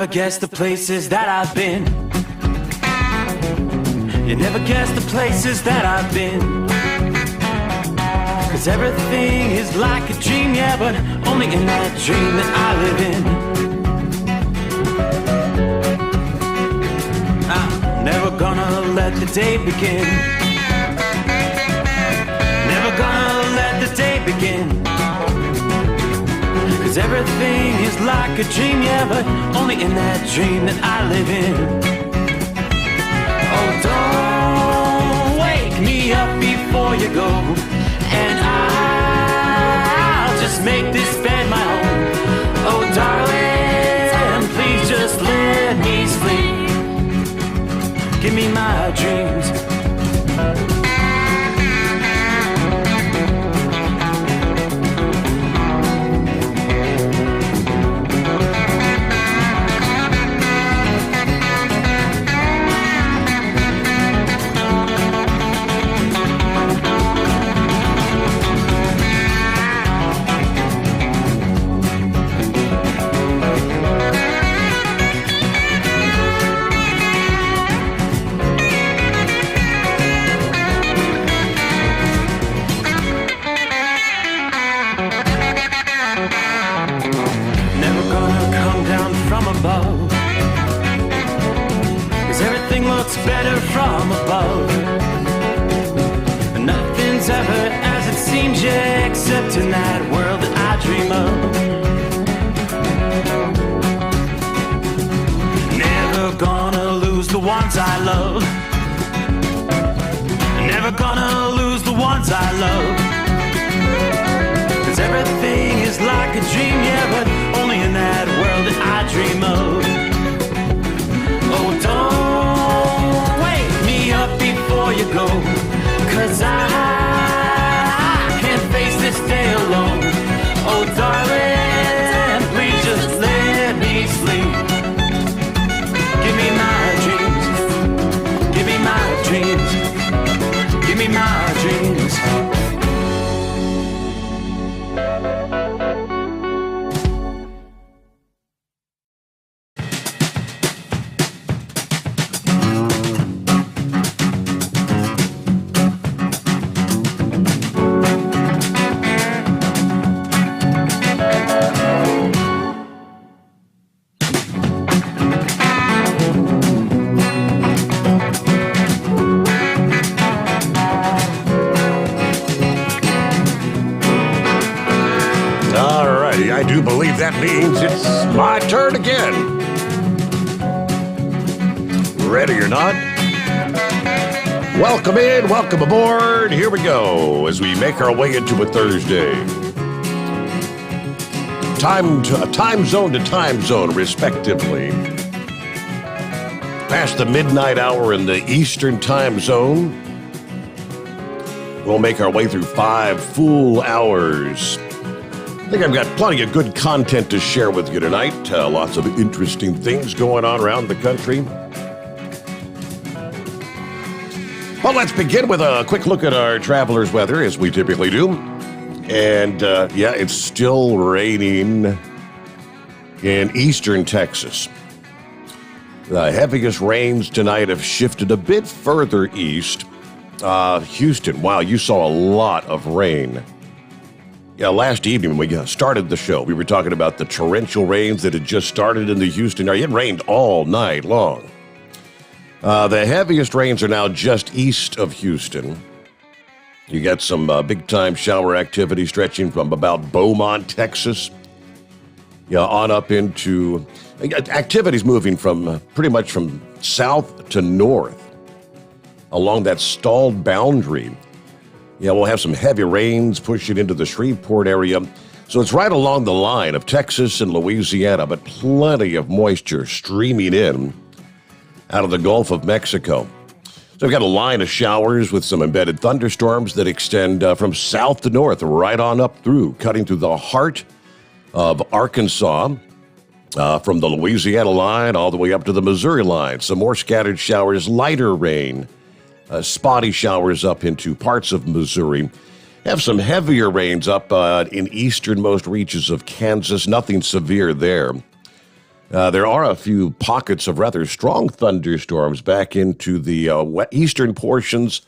never guess the places that I've been. You never guess the places that I've been. 'Cause everything is like a dream, yeah, but only in that dream that I live in. I'm never gonna let the day begin. Never gonna let the day begin. 'Cause everything is like a dream, yeah, but only in that dream that I live in. Oh, don't wake me up before you go, and I'll just make this bed my home. Oh, darling, please just let me sleep. Give me my dreams. Better from above. Nothing's ever as it seems, yeah, except in that world that I dream of. Never gonna lose the ones I love. Never gonna lose the ones I love. 'Cause everything is like a dream, yeah, but only in that world that I dream of. Oh, don't wake me up before you go, 'cause I can't face this day alone. Oh, darling, please just let me sleep. Give me my dreams. Give me my dreams. Give me my dreams. I do believe that means it's my turn again. Ready or not? Welcome in, welcome aboard. Here we go as we make our way into a Thursday. Time zone to time zone, respectively. Past the midnight hour in the Eastern time zone. We'll make our way through 5 full hours. I think I've got plenty of good content to share with you tonight. Lots of interesting things going on around the country. Well, let's begin with a quick look at our traveler's weather, as we typically do. And, it's still raining in eastern Texas. The heaviest rains tonight have shifted a bit further east. Houston, wow, you saw a lot of rain. Yeah, last evening when we started the show, we were talking about the torrential rains that had just started in the Houston area. It rained all night long. The heaviest rains are now just east of Houston. You got some big-time shower activity stretching from about Beaumont, Texas, on up into activities moving from pretty much from south to north along that stalled boundary. Yeah, we'll have some heavy rains pushing into the Shreveport area. So it's right along the line of Texas and Louisiana, but plenty of moisture streaming in out of the Gulf of Mexico. So we've got a line of showers with some embedded thunderstorms that extend from south to north, right on up through, cutting through the heart of Arkansas, from the Louisiana line all the way up to the Missouri line. Some more scattered showers, lighter rain. Spotty showers up into parts of Missouri. Have some heavier rains up in easternmost reaches of Kansas. Nothing severe there. There are a few pockets of rather strong thunderstorms back into the eastern portions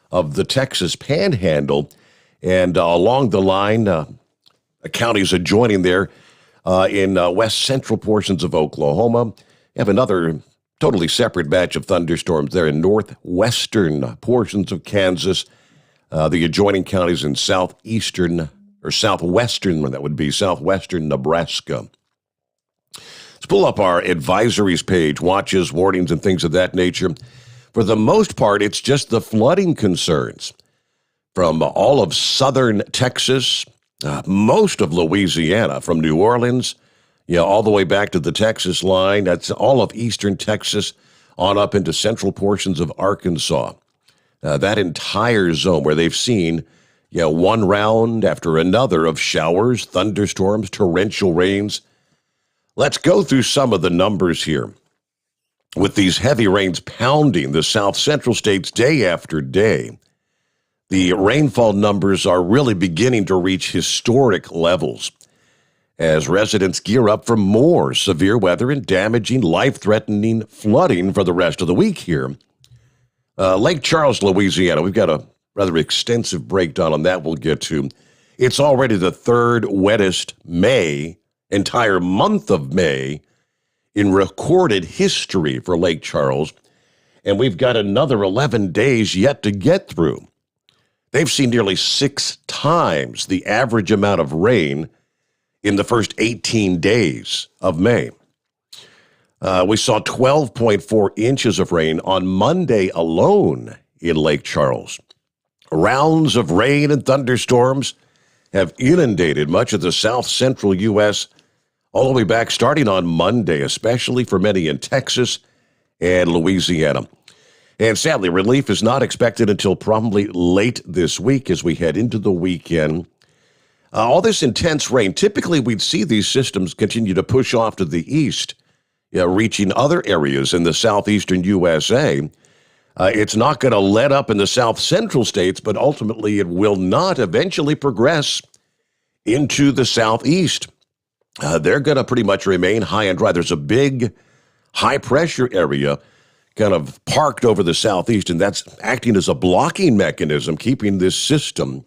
of the Texas Panhandle and along the line, counties adjoining there in west central portions of Oklahoma. You have another totally separate batch of thunderstorms there in northwestern portions of Kansas, the adjoining counties in southwestern, that would be southwestern Nebraska. Let's pull up our advisories page, watches, warnings, and things of that nature. For the most part, it's just the flooding concerns from all of southern Texas, most of Louisiana, from New Orleans, all the way back to the Texas line. That's all of eastern Texas on up into central portions of Arkansas. That entire zone where they've seen one round after another of showers, thunderstorms, torrential rains. Let's go through some of the numbers here. With these heavy rains pounding the south central states day after day, the rainfall numbers are really beginning to reach historic levels as residents gear up for more severe weather and damaging, life-threatening flooding for the rest of the week here. Lake Charles, Louisiana, we've got a rather extensive breakdown on that we'll get to. It's already the third wettest entire month of May in recorded history for Lake Charles, and we've got another 11 days yet to get through. They've seen nearly 6 times the average amount of rain in the first 18 days of May. We saw 12.4 inches of rain on Monday alone in Lake Charles. Rounds of rain and thunderstorms have inundated much of the south-central U.S. all the way back starting on Monday, especially for many in Texas and Louisiana. And sadly, relief is not expected until probably late this week as we head into the weekend. All this intense rain, typically we'd see these systems continue to push off to the east, reaching other areas in the southeastern USA. It's not going to let up in the south-central states, but ultimately it will not eventually progress into the southeast. They're going to pretty much remain high and dry. There's a big high-pressure area kind of parked over the southeast, and that's acting as a blocking mechanism, keeping this system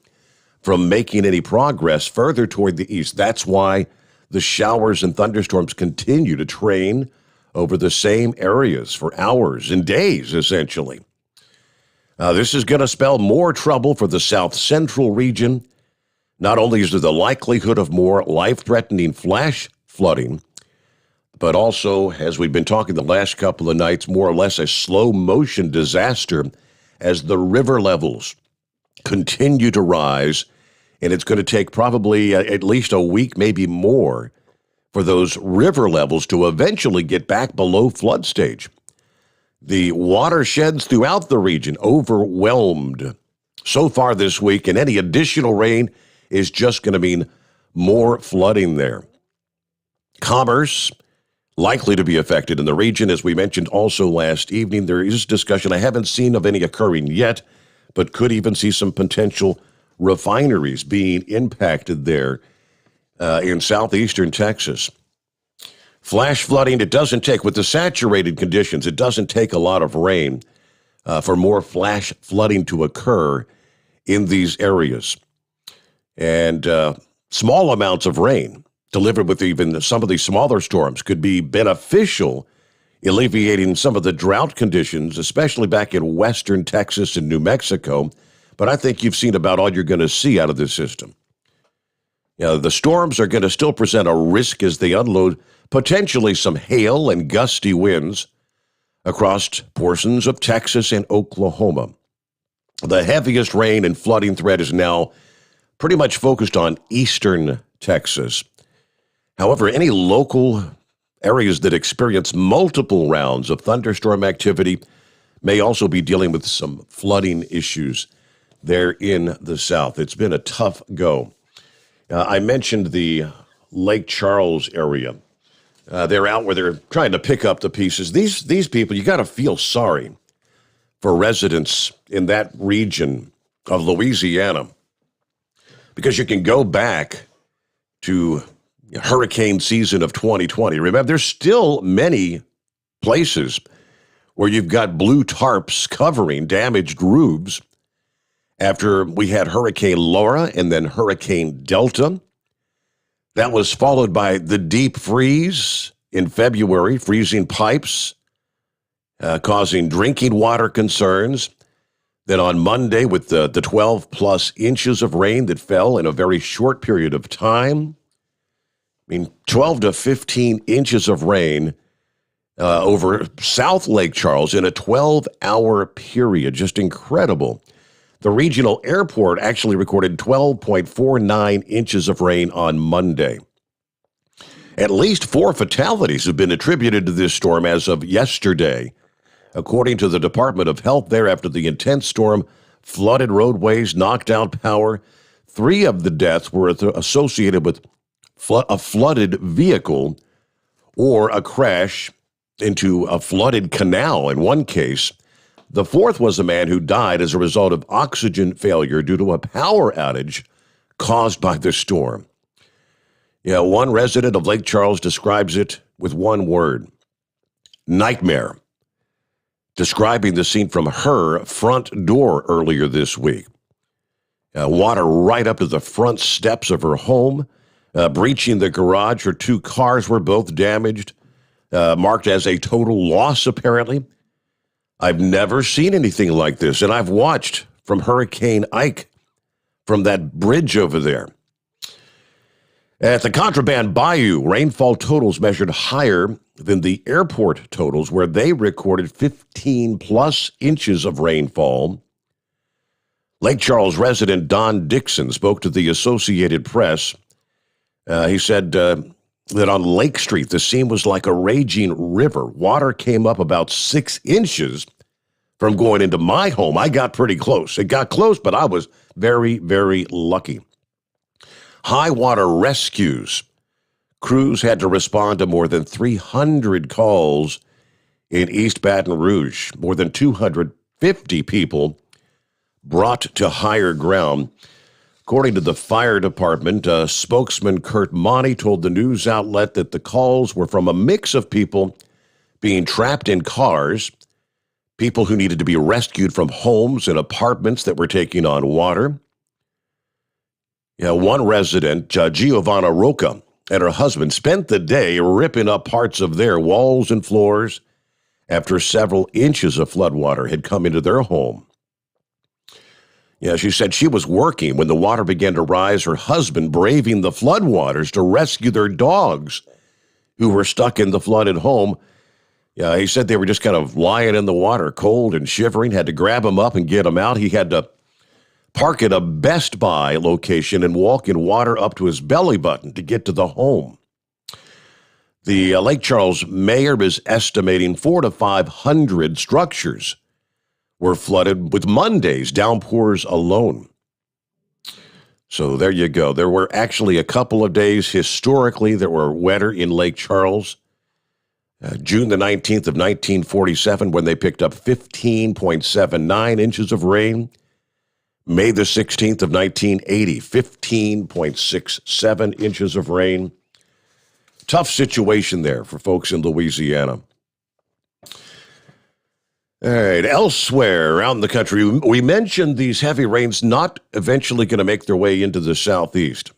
from making any progress further toward the east. That's why the showers and thunderstorms continue to train over the same areas for hours and days, essentially. This is going to spell more trouble for the south-central region. Not only is there the likelihood of more life-threatening flash flooding, but also, as we've been talking the last couple of nights, more or less a slow-motion disaster as the river levels continue to rise, and it's going to take probably at least a week, maybe more, for those river levels to eventually get back below flood stage. The watersheds throughout the region overwhelmed so far this week, and any additional rain is just going to mean more flooding there. Commerce likely to be affected in the region, as we mentioned also last evening. There is discussion, I haven't seen of any occurring yet, but could even see some potential refineries being impacted there in southeastern Texas. Flash flooding, it doesn't take, with the saturated conditions, it doesn't take a lot of rain for more flash flooding to occur in these areas. And small amounts of rain delivered with even some of these smaller storms could be beneficial, alleviating some of the drought conditions, especially back in western Texas and New Mexico. But I think you've seen about all you're going to see out of this system. The storms are going to still present a risk as they unload potentially some hail and gusty winds across portions of Texas and Oklahoma. The heaviest rain and flooding threat is now pretty much focused on eastern Texas. However, any local areas that experience multiple rounds of thunderstorm activity may also be dealing with some flooding issues there in the south. It's been a tough go. I mentioned the Lake Charles area. They're out where they're trying to pick up the pieces. These people, you got to feel sorry for residents in that region of Louisiana, because you can go back to hurricane season of 2020. Remember, there's still many places where you've got blue tarps covering damaged roofs after we had Hurricane Laura and then Hurricane Delta. That was followed by the deep freeze in February, freezing pipes, causing drinking water concerns. Then on Monday with the 12-plus inches of rain that fell in a very short period of time. I mean, 12 to 15 inches of rain over South Lake Charles in a 12-hour period. Just incredible. The regional airport actually recorded 12.49 inches of rain on Monday. At least 4 fatalities have been attributed to this storm as of yesterday. According to the Department of Health there, after the intense storm flooded roadways, knocked out power, 3 of the deaths were associated with a flooded vehicle or a crash into a flooded canal in one case. The 4th was a man who died as a result of oxygen failure due to a power outage caused by the storm. Yeah, one resident of Lake Charles describes it with one word: nightmare, describing the scene from her front door earlier this week. Water right up to the front steps of her home, breaching the garage. Her 2 cars were both damaged, marked as a total loss, apparently. I've never seen anything like this, and I've watched from Hurricane Ike from that bridge over there. At the Contraband Bayou, rainfall totals measured higher than the airport totals, where they recorded 15-plus inches of rainfall. Lake Charles resident Don Dixon spoke to the Associated Press. He said that on Lake Street, the scene was like a raging river. Water came up about 6 inches from going into my home. I got pretty close. It got close, but I was very, very lucky. High water rescues. Crews had to respond to more than 300 calls in East Baton Rouge. More than 250 people brought to higher ground. According to the fire department, spokesman Kurt Monty told the news outlet that the calls were from a mix of people being trapped in cars, people who needed to be rescued from homes and apartments that were taking on water. One resident, Giovanna Roca, and her husband spent the day ripping up parts of their walls and floors after several inches of floodwater had come into their home. She said she was working when the water began to rise, her husband braving the floodwaters to rescue their dogs who were stuck in the flooded home. He said they were just kind of lying in the water, cold and shivering, had to grab them up and get them out. He had to park at a Best Buy location and walk in water up to his belly button to get to the home. The Lake Charles mayor is estimating 400 to 500 structures were flooded with Monday's downpours alone. So there you go. There were actually a couple of days historically that were wetter in Lake Charles. June the 19th of 1947, when they picked up 15.79 inches of rain. May the 16th of 1980, 15.67 inches of rain. Tough situation there for folks in Louisiana. All right, elsewhere around the country, we mentioned these heavy rains not eventually going to make their way into the southeast.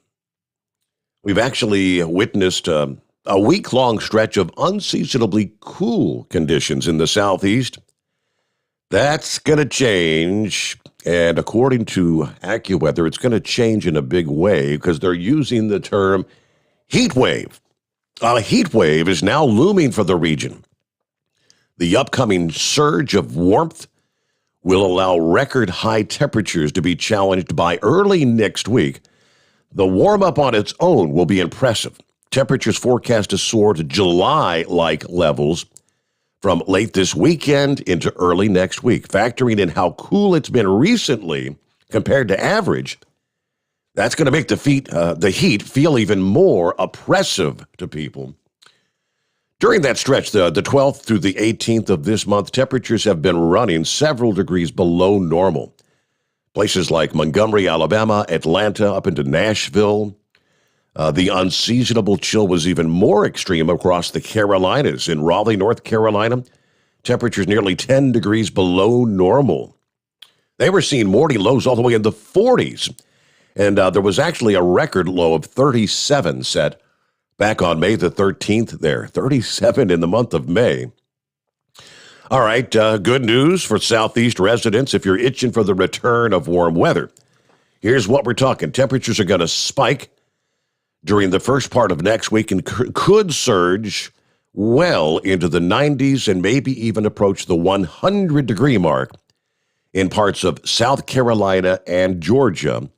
We've actually witnessed a week-long stretch of unseasonably cool conditions in the southeast. That's going to change, and according to AccuWeather, it's going to change in a big way because they're using the term heat wave. A heat wave is now looming for the region. The upcoming surge of warmth will allow record high temperatures to be challenged by early next week. The warm-up on its own will be impressive. Temperatures forecast to soar to July-like levels from late this weekend into early next week. Factoring in how cool it's been recently compared to average, that's going to make the heat feel even more oppressive to people. During that stretch, the 12th through the 18th of this month, temperatures have been running several degrees below normal. Places like Montgomery, Alabama, Atlanta, up into Nashville, The unseasonable chill was even more extreme across the Carolinas. In Raleigh, North Carolina, temperatures nearly 10 degrees below normal. They were seeing morning lows all the way in the 40s. And there was actually a record low of 37 set back on May the 13th there. 37 in the month of May. All right, good news for Southeast residents if you're itching for the return of warm weather. Here's what we're talking. Temperatures are going to spike during the first part of next week and could surge well into the 90s and maybe even approach the 100-degree mark in parts of South Carolina and Georgia,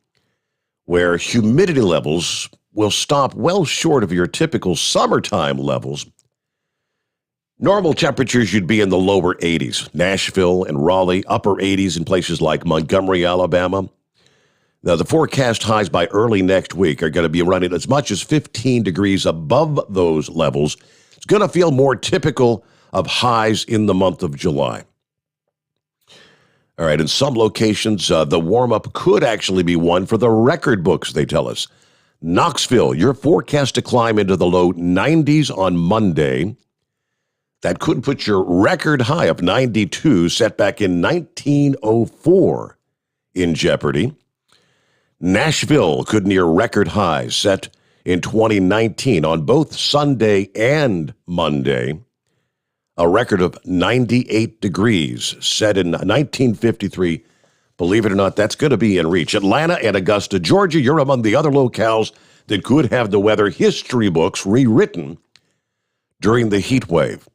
where humidity levels will stop well short of your typical summertime levels. Normal temperatures, you'd be in the lower 80s. Nashville and Raleigh, upper 80s in places like Montgomery, Alabama. Now, the forecast highs by early next week are going to be running as much as 15 degrees above those levels. It's going to feel more typical of highs in the month of July. All right, in some locations, the warm-up could actually be one for the record books, they tell us. Knoxville, you're forecast to climb into the low 90s on Monday. That could put your record high of 92 set back in 1904 in jeopardy. Nashville could near record highs set in 2019 on both Sunday and Monday. A record of 98 degrees set in 1953. Believe it or not, that's going to be in reach. Atlanta and Augusta, Georgia, you're among the other locales that could have the weather history books rewritten during the heat wave.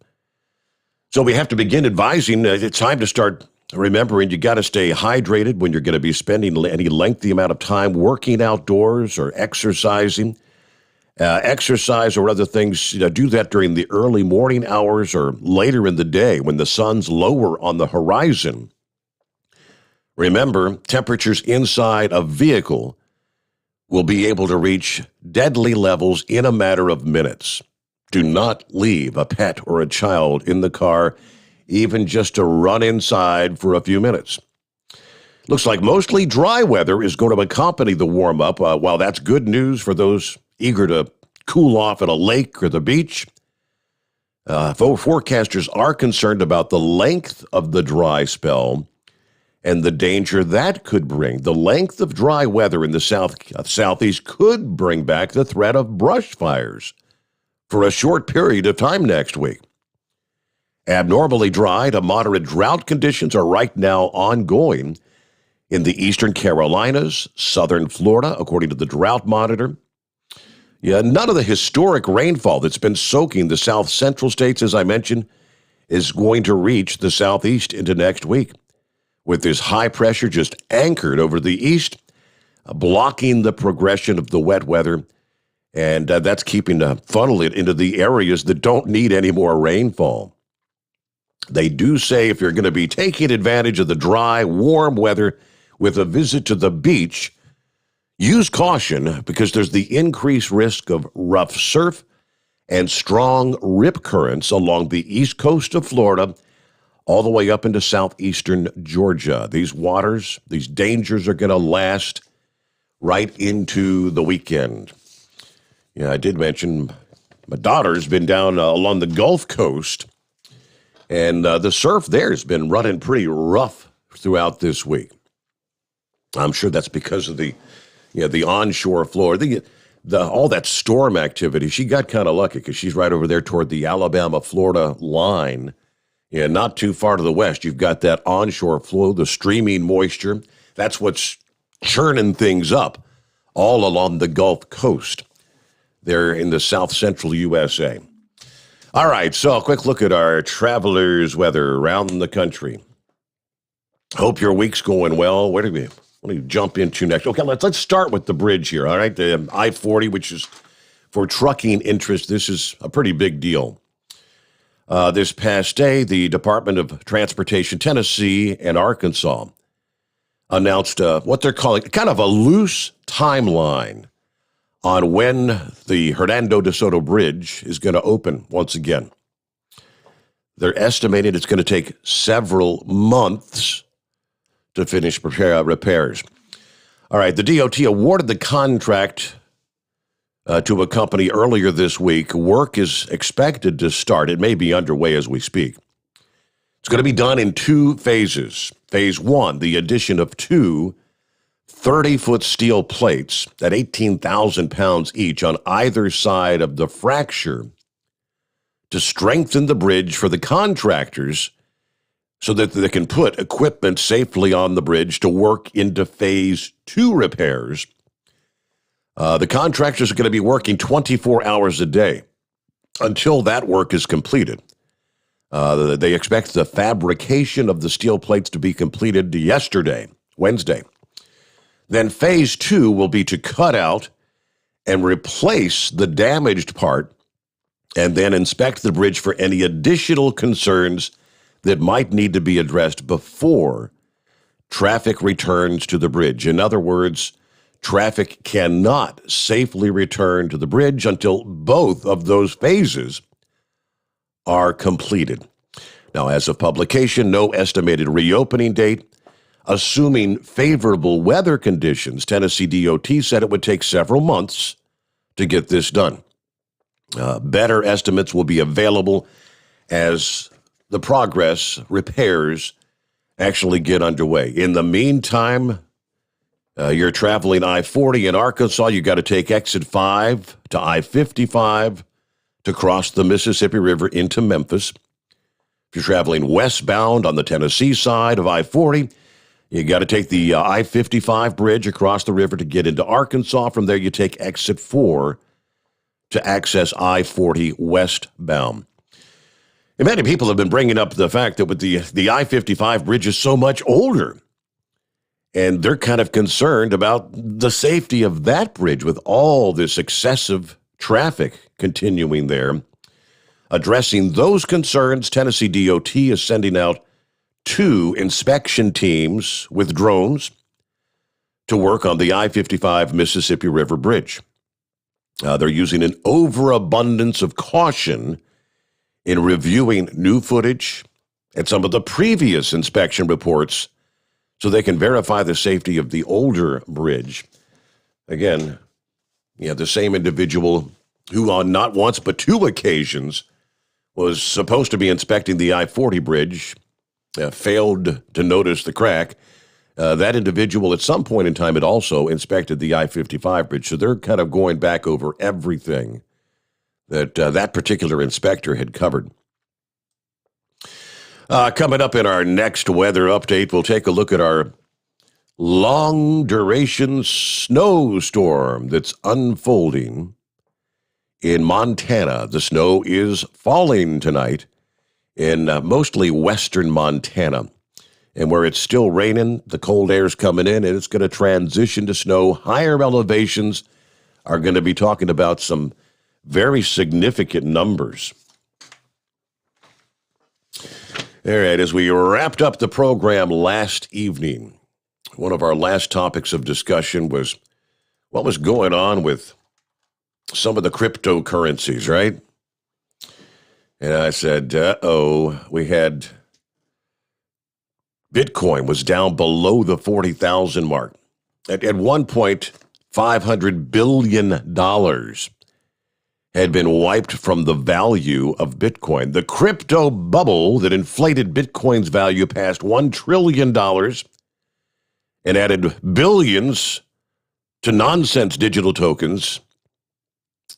So we have to begin advising. It's time to start remembering you got to stay hydrated when you're going to be spending any lengthy amount of time working outdoors or exercising. Exercise or other things, do that during the early morning hours or later in the day when the sun's lower on the horizon. Remember, temperatures inside a vehicle will be able to reach deadly levels in a matter of minutes. Do not leave a pet or a child in the car, even just to run inside for a few minutes. Looks like mostly dry weather is going to accompany the warm-up. While that's good news for those eager to cool off at a lake or the beach, forecasters are concerned about the length of the dry spell and the danger that could bring. The length of dry weather in the southeast could bring back the threat of brush fires for a short period of time next week. Abnormally dry to moderate drought conditions are right now ongoing in the eastern Carolinas, southern Florida, according to the Drought Monitor. Yeah, none of the historic rainfall that's been soaking the south central states, as I mentioned, is going to reach the southeast into next week, with this high pressure just anchored over the east, blocking the progression of the wet weather. And that's keeping funnel it into the areas that don't need any more rainfall. They do say if you're going to be taking advantage of the dry, warm weather with a visit to the beach, use caution because there's the increased risk of rough surf and strong rip currents along the east coast of Florida all the way up into southeastern Georgia. These waters, these dangers are going to last right into the weekend. Yeah, I did mention my daughter's been down along the Gulf Coast, and the surf there has been running pretty rough throughout this week. I'm sure that's because of the onshore Florida, all that storm activity. She got kind of lucky because she's right over there toward the Alabama-Florida line. Yeah, not too far to the west. You've got that onshore flow, the streaming moisture. That's what's churning things up all along the Gulf Coast. They're in the south central USA. All right, so a quick look at our travelers' weather around the country. Hope your week's going well. What do we jump into next? Okay, let's start with the bridge here, all right? The I-40, which is for trucking interest. This is a pretty big deal. This past day, the Department of Transportation, Tennessee and Arkansas announced what they're calling kind of a loose timeline on when the Hernando de Soto Bridge is going to open once again. They're estimating it's going to take several months to finish repairs. All right, the DOT awarded the contract to a company earlier this week. Work is expected to start. It may be underway as we speak. It's going to be done in two phases. Phase one, the addition of two 30-foot steel plates at 18,000 pounds each on either side of the fracture to strengthen the bridge for the contractors so that they can put equipment safely on the bridge to work into phase two repairs. The contractors are going to be working 24 hours a day until that work is completed. They expect the fabrication of the steel plates to be completed yesterday, Wednesday. Then phase two will be to cut out and replace the damaged part and then inspect the bridge for any additional concerns that might need to be addressed before traffic returns to the bridge. In other words, traffic cannot safely return to the bridge until both of those phases are completed. Now, as of publication, no estimated reopening date. Assuming favorable weather conditions, Tennessee DOT said it would take several months to get this done. Better estimates will be available as the repairs actually get underway. In the meantime, you're traveling I-40 in Arkansas. You got to take exit 5 to I-55 to cross the Mississippi River into Memphis. If you're traveling westbound on the Tennessee side of I-40, you got to take the I-55 bridge across the river to get into Arkansas. From there, you take exit 4 to access I-40 westbound. And many people have been bringing up the fact that with the I-55 bridge is so much older, and they're kind of concerned about the safety of that bridge with all this excessive traffic continuing there. Addressing those concerns, Tennessee DOT is sending out 2 inspection teams with drones to work on the I-55 Mississippi River Bridge. They're using an overabundance of caution in reviewing new footage and some of the previous inspection reports so they can verify the safety of the older bridge. Again, the same individual who on not once but 2 occasions was supposed to be inspecting the I-40 bridge failed to notice the crack. That individual at some point in time had also inspected the I-55 bridge, so they're kind of going back over everything that that particular inspector had covered. Coming up in our next weather update, we'll take a look at our long-duration snowstorm that's unfolding in Montana. The snow is falling tonight in mostly western Montana. And where it's still raining, the cold air's coming in, and it's going to transition to snow. Higher elevations are going to be talking about some very significant numbers. All right, as we wrapped up the program last evening, one of our last topics of discussion was what was going on with some of the cryptocurrencies, right? And I said, we had Bitcoin was down below the 40,000 mark. At one point, $500 billion had been wiped from the value of Bitcoin. The crypto bubble that inflated Bitcoin's value past $1 trillion and added billions to nonsense digital tokens,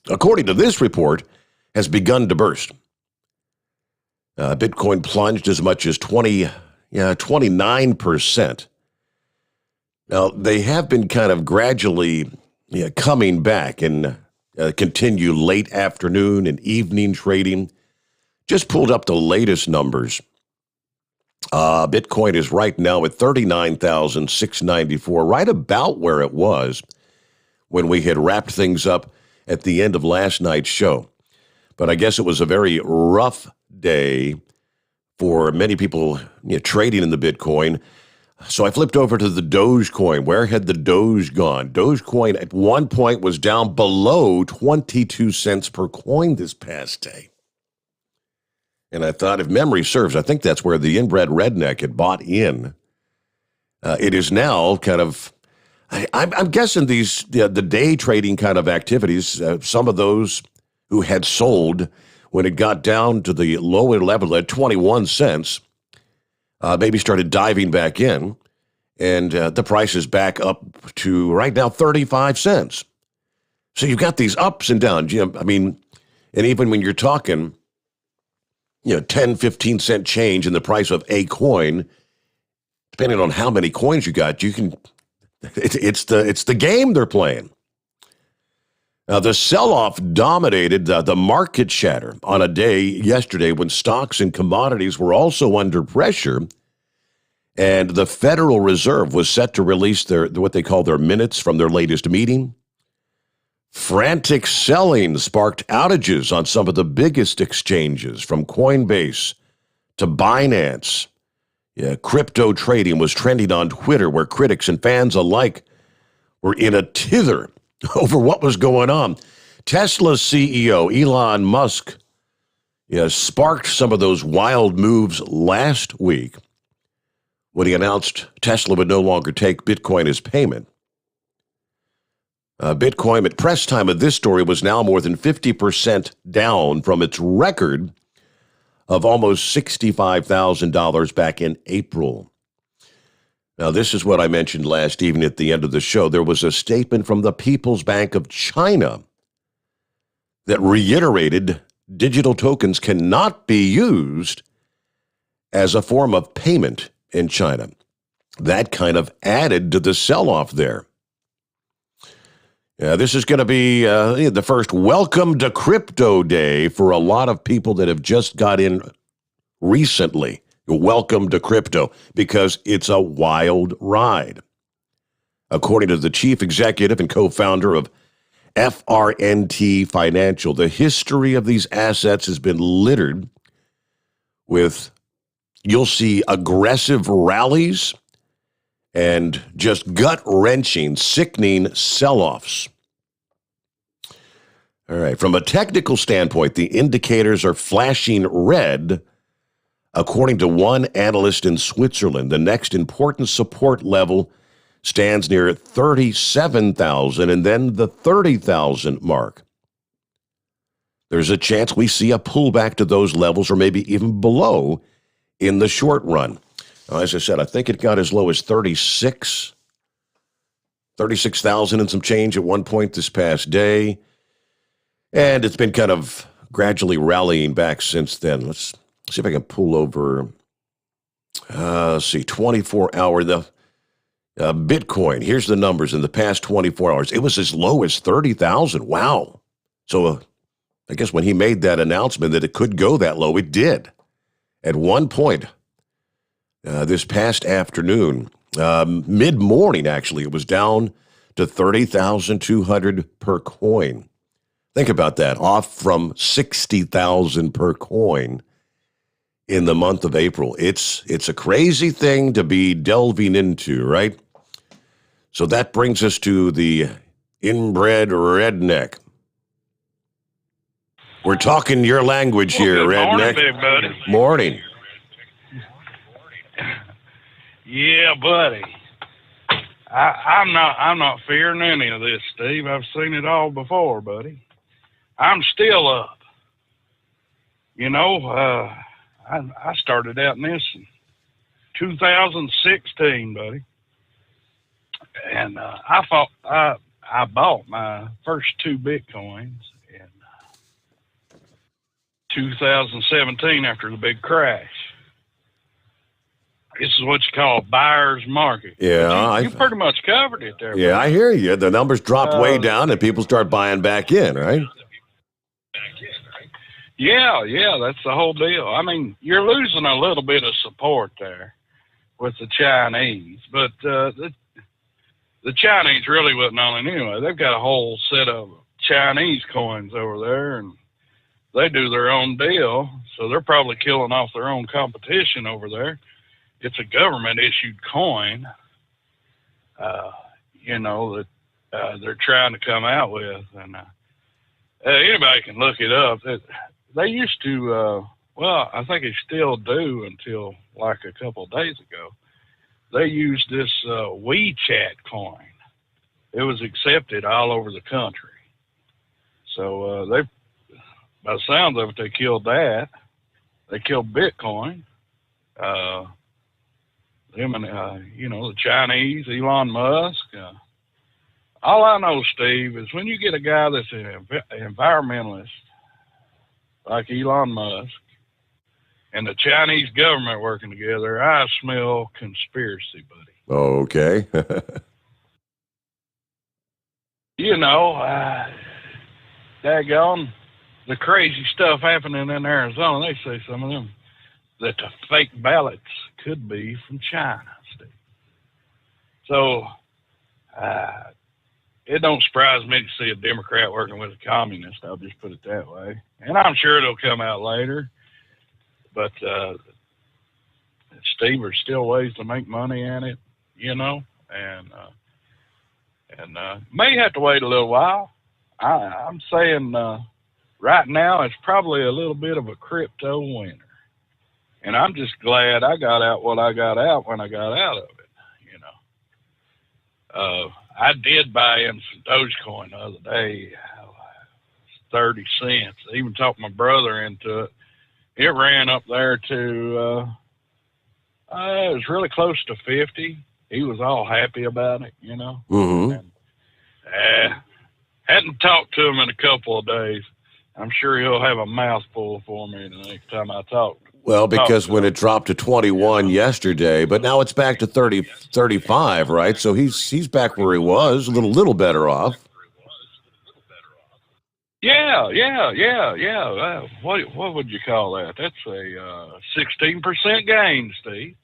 according to this report, has begun to burst. Bitcoin plunged as much as 29%. Now, they have been kind of gradually coming back and continue late afternoon and evening trading. Just pulled up the latest numbers. Bitcoin is right now at 39,694, right about where it was when we had wrapped things up at the end of last night's show. But I guess it was a very rough day for many people trading in the Bitcoin. So I flipped over to the Dogecoin. Where had the Doge gone? Dogecoin at one point was down below 22 cents per coin this past day. And I thought, if memory serves, I think that's where the inbred redneck had bought in. It is now kind of I'm guessing the day trading kind of activities, some of those who had sold when it got down to the lower level at 21 cents, maybe started diving back in, and the price is back up to right now 35 cents. So you've got these ups and downs, Jim. I mean, and even when you're talking, 10, 15 cent change in the price of a coin, depending on how many coins you got, you can. It's the game they're playing. Now, the sell-off dominated the market chatter on a day yesterday when stocks and commodities were also under pressure, and the Federal Reserve was set to release what they call their minutes from their latest meeting. Frantic selling sparked outages on some of the biggest exchanges, from Coinbase to Binance. Yeah, crypto trading was trending on Twitter, where critics and fans alike were in a tither over what was going on. Tesla's CEO, Elon Musk, sparked some of those wild moves last week when he announced Tesla would no longer take Bitcoin as payment. Bitcoin, at press time of this story, was now more than 50% down from its record of almost $65,000 back in April. Now, this is what I mentioned last evening at the end of the show. There was a statement from the People's Bank of China that reiterated digital tokens cannot be used as a form of payment in China. That kind of added to the sell-off there. This is going to be the first welcome to crypto day for a lot of people that have just got in recently. Welcome to crypto, because it's a wild ride. According to the chief executive and co-founder of FRNT Financial, the history of these assets has been littered with, you'll see, aggressive rallies and just gut-wrenching, sickening sell-offs. All right, from a technical standpoint, the indicators are flashing red. According to one analyst in Switzerland, the next important support level stands near 37,000 and then the 30,000 mark. There's a chance we see a pullback to those levels or maybe even below in the short run. As I said, I think it got as low as 36,000 and some change at one point this past day. And it's been kind of gradually rallying back since then. Let's see if I can pull over, 24-hour, the Bitcoin. Here's the numbers in the past 24 hours. It was as low as 30,000. Wow. So I guess when he made that announcement that it could go that low, it did. At one point, this past afternoon, mid-morning actually, it was down to 30,200 per coin. Think about that, off from 60,000 per coin in the month of April. It's a crazy thing to be delving into, right? So that brings us to the inbred redneck. We're talking your language here, redneck. Morning, big buddy. Morning. Yeah, buddy. I'm not fearing any of this, Steve. I've seen it all before, buddy. I'm still up. I started out in this in 2016, buddy, and I bought my first 2 Bitcoins in 2017 after the big crash. This is what you call a buyer's market. Yeah, you pretty much covered it there. Yeah, buddy. I hear you. The numbers dropped way down, and people start buying back in, right? Yeah, that's the whole deal. I mean, you're losing a little bit of support there with the Chinese, but the Chinese really wasn't on it anyway. They've got a whole set of Chinese coins over there, and they do their own deal, so they're probably killing off their own competition over there. It's a government-issued coin, that they're trying to come out with, and anybody can look it up. They used to, I think they still do until like a couple of days ago. They used this WeChat coin. it was accepted all over the country. So they, by the sounds of it, they killed that. They killed Bitcoin. Them and the Chinese, Elon Musk. All I know, Steve, is when you get a guy that's an environmentalist like Elon Musk and the Chinese government working together, I smell conspiracy, buddy. Okay. Daggone, the crazy stuff happening in Arizona, they say some of them, that the fake ballots could be from China, Steve. So, it don't surprise me to see a Democrat working with a communist. I'll just put it that way. And I'm sure it'll come out later. But Steve, there's still ways to make money in it, and may have to wait a little while. I'm saying right now it's probably a little bit of a crypto winter. And I'm just glad I got out what I got out when I got out of it, I did buy in some Dogecoin the other day, 30 cents. I even talked my brother into it. It ran up there to, it was really close to 50. He was all happy about it, Mm-hmm. And, hadn't talked to him in a couple of days. I'm sure he'll have a mouthful for me the next time I talk. Well, because when it dropped to 21 yesterday, but now it's back to 30, 35, right? So he's back where he was, a little better off. Yeah. What would you call that? That's a 16% gain, Steve.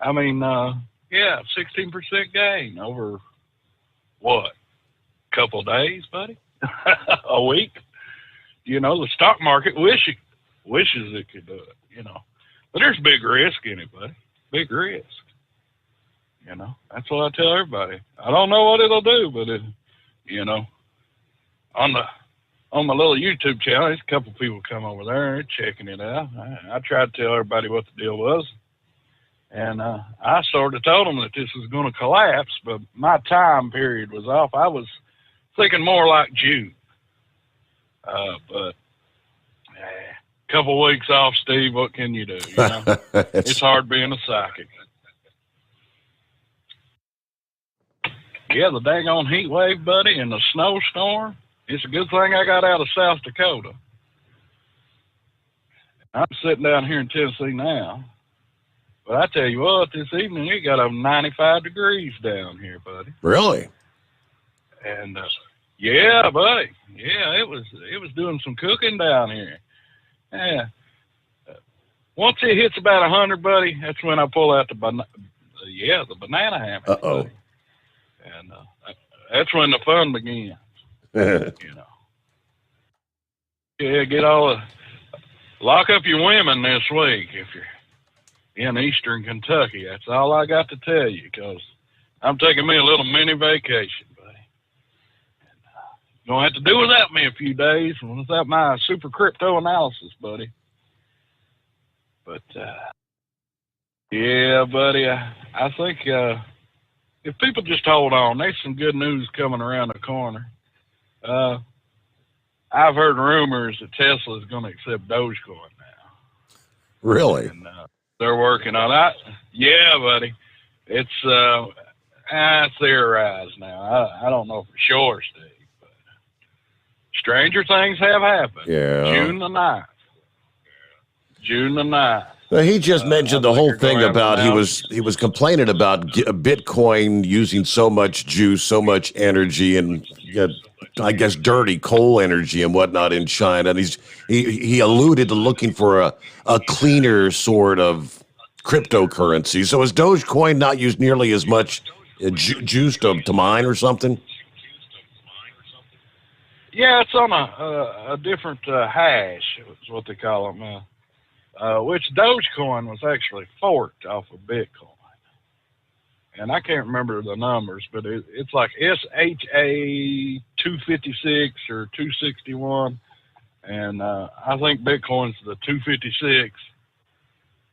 I mean, 16% gain over what? Couple days, buddy? A week? The stock market wishes it could do it, But there's big risk in it, buddy. Big risk. That's what I tell everybody. I don't know what it'll do, but on my little YouTube channel, there's a couple people come over there checking it out. I tried to tell everybody what the deal was. And I sort of told them that this was going to collapse, but my time period was off. I was thinking more like June. But a couple of weeks off, Steve, what can you do? It's hard being a psychic. Yeah, the daggone heat wave, buddy, and the snowstorm. It's a good thing I got out of South Dakota. I'm sitting down here in Tennessee now. But I tell you what, this evening it got up 95 degrees down here, buddy. Really? And yeah, buddy. Yeah, it was doing some cooking down here. Yeah. Once it hits about 100, buddy, that's when I pull out the banana hammock. Uh-oh. Buddy. And that's when the fun begins. Yeah, lock up your women this week if you're in eastern Kentucky. That's all I got to tell you, because I'm taking me a little mini vacation, buddy. You're going to have to do without me a few days, without my super crypto analysis, buddy. But, yeah, buddy, I think if people just hold on, there's some good news coming around the corner. I've heard rumors that Tesla is going to accept Dogecoin now. Really? And they're working on that. Yeah, buddy. It's theorized now. I don't know for sure, Steve. But stranger things have happened. Yeah. June the 9th. Well, he just mentioned the whole thing about he was complaining about Bitcoin using so much juice, so much energy, and I guess dirty coal energy and whatnot in China. And he alluded to looking for a cleaner sort of cryptocurrency. So is Dogecoin not used nearly as much juice to mine or something? Yeah, it's on a different hash, is what they call them. Which Dogecoin was actually forked off of Bitcoin. And I can't remember the numbers, but it's like SHA 256 or 261. And I think Bitcoin's the 256.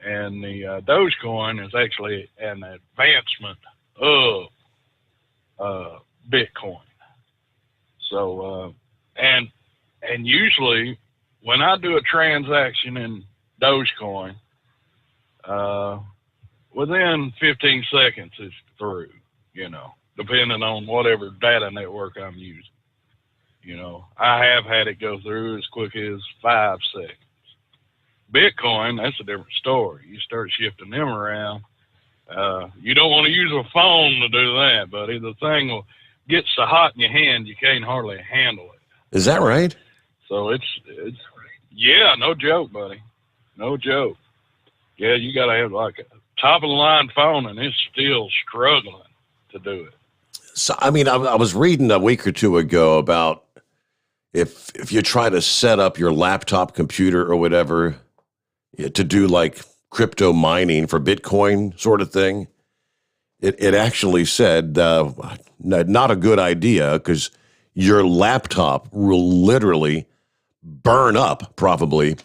And the Dogecoin is actually an advancement of Bitcoin. So, and usually when I do a transaction in Dogecoin, within 15 seconds it's through, depending on whatever data network I'm using. I have had it go through as quick as 5 seconds. Bitcoin, that's a different story. You start shifting them around. You don't want to use a phone to do that, buddy. The thing will get so hot in your hand you can't hardly handle it. Is that right? So it's yeah, no joke, buddy. No joke. Yeah, you got to have like a top of the line phone, and it's still struggling to do it. So, I mean, I was reading a week or two ago about if you try to set up your laptop computer or whatever to do like crypto mining for Bitcoin sort of thing, it actually said not a good idea because your laptop will literally burn up probably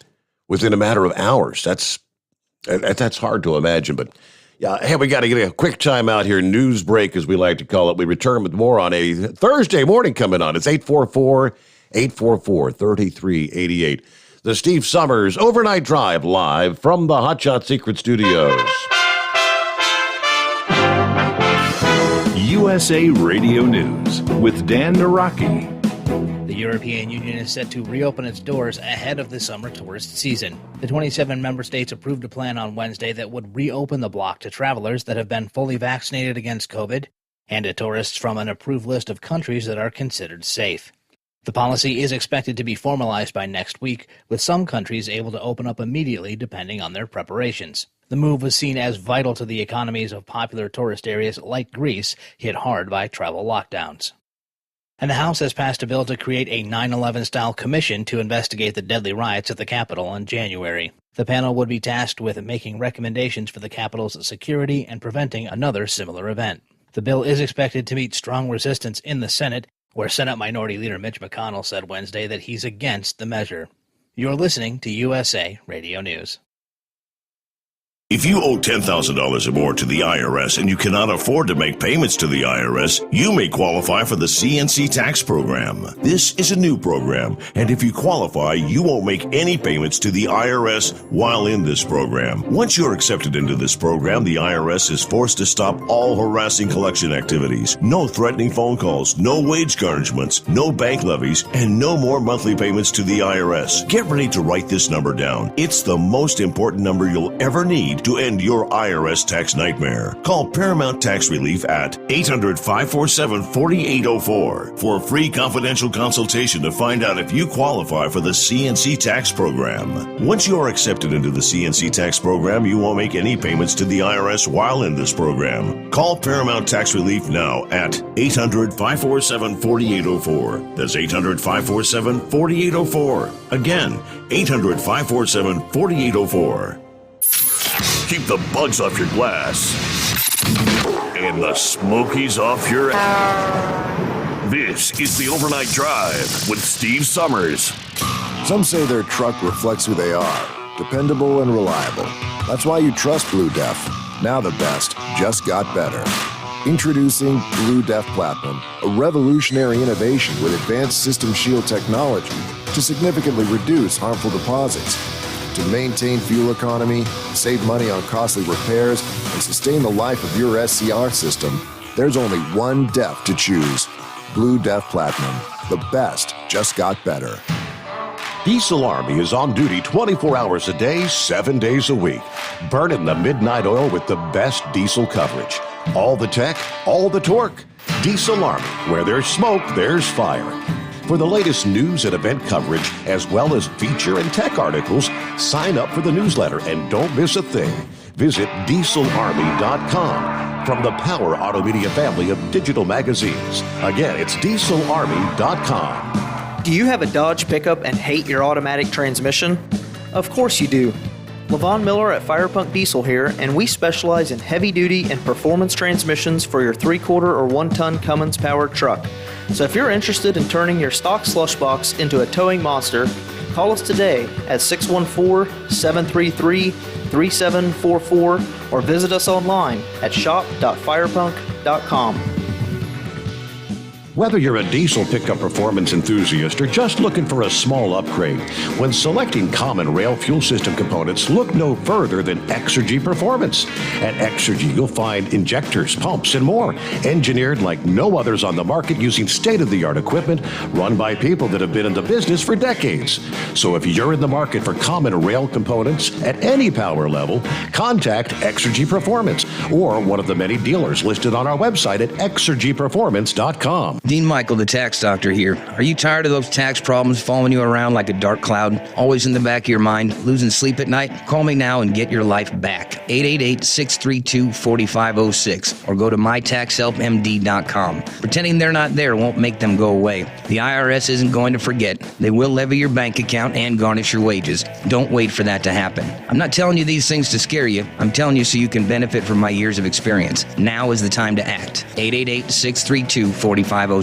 within a matter of hours. That's hard to imagine, but yeah. Hey, we got to get a quick time out here, news break as we like to call it. We return with more on a Thursday morning coming on. It's 844-844-3388. The Steve Sommers Overnight Drive live from the Hot Shot Secret Studios. USA Radio News with Dan Naraki. The European Union is set to reopen its doors ahead of the summer tourist season. The 27 member states approved a plan on Wednesday that would reopen the bloc to travelers that have been fully vaccinated against COVID and to tourists from an approved list of countries that are considered safe. The policy is expected to be formalized by next week, with some countries able to open up immediately depending on their preparations. The move was seen as vital to the economies of popular tourist areas like Greece, hit hard by travel lockdowns. And the House has passed a bill to create a 9/11-style commission to investigate the deadly riots at the Capitol in January. The panel would be tasked with making recommendations for the Capitol's security and preventing another similar event. The bill is expected to meet strong resistance in the Senate, where Senate Minority Leader Mitch McConnell said Wednesday that he's against the measure. You're listening to USA Radio News. If you owe $10,000 or more to the IRS and you cannot afford to make payments to the IRS, you may qualify for the CNC tax program. This is a new program, and if you qualify, you won't make any payments to the IRS while in this program. Once you're accepted into this program, the IRS is forced to stop all harassing collection activities. No threatening phone calls, no wage garnishments, no bank levies, and no more monthly payments to the IRS. Get ready to write this number down. It's the most important number you'll ever need to end your IRS tax nightmare. Call Paramount Tax Relief at 800-547-4804 for a free confidential consultation to find out if you qualify for the CNC tax program. Once you are accepted into the CNC tax program, you won't make any payments to the IRS while in this program. Call Paramount Tax Relief now at 800-547-4804. That's 800-547-4804. Again, 800-547-4804. Keep the bugs off your glass and the smokies off your ass. This is the Overnight Drive with Steve Sommers. Some say their truck reflects who they are, dependable and reliable. That's why you trust Blue Def. Now the best just got better. Introducing Blue Def Platinum, a revolutionary innovation with advanced system shield technology to significantly reduce harmful deposits. To maintain fuel economy, save money on costly repairs, and sustain the life of your SCR system, there's only one DEF to choose. Blue Def Platinum. The best just got better. Diesel Army is on duty 24 hours a day, 7 days a week. Burning the midnight oil with the best diesel coverage. All the tech, all the torque. Diesel Army, where there's smoke, there's fire. For the latest news and event coverage, as well as feature and tech articles, sign up for the newsletter and don't miss a thing. Visit dieselarmy.com from the Power Auto Media family of digital magazines. Again, it's dieselarmy.com. Do you have a Dodge pickup and hate your automatic transmission? Of course you do. Levon Miller at Firepunk Diesel here, and we specialize in heavy-duty and performance transmissions for your 3/4 or 1-ton Cummins-powered truck. So if you're interested in turning your stock slush box into a towing monster, call us today at 614-733-3744 or visit us online at shop.firepunk.com. Whether you're a diesel pickup performance enthusiast or just looking for a small upgrade, when selecting common rail fuel system components, look no further than Exergy Performance. At Exergy, you'll find injectors, pumps, and more, engineered like no others on the market using state-of-the-art equipment run by people that have been in the business for decades. So if you're in the market for common rail components at any power level, contact Exergy Performance or one of the many dealers listed on our website at exergyperformance.com. Dean Michael, the tax doctor here. Are you tired of those tax problems following you around like a dark cloud, always in the back of your mind, losing sleep at night? Call me now and get your life back. 888-632-4506 or go to mytaxhelpmd.com. Pretending they're not there won't make them go away. The IRS isn't going to forget. They will levy your bank account and garnish your wages. Don't wait for that to happen. I'm not telling you these things to scare you. I'm telling you so you can benefit from my years of experience. Now is the time to act. 888-632-4506.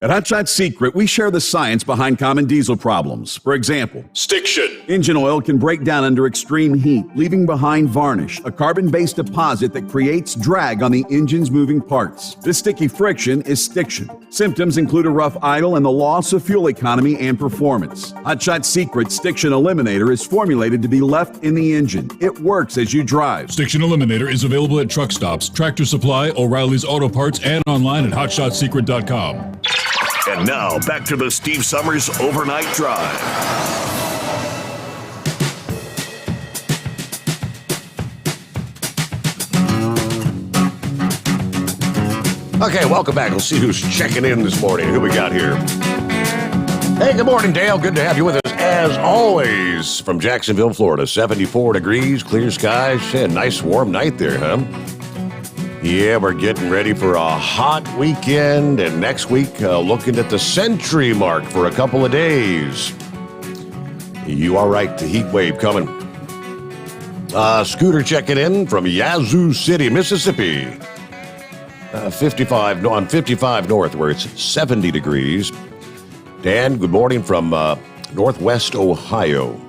At Hot Shot Secret, we share the science behind common diesel problems. For example, stiction. Engine oil can break down under extreme heat, leaving behind varnish, a carbon-based deposit that creates drag on the engine's moving parts. This sticky friction is stiction. Symptoms include a rough idle and the loss of fuel economy and performance. Hot Shot Secret Stiction Eliminator is formulated to be left in the engine. It works as you drive. Stiction Eliminator is available at truck stops, Tractor Supply, O'Reilly's Auto Parts, and online at hotshotsecret.com. And now, back to the Steve Sommers Overnight Drive. Okay, welcome back. We'll see who's checking in this morning. Who we got here? Hey, good morning, Dale. Good to have you with us, as always, from Jacksonville, Florida. 74 degrees, clear skies. Yeah, nice warm night there, huh? Yeah, we're getting ready for a hot weekend, and next week, looking at the century mark for a couple of days. You are right, the heat wave coming. Scooter checking in from Yazoo City, Mississippi. 55 North, where it's 70 degrees. Dan, good morning from Northwest Ohio,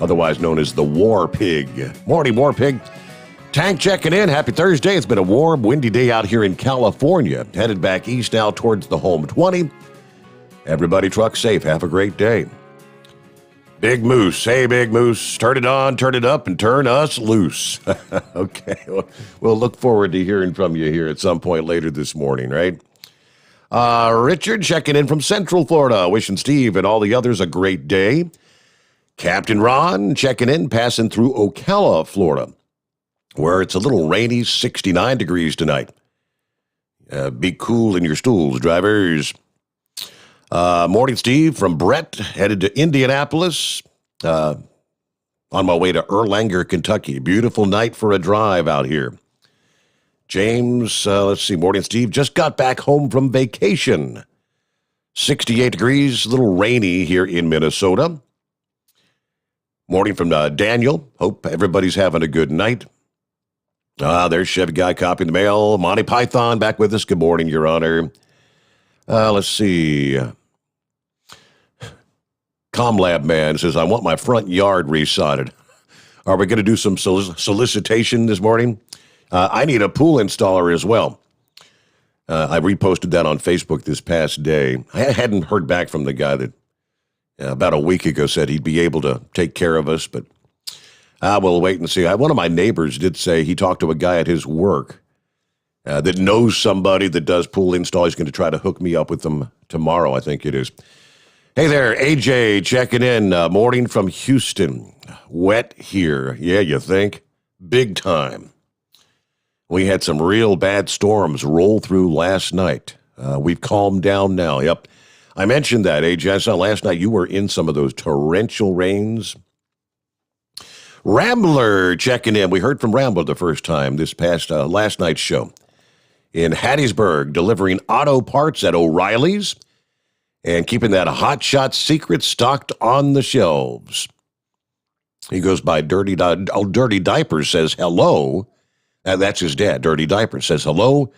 otherwise known as the War Pig. Morning, War Pig. Tank checking in. Happy Thursday. It's been a warm, windy day out here in California. Headed back east now towards the home 20. Everybody truck safe. Have a great day. Big Moose. Hey, Big Moose. Turn it on, turn it up, and turn us loose. Okay. We'll look forward to hearing from you here at some point later this morning, right? Richard checking in from Central Florida. Wishing Steve and all the others a great day. Captain Ron checking in, passing through Ocala, Florida, where it's a little rainy, 69 degrees tonight. Be cool in your stools, drivers. Morning, Steve, from Brett, headed to Indianapolis, on my way to Erlanger, Kentucky. Beautiful night for a drive out here. James, let's see, morning, Steve, just got back home from vacation. 68 degrees, a little rainy here in Minnesota. Morning from Daniel. Hope everybody's having a good night. There's Chevy Guy copying the mail. Monty Python back with us. Good morning, Your Honor. Let's see. ComLab Man says, I want my front yard resodded. Are we going to do some solicitation this morning? I need a pool installer as well. I reposted that on Facebook this past day. I hadn't heard back from the guy that about a week ago said he'd be able to take care of us, but we'll wait and see. One of my neighbors did say he talked to a guy at his work that knows somebody that does pool install. He's going to try to hook me up with them tomorrow, I think it is. Hey there, AJ checking in. Morning from Houston. Wet here. Yeah, you think? Big time. We had some real bad storms roll through last night. We've calmed down now. Yep. I mentioned that, AJ. I saw last night you were in some of those torrential rains. Rambler checking in. We heard from Rambler the first time this past last night's show. In Hattiesburg, delivering auto parts at O'Reilly's and keeping that Hot Shot Secret stocked on the shelves. He goes by Dirty Diapers, says hello. That's his dad, Dirty Diapers, says hello.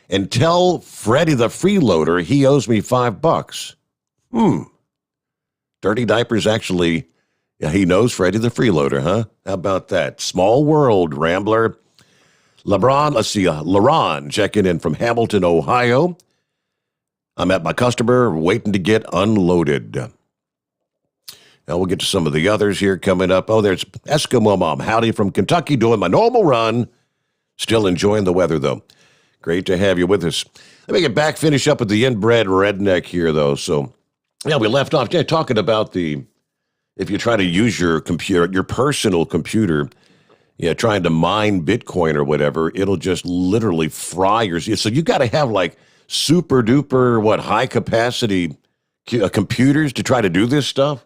And tell Freddie the freeloader he owes me $5. Dirty Diapers actually, he knows Freddie the freeloader, huh? How about that? Small world, Rambler. LeBron, let's see, LaRon checking in from Hamilton, Ohio. I'm at my customer waiting to get unloaded. Now we'll get to some of the others here coming up. Oh, there's Eskimo Mom. Howdy from Kentucky, doing my normal run. Still enjoying the weather, though. Great to have you with us. Let me get back, finish up with the inbred redneck here, though. So, yeah, we left off talking about if you try to use your computer, your personal computer, trying to mine Bitcoin or whatever, it'll just literally fry your. So you got to have like super duper, high capacity computers to try to do this stuff.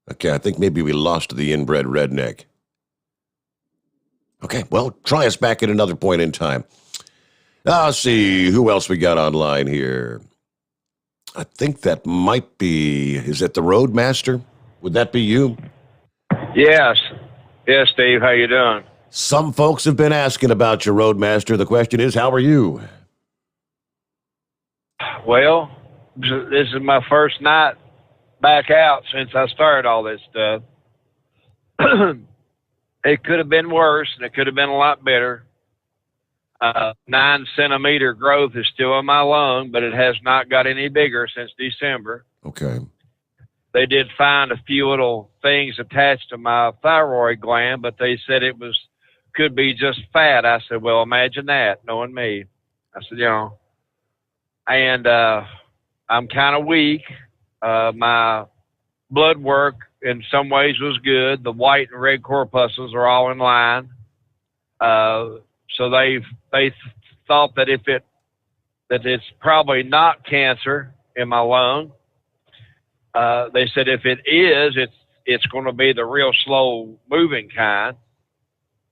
Okay, I think maybe we lost the inbred redneck. Okay, well, try us back at another point in time. Let's see, who else we got online here? I think that might be, is that the Roadmaster? Would that be you? Yes. Yes, Steve, how you doing? Some folks have been asking about your Roadmaster. The question is, how are you? Well, this is my first night back out since I started all this stuff. It could have been worse, and it could have been a lot better. 9 centimeter growth is still in my lung, but it has not got any bigger since December. Okay. They did find a few little things attached to my thyroid gland, but they said could be just fat. I said, well, imagine that, knowing me. I said, and I'm kind of weak. My blood work in some ways was good. The white and red corpuscles are all in line. So they thought that that it's probably not cancer in my lung. They said if it is, it's going to be the real slow moving kind.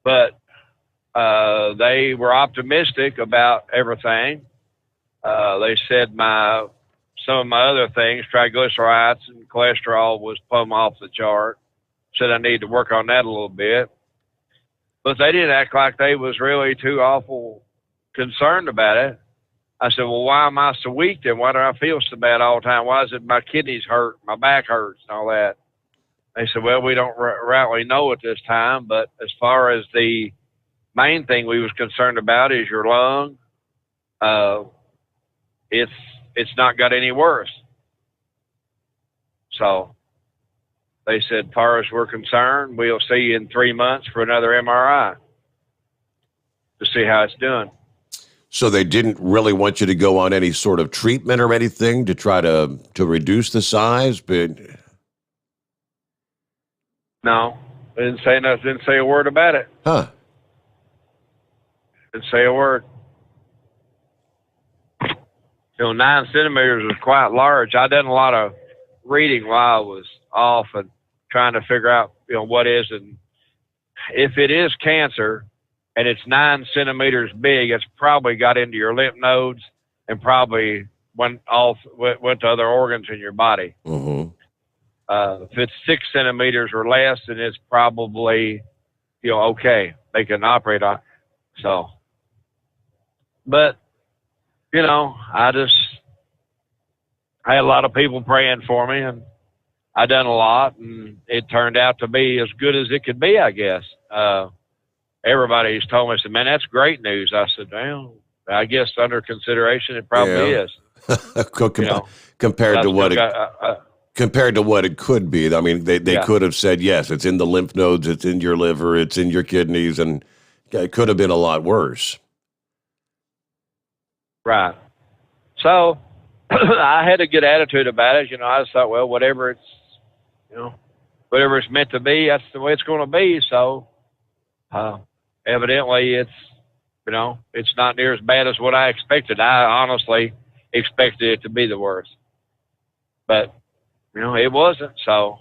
But they were optimistic about everything. They said some of my other things, triglycerides and cholesterol, was plumb off the chart. Said I need to work on that a little bit. But they didn't act like they was really too awful concerned about it. I said, well, why am I so weak then? Why do I feel so bad all the time? Why is it my kidneys hurt, my back hurts and all that? They said, well, we don't rightly know at this time, but as far as the main thing we was concerned about is your lung, it's not got any worse. So they said, as far as we're concerned, we'll see you in 3 months for another MRI to see how it's doing. So they didn't really want you to go on any sort of treatment or anything to try to reduce the size, but... No, they didn't say nothing, didn't say a word about it. Huh. Didn't say a word. 9 centimeters was quite large. I done a lot of reading while I was off and trying to figure out, what is, and if it is cancer and it's 9 centimeters big, it's probably got into your lymph nodes and probably went to other organs in your body. Mm-hmm. If it's 6 centimeters or less, then it's probably, okay, they can operate on. So, but, I had a lot of people praying for me, and I done a lot, and it turned out to be as good as it could be, I guess. Everybody's told me, said, man, that's great news. I said, well, I guess under consideration, it probably is. Compared to what it could be. I mean, they could have said, yes, it's in the lymph nodes, it's in your liver, it's in your kidneys, and it could have been a lot worse. Right. So I had a good attitude about it. I just thought, well, whatever it's meant to be, that's the way it's going to be. So evidently it's not near as bad as what I expected. I honestly expected it to be the worst, but it wasn't. So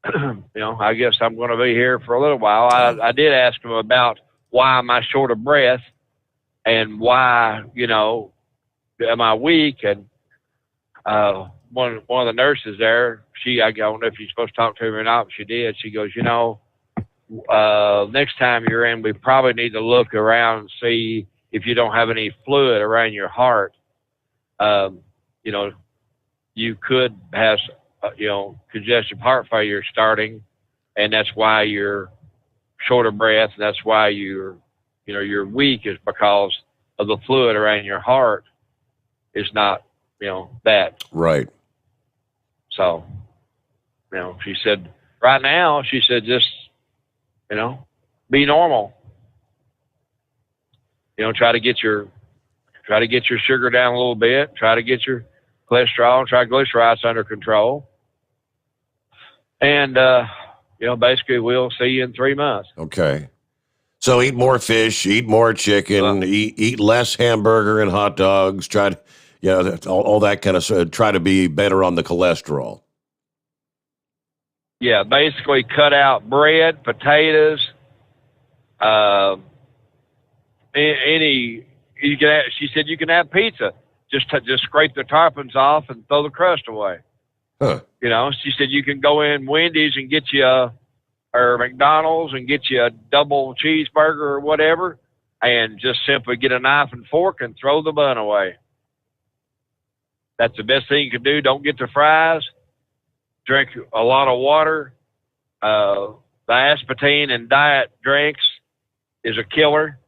I guess I'm going to be here for a little while. I did ask him about why am I short of breath and why am I weak? And one of the nurses there, I don't know if you're supposed to talk to her or not, but she did. She goes, next time you're in, we probably need to look around and see if you don't have any fluid around your heart. You could have, congestive heart failure starting, and that's why you're short of breath, and that's why you're weak, is because of the fluid around your heart is not, that. Right. So, she said, right now, she said, just, be normal. Try to get your sugar down a little bit. Try to get your cholesterol and triglycerides under control. And, basically we'll see you in 3 months. Okay. So eat more fish, eat more chicken, eat less hamburger and hot dogs. Try to, all that kind of stuff. Try to be better on the cholesterol. Yeah, basically cut out bread, potatoes, she said you can have pizza. Just scrape the toppings off and throw the crust away. Huh. She said you can go in Wendy's and get you or McDonald's and get you a double cheeseburger or whatever, and just simply get a knife and fork and throw the bun away. That's the best thing you can do. Don't get the fries. Drink a lot of water. The aspartame in diet drinks is a killer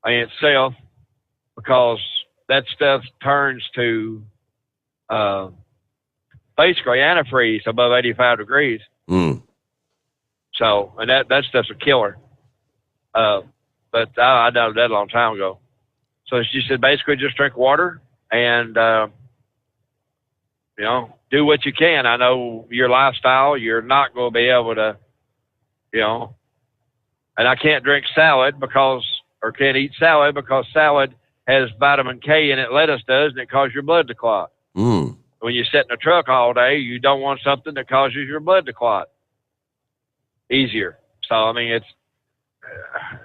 in itself, because that stuff turns to basically antifreeze above 85 degrees. Mm. So, and that stuff's a killer. But I know that a long time ago. So she said basically just drink water and, do what you can. I know your lifestyle, you're not going to be able to, and I can't drink salad can't eat salad because salad has vitamin K in it, lettuce does, and it causes your blood to clot. Mm. When you sit in a truck all day, you don't want something that causes your blood to clot easier. So, I mean,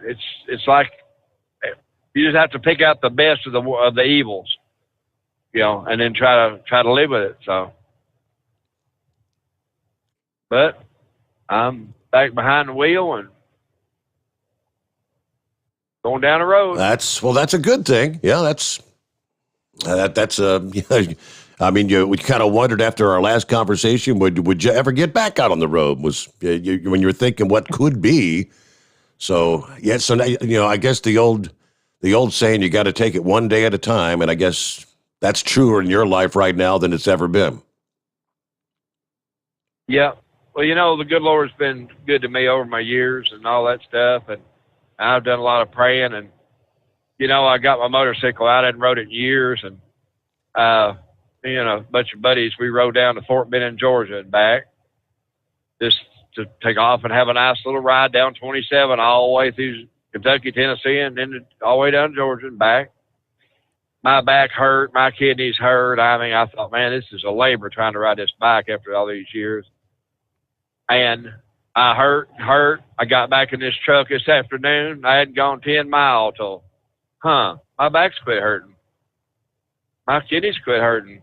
it's like you just have to pick out the best of the evils, and then try to live with it. So, but I'm back behind the wheel and going down the road. That's a good thing. Yeah, that's I mean, we kind of wondered after our last conversation, would you ever get back out on the road? When you were thinking what could be. So yeah, so now, I guess the old saying, you got to take it one day at a time, and I guess that's truer in your life right now than it's ever been. Yeah, well, the good Lord's been good to me over my years and all that stuff, and I've done a lot of praying, and I got my motorcycle out. I hadn't rode it in years, and a bunch of buddies, we rode down to Fort Benning, Georgia and back, just to take off and have a nice little ride down 27 all the way through Kentucky, Tennessee, and then all the way down to Georgia and back. My back hurt, my kidneys hurt. I mean, I thought, man, this is a labor trying to ride this bike after all these years. And I hurt. I got back in this truck this afternoon. I hadn't gone 10 miles till, my back's quit hurting. My kidneys quit hurting.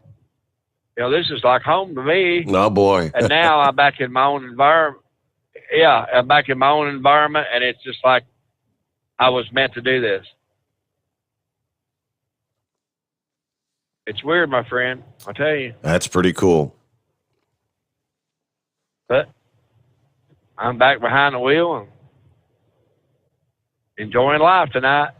This is like home to me. Oh, boy. And now I'm back in my own environment. Yeah, I'm back in my own environment, and it's just like I was meant to do this. It's weird, my friend. I'll tell you. That's pretty cool. But I'm back behind the wheel and enjoying life tonight.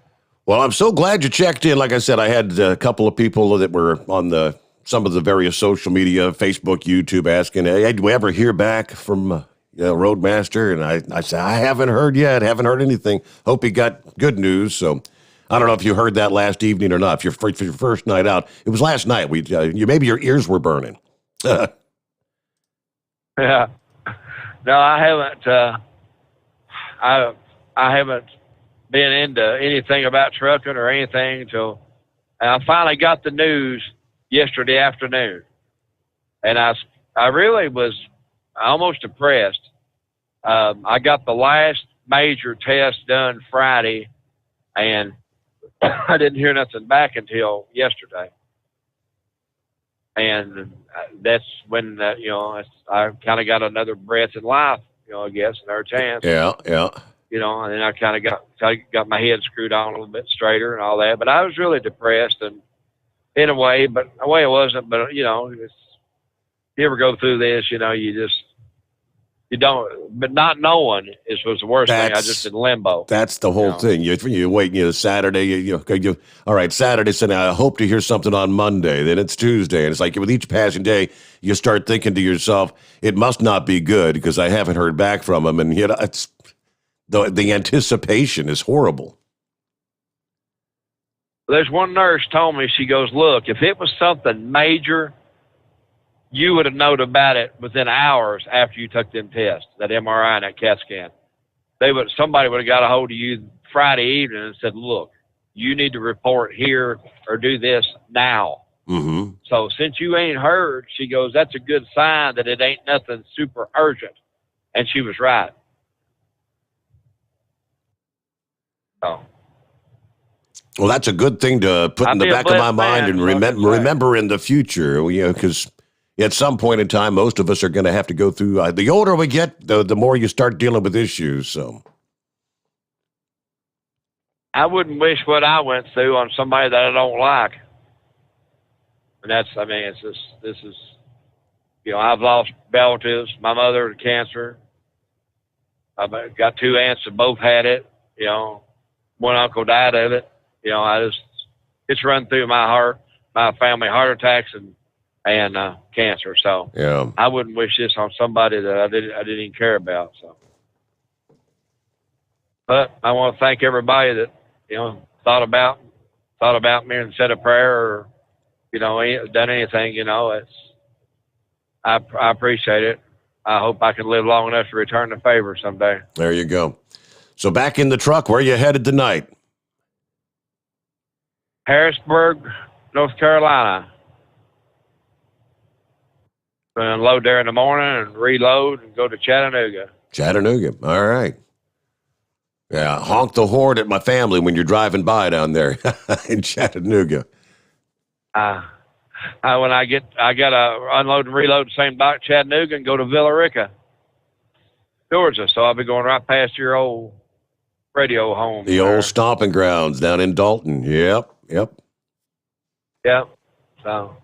Well, I'm so glad you checked in. Like I said, I had a couple of people that were on some of the various social media, Facebook, YouTube, asking, hey, did we ever hear back from Roadmaster? And I said, I haven't heard yet. Haven't heard anything. Hope he got good news. So I don't know if you heard that last evening or not. For your first night out, it was last night. Maybe your ears were burning. Yeah. No, I haven't. I haven't been into anything about trucking or anything until I finally got the news yesterday afternoon, and I really was almost depressed. I got the last major test done Friday, and I didn't hear nothing back until yesterday. And that's when, I kind of got another breath in life, I guess, another chance. Yeah. And then I kind of got my head screwed on a little bit straighter and all that. But I was really depressed, and in a way it wasn't. But, if you ever go through this, you You don't, but not knowing was the worst thing. I just in limbo. That's the whole thing. You wait, Saturday, you all right, Saturday, Sunday, I hope to hear something on Monday. Then it's Tuesday. And it's like with each passing day, you start thinking to yourself, it must not be good because I haven't heard back from them. And it's the anticipation is horrible. There's one nurse told me, she goes, look, if it was something major, you would have known about it within hours after you took them tests, that MRI and that CAT scan. Somebody would have got a hold of you Friday evening and said, look, you need to report here or do this now. Mm-hmm. So since you ain't heard, she goes, that's a good sign that it ain't nothing super urgent. And she was right. So. Well, that's a good thing to put in the back of my mind and remember in the future, because at some point in time, most of us are going to have to go through. The older we get, the more you start dealing with issues. So, I wouldn't wish what I went through on somebody that I don't like. And this is, I've lost relatives. My mother had cancer. I've got 2 aunts that both had it. One uncle died of it. It's run through my family, heart attacks and cancer. So yeah, I wouldn't wish this on somebody that I didn't even care about. So, but I want to thank everybody that thought about me and said a prayer or done anything. I appreciate it. I hope I can live long enough to return the favor someday. There you go. So back in the truck, where you headed tonight? Harrisburg, North Carolina. Unload there in the morning and reload and go to Chattanooga. Chattanooga. All right. Yeah, honk the horn at my family when you're driving by down there in Chattanooga. When I gotta unload and reload the same dock, Chattanooga, and go to Villa Rica, Georgia. So I'll be going right past your old radio home. The old stomping grounds down in Dalton. Yep. So,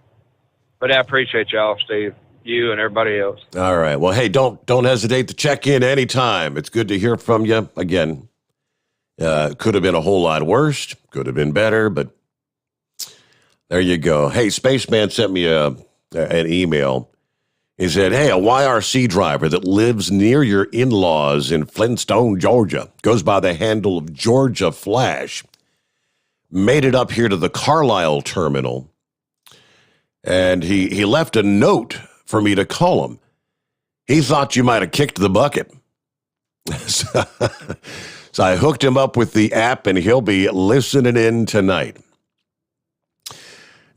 but I appreciate y'all, Steve. You and everybody else. All right. Well, hey, don't hesitate to check in anytime. It's good to hear from you again. Could have been a whole lot worse. Could have been better, but there you go. Hey, Spaceman sent me an email. He said, hey, a YRC driver that lives near your in-laws in Flintstone, Georgia, goes by the handle of Georgia Flash, made it up here to the Carlisle terminal, and he left a note for me to call him. He thought you might have kicked the bucket. So I hooked him up with the app, and he'll be listening in tonight.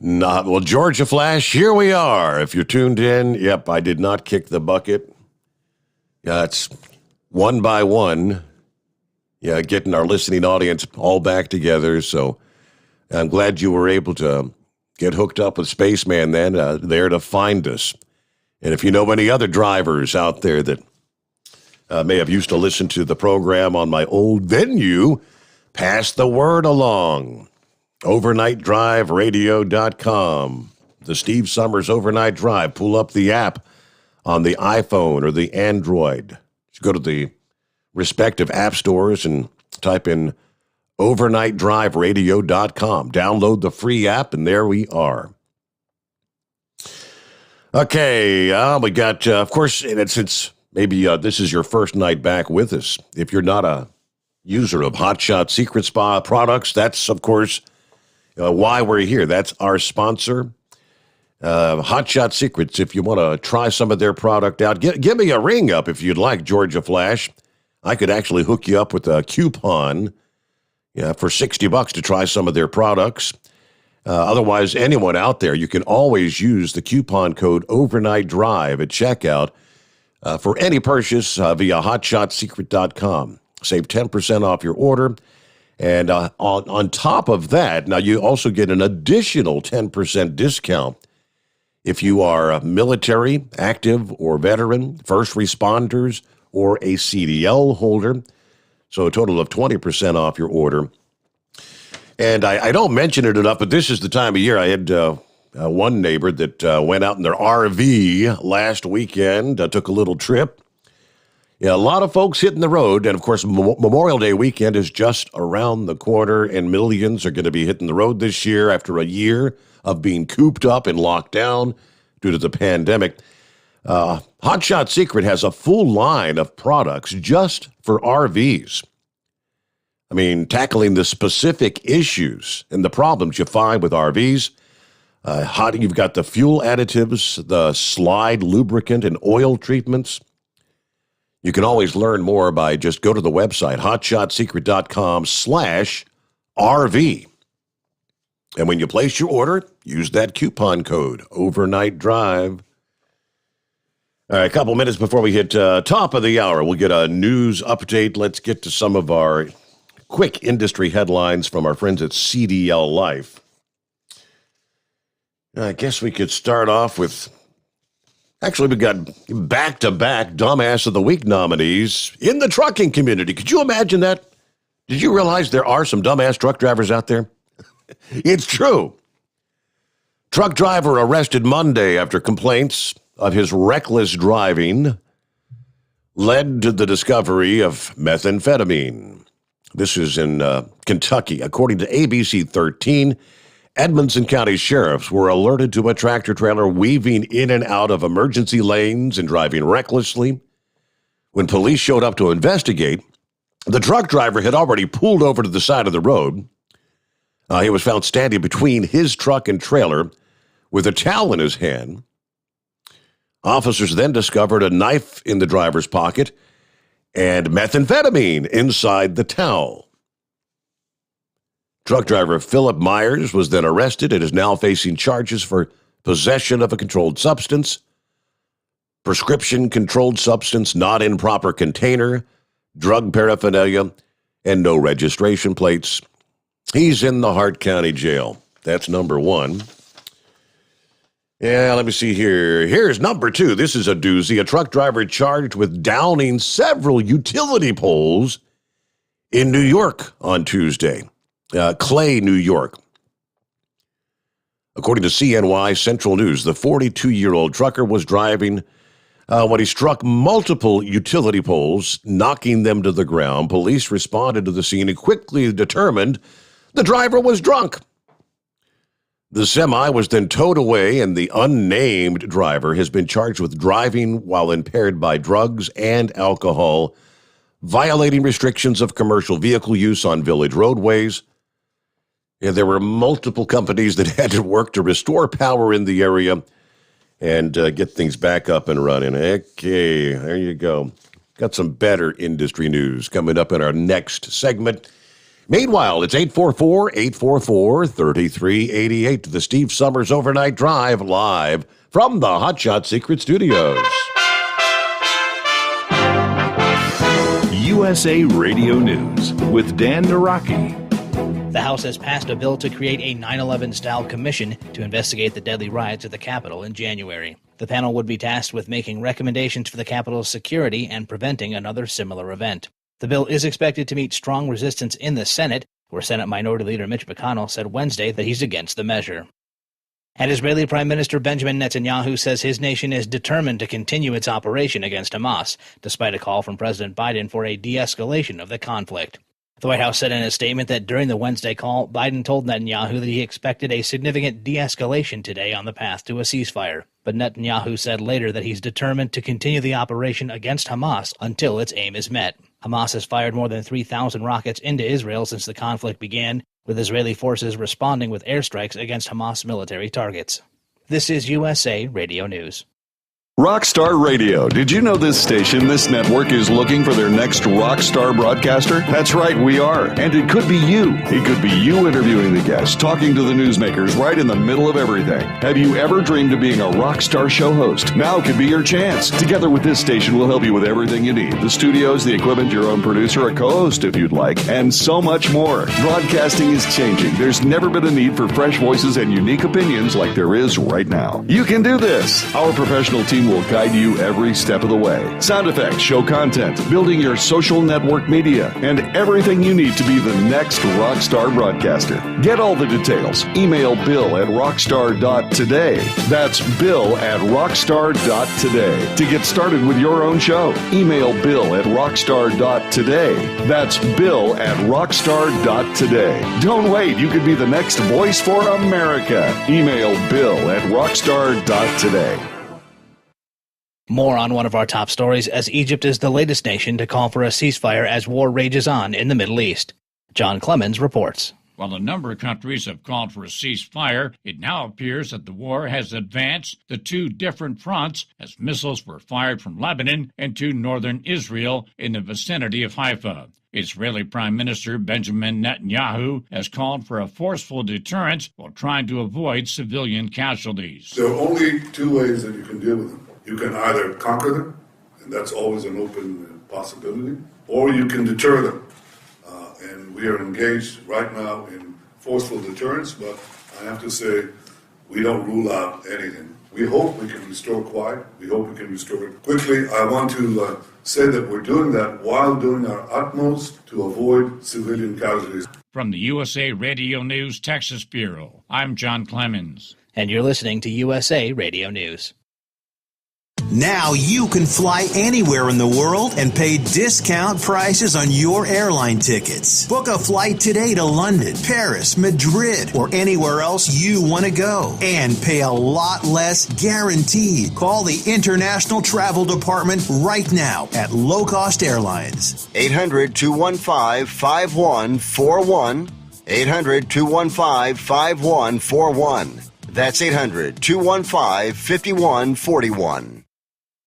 Well, Georgia Flash, here we are. If you're tuned in, yep, I did not kick the bucket. Yeah, it's one by one. Yeah, getting our listening audience all back together. So I'm glad you were able to get hooked up with Spaceman then, there to find us. And if you know any other drivers out there that may have used to listen to the program on my old venue, pass the word along. OvernightDriveRadio.com. The Steve Sommers Overnight Drive. Pull up the app on the iPhone or the Android. Just go to the respective app stores and type in OvernightDriveRadio.com. Download the free app, and there we are. Okay, we got, of course, and since maybe this is your first night back with us, if you're not a user of Hot Shot Secret Spa products, that's, of course, why we're here. That's our sponsor, Hot Shot Secrets. If you want to try some of their product out, give me a ring up if you'd like, Georgia Flash. I could actually hook you up with a coupon for $60 to try some of their products. Otherwise, anyone out there, you can always use the coupon code Overnight Drive at checkout for any purchase via hotshotsecret.com. Save 10% off your order. And on top of that, now you also get an additional 10% discount if you are military, active, or veteran, first responders, or a CDL holder. So a total of 20% off your order. And I don't mention it enough, but this is the time of year. I had one neighbor that went out in their RV last weekend, took a little trip Yeah, a lot of folks hitting the road. And, of course, Memorial Day weekend is just around the corner, and millions are going to be hitting the road this year after a year of being cooped up and locked down due to the pandemic. Hot Shot Secret has a full line of products just for RVs. I mean, tackling the specific issues and the problems you find with RVs. You've got the fuel additives, the slide lubricant and oil treatments. You can always learn more by just go to the website, hotshotsecret.com/RV. And when you place your order, use that coupon code, Overnight Drive. All right, a couple minutes before we hit top of the hour, we'll get a news update. Let's get to some of our quick industry headlines from our friends at CDL Life. I guess we could start off with, actually, we got back-to-back Dumbass of the Week nominees in the trucking community. Could you imagine that? Did you realize there are some dumbass truck drivers out there? It's true. Truck driver arrested Monday after complaints of his reckless driving led to the discovery of methamphetamine. This is in Kentucky. According to ABC 13, Edmonson County sheriffs were alerted to a tractor-trailer weaving in and out of emergency lanes and driving recklessly. When police showed up to investigate, the truck driver had already pulled over to the side of the road. He was found standing between his truck and trailer with a towel in his hand. Officers then discovered a knife in the driver's pocket and methamphetamine inside the towel. Truck driver Philip Myers was then arrested and is now facing charges for possession of a controlled substance, prescription controlled substance not in proper container, drug paraphernalia, and no registration plates. He's in the Hart County Jail. That's number one. Yeah, let me see here. Here's number two. This is a doozy. A truck driver charged with downing several utility poles in New York on Tuesday. Clay, New York. According to CNY Central News, the 42-year-old trucker was driving when he struck multiple utility poles, knocking them to the ground. Police responded to the scene and quickly determined the driver was drunk. The semi was then towed away, and the unnamed driver has been charged with driving while impaired by drugs and alcohol, violating restrictions of commercial vehicle use on village roadways. And there were multiple companies that had to work to restore power in the area and get things back up and running. Okay, there you go. Got some better industry news coming up in our next segment. Meanwhile, it's 844-844-3388 to the Steve Sommers Overnight Drive live from the Hot Shot Secret Studios. USA Radio News with Dan Naraki. The House has passed a bill to create a 9/11-style commission to investigate the deadly riots at the Capitol in January. The panel would be tasked with making recommendations for the Capitol's security and preventing another similar event. The bill is expected to meet strong resistance in the Senate, where Senate Minority Leader Mitch McConnell said Wednesday that he's against the measure. And Israeli Prime Minister Benjamin Netanyahu says his nation is determined to continue its operation against Hamas, despite a call from President Biden for a de-escalation of the conflict. The White House said in a statement that during the Wednesday call, Biden told Netanyahu that he expected a significant de-escalation today on the path to a ceasefire. But Netanyahu said later that he's determined to continue the operation against Hamas until its aim is met. Hamas has fired more than 3,000 rockets into Israel since the conflict began, with Israeli forces responding with airstrikes against Hamas military targets. This is USA Radio News. Rockstar Radio. Did you know this station, this network, is looking for their next rock star broadcaster? That's right, we are. And it could be you. It could be you interviewing the guests, talking to the newsmakers right in the middle of everything. Have you ever dreamed of being a rock star show host? Now could be your chance. Together with this station, we'll help you with everything you need. The studios, the equipment, your own producer, a co-host if you'd like, and so much more. Broadcasting is changing. There's never been a need for fresh voices and unique opinions like there is right now. You can do this. Our professional team team will guide you every step of the way. Sound effects, show content, building your social network media, and everything you need to be the next rockstar broadcaster. Get all the details. Email bill@rockstar.today. That's bill@rockstar.today to get started with your own show. Email bill@rockstar.today. That's bill@rockstar.today. Don't wait. You could be the next voice for America. Email bill@rockstar.today. More on one of our top stories, as Egypt is the latest nation to call for a ceasefire as war rages on in the Middle East. John Clemens reports. While a number of countries have called for a ceasefire, it now appears that the war has advanced to two different fronts as missiles were fired from Lebanon into northern Israel in the vicinity of Haifa. Israeli Prime Minister Benjamin Netanyahu has called for a forceful deterrence while trying to avoid civilian casualties. There are only two ways that you can deal with them. You can either conquer them, and that's always an open possibility, or you can deter them. And we are engaged right now in forceful deterrence, but I have to say, we don't rule out anything. We hope we can restore quiet. We hope we can restore it quickly. I want to say that we're doing that while doing our utmost to avoid civilian casualties. From the USA Radio News Texas Bureau, I'm John Clemens. And you're listening to USA Radio News. Now you can fly anywhere in the world and pay discount prices on your airline tickets. Book a flight today to London, Paris, Madrid, or anywhere else you want to go. And pay a lot less guaranteed. Call the International Travel Department right now at Low Cost Airlines. 800-215-5141. 800-215-5141. That's 800-215-5141.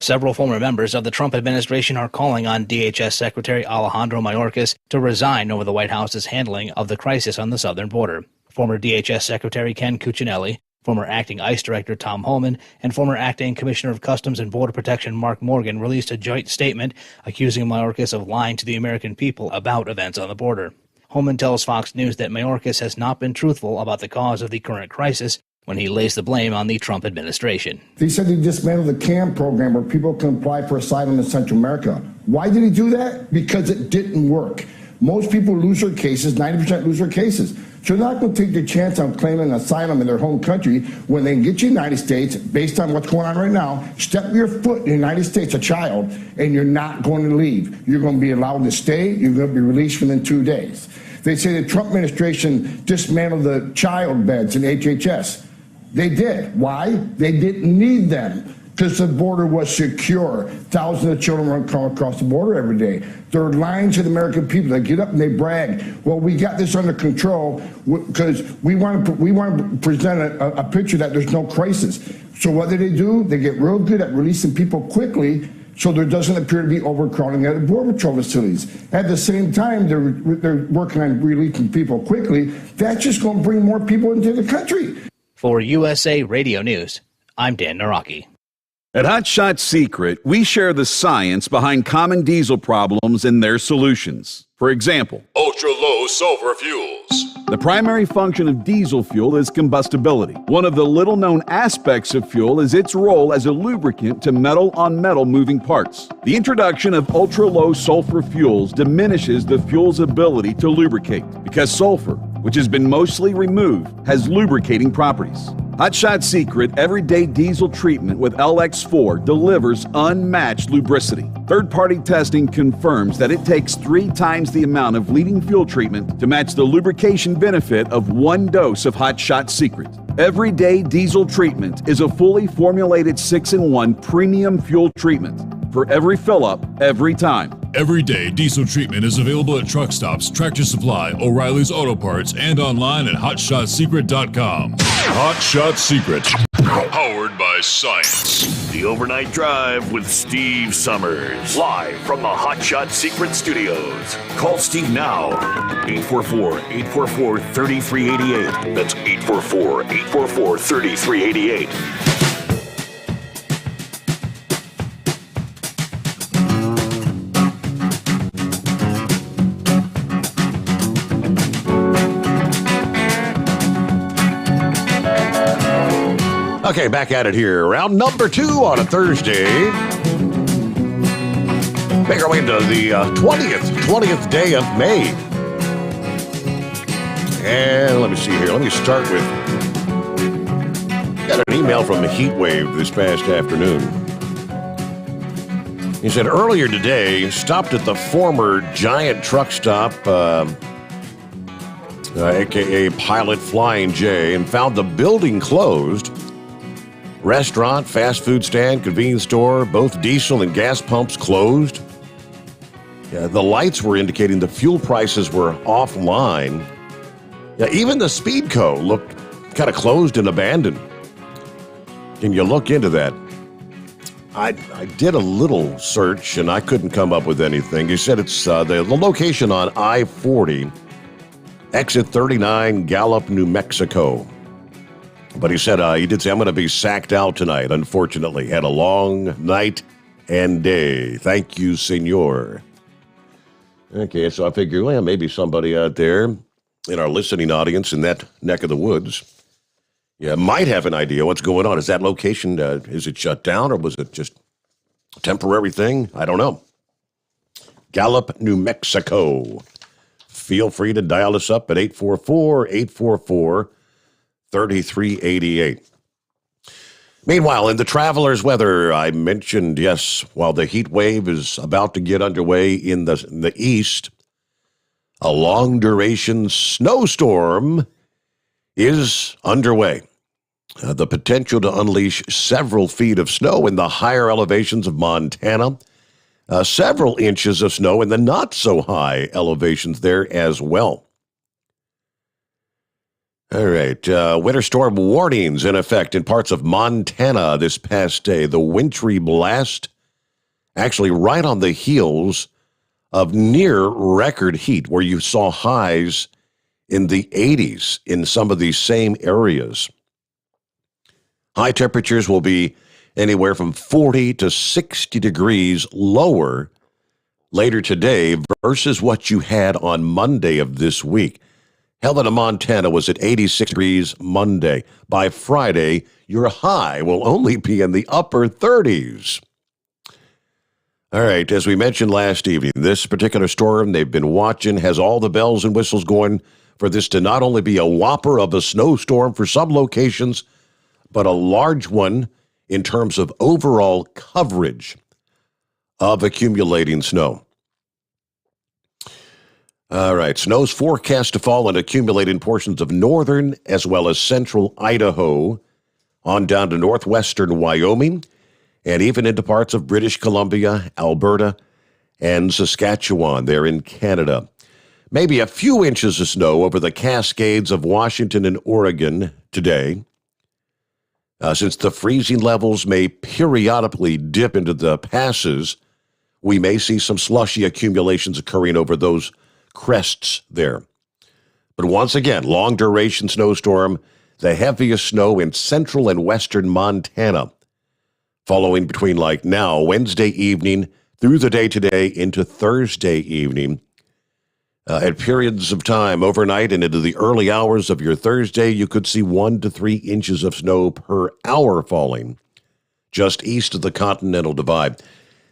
Several former members of the Trump administration are calling on DHS Secretary Alejandro Mayorkas to resign over the White House's handling of the crisis on the southern border. Former DHS Secretary Ken Cuccinelli, former acting ICE Director Tom Homan, and former acting Commissioner of Customs and Border Protection Mark Morgan released a joint statement accusing Mayorkas of lying to the American people about events on the border. Homan tells Fox News that Mayorkas has not been truthful about the cause of the current crisis when he lays the blame on the Trump administration. He said he dismantled the CAM program where people can apply for asylum in Central America. Why did he do that? Because it didn't work. Most people lose their cases, 90% lose their cases. So they're not going to take the chance on claiming asylum in their home country when they can get you in the United States, based on what's going on right now, step your foot in the United States, a child, and you're not going to leave. You're going to be allowed to stay. You're going to be released within 2 days. They say the Trump administration dismantled the child beds in HHS. They did. Why? They didn't need them because the border was secure. Thousands of children run across the border every day. They're lying to the American people. They get up and they brag. Well, we got this under control because we want to present a picture that there's no crisis. So what do? They get real good at releasing people quickly so there doesn't appear to be overcrowding at the Border Patrol facilities. At the same time, they're working on releasing people quickly. That's just going to bring more people into the country. For USA Radio News, I'm Dan Naraki. At Hot Shot Secret, we share the science behind common diesel problems and their solutions. For example, ultra-low sulfur fuels. The primary function of diesel fuel is combustibility. One of the little-known aspects of fuel is its role as a lubricant to metal-on-metal moving parts. The introduction of ultra-low sulfur fuels diminishes the fuel's ability to lubricate because sulfur, which has been mostly removed, has lubricating properties. Hot Shot Secret Everyday Diesel Treatment with LX4 delivers unmatched lubricity. Third-party testing confirms that it takes 3 times the amount of leading fuel treatment to match the lubrication benefit of 1 dose of Hot Shot Secret. Everyday Diesel Treatment is a fully formulated 6-in-1 premium fuel treatment for every fill-up, every time. Everyday Diesel Treatment is available at truck stops, Tractor Supply, O'Reilly's Auto Parts, and online at HotShotSecret.com. Hot Shot Secret, powered by science. The Overnight Drive with Steve Sommers. Live from the Hot Shot Secret Studios. Call Steve now. 844-844-3388. That's 844-844-3388. Okay, back at it here. Round number 2 on a Thursday. Make our way into the 20th day of May. And let me see here. Let me start with, got an email from the Heat Wave this past afternoon. He said, earlier today, stopped at the former Giant truck stop, a.k.a. Pilot Flying J, and found the building closed. Restaurant, fast food stand, convenience store, both diesel and gas pumps closed. The lights were indicating the fuel prices were offline. Even the Speedco looked kind of closed and abandoned. Can you look into that? I did a little search, and I couldn't come up with anything. He said it's the location on I-40, exit 39, Gallup, New Mexico. But he said, he did say, I'm going to be sacked out tonight, unfortunately. Had a long night and day. Thank you, senor. Okay, so I figure, well, maybe somebody out there in our listening audience in that neck of the woods, might have an idea what's going on. Is that location, is it shut down, or was it just a temporary thing? I don't know. Gallup, New Mexico. Feel free to dial us up at 844-844-3388. Meanwhile, in the traveler's weather, I mentioned, yes, while the heat wave is about to get underway in the east, a long-duration snowstorm is underway. The potential to unleash several feet of snow in the higher elevations of Montana, several inches of snow in the not-so-high elevations there as well. All right, winter storm warnings in effect in parts of Montana this past day. The wintry blast actually right on the heels of near record heat, where you saw highs in the 80s in some of these same areas. High temperatures will be anywhere from 40 to 60 degrees lower later today versus what you had on Monday of this week. Helena, Montana was at 86 degrees Monday. By Friday, your high will only be in the upper 30s. All right, as we mentioned last evening, this particular storm they've been watching has all the bells and whistles going for this to not only be a whopper of a snowstorm for some locations, but a large one in terms of overall coverage of accumulating snow. All right, snow's forecast to fall and accumulate in portions of northern as well as central Idaho, on down to northwestern Wyoming, and even into parts of British Columbia, Alberta, and Saskatchewan there in Canada. Maybe a few inches of snow over the Cascades of Washington and Oregon today. Since the freezing levels may periodically dip into the passes, we may see some slushy accumulations occurring over those crests there. But once again, long-duration snowstorm, the heaviest snow in central and western Montana, following between now, Wednesday evening through the day today into Thursday evening. At periods of time overnight and into the early hours of your Thursday, you could see 1 to 3 inches of snow per hour falling just east of the Continental Divide.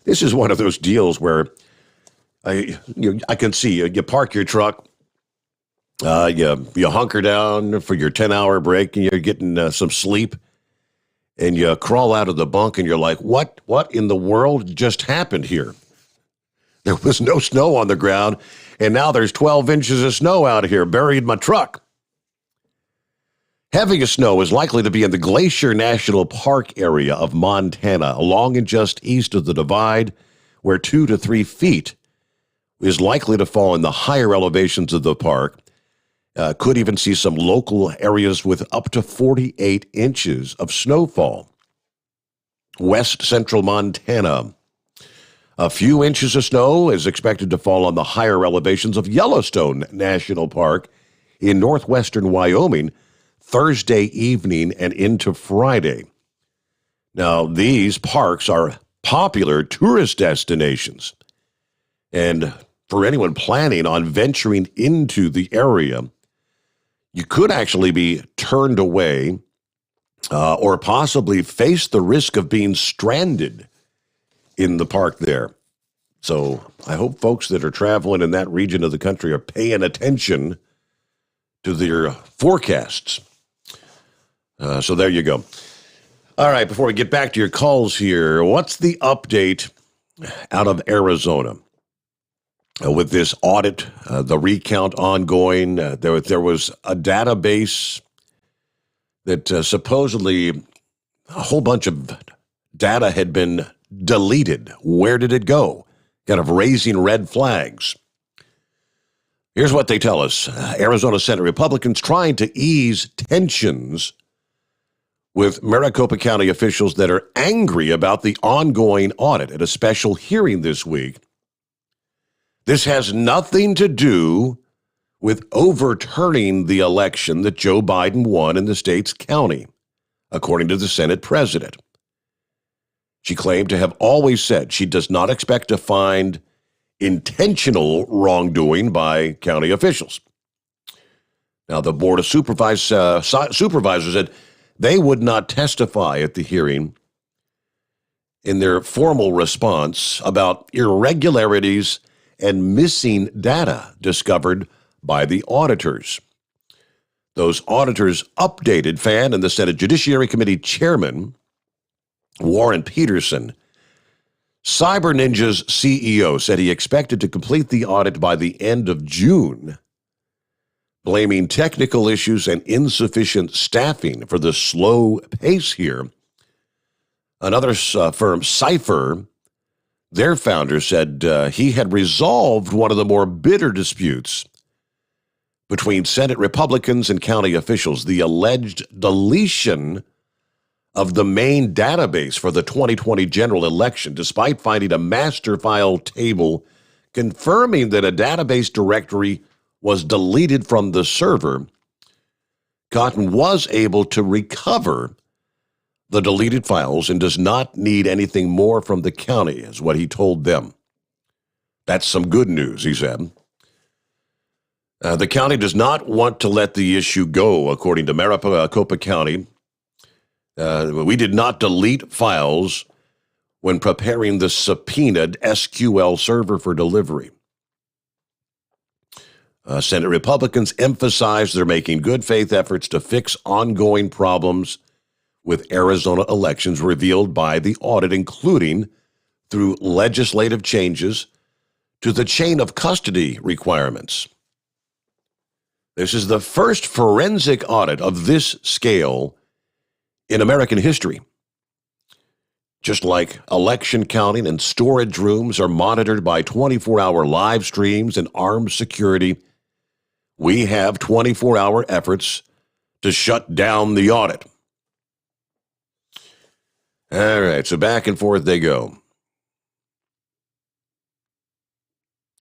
This is one of those deals where I can see you park your truck, you hunker down for your 10-hour break, and you're getting some sleep, and you crawl out of the bunk, and you're like, what in the world just happened here? There was no snow on the ground, and now there's 12 inches of snow out here buried in my truck. Heaviest snow is likely to be in the Glacier National Park area of Montana, along and just east of the Divide, where 2 to 3 feet is likely to fall in the higher elevations of the park. Could even see some local areas with up to 48 inches of snowfall. West central Montana. A few inches of snow is expected to fall on the higher elevations of Yellowstone National Park in northwestern Wyoming Thursday evening and into Friday. Now, these parks are popular tourist destinations. And for anyone planning on venturing into the area, you could actually be turned away or possibly face the risk of being stranded in the park there. So I hope folks that are traveling in that region of the country are paying attention to their forecasts. So there you go. All right, before we get back to your calls here, what's the update out of Arizona? With this audit, the recount ongoing, there was a database that supposedly a whole bunch of data had been deleted. Where did it go? Kind of raising red flags. Here's what they tell us. Arizona Senate Republicans trying to ease tensions with Maricopa County officials that are angry about the ongoing audit at a special hearing this week. This has nothing to do with overturning the election that Joe Biden won in the state's county, according to the Senate president. She claimed to have always said she does not expect to find intentional wrongdoing by county officials. Now, the Board of Supervisors said they would not testify at the hearing in their formal response about irregularities and missing data discovered by the auditors. Those auditors updated Fan and the Senate Judiciary Committee Chairman, Warren Peterson. Cyber Ninja's CEO said he expected to complete the audit by the end of June, blaming technical issues and insufficient staffing for the slow pace here. Another firm, Cipher, their founder said he had resolved one of the more bitter disputes between Senate Republicans and county officials, the alleged deletion of the main database for the 2020 general election, despite finding a master file table confirming that a database directory was deleted from the server. Cotton was able to recover the deleted files and does not need anything more from the county, is what he told them. That's some good news, he said. The county does not want to let the issue go, according to Maricopa County. We did not delete files when preparing the subpoenaed SQL server for delivery. Senate Republicans emphasized they're making good faith efforts to fix ongoing problems with Arizona elections revealed by the audit, including through legislative changes to the chain of custody requirements. This is the first forensic audit of this scale in American history. Just like election counting and storage rooms are monitored by 24-hour live streams and armed security, we have 24-hour efforts to shut down the audit. All right, so back and forth they go.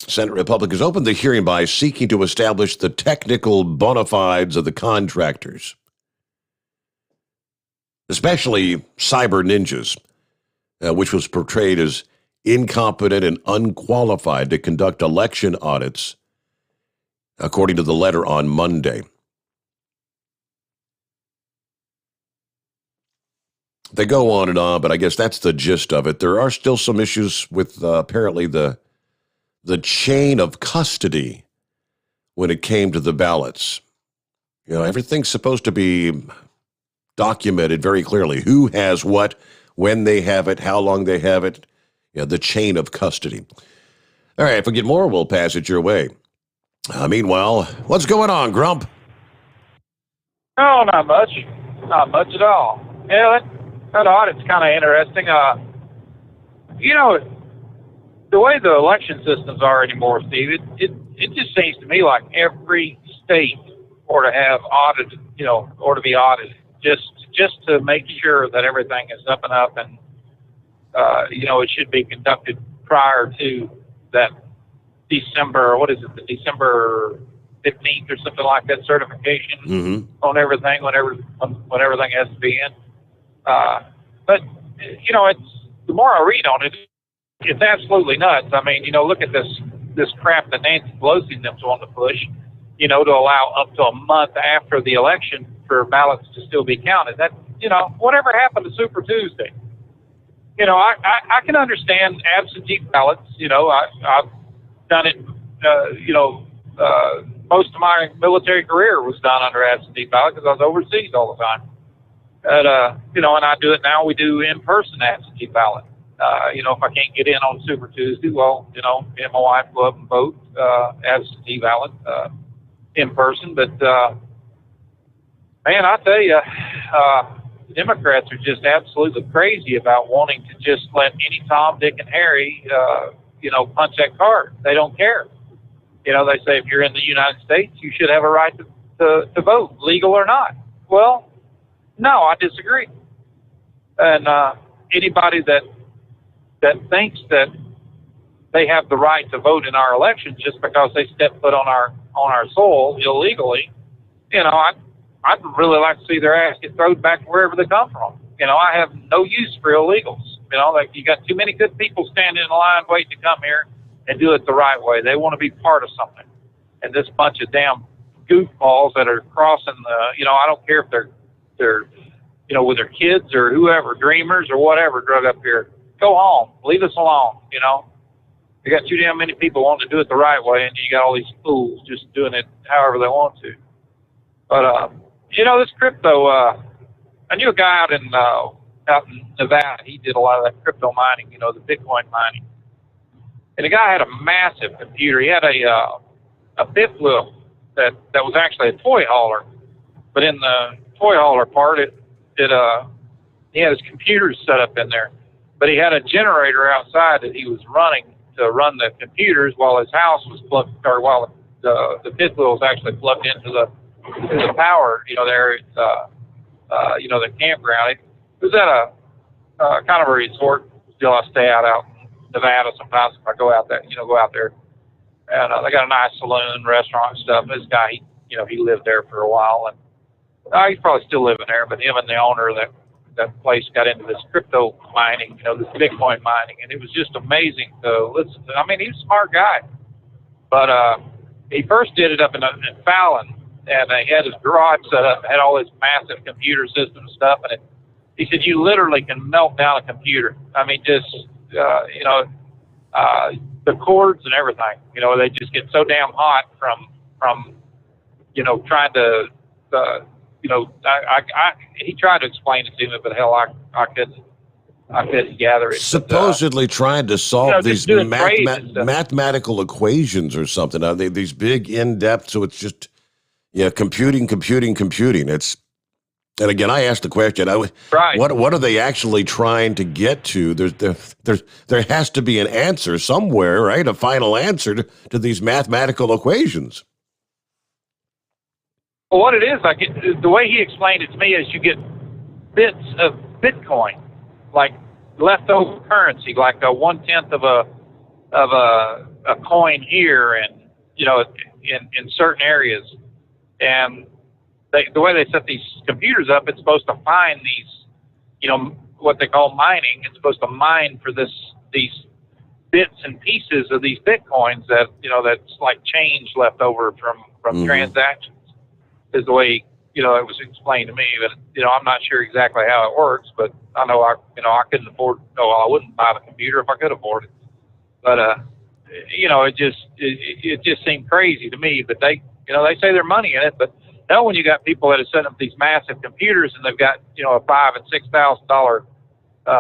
Senate Republicans opened the hearing by seeking to establish the technical bona fides of the contractors, especially Cyber Ninjas, which was portrayed as incompetent and unqualified to conduct election audits, according to the letter on Monday. They go on and on, but I guess that's the gist of it. There are still some issues with apparently the chain of custody when it came to the ballots. You know, everything's supposed to be documented very clearly. Who has what, when they have it, how long they have it, the chain of custody. All right, if we get more, we'll pass it your way. Meanwhile, what's going on, Grump? Oh, not much. Not much at all. Yeah, that audit's kind of interesting. The way the election systems are anymore, Steve, it just seems to me like every state ought to have audited, or to be audited, just to make sure that everything is up and up, and it should be conducted prior to that December, the December 15th or something like that certification on everything when everything has to be in. But it's the more I read on it, it's absolutely nuts. I mean, look at this crap that Nancy Pelosi and them's wanting to push, to allow up to a month after the election for ballots to still be counted. That, whatever happened to Super Tuesday? I can understand absentee ballots. I've done it. Most of my military career was done under absentee ballot because I was overseas all the time. And I do it now. We do in-person absentee ballot. If I can't get in on Super Tuesday, well, me and my wife go up and vote absentee ballot in person. But man, I tell you, Democrats are just absolutely crazy about wanting to just let any Tom, Dick, and Harry, punch that card. They don't care. They say if you're in the United States, you should have a right to vote, legal or not. Well, no, I disagree. And anybody that thinks that they have the right to vote in our elections just because they step foot on our soil illegally, I'd really like to see their ass get thrown back wherever they come from. I have no use for illegals. You got too many good people standing in line waiting to come here and do it the right way. They want to be part of something. And this bunch of damn goofballs that are crossing the, I don't care if they're with their kids or whoever, dreamers or whatever, drug up here. Go home. Leave us alone. You got too damn many people wanting to do it the right way, and you got all these fools just doing it however they want to. But this crypto. I knew a guy out in Nevada. He did a lot of that crypto mining. The Bitcoin mining. And the guy had a massive computer. He had a fifth wheel that was actually a toy hauler, but in the toy hauler part, he had his computers set up in there. But he had a generator outside that he was running to run the computers while his house was plugged, or while the fifth wheel was actually plugged into the power. There, the campground. It was at a kind of a resort deal. I stay out in Nevada sometimes if I go out there. And they got a nice saloon, restaurant and stuff. This guy, he lived there for a while, and he's probably still living there. But him and the owner of that place got into this crypto mining, this Bitcoin mining, and it was just amazing to listen to. I mean, he's a smart guy, but he first did it up in Fallon, and he had his garage set up, had all his massive computer system stuff, and he said you literally can melt down a computer. I mean, just the cords and everything. They just get so damn hot from trying to. He tried to explain it to me, but hell, I couldn't gather it. Supposedly trying to solve these mathematical equations or something. These big, in-depth, so it's just, computing. And again, I asked the question, right. What are they actually trying to get to? There has to be an answer somewhere, right? A final answer to these mathematical equations. Well, what it is, the way he explained it to me is you get bits of Bitcoin, like leftover currency, like a 1/10 of a coin here, and in certain areas. And the way they set these computers up, it's supposed to find these, what they call mining. It's supposed to mine for these bits and pieces of these Bitcoins that that's like change left over from transactions. Is the way it was explained to me, but I'm not sure exactly how it works. But I know I couldn't afford. I wouldn't buy the computer if I could afford it. But it just seemed crazy to me. But they say there's money in it. But now when you got people that are setting up these massive computers and they've got a $5,000 and $6,000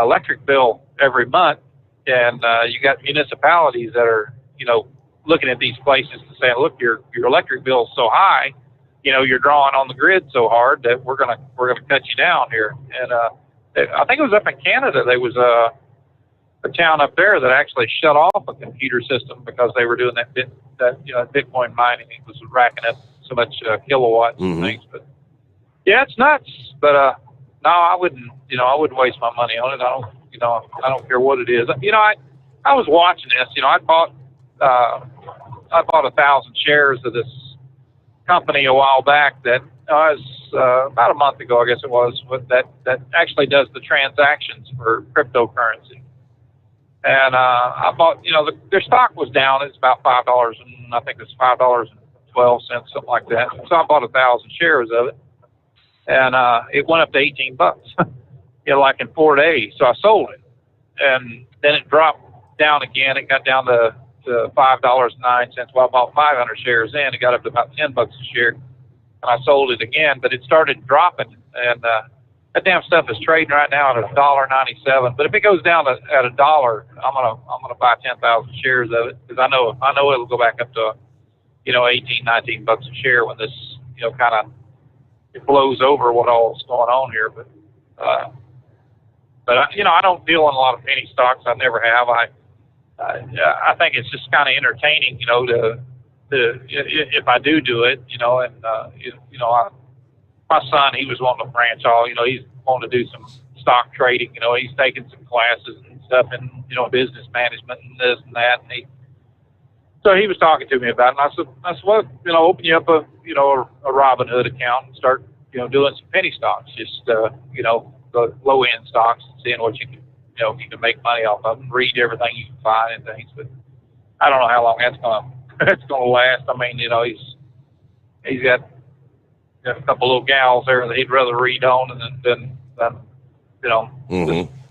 electric bill every month, and you got municipalities that are looking at these places and saying, look, your electric bill is so high. You're drawing on the grid so hard that we're gonna cut you down here. And I think it was up in Canada. There was a town up there that actually shut off a computer system because they were doing that Bitcoin mining. It was racking up so much kilowatts and things. But yeah, it's nuts. But no, I wouldn't waste my money on it. I don't care what it is. I was watching this. I bought 1,000 shares of this company a while back that was about a month ago, I guess it was, that actually does the transactions for cryptocurrency. And I bought, their stock was down. It's about $5, and I think it's $5.12, something like that. So I bought 1,000 shares of it. and it went up to $18, like in 4 days. So I sold it, and then it dropped down again. It got down to $5.09. Well, I bought 500 shares in. It got up to about $10 a share, and I sold it again. But it started dropping, and that damn stuff is trading right now at $1.97. But if it goes down at $1, I'm gonna buy 10,000 shares of it, because I know it'll go back up to $18, $19 a share when this kind of it blows over what all's going on here. But I don't deal in a lot of penny stocks. I never have. I think it's just kind of entertaining, to if I do it, my son, he was wanting to branch off. He's wanting to do some stock trading. He's taking some classes and stuff in, business management and this and that. And so he was talking to me about it. And I said, well, open you up a Robinhood account and start, doing some penny stocks, just, the low end stocks, and seeing what you can, if you can make money off of them, read everything you can find and things. But I don't know how long that's going to last. I mean, he's got a couple little gals there that he'd rather read on than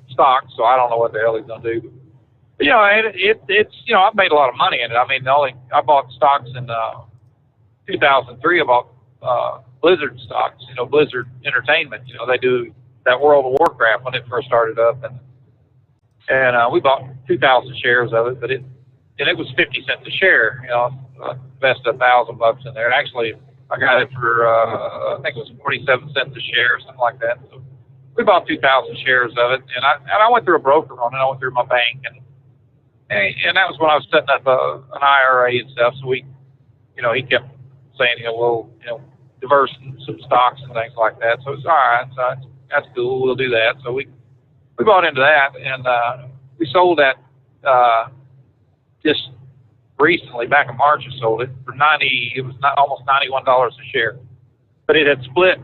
stocks. So I don't know what the hell he's going to do. But, it's I've made a lot of money in it. I mean, I bought stocks in 2003. I bought Blizzard stocks. Blizzard Entertainment. They do that World of Warcraft when it first started up, and we bought 2,000 shares of it. But it was 50 cents a share. Invested $1,000 in there. And actually, I got it for I think it was 47 cents a share or something like that. So we bought 2,000 shares of it, and I went through a broker on it. I went through my bank, and that was when I was setting up an IRA and stuff. So he kept saying, diverse some stocks and things like that. So it's all right. So that's cool. We'll do that. So we bought into that, and we sold that just recently, back in March. I sold it for almost $91 a share, but it had split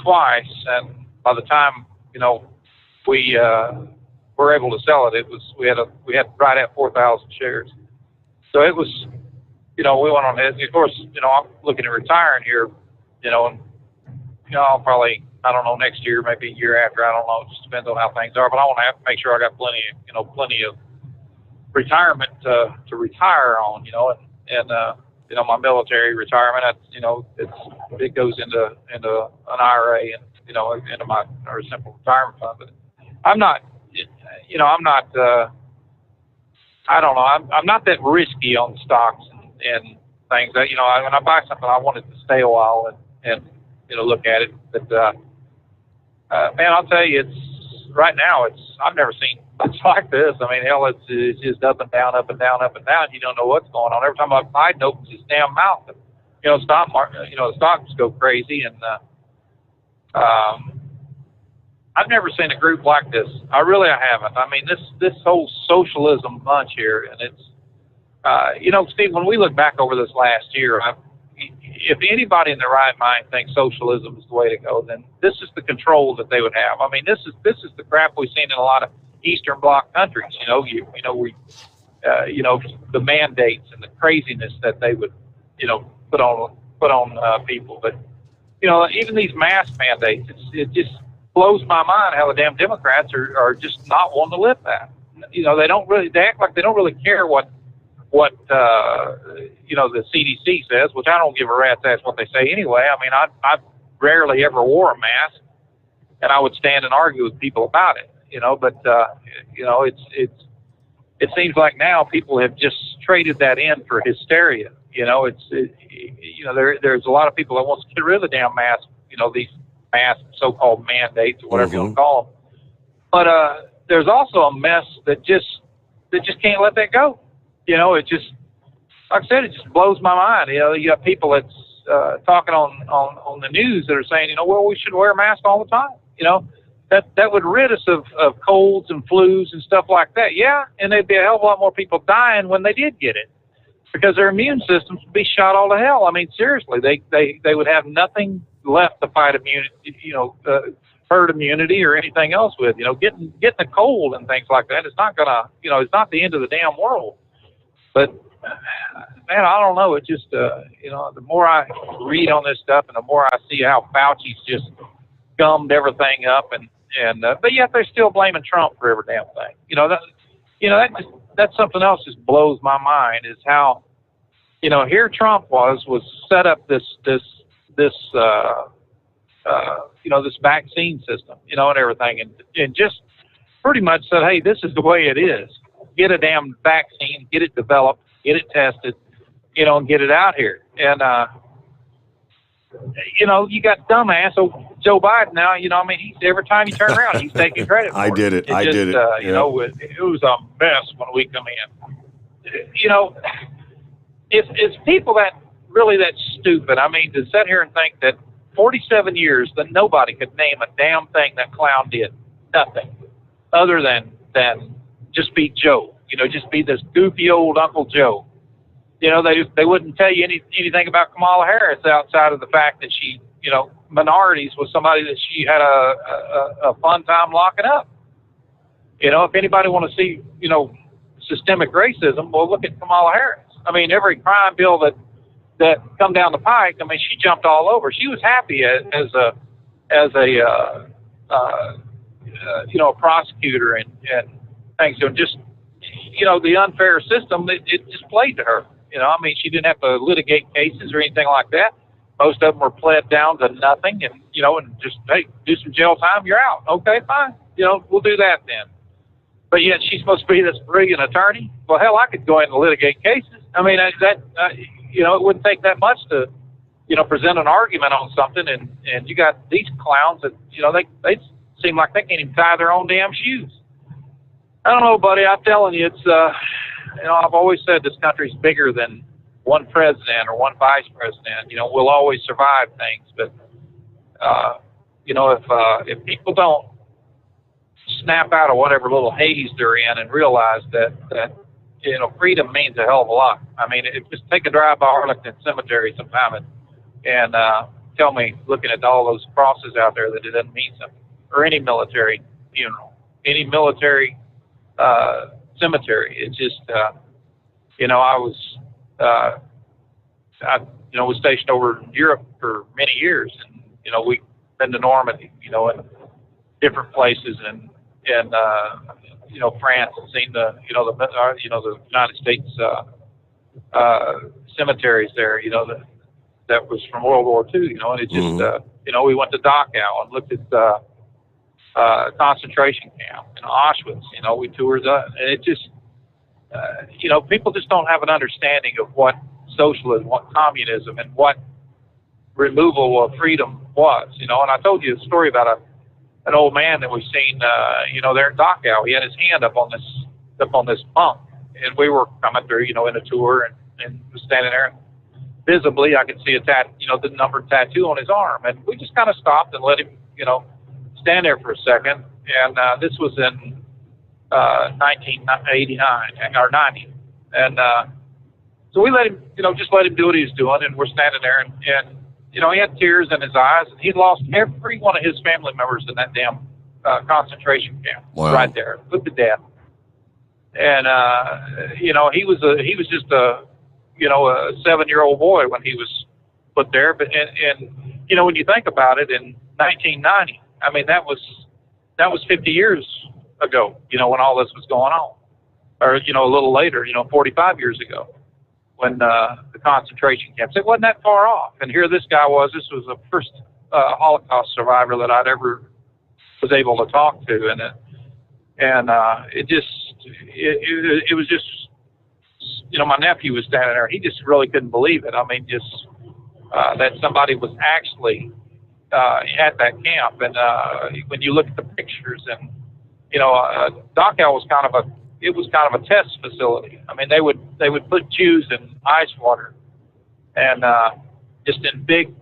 twice, and by the time we were able to sell it, we had right at 4,000 shares. So it was, we went on it. Of course, I'm looking at retiring here, and I'll probably, I don't know, next year, maybe a year after, I don't know. It just depends on how things are. But I want to have to make sure I got plenty of retirement to retire on, and my military retirement. It goes into an IRA and into my simple retirement fund. But I'm not that risky on stocks and things. When I buy something, I want it to stay a while and look at it. But man, I'll tell you, right now I've never seen much like this. I mean, hell, it's just up and down, up and down, up and down. You don't know what's going on. Every time Biden opens his damn mouth, stock market, the stocks go crazy. And I've never seen a group like this. I haven't. I mean, this whole socialism bunch here, and it's, Steve, when we look back over this last year, if anybody in their right mind thinks socialism is the way to go, then this is the control that they would have. I mean, this is the crap we've seen in a lot of Eastern Bloc countries. The mandates and the craziness that they would, put on people. But even these mask mandates, it just blows my mind how the damn Democrats are just not wanting to lift that. They act like they don't really care what the CDC says, which I don't give a rat's ass what they say anyway. I mean, I rarely ever wore a mask, and I would stand and argue with people about it. But it seems like now people have just traded that in for hysteria. There's a lot of people that wants to get rid of the damn mask. These mask so-called mandates or whatever you want to call them. But there's also a mess that just can't let that go. It just, like I said, it just blows my mind. You got people that's talking on the news that are saying, well, we should wear a mask all the time. That would rid us of colds and flus and stuff like that. Yeah, and there'd be a hell of a lot more people dying when they did get it, because their immune systems would be shot all to hell. I mean, seriously, they would have nothing left to fight immunity, herd immunity or anything else with. Getting a cold and things like that. It's not gonna, it's not the end of the damn world. But man, I don't know. It just, the more I read on this stuff and the more I see how Fauci's just gummed everything up, but yet they're still blaming Trump for every damn thing. That's something else just blows my mind is how, here Trump was set up this vaccine system, and everything, and just pretty much said, hey, this is the way it is. Get a damn vaccine, get it developed, get it tested, and get it out here. And, you got dumbass Joe Biden now, he's every time you turn around, he's taking credit for I did it. I did it. It was a mess when we come in. It's people that really that stupid. To sit here and think that 47 years that nobody could name a damn thing that clown did. Nothing. Other than just be Joe. Just be this goofy old Uncle Joe. They wouldn't tell you anything about Kamala Harris outside of the fact that she, minorities was somebody that she had a fun time locking up. If anybody want to see, systemic racism, well, look at Kamala Harris. Every crime bill that come down the pike, she jumped all over. She was happy as a prosecutor and things. Just, the unfair system, it just played to her. She didn't have to litigate cases or anything like that. Most of them were pled down to nothing and just, hey, do some jail time, you're out. Okay, fine. We'll do that then. But yet she's supposed to be this brilliant attorney. Well, hell, I could go in and litigate cases. It wouldn't take that much to, present an argument on something. And you got these clowns that, they seem like they can't even tie their own damn shoes. I don't know, buddy. I'm telling you, it's, I've always said this country's bigger than one president or one vice president. We'll always survive things. But, if people don't snap out of whatever little haze they're in and realize that freedom means a hell of a lot. Just take a drive by Arlington Cemetery sometime and tell me, looking at all those crosses out there, that it doesn't mean something. Or any military funeral, any military cemetery. It's just, I was stationed over in Europe for many years, and we've been to Normandy, and different places, and France, and seen the United States cemeteries there, that was from World War II, and it just, we went to Dachau and looked at concentration camp in Auschwitz, we toured that, and it just, people just don't have an understanding of what socialism, what communism, and what removal of freedom was, and I told you a story about an old man that we've seen, there in Dachau. He had his hand up on this bunk, and we were coming through, in a tour, and was standing there, and visibly I could see the numbered tattoo on his arm, and we just kind of stopped and let him, stand there for a second, and this was in 1989 or 90, and so we let him, just let him do what he was doing, and we're standing there, and he had tears in his eyes, and he'd lost every one of his family members in that damn concentration camp. Wow. Right there, put to death. And he was just a 7-year-old boy when he was put there. But and when you think about it, in 1990, that was 50 years ago. When all this was going on, or a little later, 45 years ago, when the concentration camps. It wasn't that far off. And here this guy was. This was the first Holocaust survivor that I'd ever was able to talk to, and it was just, my nephew was standing there. He just really couldn't believe it. That somebody was actually at that camp. And when you look at the pictures, and Dachau was kind of a test facility. They would put Jews in ice water, and just in big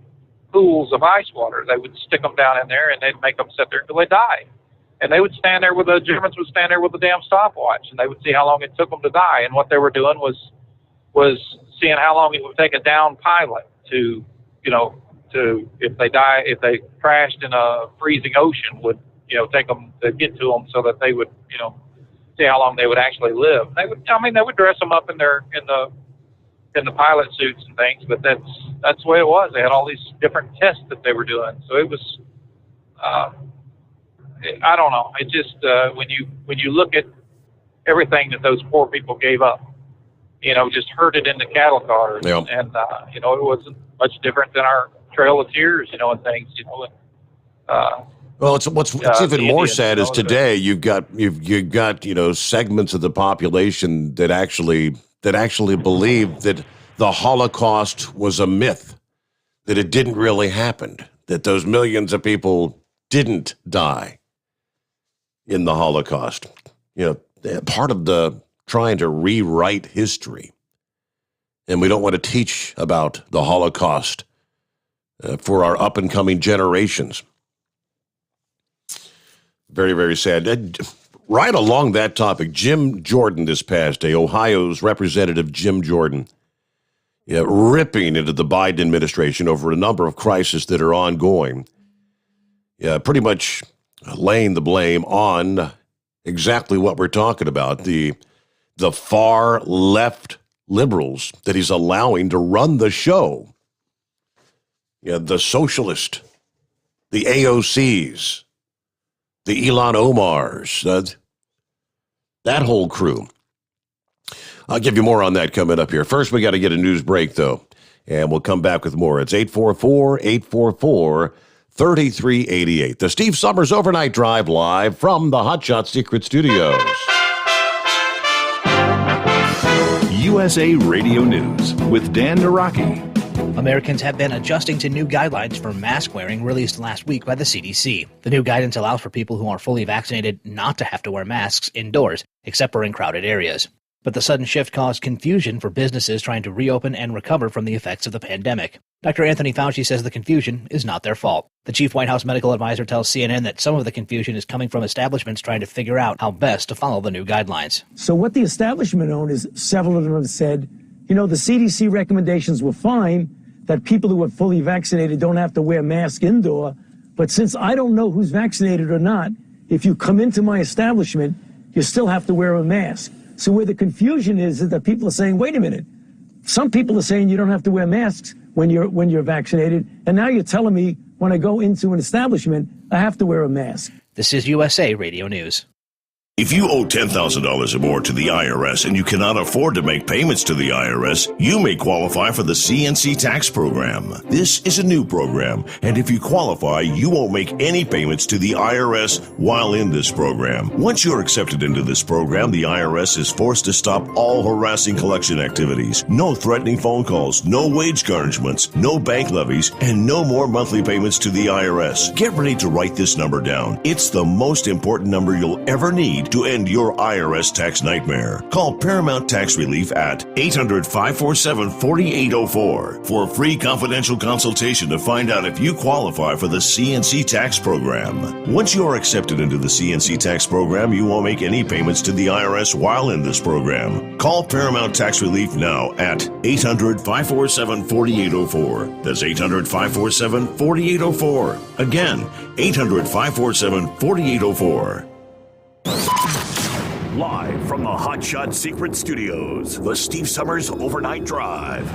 pools of ice water. They would stick them down in there, and they'd make them sit there until they died. And they would stand there the Germans would stand there with a damn stopwatch, and they would see how long it took them to die. And what they were doing was seeing how long it would take a downed pilot to if they crashed in a freezing ocean, would take them to get to them so that they would see how long they would actually live. They would dress them up in the in the pilot suits and things, but that's the way it was. They had all these different tests that they were doing. So it was, I don't know. It just, when you look at everything that those poor people gave up, just herded into cattle cars. Yeah. And, it wasn't much different than our Trail of Tears, and things, Well, what's even more sad is today you've got segments of the population that actually believe that the Holocaust was a myth, that it didn't really happen, that those millions of people didn't die in the Holocaust. Part of the trying to rewrite history, and we don't want to teach about the Holocaust for our up and coming generations. Very, very sad. Right along that topic, Jim Jordan this past day, Ohio's Representative Jim Jordan, ripping into the Biden administration over a number of crises that are ongoing. Pretty much laying the blame on exactly what we're talking about, the far left liberals that he's allowing to run the show. The socialist, the AOCs, the Ilhan Omars, that whole crew. I'll give you more on that coming up here. First, we got to get a news break, though, and we'll come back with more. It's 844-844-3388. The Steve Sommers Overnight Drive live from the Hot Shot Secret Studios. USA Radio News with Dan Naraki. Americans have been adjusting to new guidelines for mask wearing released last week by the CDC. The new guidance allows for people who are fully vaccinated not to have to wear masks indoors, except for in crowded areas. But the sudden shift caused confusion for businesses trying to reopen and recover from the effects of the pandemic. Dr. Anthony Fauci says the confusion is not their fault. The chief White House medical advisor tells CNN that some of the confusion is coming from establishments trying to figure out how best to follow the new guidelines. So what the establishment owned is several of them have said, the CDC recommendations were fine, that people who are fully vaccinated don't have to wear masks indoor. But since I don't know who's vaccinated or not, if you come into my establishment, you still have to wear a mask. So where the confusion is that people are saying, wait a minute, some people are saying you don't have to wear masks when you're vaccinated, and now you're telling me when I go into an establishment, I have to wear a mask. This is USA Radio News. If you owe $10,000 or more to the IRS and you cannot afford to make payments to the IRS, you may qualify for the CNC tax program. This is a new program, and if you qualify, you won't make any payments to the IRS while in this program. Once you're accepted into this program, the IRS is forced to stop all harassing collection activities. No threatening phone calls, no wage garnishments, no bank levies, and no more monthly payments to the IRS. Get ready to write this number down. It's the most important number you'll ever need to end your IRS tax nightmare. Call Paramount Tax Relief at 800-547-4804 for a free confidential consultation to find out if you qualify for the CNC tax program. Once you are accepted into the CNC tax program, you won't make any payments to the IRS while in this program. Call Paramount Tax Relief now at 800-547-4804. That's 800-547-4804. Again, 800-547-4804. Live from the Hot Shot Secret Studios, the Steve Sommers Overnight Drive.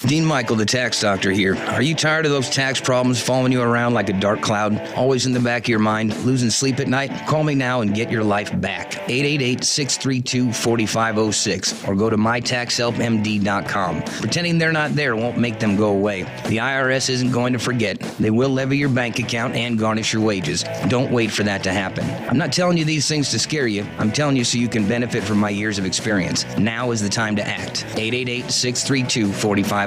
Dean Michael, the tax doctor here. Are you tired of those tax problems following you around like a dark cloud, always in the back of your mind, losing sleep at night? Call me now and get your life back. 888-632-4506 or go to mytaxhelpmd.com. Pretending they're not there won't make them go away. The IRS isn't going to forget. They will levy your bank account and garnish your wages. Don't wait for that to happen. I'm not telling you these things to scare you. I'm telling you so you can benefit from my years of experience. Now is the time to act. 888-632-4506.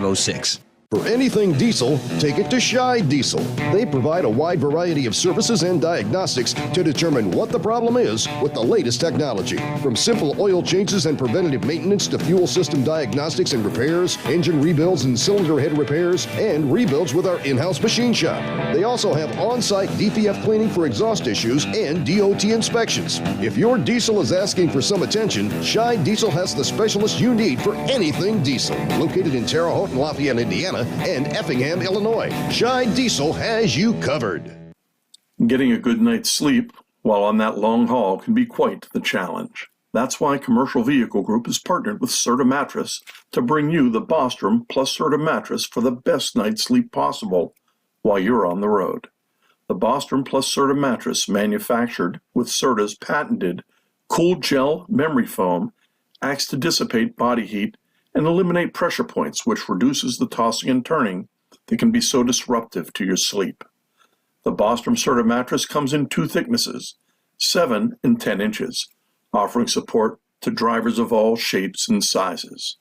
For anything diesel, take it to Scheid Diesel. They provide a wide variety of services and diagnostics to determine what the problem is with the latest technology. From simple oil changes and preventative maintenance to fuel system diagnostics and repairs, engine rebuilds and cylinder head repairs, and rebuilds with our in-house machine shop. They also have on-site DPF cleaning for exhaust issues and DOT inspections. If your diesel is asking for some attention, Scheid Diesel has the specialist you need for anything diesel. Located in Terre Haute and Lafayette, Indiana, and Effingham, Illinois. Scheid Diesel has you covered. Getting a good night's sleep while on that long haul can be quite the challenge. That's why Commercial Vehicle Group has partnered with Serta Mattress to bring you the Bostrom plus Serta mattress for the best night's sleep possible while you're on the road. The Bostrom plus Serta mattress, manufactured with Serta's patented Cool Gel memory foam, acts to dissipate body heat and eliminate pressure points, which reduces the tossing and turning that can be so disruptive to your sleep. The Bostrom Serta mattress comes in two thicknesses, 7 and 10 inches, offering support to drivers of all shapes and sizes.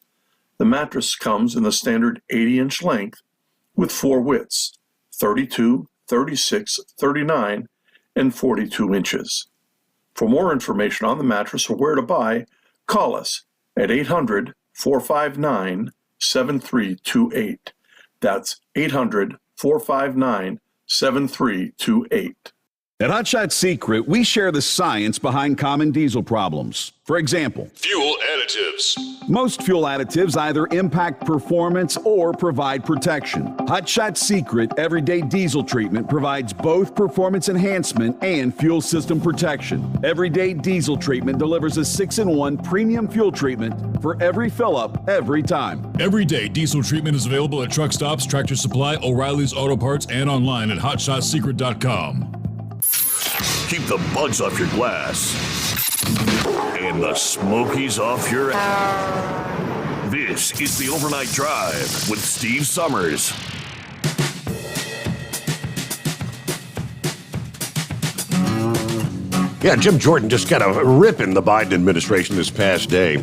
The mattress comes in the standard 80-inch length with 4 widths, 32, 36, 39, and 42 inches. For more information on the mattress or where to buy, call us at 800-459-7328. That's 800-459-7328. At Hotshot Secret, we share the science behind common diesel problems. For example, Fuel additives. most fuel additives either impact performance or provide protection. Hotshot Secret Everyday Diesel Treatment provides both performance enhancement and fuel system protection. Everyday Diesel Treatment delivers a 6-in-1 premium fuel treatment for every fill-up, every time. Everyday diesel treatment is available at truck stops, Tractor Supply, O'Reilly's Auto Parts, and online at hotshotsecret.com. Keep the bugs off your glass and the smokies off your ass. This is the Overnight Drive with Steve Sommers. Yeah, Jim Jordan just got a ripping the Biden administration this past day.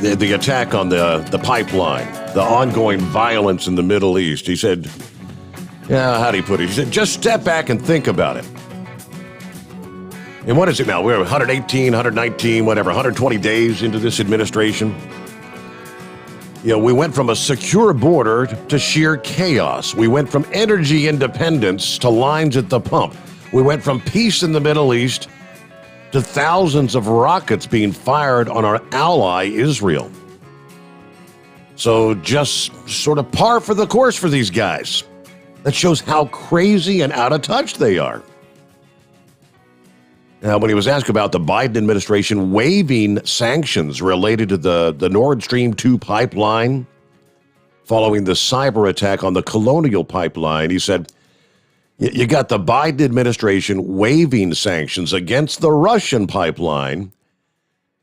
The attack on the pipeline, the ongoing violence in the Middle East. He said, how'd he put it? He said, just step back and think about it. And what is it now? We're 118, 119, whatever, 120 days into this administration. You know, we went from a secure border to sheer chaos. We went from energy independence to lines at the pump. We went from peace in the Middle East to thousands of rockets being fired on our ally, Israel. So just sort of par for the course for these guys. That shows how crazy and out of touch they are. Now, when he was asked about the Biden administration waiving sanctions related to the Nord Stream 2 pipeline following the cyber attack on the Colonial Pipeline, he said, you got the Biden administration waiving sanctions against the Russian pipeline.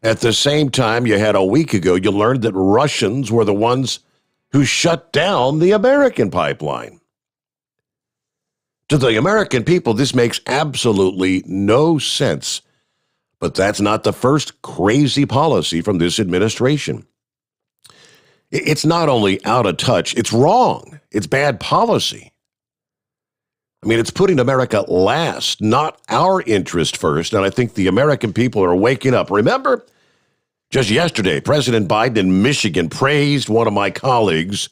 At the same time, you had a week ago, you learned that Russians were the ones who shut down the American pipeline. To the American people, this makes absolutely no sense. But that's not the first crazy policy from this administration. It's not only out of touch, it's wrong. It's bad policy. I mean, it's putting America last, not our interest first. And I think the American people are waking up. Remember, just yesterday, President Biden in Michigan praised one of my colleagues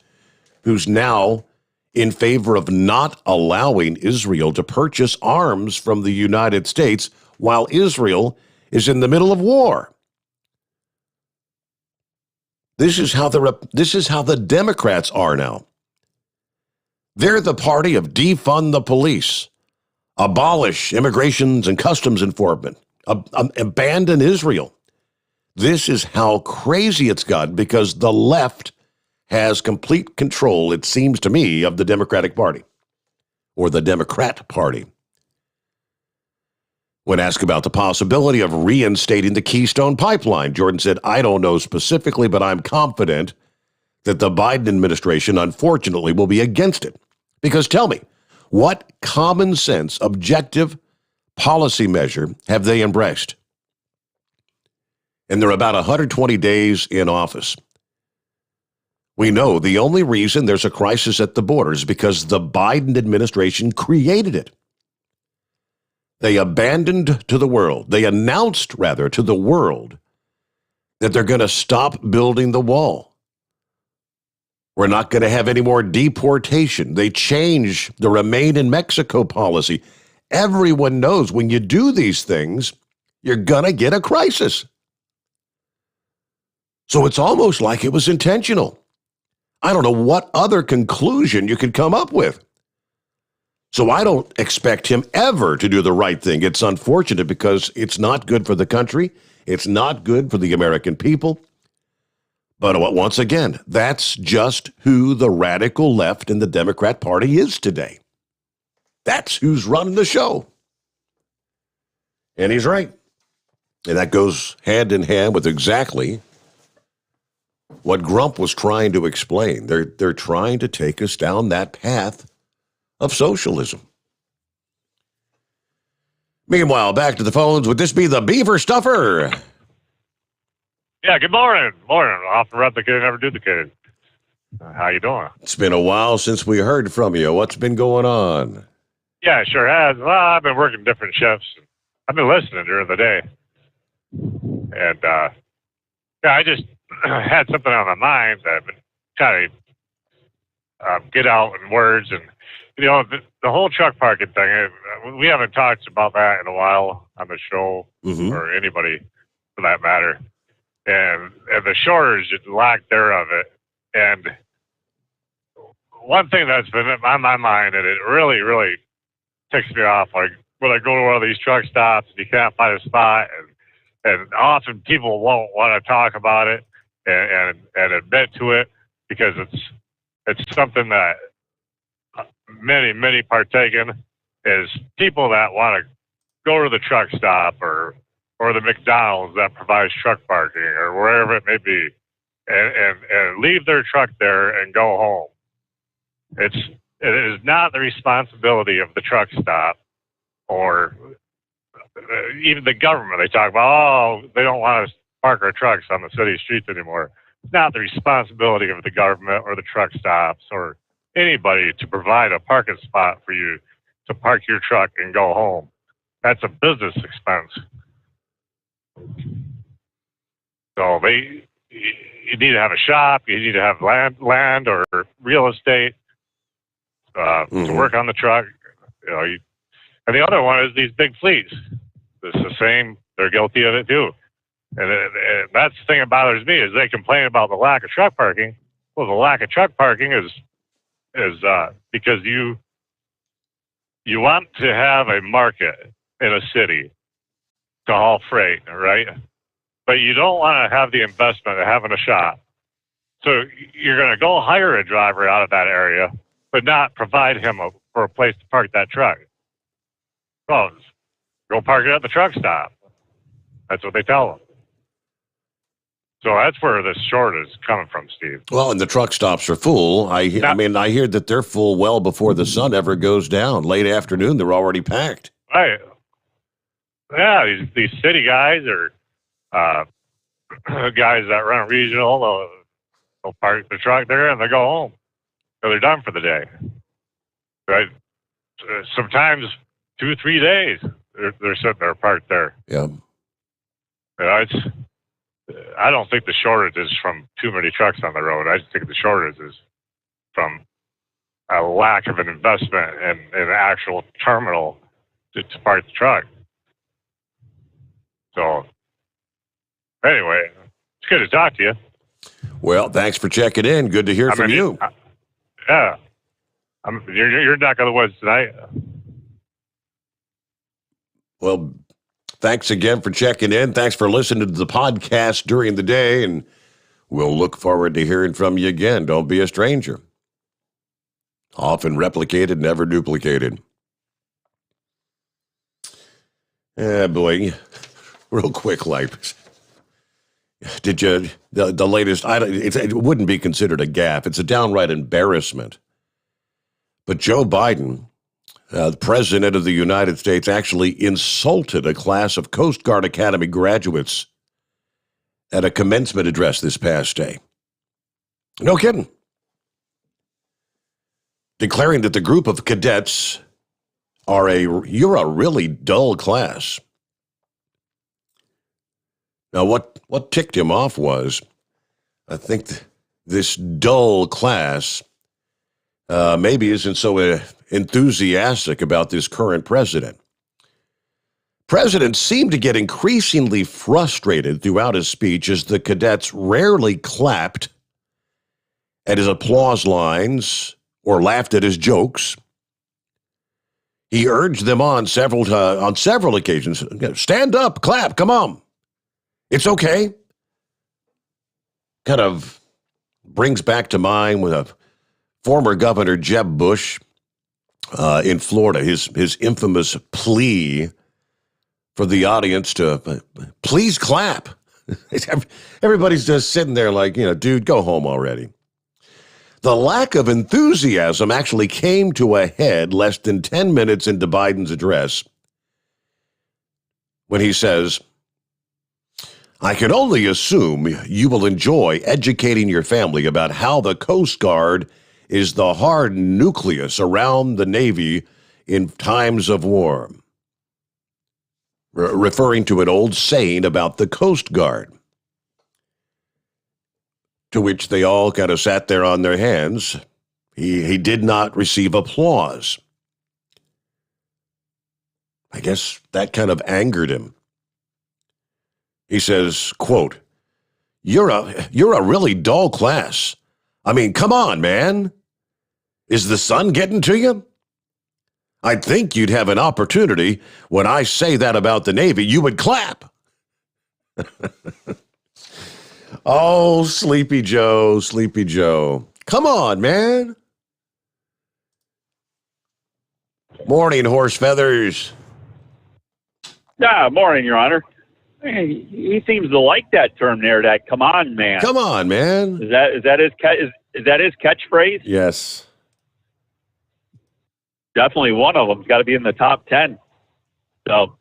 who's now in favor of not allowing Israel to purchase arms from the United States while Israel is in the middle of war. This is how the Democrats are now. They're the party of defund the police, abolish immigrations and customs enforcement, abandon Israel. This is how crazy it's gotten because the left has complete control, it seems to me, of the Democratic Party or the Democrat Party. When asked about the possibility of reinstating the Keystone Pipeline, Jordan said, I don't know specifically, but I'm confident that the Biden administration, unfortunately, will be against it. Because tell me, what common sense, objective policy measure have they embraced? And they're about 120 days in office. We know the only reason there's a crisis at the border is because the Biden administration created it. They abandoned to the world, they announced, rather, to the world that they're going to stop building the wall. We're not going to have any more deportation. They changed the Remain in Mexico policy. Everyone knows when you do these things, you're going to get a crisis. So it's almost like it was intentional. I don't know what other conclusion you could come up with. So I don't expect him ever to do the right thing. It's unfortunate because it's not good for the country. It's not good for the American people. But once again, that's just who the radical left in the Democrat Party is today. That's who's running the show. And he's right. And that goes hand in hand with exactly what Grump was trying to explain. They're trying to take us down that path of socialism. Meanwhile, back to the phones. Would this be the Beaver Stuffer? Yeah, good morning. Morning. Often replicate, never duplicate. How you doing? It's been a while since we heard from you. What's been going on? Yeah, it sure has. Well, I've been working different shifts. I've been listening during the day. And, yeah, I just had something on my mind that I've been trying to get out in words. And, you know, the whole truck parking thing, we haven't talked about that in a while on the show, or anybody for that matter. And the shortage, lack thereof it. And one thing that's been on my mind, and it really, really ticks me off, like when I go to one of these truck stops and you can't find a spot, and often people won't want to talk about it and admit to it because it's something that many partake in, is people that want to go to the truck stop or the McDonald's that provides truck parking or wherever it may be, and leave their truck there and go home. It is not the responsibility of the truck stop or even the government. They talk about, they don't want us to park our trucks on the city streets anymore. It's not the responsibility of the government or the truck stops or anybody to provide a parking spot for you to park your truck and go home. That's a business expense. So you need to have a shop, you need to have land or real estate to work on the truck. You know, and the other one is these big fleets. It's the same. They're guilty of it too. And that's the thing that bothers me, is they complain about the lack of truck parking. Well, the lack of truck parking is because you want to have a market in a city to haul freight, right? But you don't want to have the investment of having a shop. So you're going to go hire a driver out of that area, but not provide him for a place to park that truck. Well, go park it at the truck stop. That's what they tell them. So that's where this shortage is coming from, Steve. Well, and the truck stops are full. I hear that they're full well before the sun ever goes down. Late afternoon, they're already packed. Right. Yeah, these city guys or guys that run a regional, they'll park the truck there and they go home. So they're done for the day. Right? Sometimes 2-3 days they're sitting there parked there. Yeah. You know, I don't think the shortage is from too many trucks on the road. I just think the shortage is from a lack of an investment in an actual terminal to park the truck. So, anyway, it's good to talk to you. Well, thanks for checking in. Good to hear from you. Yeah. You're not going to woods tonight. Well, thanks again for checking in. Thanks for listening to the podcast during the day, and we'll look forward to hearing from you again. Don't be a stranger. Often replicated, never duplicated. Boy, real quick, like, did you, the latest, it wouldn't be considered a gaffe. It's a downright embarrassment. But Joe Biden, the president of the United States, actually insulted a class of Coast Guard Academy graduates at a commencement address this past day. No kidding. Declaring that the group of cadets you're a really dull class. Now, what ticked him off was, I think this dull class maybe isn't so enthusiastic about this current president. President seemed to get increasingly frustrated throughout his speech as the cadets rarely clapped at his applause lines or laughed at his jokes. He urged them on several occasions. Stand up, clap, come on. It's okay. Kind of brings back to mind with a former Governor Jeb Bush in Florida, his infamous plea for the audience to please clap. Everybody's just sitting there like, dude, go home already. The lack of enthusiasm actually came to a head less than 10 minutes into Biden's address when he says, I can only assume you will enjoy educating your family about how the Coast Guard is the hard nucleus around the Navy in times of war, referring to an old saying about the Coast Guard, to which they all kind of sat there on their hands. He did not receive applause. I guess that kind of angered him. He says, quote, You're a really dull class. I mean, come on, man. Is the sun getting to you? I'd think you'd have an opportunity. When I say that about the Navy, you would clap. Oh, Sleepy Joe, Sleepy Joe. Come on, man. Morning, Horse Feathers. Morning, Your Honor. He seems to like that term there, that come on, man. Come on, man. Is that his catchphrase? Yes. Definitely one of them's got to be in the top 10. So,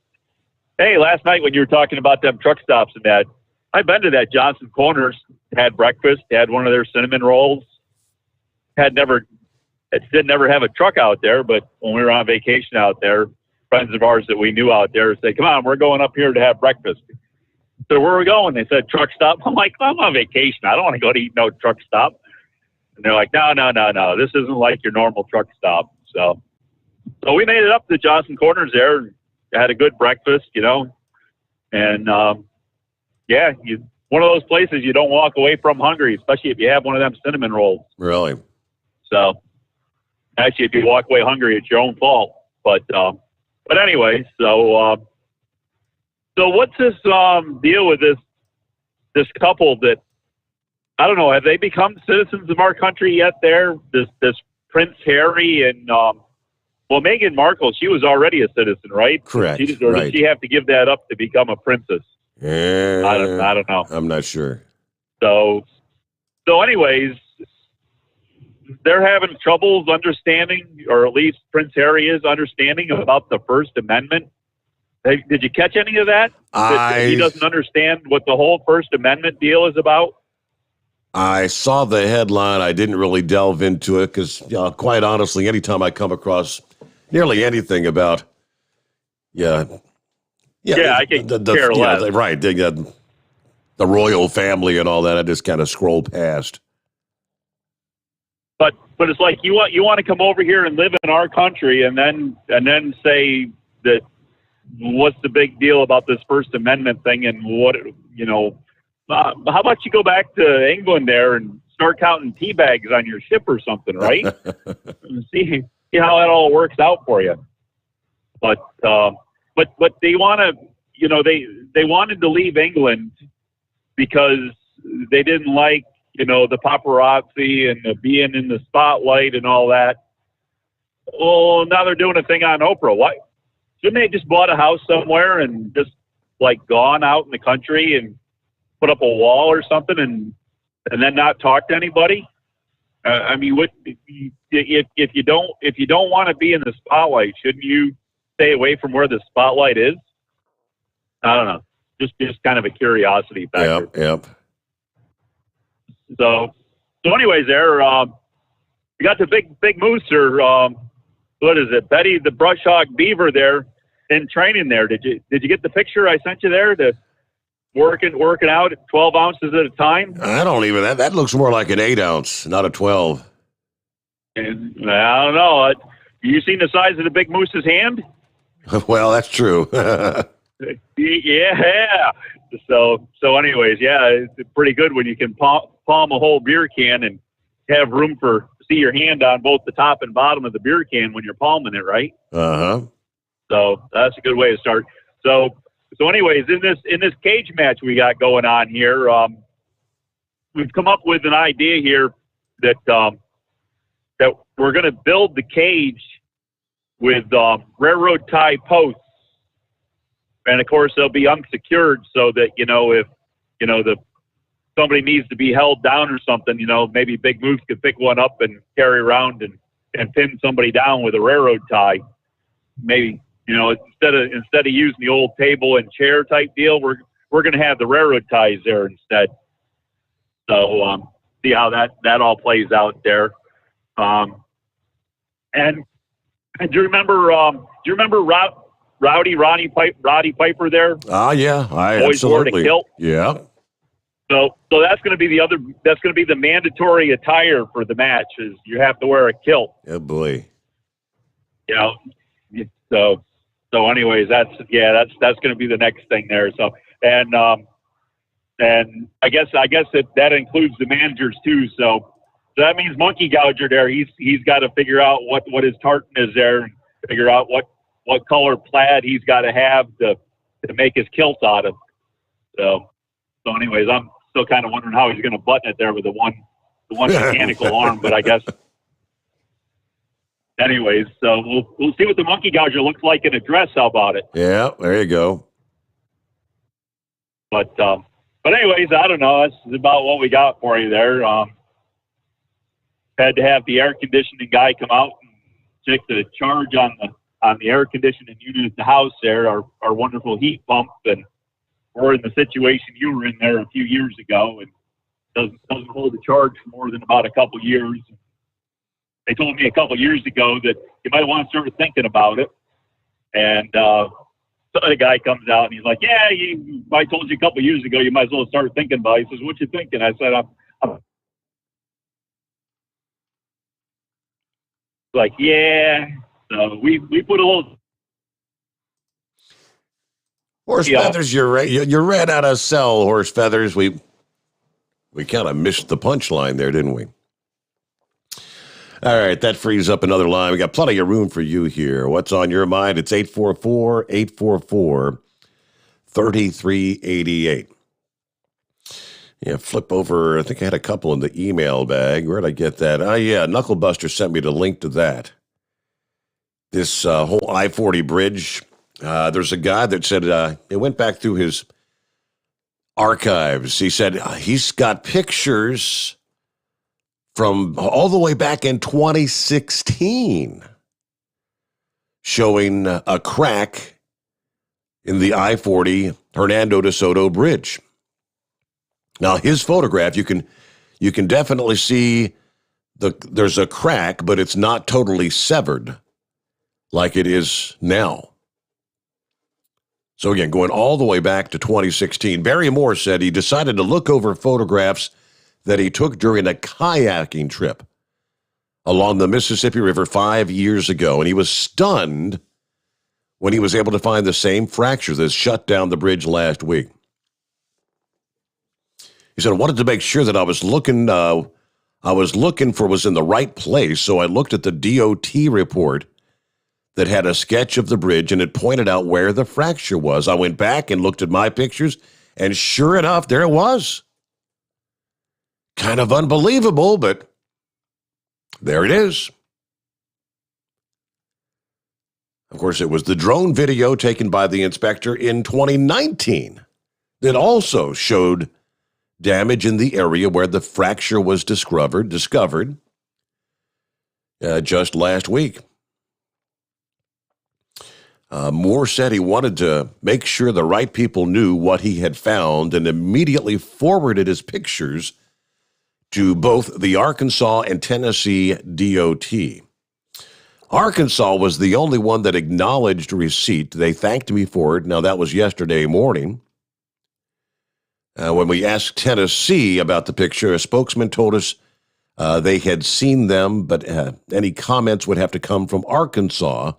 hey, last night when you were talking about them truck stops and that, I've been to that Johnson Corners, had breakfast, had one of their cinnamon rolls, didn't never have a truck out there, but when we were on vacation out there, friends of ours that we knew out there say, come on, we're going up here to have breakfast. So where are we going? They said, truck stop. I'm like, I'm on vacation. I don't want to go to eat no truck stop. And they're like, no. This isn't like your normal truck stop. So we made it up to Johnson Corners there and had a good breakfast, and one of those places you don't walk away from hungry, especially if you have one of them cinnamon rolls. Really? So actually, if you walk away hungry, it's your own fault. But anyway, so what's this deal with this couple that, I don't know, have they become citizens of our country yet there? This Prince Harry and, Meghan Markle, she was already a citizen, right? Correct. Did right. she have to give that up to become a princess? I don't know. I'm not sure. So anyways, they're having troubles understanding, or at least Prince Harry is understanding about the First Amendment. Did you catch any of that? He doesn't understand what the whole First Amendment deal is about? I saw the headline. I didn't really delve into it because, quite honestly, anytime I come across nearly anything about, I can care less. Right, the royal family and all that, I just kind of scroll past. But it's like you want to come over here and live in our country, and then say that what's the big deal about this First Amendment thing, and what how about you go back to England there and start counting tea bags on your ship or something, right? And see how that all works out for you. But they want to, they wanted to leave England because they didn't like, the paparazzi and the being in the spotlight and all that. Well, now they're doing a thing on Oprah. Why? Shouldn't they just bought a house somewhere and just gone out in the country and put up a wall or something and then not talk to anybody? I mean, if you don't want to be in the spotlight, shouldn't you stay away from where the spotlight is? I don't know. Just kind of a curiosity factor. Yep. So anyways, there, you got the big mooser. What is it? Betty the brush hog beaver there in training there. Did you get the picture I sent you there? Working out at 12 ounces at a time? I don't even, that looks more like an 8 ounce, not a 12. And, I don't know. You seen the size of the big moose's hand? Well, that's true. Yeah. So anyways, it's pretty good when you can palm a whole beer can and have room for see your hand on both the top and bottom of the beer can when you're palming it, right? Uh-huh. So that's a good way to start. So anyways, in this cage match we got going on here, we've come up with an idea here that that we're going to build the cage with railroad tie posts, and of course they'll be unsecured so that if somebody needs to be held down or something, maybe Big Moose could pick one up and carry around and pin somebody down with a railroad tie. Maybe instead of using the old table and chair type deal, we're going to have the railroad ties there instead. So see how that all plays out there. And do you remember Roddy Piper there? Yeah, I always wore the absolutely. kilt. Yeah. So that's going to be the mandatory attire for the match is you have to wear a kilt. Oh boy. So anyways, that's going to be the next thing there. So and I guess that includes the managers too. So that means Monkey Gouger there. He's got to figure out what his tartan is there, and figure out what color plaid he's got to have to make his kilt out of. So anyways, I'm still kind of wondering how he's going to button it there with the one mechanical arm, but I guess. Anyways, so we'll see what the Monkey Gouger looks like in a dress. How about it? Yeah, there you go. But anyways, I don't know. That's about what we got for you there. Had to have the air conditioning guy come out and check the charge on the air conditioning unit at the house there, our wonderful heat pump, and we're in the situation you were in there a few years ago, and doesn't hold the charge for more than about a couple years. They told me a couple years ago that you might want to start thinking about it. And so the guy comes out and he's like, "Yeah, I told you a couple years ago you might as well start thinking about it." He says, "What you thinking?" I said, I'm like, "Yeah." So we put a little horse feathers. You ran out of sell horse feathers. We kind of missed the punchline there, didn't we? All right, that frees up another line. We got plenty of room for you here. What's on your mind? It's 844-844-3388. Yeah, flip over. I think I had a couple in the email bag. Where'd I get that? Oh, yeah, Knucklebuster sent me the link to that. This whole I-40 bridge. There's a guy that said he went back through his archives. He said he's got pictures from all the way back in 2016 showing a crack in the I-40 Hernando de Soto Bridge. Now, his photograph, you can definitely see there's a crack, but it's not totally severed like it is now. So again, going all the way back to 2016, Barry Moore said he decided to look over photographs that he took during a kayaking trip along the Mississippi River 5 years ago, and he was stunned when he was able to find the same fracture that shut down the bridge last week. He said, "I wanted to make sure that I was looking for was in the right place, so I looked at the DOT report that had a sketch of the bridge, and it pointed out where the fracture was. I went back and looked at my pictures, and sure enough, there it was. Kind of unbelievable, but there it is." Of course, it was the drone video taken by the inspector in 2019 that also showed damage in the area where the fracture was discovered just last week. Moore said he wanted to make sure the right people knew what he had found and immediately forwarded his pictures to both the Arkansas and Tennessee DOT. Arkansas was the only one that acknowledged receipt. They thanked me for it. Now, that was yesterday morning. When we asked Tennessee about the picture, a spokesman told us they had seen them, but any comments would have to come from Arkansas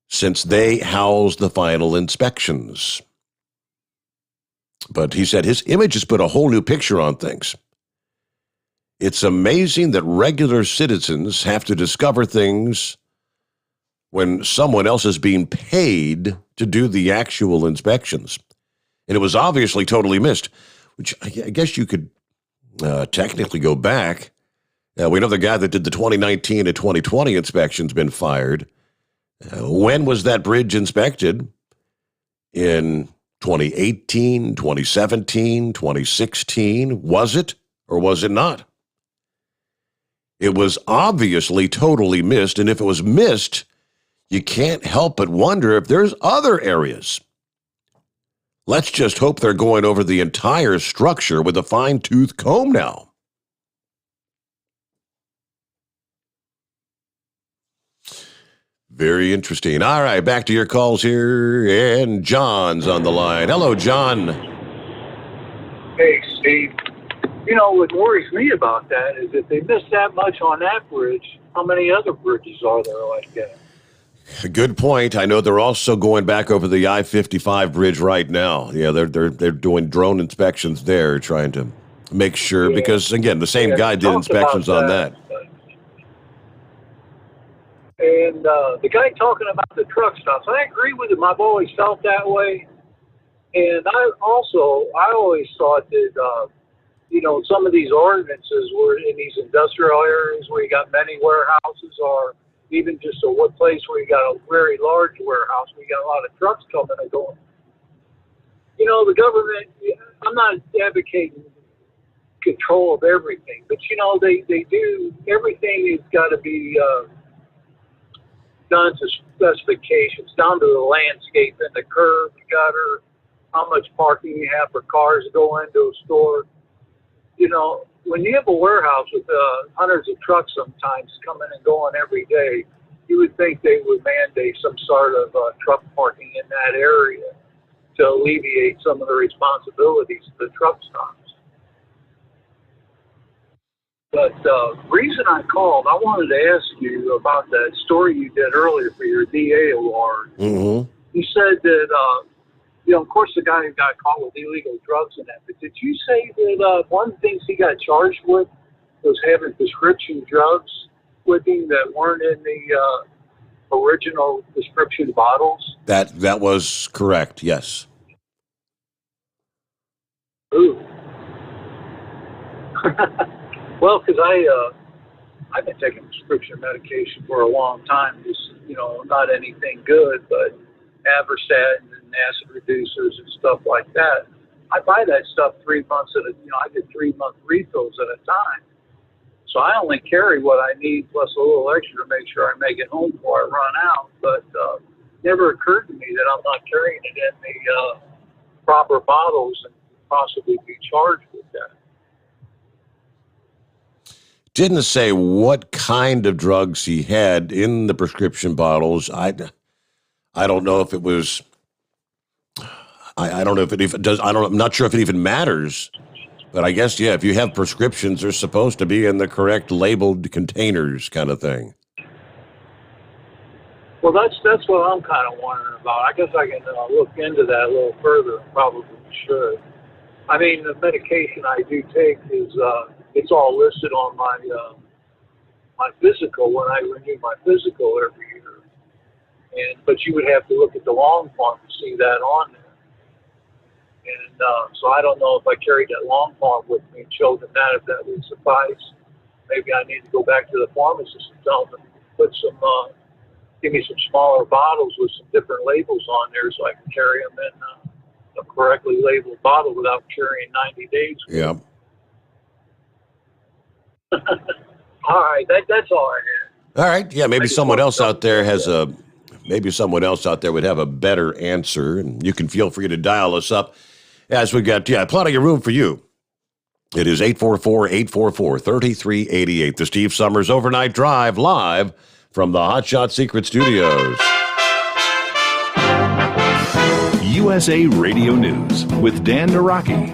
since they housed the final inspections. But he said his images put a whole new picture on things. It's amazing that regular citizens have to discover things when someone else is being paid to do the actual inspections. And it was obviously totally missed, which I guess you could technically go back. We know the guy that did the 2019 and 2020 inspections been fired. When was that bridge inspected? In 2018, 2017, 2016? Was it or was it not? It was obviously totally missed, and if it was missed, you can't help but wonder if there's other areas. Let's just hope they're going over the entire structure with a fine-tooth comb now. Very interesting. All right, back to your calls here, and John's on the line. Hello, John. Hey, Steve. You know, what worries me about that is if they miss that much on that bridge, how many other bridges are there like that? Good point. I know they're also going back over the I-55 bridge right now. Yeah, they're doing drone inspections there, trying to make sure, because, again, the same guy did inspections on that. And the guy talking about the truck stops, I agree with him. I've always felt that way. And I always thought that, some of these ordinances were in these industrial areas where you got many warehouses, or even just a place where you got a very large warehouse, where you got a lot of trucks coming and going. The government, I'm not advocating control of everything, but, they do, everything has got to be done to specifications, down to the landscape and the curb, the gutter, how much parking you have for cars to go into a store. When you have a warehouse with hundreds of trucks sometimes coming and going every day, you would think they would mandate some sort of truck parking in that area to alleviate some of the responsibilities of the truck stops. But the reason I called, I wanted to ask you about that story you did earlier for your DA award. Mm-hmm. You said that, of course, the guy who got caught with illegal drugs and that, but did you say that one of the things he got charged with was having prescription drugs with him that weren't in the original prescription bottles? That was correct, yes. Ooh. Well, because I've been taking prescription medication for a long time. Just, not anything good, but Avorstatin and acid reducers and stuff like that. I buy that stuff 3 months I get 3-month refills at a time. So I only carry what I need plus a little extra to make sure I make it home before I run out. But it never occurred to me that I'm not carrying it in the proper bottles and possibly be charged with that. Didn't say what kind of drugs he had in the prescription bottles. I don't know if it was. I don't know if it even does. I'm not sure if it even matters. But I guess, yeah, if you have prescriptions, they're supposed to be in the correct labeled containers, kind of thing. Well, that's what I'm kind of wondering about. I guess I can look into that a little further. Probably should. I mean, the medication I do take is it's all listed on my my physical when I renew my physical every year. But you would have to look at the long form to see that on there. And so I don't know if I carried that long form with me and showed them that, if that would suffice. Maybe I need to go back to the pharmacist and tell them to put give me some smaller bottles with some different labels on there so I can carry them in a correctly labeled bottle without carrying 90 days. Yeah. All right, that's all I had. All right, yeah, maybe someone else out there maybe someone else out there would have a better answer, and you can feel free to dial us up as we got, plenty of room for you. It is 844-844-3388, the Steve Sommers Overnight Drive, live from the Hot Shot Secret Studios. USA Radio News with Dan Naraki.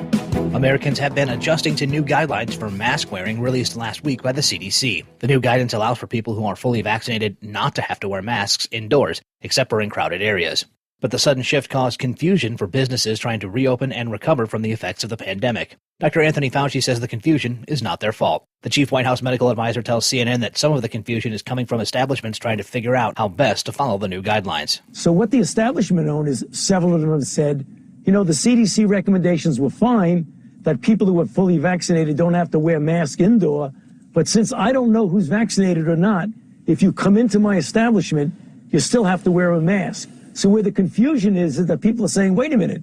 Americans have been adjusting to new guidelines for mask wearing released last week by the CDC. The new guidance allows for people who are fully vaccinated not to have to wear masks indoors, except for in crowded areas. But the sudden shift caused confusion for businesses trying to reopen and recover from the effects of the pandemic. Dr. Anthony Fauci says the confusion is not their fault. The chief White House medical advisor tells CNN that some of the confusion is coming from establishments trying to figure out how best to follow the new guidelines. So what the establishment owned is several of them have said, the CDC recommendations were fine, that people who are fully vaccinated don't have to wear masks indoor. But since I don't know who's vaccinated or not, if you come into my establishment, you still have to wear a mask. So where the confusion is that people are saying, wait a minute,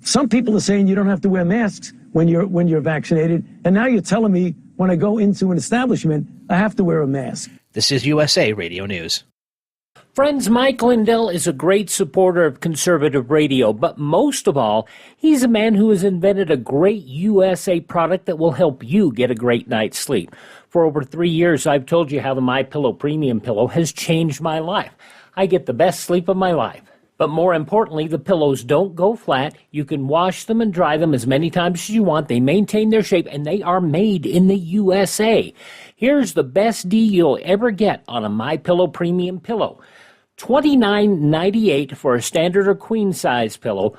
some people are saying you don't have to wear masks when you're vaccinated, and now you're telling me when I go into an establishment, I have to wear a mask. This is USA Radio News. Friends, Mike Lindell is a great supporter of conservative radio, but most of all, he's a man who has invented a great USA product that will help you get a great night's sleep. For over 3 years, I've told you how the MyPillow Premium Pillow has changed my life. I get the best sleep of my life. But more importantly, the pillows don't go flat. You can wash them and dry them as many times as you want. They maintain their shape, and they are made in the USA. Here's the best deal you'll ever get on a MyPillow Premium Pillow. $29.98 for a standard or queen size pillow.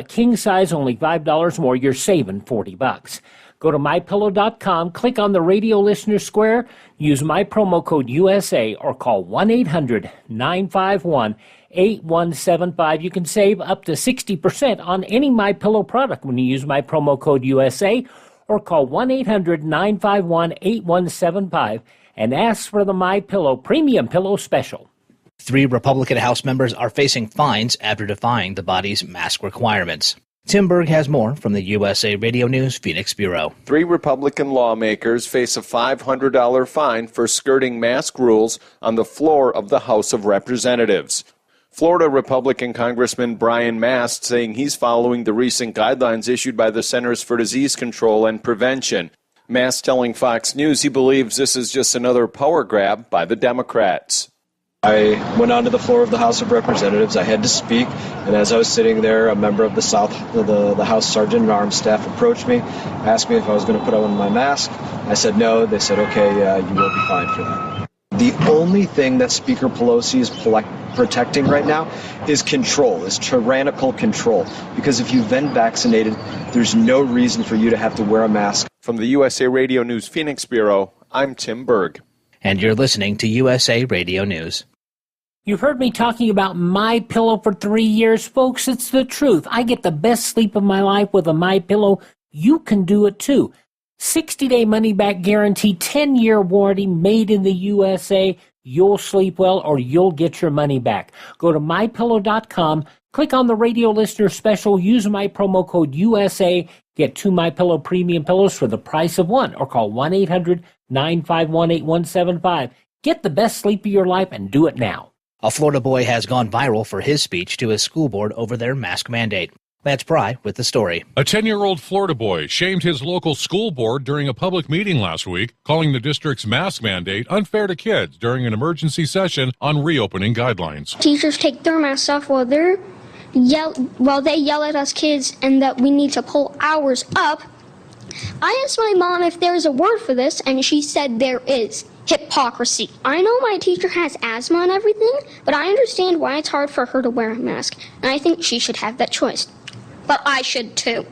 King size only $5 more. You're saving $40. Go to MyPillow.com, click on the radio listener square, use my promo code USA, or call 1-800-951-8175. You can save up to 60% on any MyPillow product when you use my promo code USA, or call 1-800-951-8175 and ask for the MyPillow Premium Pillow Special. 3 Republican House members are facing fines after defying the body's mask requirements. Tim Berg has more from the USA Radio News Phoenix Bureau. 3 Republican lawmakers face a $500 fine for skirting mask rules on the floor of the House of Representatives. Florida Republican Congressman Brian Mast saying he's following the recent guidelines issued by the Centers for Disease Control and Prevention. Mast telling Fox News he believes this is just another power grab by the Democrats. I went onto the floor of the House of Representatives. I had to speak, and as I was sitting there, a member of the House Sergeant at Arms staff approached me, asked me if I was going to put on my mask. I said no. They said, okay, you will be fined for that. The only thing that Speaker Pelosi is protecting right now is control, is tyrannical control. Because if you've been vaccinated, there's no reason for you to have to wear a mask. From the USA Radio News Phoenix Bureau, I'm Tim Berg. And you're listening to USA Radio News. You've heard me talking about MyPillow for 3 years, folks. It's the truth. I get the best sleep of my life with a MyPillow. You can do it too. 60-day money-back guarantee, 10-year warranty, made in the USA. You'll sleep well or you'll get your money back. Go to MyPillow.com, click on the radio listener special, use my promo code USA, get 2 MyPillow premium pillows for the price of one, or call 1-800-951-8175. Get the best sleep of your life and do it now. A Florida boy has gone viral for his speech to his school board over their mask mandate. Lance Pry with the story. A 10-year-old Florida boy shamed his local school board during a public meeting last week, calling the district's mask mandate unfair to kids during an emergency session on reopening guidelines. Teachers take their masks off while they yell at us kids and that we need to pull ours up. I asked my mom if there's a word for this, and she said there is. Hypocrisy. I know my teacher has asthma and everything, but I understand why it's hard for her to wear a mask, and I think she should have that choice. But I should too.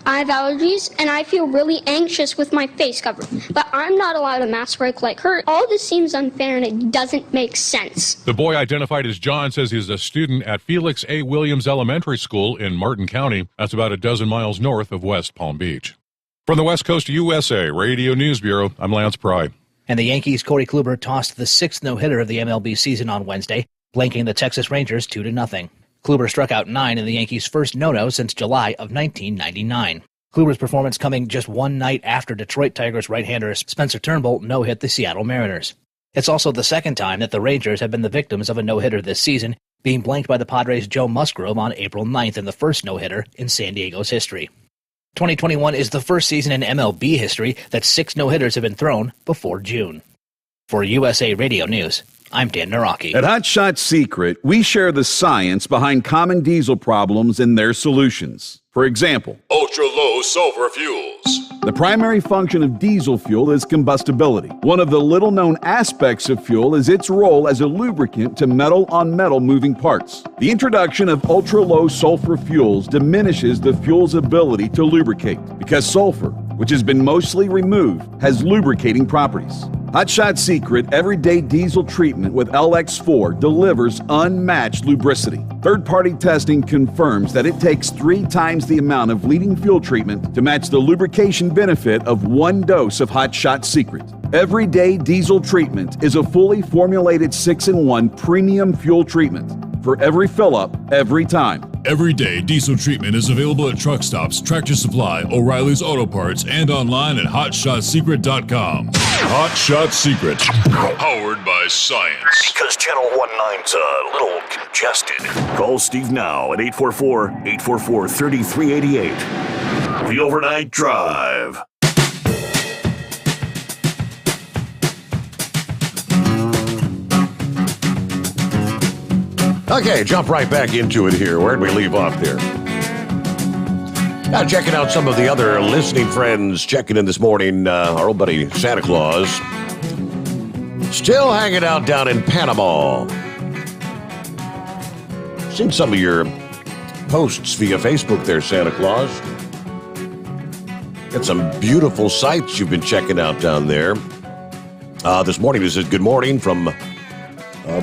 I have allergies, and I feel really anxious with my face covered, but I'm not allowed a mask break like her. All this seems unfair, and it doesn't make sense. The boy, identified as John, says he's a student at Felix A. Williams Elementary School in Martin County. That's about a dozen miles north of West Palm Beach. From the West Coast USA Radio News Bureau, I'm Lance Pry. And the Yankees' Corey Kluber tossed the 6th no-hitter of the MLB season on Wednesday, blanking the Texas Rangers 2-0. Kluber struck out 9 in the Yankees' first no-no since July of 1999. Kluber's performance coming just one night after Detroit Tigers right-hander Spencer Turnbull no-hit the Seattle Mariners. It's also the second time that the Rangers have been the victims of a no-hitter this season, being blanked by the Padres' Joe Musgrove on April 9th in the first no-hitter in San Diego's history. 2021 is the first season in MLB history that 6 no-hitters have been thrown before June. For USA Radio News, I'm Dan Naraki. At Hot Shot Secret, we share the science behind common diesel problems and their solutions. For example, ultra-low sulfur fuels. the primary function of diesel fuel is combustibility. One of the little-known aspects of fuel is its role as a lubricant to metal-on-metal moving parts. The introduction of ultra-low sulfur fuels diminishes the fuel's ability to lubricate because sulfur, which has been mostly removed, has lubricating properties. Hot Shot Secret Everyday Diesel Treatment with LX4 delivers unmatched lubricity. Third-party testing confirms that it takes 3 times the amount of leading fuel treatment to match the lubrication benefit of 1 dose of Hot Shot Secret. Everyday Diesel Treatment is a fully formulated 6-in-1 premium fuel treatment for every fill-up, every time. Everyday diesel treatment is available at truck stops, Tractor Supply, O'Reilly's Auto Parts, and online at HotShotSecret.com. Hot Shot Secret, powered by science. Because Channel 19's a little congested. Call Steve now at 844-844-3388. The Overnight Drive. Okay, jump right back into it here. Where'd we leave off there? Now, checking out some of the other listening friends checking in this morning. Our old buddy Santa Claus still hanging out down in Panama. Seen some of your posts via Facebook there, Santa Claus. Got some beautiful sights you've been checking out down there. This morning, he says, good morning from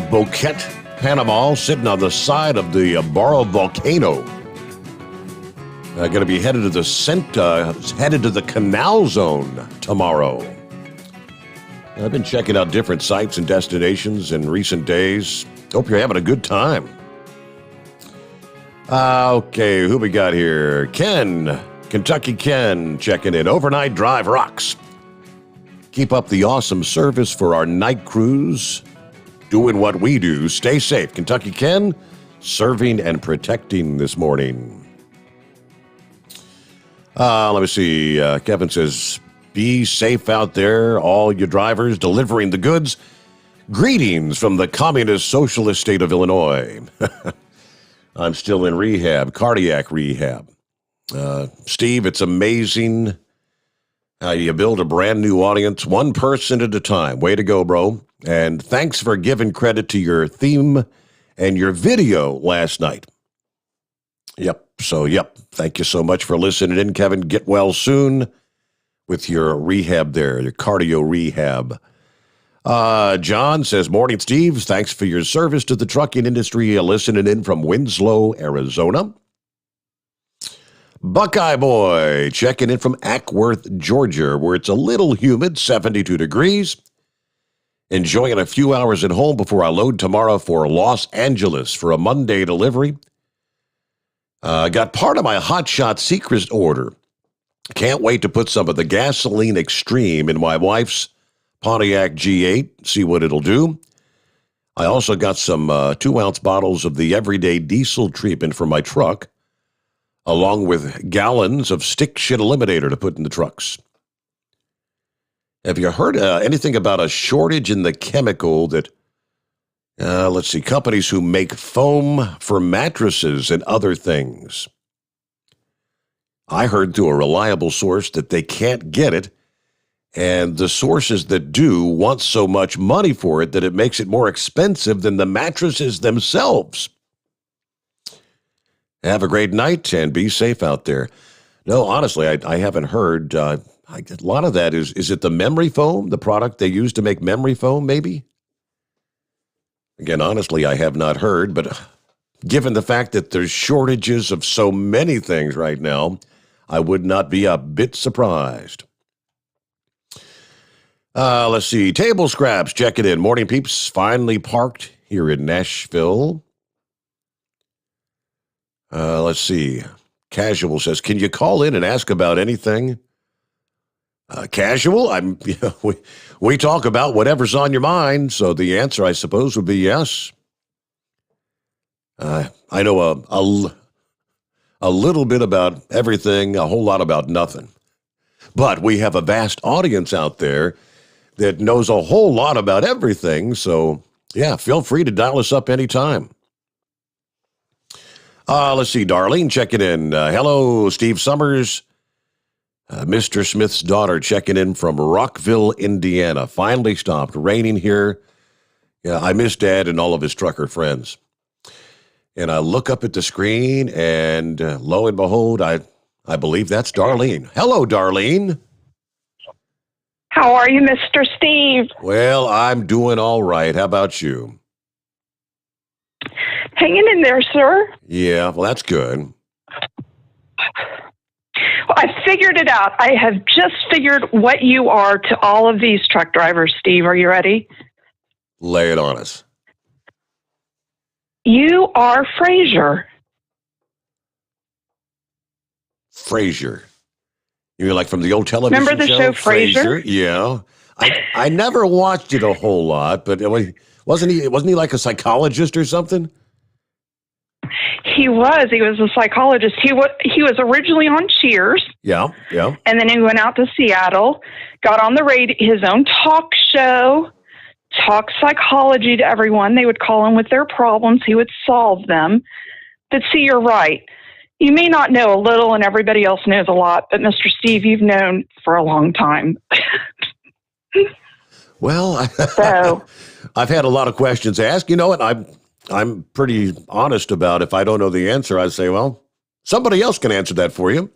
Boquete, Panama, sitting on the side of the Barro volcano. Going to be headed to the canal zone tomorrow. I've been checking out different sites and destinations in recent days. Hope you're having a good time. Okay, who we got here? Ken, Kentucky Ken, checking in. Overnight Drive rocks. Keep up the awesome service for our night crews. Doing what we do. Stay safe. Kentucky Ken, serving and protecting this morning. Let me see. Kevin says, be safe out there, all you drivers delivering the goods. Greetings from the communist socialist state of Illinois. I'm still in rehab, cardiac rehab. Steve, it's amazing how you build a brand new audience, one person at a time. Way to go, bro. And thanks for giving credit to your theme and your video last night. Yep. Thank you so much for listening in, Kevin. Get well soon with your rehab there, your cardio rehab. John says, morning, Steve. Thanks for your service to the trucking industry. Listening in from Winslow, Arizona. Buckeye Boy checking in from Ackworth, Georgia, where it's a little humid, 72 degrees. Enjoying a few hours at home before I load tomorrow for Los Angeles for a Monday delivery. Got part of my Hot Shot Secret order. Can't wait to put some of the gasoline extreme in my wife's Pontiac G8, see what it'll do. I also got some 2-ounce bottles of the everyday diesel treatment for my truck, along with gallons of stick shit eliminator to put in the trucks. Have you heard anything about a shortage in the chemical that, companies who make foam for mattresses and other things? I heard through a reliable source that they can't get it, and the sources that do want so much money for it that it makes it more expensive than the mattresses themselves. Have a great night and be safe out there. No, honestly, I haven't heard. A lot of that is it the memory foam, the product they use to make memory foam, maybe? Again, honestly, I have not heard, but given the fact that there's shortages of so many things right now, I would not be a bit surprised. Let's see. Table Scraps, check it in. Morning, peeps. Finally parked here in Nashville. Let's see. Casual says, can you call in and ask about anything? Casual? We talk about whatever's on your mind, so the answer, I suppose, would be yes. I know a little bit about everything, a whole lot about nothing. But we have a vast audience out there that knows a whole lot about everything, so yeah, feel free to dial us up anytime. Let's see, Darlene checking in. Hello, Steve Summers. Mr. Smith's daughter checking in from Rockville, Indiana. Finally stopped raining here. Yeah, I miss Dad and all of his trucker friends. And I look up at the screen, and lo and behold, I believe that's Darlene. Hello, Darlene. How are you, Mr. Steve? Well, I'm doing all right. How about you? Hanging in there, sir. Yeah, well, that's good. Well, I figured it out. I have just figured what you are to all of these truck drivers, Steve. Are you ready? Lay it on us. You are Frasier. Frasier. You mean like from the old television Remember the show Frasier? Yeah. I never watched it a whole lot, but wasn't he like a psychologist or something? He was. He was a psychologist. He was originally on Cheers. Yeah. And then he went out to Seattle, got on the radio, his own talk show, talked psychology to everyone. They would call him with their problems. He would solve them. But see, you're right. You may not know a little and everybody else knows a lot, but Mr. Steve, you've known for a long time. Well, so, I've had a lot of questions asked. You know what? I'm pretty honest about if I don't know the answer, I say, well, somebody else can answer that for you.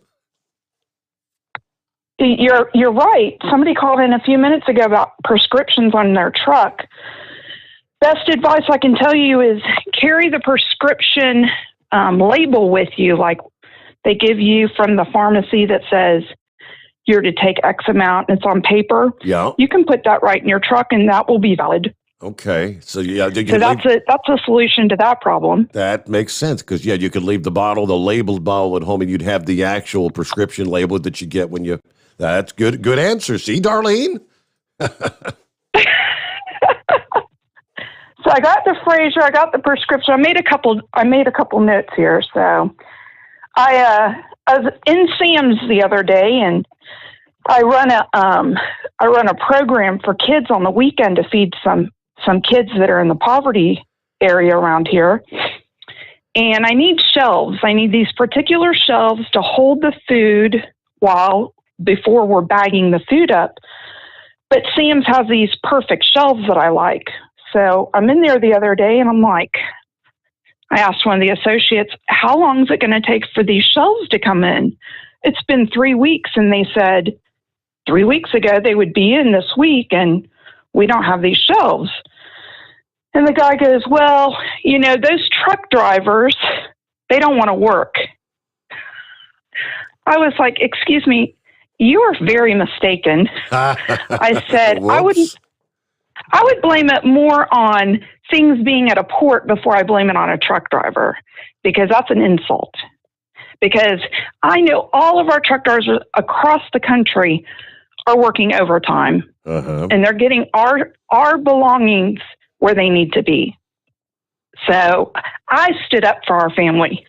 You're right. Somebody called in a few minutes ago about prescriptions on their truck. Best advice I can tell you is carry the prescription label with you, like they give you from the pharmacy that says you're to take X amount and it's on paper. Yeah. You can put that right in your truck and that will be valid. Okay. So yeah, So that's a solution to that problem. That makes sense because you could leave the labeled bottle at home and you'd have the actual prescription label that you get when you. That's good. Good answer. See, Darlene. So I got the Frasier, I got the prescription. I made a couple notes here. So I was in Sam's the other day, and I run a program for kids on the weekend to feed some kids that are in the poverty area around here. And I need shelves. I need these particular shelves to hold the food before we're bagging the food up. But Sam's has these perfect shelves that I like. So I'm in there the other day and I asked one of the associates, how long is it going to take for these shelves to come in? It's been 3 weeks. And they said 3 weeks ago they would be in this week and we don't have these shelves. And the guy goes, well, those truck drivers, they don't want to work. I was like, excuse me, you are very mistaken. I said, I would blame it more on things being at a port before I blame it on a truck driver, because that's an insult. Because I know all of our truck drivers across the country are working overtime, and they're getting our belongings where they need to be. So I stood up for our family.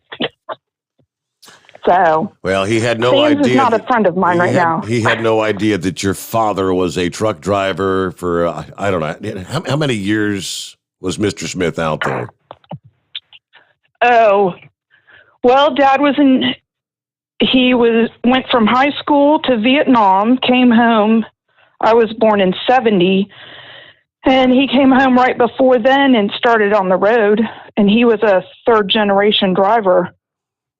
So, well, he had no Sam's idea. Is not a friend of mine right now. He had no idea that your father was a truck driver for, I don't know, how many years was Mr. Smith out there? Oh, well, Dad went from high school to Vietnam, came home. I was born in 1970, and he came home right before then and started on the road, and he was a third generation driver.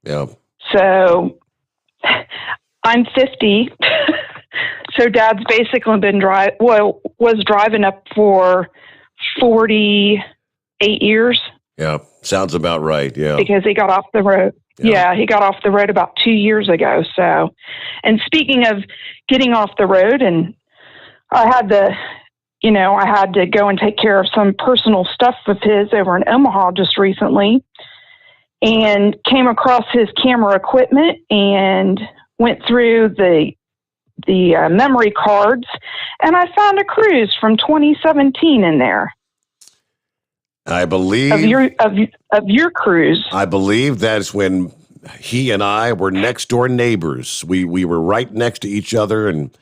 Yeah. So I'm 50. So Dad's basically been was driving up for 48 years. Yeah, sounds about right. Yeah. Because he got off the road. Yeah, he got off the road about 2 years ago. So, and speaking of getting off the road, and I had to go and take care of some personal stuff of his over in Omaha just recently, and came across his camera equipment and went through the memory cards, and I found a cruise from 2017 in there. I believe of your cruise. I believe that's when he and I were next door neighbors. We were right next to each other, and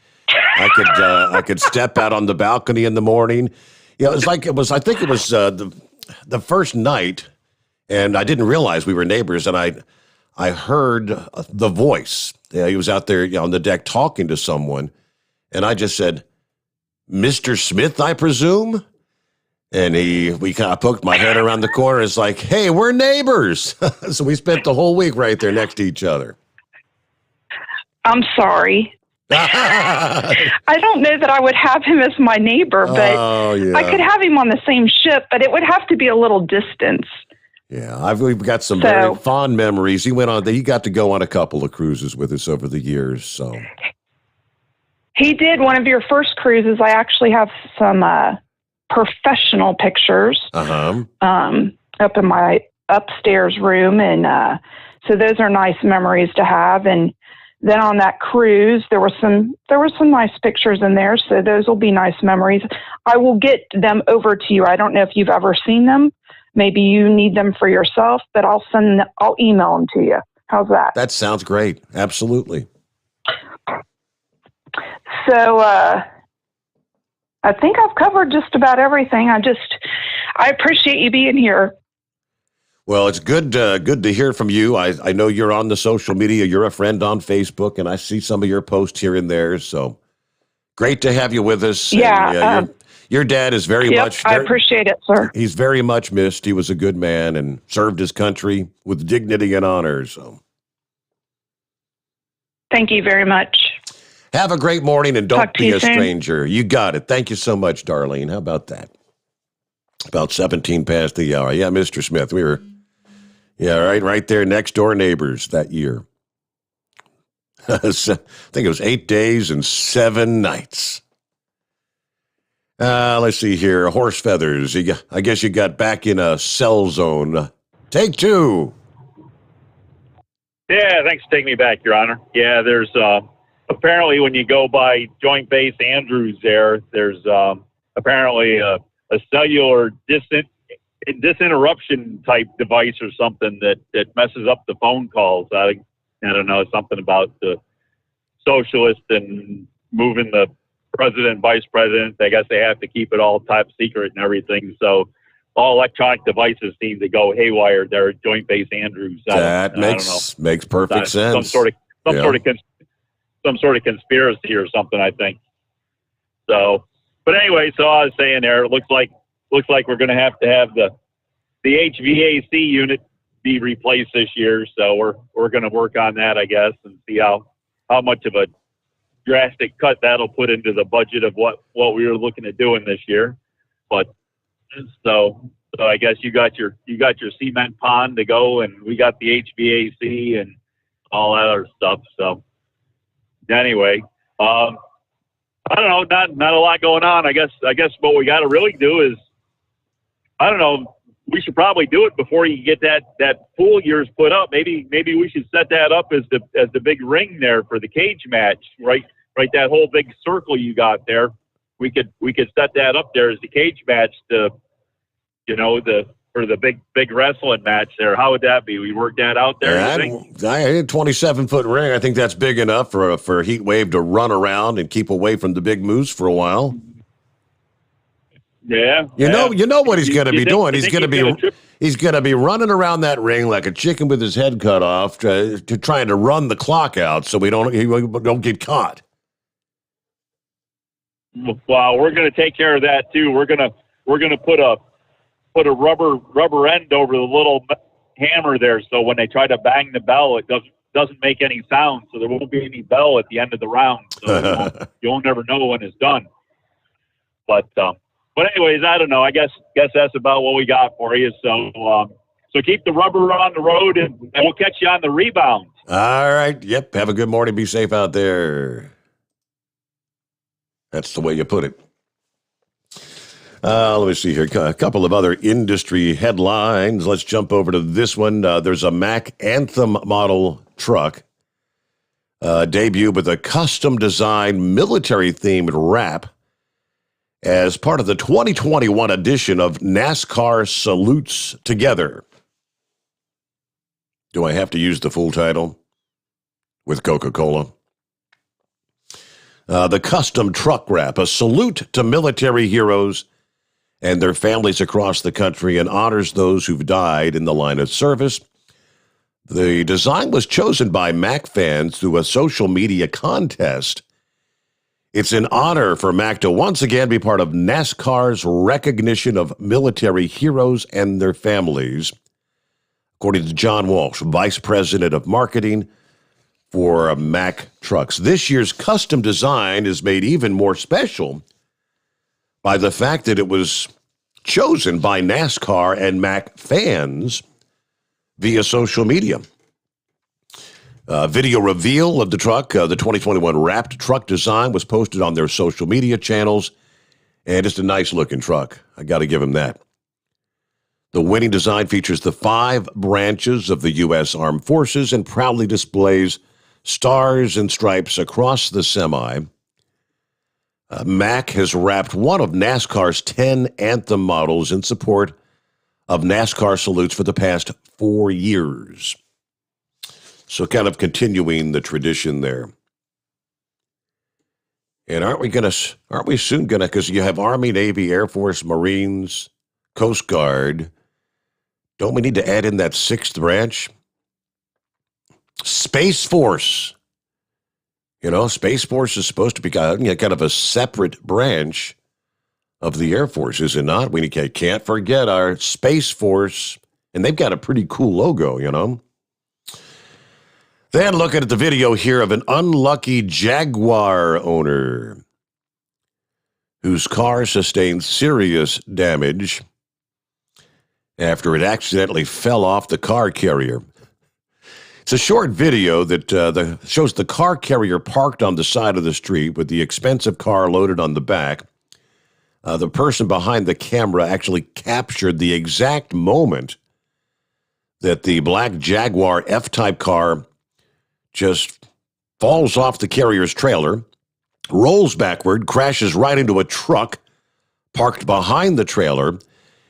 I could step out on the balcony in the morning. Yeah, I think it was the first night. And I didn't realize we were neighbors, and I heard the voice. He was out there on the deck talking to someone, and I just said, "Mr. Smith, I presume?" And we kind of poked my head around the corner. It's like, "Hey, we're neighbors." So we spent the whole week right there next to each other. I'm sorry. I don't know that I would have him as my neighbor, but I could have him on the same ship, but it would have to be a little distance. Yeah, we've got some very fond memories. He got to go on a couple of cruises with us over the years. So he did one of your first cruises. I actually have some professional pictures up in my upstairs room, and so those are nice memories to have. And then on that cruise, there were some nice pictures in there, so those will be nice memories. I will get them over to you. I don't know if you've ever seen them. Maybe you need them for yourself, but I'll email them to you. How's that? That sounds great. Absolutely. So I think I've covered just about everything. I appreciate you being here. Well, it's good to hear from you. I know you're on the social media. You're a friend on Facebook, and I see some of your posts here and there. So great to have you with us. Yeah. And, your dad is very much. I appreciate it, sir. He's very much missed. He was a good man and served his country with dignity and honor. So thank you very much. Have a great morning, and don't be a soon. stranger. You got it. Thank you so much, Darlene. How about that? About 17 past the hour. Yeah, Mr. Smith, we were, right there, next door neighbors that year. I think it was 8 days and 7 nights. Let's see here. Horse feathers. I guess you got back in a cell zone. Take two. Yeah, thanks for taking me back, Your Honor. Yeah, there's apparently when you go by Joint Base Andrews there's apparently a cellular disinterruption type device or something that messes up the phone calls. I don't know, something about the socialist and moving the president and vice president. I guess they have to keep it all top secret and everything. So all electronic devices seem to go haywire there at Joint Base Andrews. That makes perfect sense. Some sort of conspiracy or something, I think. So, but anyway, so I was saying there, it looks like we're going to have the HVAC unit be replaced this year. So we're going to work on that, I guess, and see how much of a drastic cut that'll put into the budget of what we were looking at doing this year. But so I guess you got your cement pond to go, and we got the HVAC and all that other stuff. So anyway, I don't know, not a lot going on. I guess what we got to really do is, I don't know, we should probably do it before you get that pool yours put up. Maybe we should set that up as the big ring there for the cage match, right? That whole big circle you got there. We could set that up there as the cage match for the big wrestling match there. How would that be? We work that out there. I had 27-foot ring. I think that's big enough for a heat wave to run around and keep away from the big moose for a while. Yeah. You know what he's going to be doing. He's going to be running around that ring like a chicken with his head cut off, trying to run the clock out so he don't get caught. Well, we're going to take care of that too. We're going to put a rubber end over the little hammer there, so when they try to bang the bell, it doesn't make any sound, so there won't be any bell at the end of the round. So you'll never know when it's done. But anyways, I don't know. I guess that's about what we got for you. So keep the rubber on the road, and we'll catch you on the rebound. All right. Yep. Have a good morning. Be safe out there. That's the way you put it. Let me see here. A couple of other industry headlines. Let's jump over to this one. There's a Mack Anthem model truck debuted with a custom-designed military-themed wrap as part of the 2021 edition of NASCAR Salutes Together. Do I have to use the full title? With Coca-Cola. The custom truck wrap, a salute to military heroes and their families across the country and honors those who've died in the line of service. The design was chosen by Mac fans through a social media contest. It's an honor for Mac to once again be part of NASCAR's recognition of military heroes and their families, according to John Walsh, Vice President of Marketing for Mac Trucks. This year's custom design is made even more special by the fact that it was chosen by NASCAR and Mac fans via social media. Video reveal of the truck, the 2021 wrapped truck design, was posted on their social media channels, and it's a nice-looking truck. I got to give them that. The winning design features the 5 branches of the U.S. Armed Forces and proudly displays stars and stripes across the semi. Mac has wrapped one of NASCAR's 10 anthem models in support of NASCAR salutes for the past 4 years. So kind of continuing the tradition there. And aren't we soon gonna, because you have Army, Navy, Air Force, Marines, Coast Guard. Don't we need to add in that 6th branch? Space Force. You know, Space Force is supposed to be kind of a separate branch of the Air Force, is it not? We can't forget our Space Force, and they've got a pretty cool logo, you know. Then looking at the video here of an unlucky Jaguar owner whose car sustained serious damage after it accidentally fell off the car carrier. It's a short video that shows the car carrier parked on the side of the street with the expensive car loaded on the back. The person behind the camera actually captured the exact moment that the black Jaguar F-Type car just falls off the carrier's trailer, rolls backward, crashes right into a truck parked behind the trailer,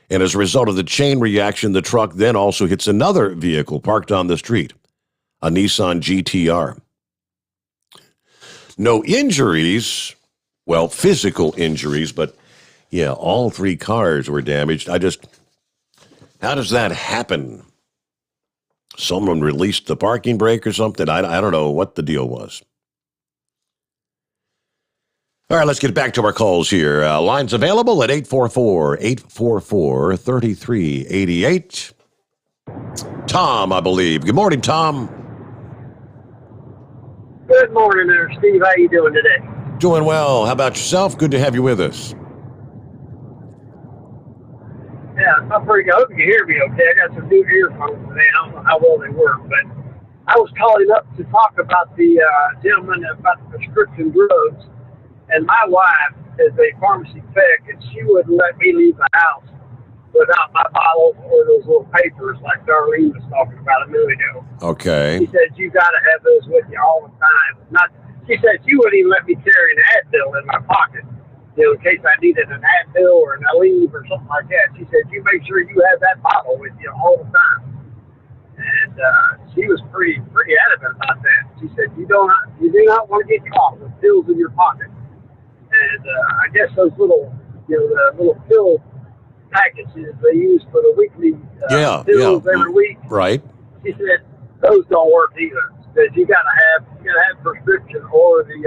and as a result of the chain reaction, the truck then also hits another vehicle parked on the street, a Nissan GTR. No injuries, well, physical injuries, but yeah, all 3 cars were damaged. How does that happen? Someone released the parking brake or something? I don't know what the deal was. All right, let's get back to our calls here. Lines available at 844-844-3388. Tom, I believe. Good morning, Tom. Good morning there, Steve. How you doing today? Doing well. How about yourself? Good to have you with us. Yeah, I'm pretty good. I hope you can hear me okay. I got some new earphones today. I don't know how well they work, but I was calling up to talk about the gentleman about the prescription drugs. And my wife is a pharmacy tech, and she wouldn't let me leave the house without my bottles or those little papers like Darlene was talking about a minute ago. Okay. She said, you got to have those with you all the time. She said she wouldn't even let me carry an Advil in my pocket, in case I needed an Advil or an Aleve or something like that. She said, you make sure you have that bottle with you all the time. And she was pretty adamant about that. She said, you do not want to get caught with pills in your pocket. And I guess those little, the little pill packages they use for the weekly pills every week. Right. She said those don't work either. She said you gotta have prescription or the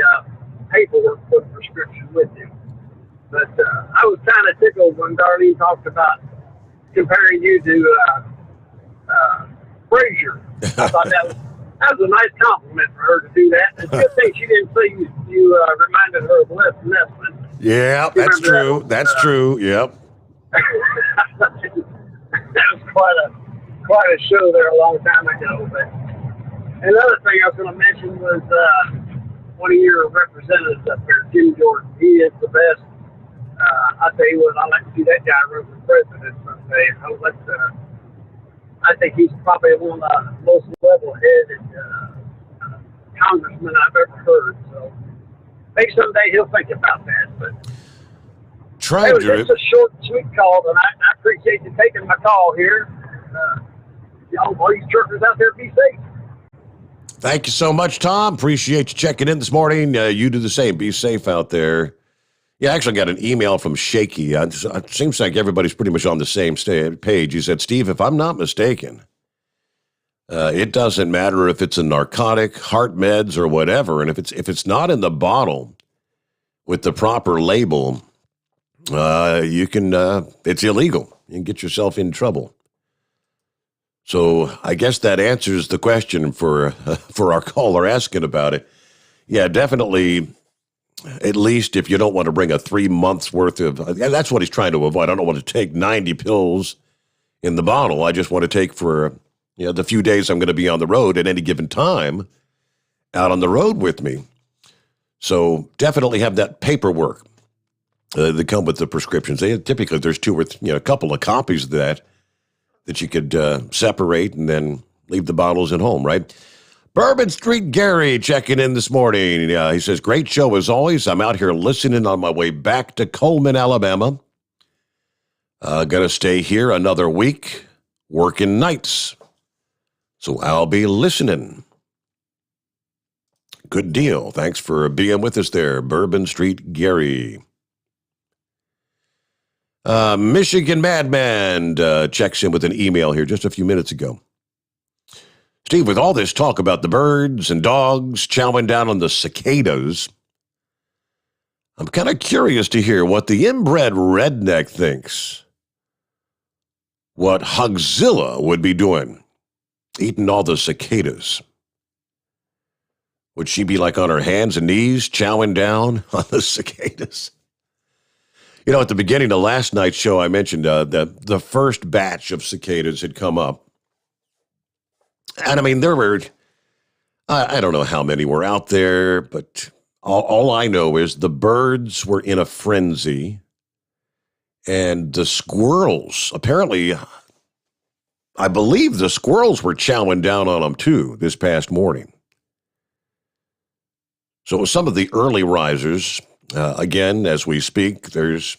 paperwork for the prescription with you. But I was kind of tickled when Darlene talked about comparing you to Frazier. I thought that was a nice compliment for her to do that. It's a good thing she didn't say you reminded her of Les Nessman. Yeah, that's true. That's true. Yep. That was quite a show there a long time ago. But another thing I was going to mention was one of your representatives up there, Jim Jordan. He is the best. I tell you what, I'd like to see that guy run for president someday. I think he's probably one of the most level-headed congressmen I've ever heard. So maybe someday he'll think about that. But it's a short, sweet call, and I appreciate you taking my call here. All you truckers out there, be safe. Thank you so much, Tom. Appreciate you checking in this morning. You do the same. Be safe out there Yeah, I actually got an email from Shaky. It seems like everybody's pretty much on the same page. He said, Steve, if I'm not mistaken, it doesn't matter if it's a narcotic, heart meds, or whatever, and if it's not in the bottle with the proper label, you can it's illegal. You can get yourself in trouble. So I guess that answers the question for our caller asking about it. Yeah, definitely. At least if you don't want to bring a 3 months worth of, that's what he's trying to avoid. I don't want to take 90 pills in the bottle. I just want to take for the few days I'm going to be on the road at any given time out on the road with me. So definitely have that paperwork that come with the prescriptions. Typically there's a couple of copies of that you could separate and then leave the bottles at home, right? Bourbon Street Gary checking in this morning. He says, great show as always. I'm out here listening on my way back to Coleman, Alabama. Going to stay here another week, working nights. So I'll be listening. Good deal. Thanks for being with us there, Bourbon Street Gary. Michigan Madman checks in with an email here just a few minutes ago. Steve, with all this talk about the birds and dogs chowing down on the cicadas, I'm kind of curious to hear what the inbred redneck thinks. What Hugzilla would be doing, eating all the cicadas. Would she be like on her hands and knees chowing down on the cicadas? At the beginning of last night's show, I mentioned that the first batch of cicadas had come up. And I mean, there were, I don't know how many were out there, but all I know is the birds were in a frenzy. And the squirrels, apparently, I believe the squirrels were chowing down on them too this past morning. So some of the early risers, again, as we speak, there's,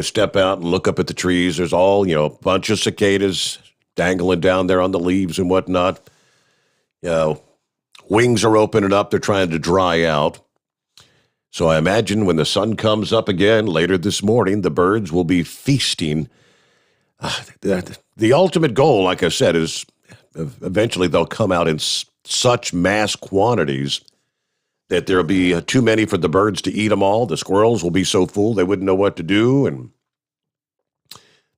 step out and look up at the trees. There's all, a bunch of cicadas dangling down there on the leaves and whatnot. Wings are opening up. They're trying to dry out. So I imagine when the sun comes up again later this morning, the birds will be feasting. The ultimate goal, like I said, is eventually they'll come out in such mass quantities that there'll be too many for the birds to eat them all. The squirrels will be so full they wouldn't know what to do. And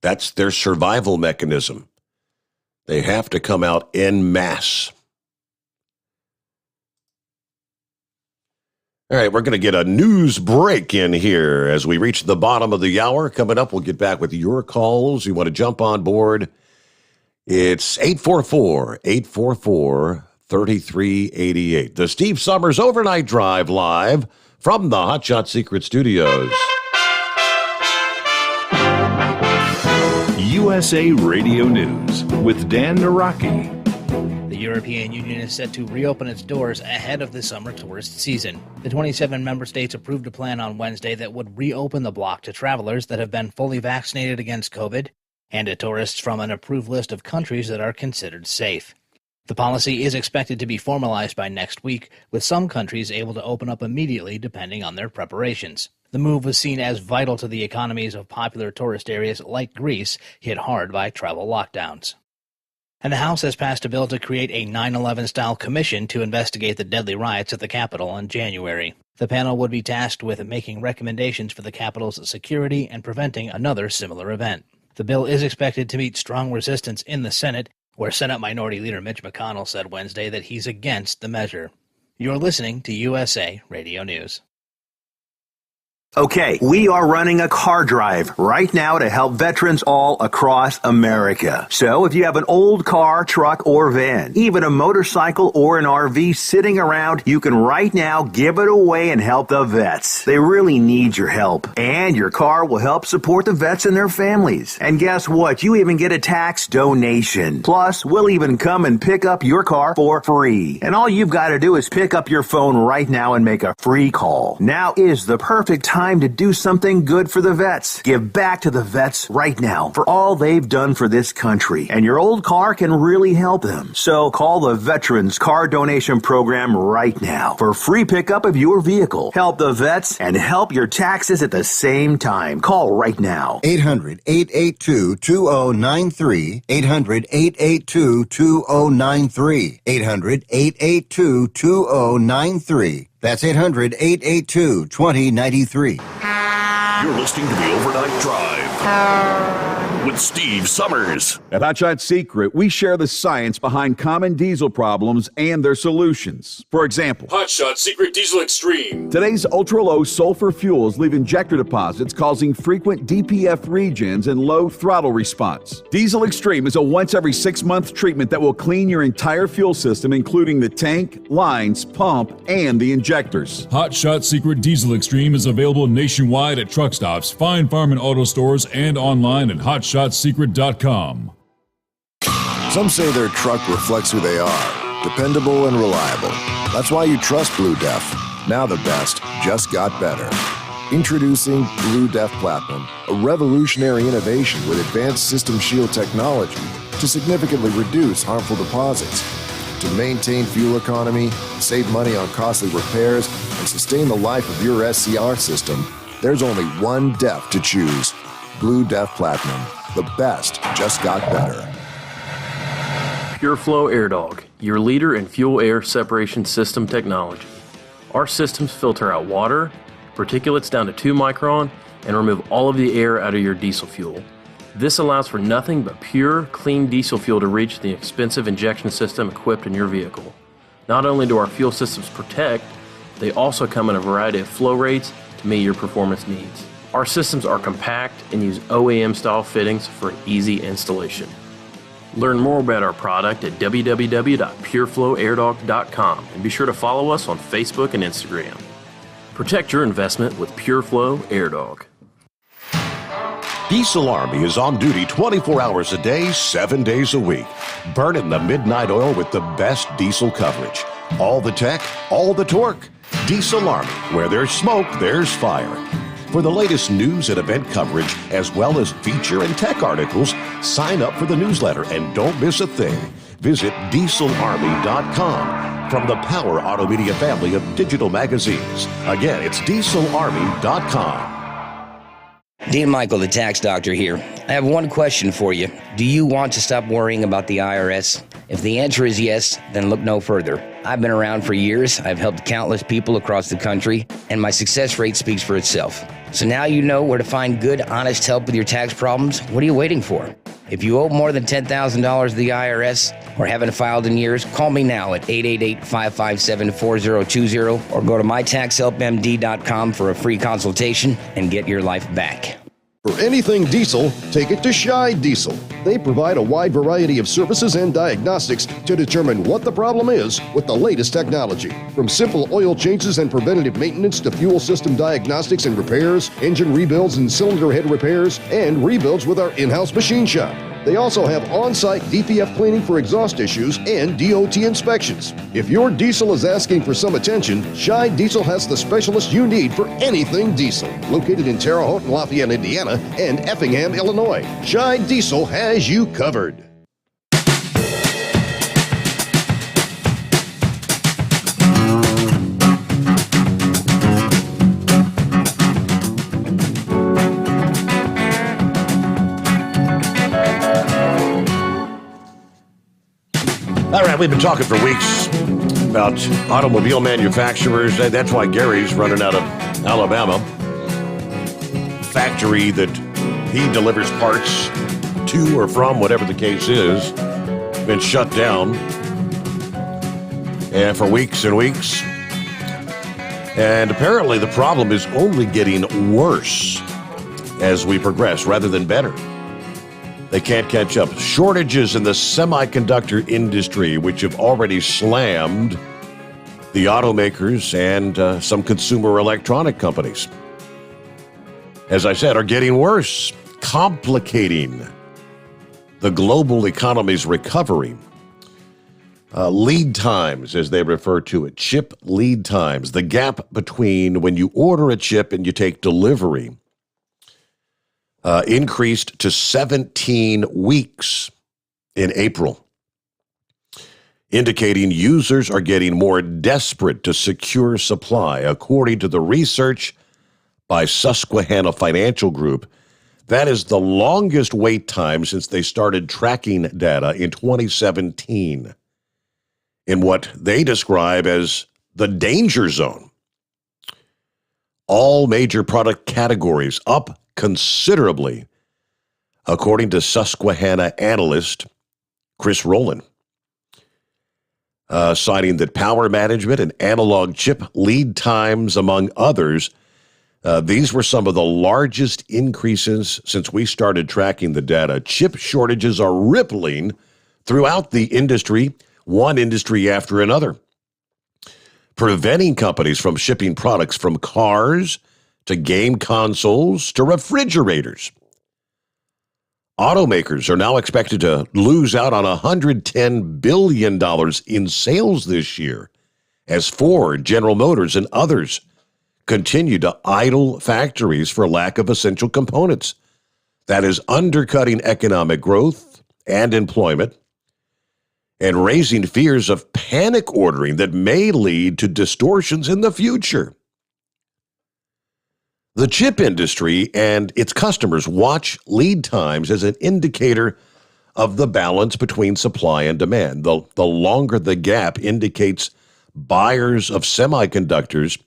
that's their survival mechanism. They have to come out en masse. All right, we're going to get a news break in here as we reach the bottom of the hour. Coming up, we'll get back with your calls. You want to jump on board? It's 844-844-3388. The Steve Sommers Overnight Drive live from the Hot Shot Secret Studios. USA Radio News with Dan Naraki. The European Union is set to reopen its doors ahead of the summer tourist season. The 27 member states approved a plan on Wednesday that would reopen the bloc to travelers that have been fully vaccinated against COVID and to tourists from an approved list of countries that are considered safe. The policy is expected to be formalized by next week, with some countries able to open up immediately depending on their preparations. The move was seen as vital to the economies of popular tourist areas like Greece, hit hard by travel lockdowns. And the House has passed a bill to create a 9/11-style commission to investigate the deadly riots at the Capitol in January. The panel would be tasked with making recommendations for the Capitol's security and preventing another similar event. The bill is expected to meet strong resistance in the Senate, where Senate Minority Leader Mitch McConnell said Wednesday that he's against the measure. You're listening to USA Radio News. Okay, we are running a car drive right now to help veterans all across America. So if you have an old car, truck, or van, even a motorcycle or an RV sitting around, you can right now give it away and help the vets. They really need your help. And your car will help support the vets and their families. And guess what? You even get a tax donation. Plus, we'll even come and pick up your car for free. And all you've got to do is pick up your phone right now and make a free call. Now is the perfect time time to do something good for the vets. Give back to the vets right now for all they've done for this country. And your old car can really help them. So call the Veterans Car Donation Program right now for free pickup of your vehicle. Help the vets and help your taxes at the same time. Call right now. 800-882-2093. 800-882-2093. 800-882-2093. That's 800-882-2093. You're listening to the Overnight Drive with Steve Summers. At Hot Shot Secret, we share the science behind common diesel problems and their solutions. For example, Hot Shot Secret Diesel Extreme. today's ultra-low sulfur fuels leave injector deposits causing frequent DPF regens and low throttle response. Diesel Extreme is a once every 6-month treatment that will clean your entire fuel system, including the tank, lines, pump, and the injectors. Hot Shot Secret Diesel Extreme is available nationwide at truck stops, fine farm and auto stores, and online at hotshotsecret.com. Some say their truck reflects who they are, dependable and reliable. That's why you trust Blue Def. Now the best just got better. Introducing Blue Def Platinum, a revolutionary innovation with advanced system shield technology to significantly reduce harmful deposits. To maintain fuel economy, save money on costly repairs, and sustain the life of your SCR system, there's only one DEF to choose. Blue Def Platinum. The best just got better. PureFlow Air Dog, your leader in fuel air separation system technology. Our systems filter out water, particulates down to 2 micron, and remove all of the air out of your diesel fuel. This allows for nothing but pure, clean diesel fuel to reach the expensive injection system equipped in your vehicle. Not only do our fuel systems protect, they also come in a variety of flow rates to meet your performance needs. Our systems are compact and use OEM-style fittings for easy installation. Learn more about our product at www.pureflowairdog.com and be sure to follow us on Facebook and Instagram. Protect your investment with PureFlow Air Dog. Diesel Army is on duty 24 hours a day, 7 days a week. Burning the midnight oil with the best diesel coverage. All the tech, all the torque. Diesel Army, where there's smoke, there's fire. For the latest news and event coverage, as well as feature and tech articles, sign up for the newsletter and don't miss a thing. Visit dieselarmy.com from the Power Auto Media family of digital magazines. Again, it's dieselarmy.com. Dean Michael, the tax doctor here. I have one question for you. Do you want to stop worrying about the IRS? If the answer is yes, then look no further. I've been around for years, I've helped countless people across the country, and my success rate speaks for itself. So now you know where to find good, honest help with your tax problems. What are you waiting for? If you owe more than $10,000 to the IRS or haven't filed in years, call me now at 888-557-4020 or go to mytaxhelpmd.com for a free consultation and get your life back. For anything diesel, take it to Shy Diesel. They provide a wide variety of services and diagnostics to determine what the problem is with the latest technology. From simple oil changes and preventative maintenance to fuel system diagnostics and repairs, engine rebuilds and cylinder head repairs, and rebuilds with our in-house machine shop. They also have on-site DPF cleaning for exhaust issues and DOT inspections. If your diesel is asking for some attention, Shy Diesel has the specialist you need for anything diesel. Located in Terre Haute and Lafayette, Indiana, and Effingham, Illinois, Shy Diesel has you covered. All right, we've been talking for weeks about automobile manufacturers. That's why Gary's running out of Alabama. Factory that he delivers parts to or from, whatever the case is, been shut down. And for weeks and weeks. And apparently the problem is only getting worse as we progress rather than better. They can't catch up. Shortages in the semiconductor industry, which have already slammed the automakers and some consumer electronic companies, as I said, are getting worse, complicating the global economy's recovery. Lead times, as they refer to it, chip lead times, the gap between when you order a chip and you take delivery, increased to 17 weeks in April, indicating users are getting more desperate to secure supply. According to the research by Susquehanna Financial Group, that is the longest wait time since they started tracking data in 2017 in what they describe as the danger zone. All major product categories up considerably, according to Susquehanna analyst Chris Rowland, citing that power management and analog chip lead times, among others, these were some of the largest increases since we started tracking the data. Chip shortages are rippling throughout the industry, one industry after another, preventing companies from shipping products from cars to game consoles to refrigerators. Automakers are now expected to lose out on $110 billion in sales this year as Ford, General Motors, and others continue to idle factories for lack of essential components. That is undercutting economic growth and employment and raising fears of panic ordering that may lead to distortions in the future. The chip industry and its customers watch lead times as an indicator of the balance between supply and demand. The longer the gap indicates buyers of semiconductors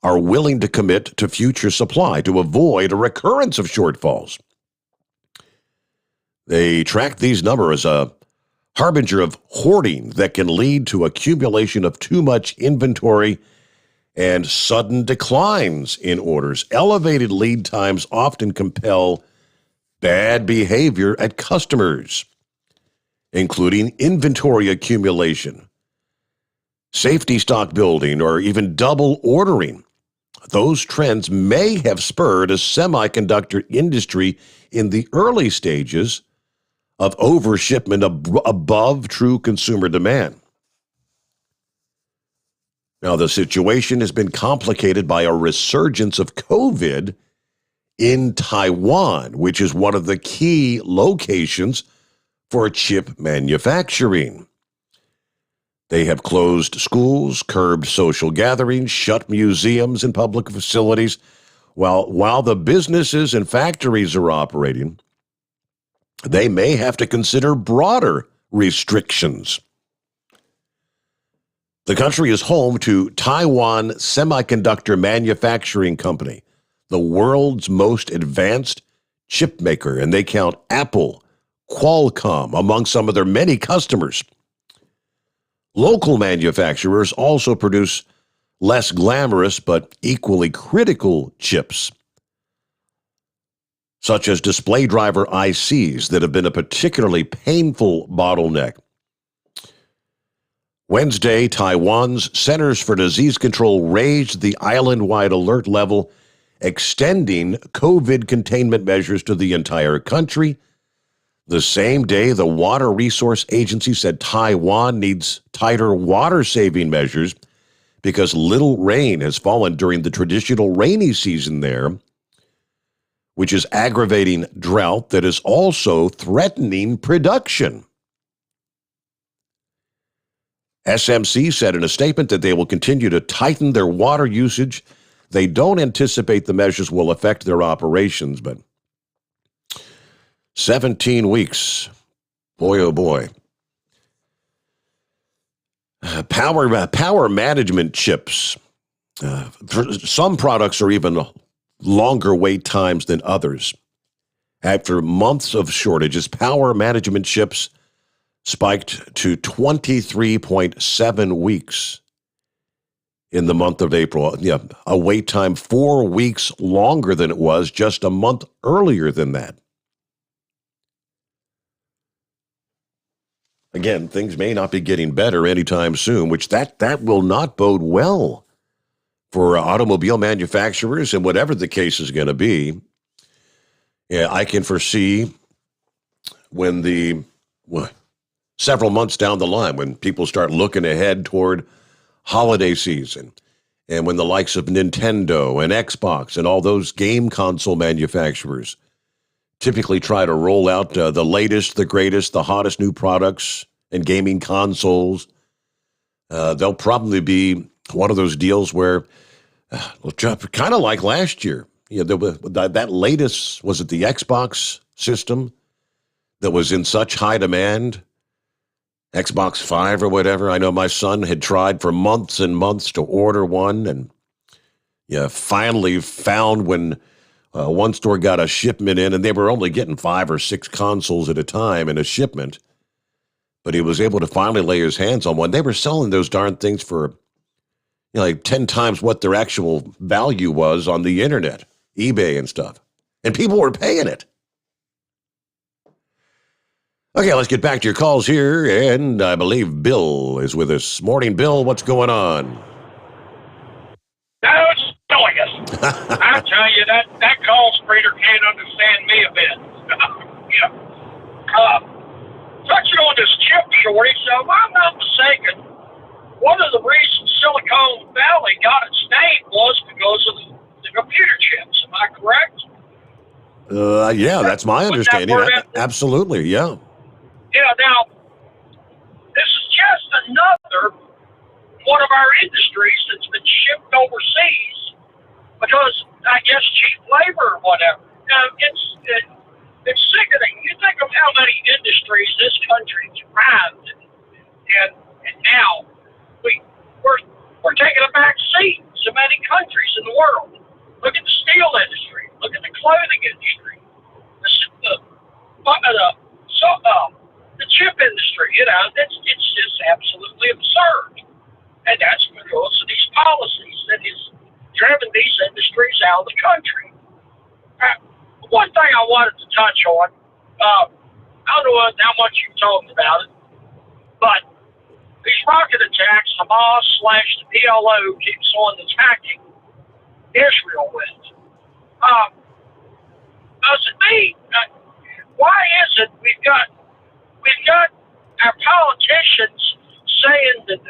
are willing to commit to future supply to avoid a recurrence of shortfalls. They track these numbers as a harbinger of hoarding that can lead to accumulation of too much inventory and sudden declines in orders. Elevated lead times often compel bad behavior at customers, including inventory accumulation, safety stock building, or even double ordering. Those trends may have spurred a semiconductor industry in the early stages of overshipment above true consumer demand. Now, the situation has been complicated by a resurgence of COVID in Taiwan, which is one of the key locations for chip manufacturing. They have closed schools, curbed social gatherings, shut museums and public facilities. While the businesses and factories are operating, they may have to consider broader restrictions. The country is home to Taiwan Semiconductor Manufacturing Company, the world's most advanced chip maker, and they count Apple, Qualcomm among some of their many customers. Local manufacturers also produce less glamorous but equally critical chips, such as display driver ICs that have been a particularly painful bottleneck. Wednesday, Taiwan's Centers for Disease Control raised the island-wide alert level, extending COVID containment measures to the entire country. The same day, the Water Resource Agency said Taiwan needs tighter water-saving measures because little rain has fallen during the traditional rainy season there, which is aggravating drought that is also threatening production. SMC said in a statement that they will continue to tighten their water usage. They don't anticipate the measures will affect their operations, but 17 weeks. Boy, oh boy. Power management chips. Some products are even longer wait times than others. After months of shortages, power management chips spiked to 23.7 weeks in the month of April. Yeah, a wait time 4 weeks longer than it was just a month earlier than that. Again, things may not be getting better anytime soon, which that will not bode well for automobile manufacturers and whatever the case is going to be. Yeah, I can foresee when the several months down the line when people start looking ahead toward holiday season and when the likes of Nintendo and Xbox and all those game console manufacturers typically try to roll out the latest, the greatest, the hottest new products and gaming consoles. They'll probably be one of those deals where, kind of like last year, that latest, was it the Xbox system that was in such high demand? Xbox 5 or whatever. I know my son had tried for months and months to order one, and finally found when one store got a shipment in, and they were only getting 5 or 6 consoles at a time in a shipment. But he was able to finally lay his hands on one. They were selling those darn things for like 10 times what their actual value was on the internet, eBay and stuff. And people were paying it. Okay, let's get back to your calls here, and I believe Bill is with us. Morning, Bill. What's going on? No, it's annoying us. I tell you, that call spreader can't understand me a bit. Touching on this chip shortage, so if I'm not mistaken, one of the reasons Silicon Valley got its name was because of the computer chips. Am I correct? Yeah, that's my understanding. Absolutely, yeah. Yeah, now, this is just another one of our industries that's been shipped overseas because, I guess, cheap labor or whatever. It's sickening. You think of how many industries this country thrived in, and now we're taking a back seat in so many countries in the world. Look at the steel industry. Look at the clothing industry. The chip industry, it's just absolutely absurd. And that's because of these policies that has driven these industries out of the country. One thing I wanted to touch on, I don't know how much you've talked about it, but these rocket attacks, Hamas/the PLO keeps on attacking Israel with. To me, why is it we've got our politicians saying that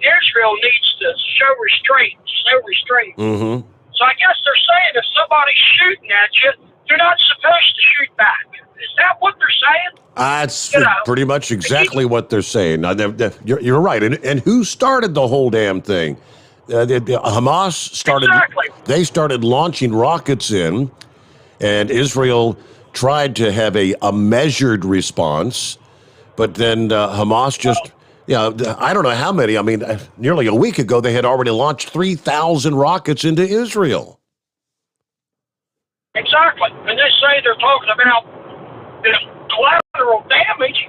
Israel needs to show restraint. Mm-hmm. So I guess they're saying if somebody's shooting at you, you're not supposed to shoot back. Is that what they're saying? That's pretty much exactly what they're saying. Now, you're right. And who started the whole damn thing? Hamas started. Exactly. They started launching rockets in, and Israel tried to have a measured response. But then Hamas just, I don't know how many. I mean, nearly a week ago, they had already launched 3,000 rockets into Israel. Exactly. And they say they're talking about collateral damage.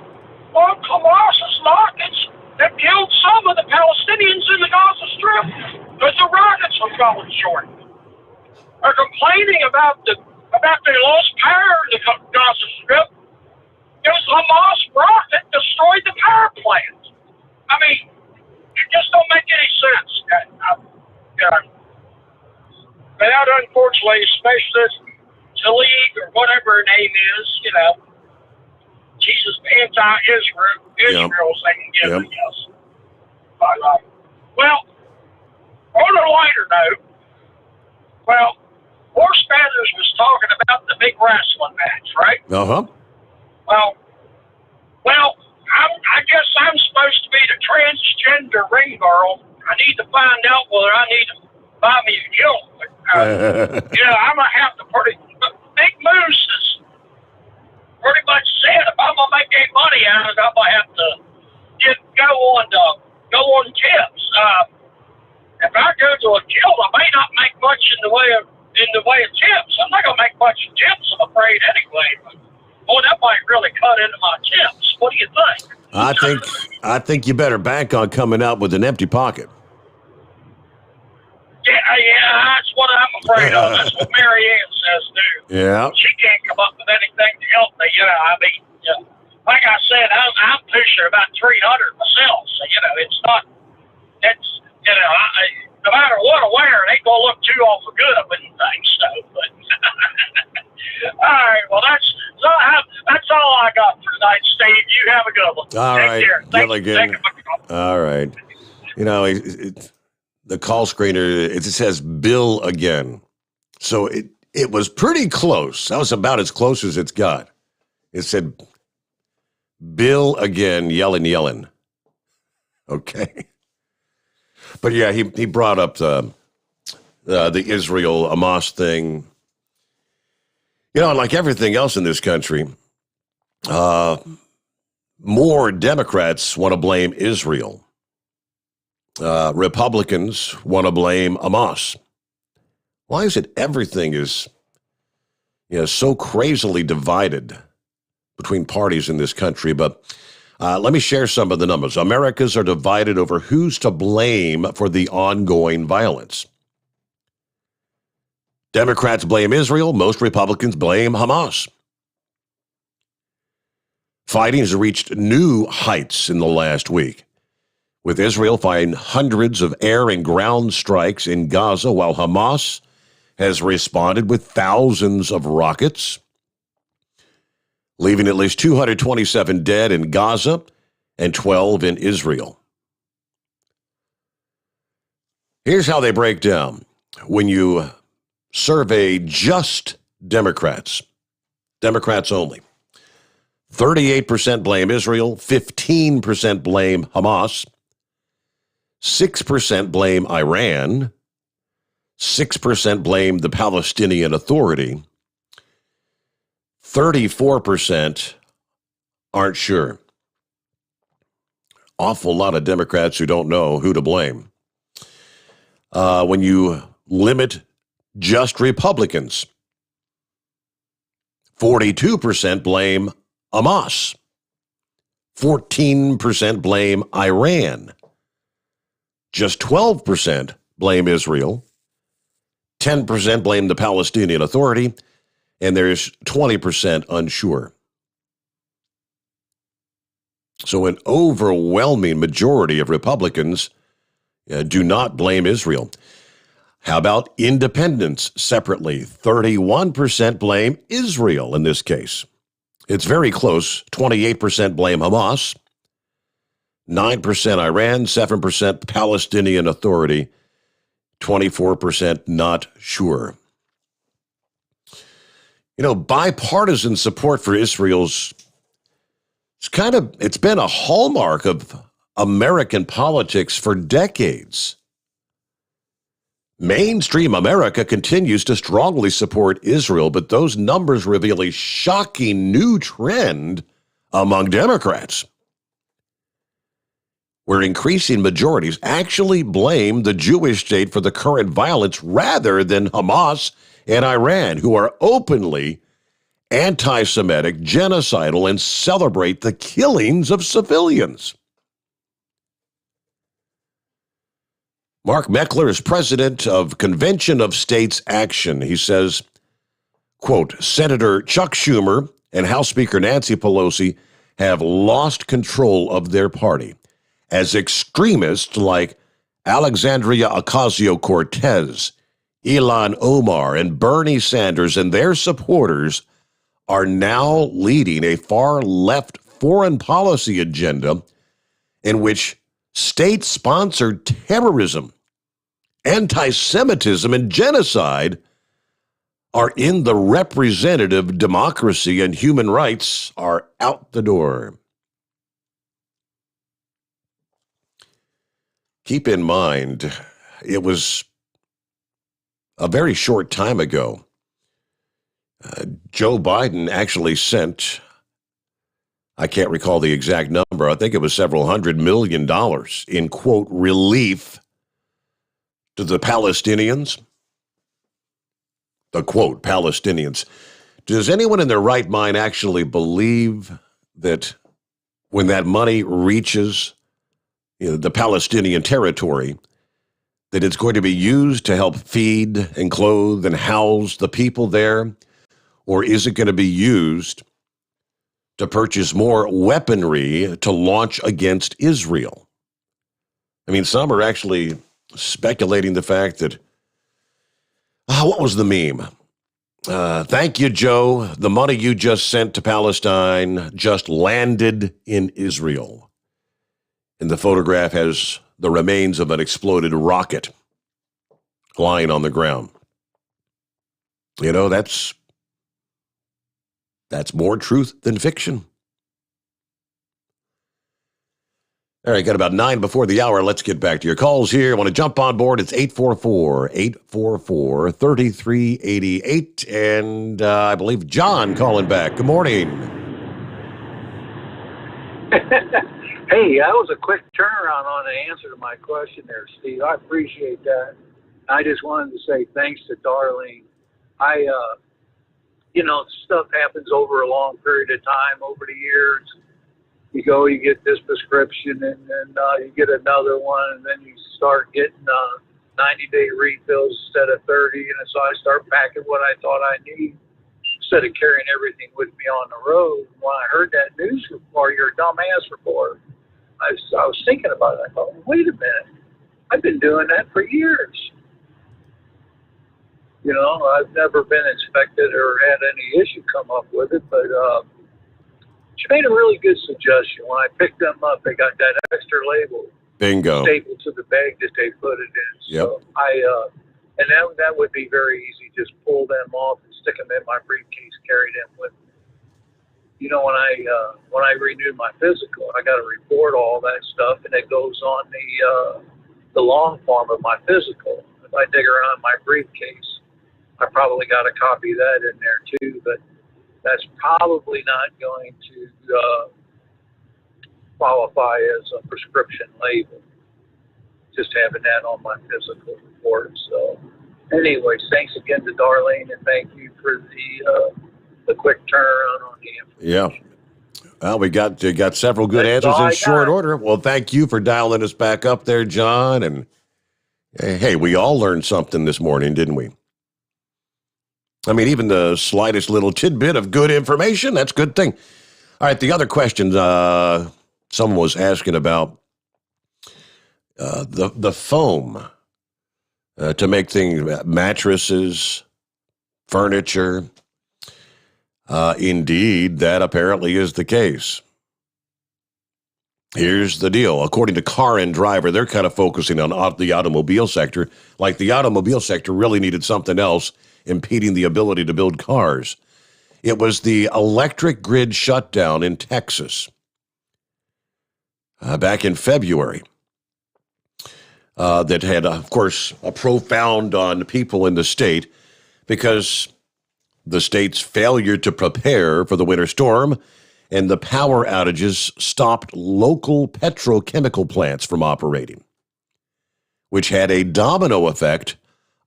Well, Hamas's rockets have killed some of the Palestinians in the Gaza Strip because the rockets are falling short. They're complaining about they lost power in the Gaza Strip. It was Hamas rocket destroyed the power plant. I mean, it just don't make any sense. That, unfortunately, especially Talib or whatever her name is, Jesus anti-Israel thing again, I guess. But, well, on a lighter note, Horse Matters was talking about the big wrestling match, right? Uh-huh. Well, I guess I'm supposed to be the transgender ring girl. I need to find out whether I need to buy me a kilt. I'm going to have to Big Moose has pretty much said if I'm going to make any money out of it, I'm going to have to go on tips. If I go to a kilt, I may not make much in the way of tips. I'm not going to make much of tips, I'm afraid, anyway. But, that might really cut into my tips. What do you think? I think you better bank on coming out with an empty pocket. Yeah, that's what I'm afraid of. That's what Mary Ann says, too. Yeah. She can't come up with anything to help me. Like I said, I'm pushing about 300 myself. So, no matter what I wear, it ain't going to look too awful good, I wouldn't think so. But right. Well, that's all I got for tonight, Steve. You have a good one. All Take right. care. Thanks for taking my call. All right. You know, the call screener, it says Bill again. So it was pretty close. That was about as close as it's got. It said Bill again, yelling. Okay. But yeah, he brought up the Israel Hamas thing. You know, like everything else in this country, more Democrats want to blame Israel. Republicans want to blame Hamas. Why is it everything is, so crazily divided between parties in this country? But let me share some of the numbers. Americans are divided over who's to blame for the ongoing violence. Democrats blame Israel. Most Republicans blame Hamas. Fighting has reached new heights in the last week, with Israel firing hundreds of air and ground strikes in Gaza, while Hamas has responded with thousands of rockets, leaving at least 227 dead in Gaza and 12 in Israel. Here's how they break down. When you survey just Democrats only, 38% blame Israel, 15% blame Hamas, 6% blame Iran, 6% blame the Palestinian Authority, 34% aren't sure. Awful lot of Democrats who don't know who to blame. When you limit just Republicans, 42% blame Hamas, 14% blame Iran, just 12% blame Israel, 10% blame the Palestinian Authority, and there's 20% unsure. So an overwhelming majority of Republicans do not blame Israel. How about independents separately? 31% blame Israel in this case. It's very close. 28% blame Hamas, 9% Iran, 7% Palestinian Authority, 24% not sure. Bipartisan support for Israel's it's been a hallmark of American politics for decades. Mainstream America continues to strongly support Israel, but those numbers reveal a shocking new trend among Democrats, where increasing majorities actually blame the Jewish state for the current violence rather than Hamas and Iran, who are openly anti-Semitic, genocidal, and celebrate the killings of civilians. Mark Meckler is president of Convention of States Action. He says, quote, Senator Chuck Schumer and House Speaker Nancy Pelosi have lost control of their party as extremists like Alexandria Ocasio-Cortez, Ilhan Omar, and Bernie Sanders and their supporters are now leading a far-left foreign policy agenda in which state-sponsored terrorism, anti-Semitism, and genocide are in the representative democracy, and human rights are out the door. Keep in mind, it was a very short time ago. Joe Biden actually sent, I can't recall the exact number, I think it was several $100 million in, quote, relief to the Palestinians. The, quote, Palestinians. Does anyone in their right mind actually believe that when that money reaches the Palestinian territory, that it's going to be used to help feed and clothe and house the people there? Or is it going to be used to purchase more weaponry to launch against Israel? I mean, some are actually speculating the fact that, what was the meme? Thank you, Joe. The money you just sent to Palestine just landed in Israel. And the photograph has the remains of an exploded rocket lying on the ground. You know, that's more truth than fiction. All right, got about 9 before the hour. Let's get back to your calls here. I want to jump on board. It's 844-844-3388. And I believe John calling back. Good morning. Hey, that was a quick turnaround on the answer to my question there, Steve. I appreciate that. I just wanted to say thanks to Darlene. Stuff happens over a long period of time, over the years. You go, you get this prescription, and then you get another one, and then you start getting 90-day refills instead of 30. And so I start packing what I thought I need instead of carrying everything with me on the road. When I heard that news report, your dumbass report, I was thinking about it. I thought, wait a minute, I've been doing that for years. You know, I've never been inspected or had any issue come up with it, but she made a really good suggestion. When I picked them up, they got that extra label Bingo. stapled to the bag that they put it in. So and that would be very easy. Just pull them off and stick them in my briefcase, carry them with me. You know, when I renewed my physical, I got to report all that stuff, and it goes on the long form of my physical. If I dig around my briefcase, I probably got a copy of that in there too, but that's probably not going to qualify as a prescription label, just having that on my physical report. So anyways, thanks again to Darlene, and thank you for the quick turnaround on the information. Yeah. Well, we got several good answers in short order. Well, thank you for dialing us back up there, John. And hey, we all learned something this morning, didn't we? I mean, even the slightest little tidbit of good information, that's a good thing. All right, the other question someone was asking about the foam to make things, mattresses, furniture. Indeed, that apparently is the case. Here's the deal. According to Car and Driver, they're kind of focusing on the automobile sector. Like the automobile sector really needed something else impeding the ability to build cars. It was the electric grid shutdown in Texas back in February that had, of course, a profound on people in the state because the state's failure to prepare for the winter storm and the power outages stopped local petrochemical plants from operating, which had a domino effect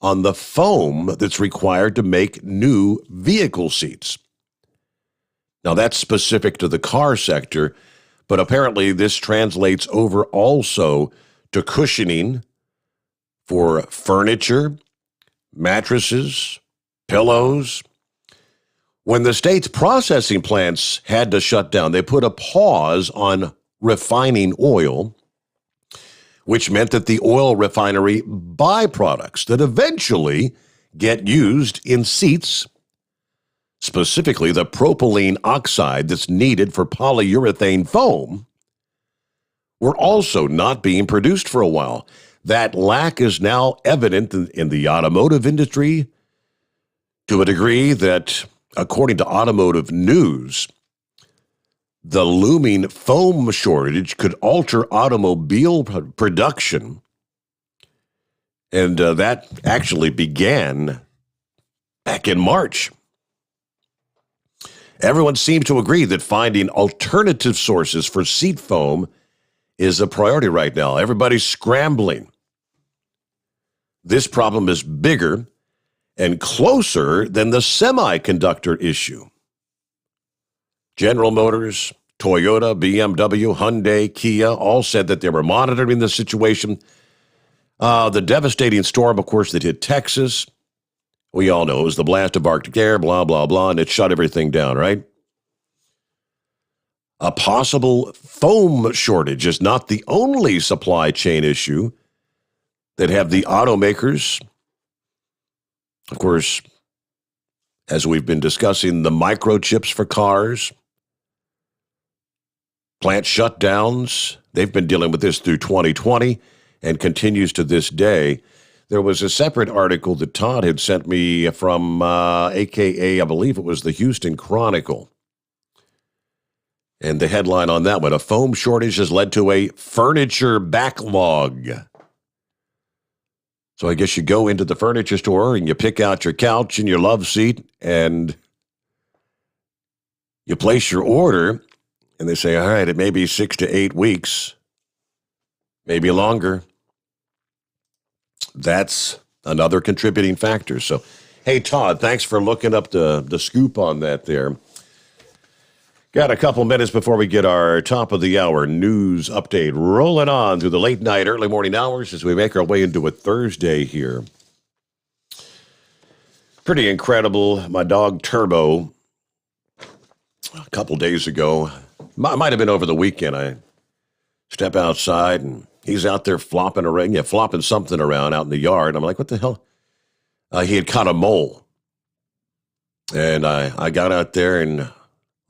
on the foam that's required to make new vehicle seats. Now, that's specific to the car sector, but apparently this translates over also to cushioning for furniture, mattresses, pillows. When the state's processing plants had to shut down, they put a pause on refining oil, which meant that the oil refinery byproducts that eventually get used in seats, specifically the propylene oxide that's needed for polyurethane foam, were also not being produced for a while. That lack is now evident in the automotive industry to a degree that, according to Automotive News, the looming foam shortage could alter automobile production, and that actually began back in March. Everyone seems to agree that finding alternative sources for seat foam is a priority right now. Everybody's scrambling. This problem is bigger and closer than the semiconductor issue. General Motors, Toyota, BMW, Hyundai, Kia all said that they were monitoring the situation. The devastating storm, of course, that hit Texas, we all know it was the blast of Arctic air, blah, blah, blah, and it shut everything down, right? A possible foam shortage is not the only supply chain issue that have the automakers, of course, as we've been discussing the microchips for cars, plant shutdowns. They've been dealing with this through 2020 and continues to this day. There was a separate article that Todd had sent me from AKA, I believe it was the Houston Chronicle. And the headline on that one, a foam shortage has led to a furniture backlog. So I guess you go into the furniture store and you pick out your couch and your love seat and you place your order and they say, all right, it may be 6 to 8 weeks, maybe longer. That's another contributing factor. So, hey, Todd, thanks for looking up the scoop on that there. Got a couple minutes before we get our top of the hour news update rolling on through the late night, early morning hours as we make our way into a Thursday here. Pretty incredible. My dog Turbo, a couple days ago, might have been over the weekend. I step outside and he's out there flopping something around out in the yard. I'm like, what the hell? He had caught a mole. And I got out there and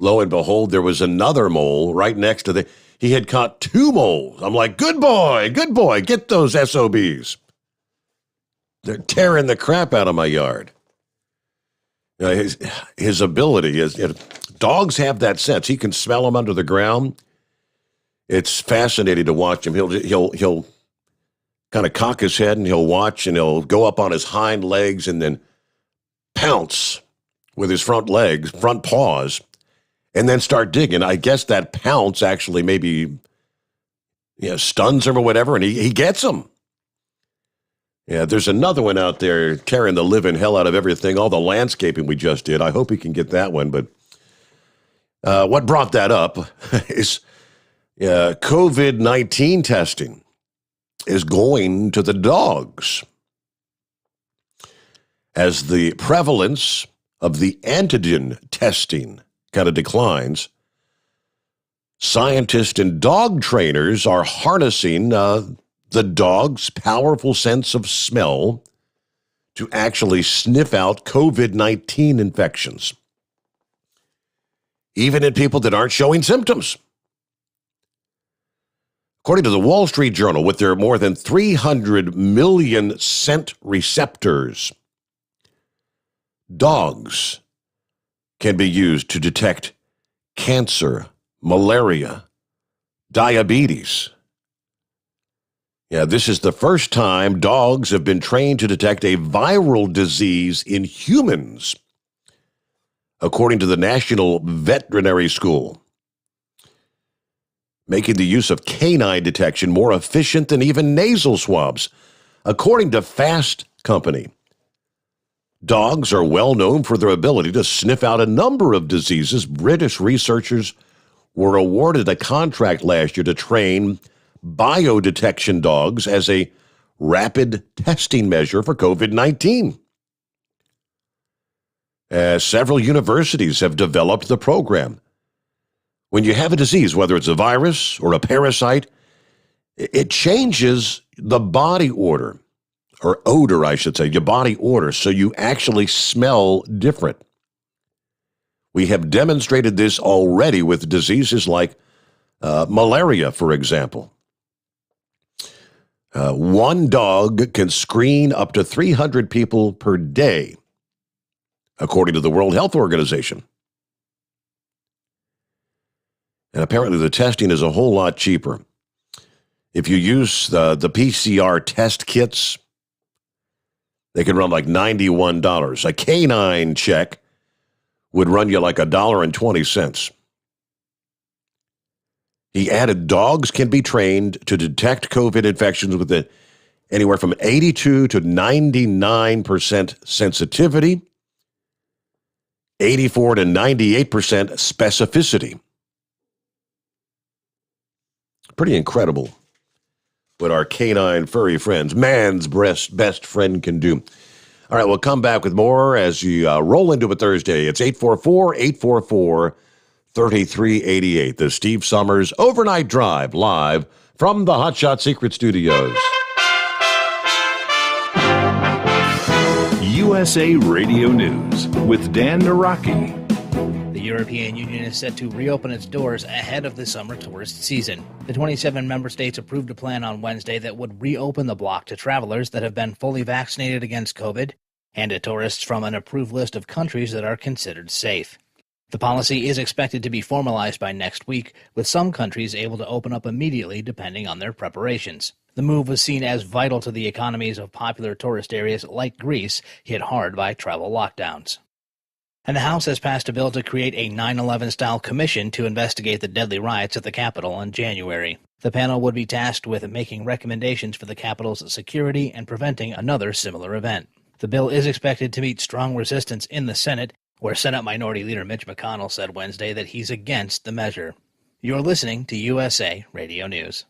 lo and behold, there was another mole right next to he had caught 2 moles. I'm like, good boy, get those SOBs. They're tearing the crap out of my yard. You know, his ability is, dogs have that sense. He can smell them under the ground. It's fascinating to watch him. He'll kind of cock his head and he'll watch and he'll go up on his hind legs and then pounce with his front paws, and then start digging. I guess that pounce actually maybe stuns him or whatever, and he gets him. Yeah, there's another one out there tearing the living hell out of everything, all the landscaping we just did. I hope he can get that one. But what brought that up is COVID-19 testing is going to the dogs as the prevalence of the antigen testing kind of declines. Scientists and dog trainers are harnessing the dog's powerful sense of smell to actually sniff out COVID-19 infections, even in people that aren't showing symptoms. According to the Wall Street Journal, with their more than 300 million scent receptors, dogs can be used to detect cancer, malaria, diabetes. Yeah, this is the first time dogs have been trained to detect a viral disease in humans, according to the National Veterinary School, making the use of canine detection more efficient than even nasal swabs. According to Fast Company, dogs are well known for their ability to sniff out a number of diseases. British researchers were awarded a contract last year to train biodetection dogs as a rapid testing measure for COVID-19. Several universities have developed the program. When you have a disease, whether it's a virus or a parasite, it changes the body odor, or odor, I should say, your body odor, so you actually smell different. We have demonstrated this already with diseases like malaria, for example. One dog can screen up to 300 people per day, according to the World Health Organization. And apparently the testing is a whole lot cheaper. If you use the PCR test kits, they can run like $91. A canine check would run you like $1.20. He added dogs can be trained to detect COVID infections with anywhere from 82 to 99% sensitivity, 84 to 98% specificity. Pretty incredible what our canine furry friends, man's best friend, can do. All right, we'll come back with more as you roll into a Thursday. It's 844-844-3388. The Steve Sommers Overnight Drive, live from the Hot Shot Secret Studios. USA Radio News with Dan Naraki. The European Union is set to reopen its doors ahead of the summer tourist season. The 27 member states approved a plan on Wednesday that would reopen the bloc to travelers that have been fully vaccinated against COVID and to tourists from an approved list of countries that are considered safe. The policy is expected to be formalized by next week, with some countries able to open up immediately depending on their preparations. The move was seen as vital to the economies of popular tourist areas like Greece, hit hard by travel lockdowns. And the House has passed a bill to create a 9/11-style commission to investigate the deadly riots at the Capitol in January. The panel would be tasked with making recommendations for the Capitol's security and preventing another similar event. The bill is expected to meet strong resistance in the Senate, where Senate Minority Leader Mitch McConnell said Wednesday that he's against the measure. You're listening to USA Radio News.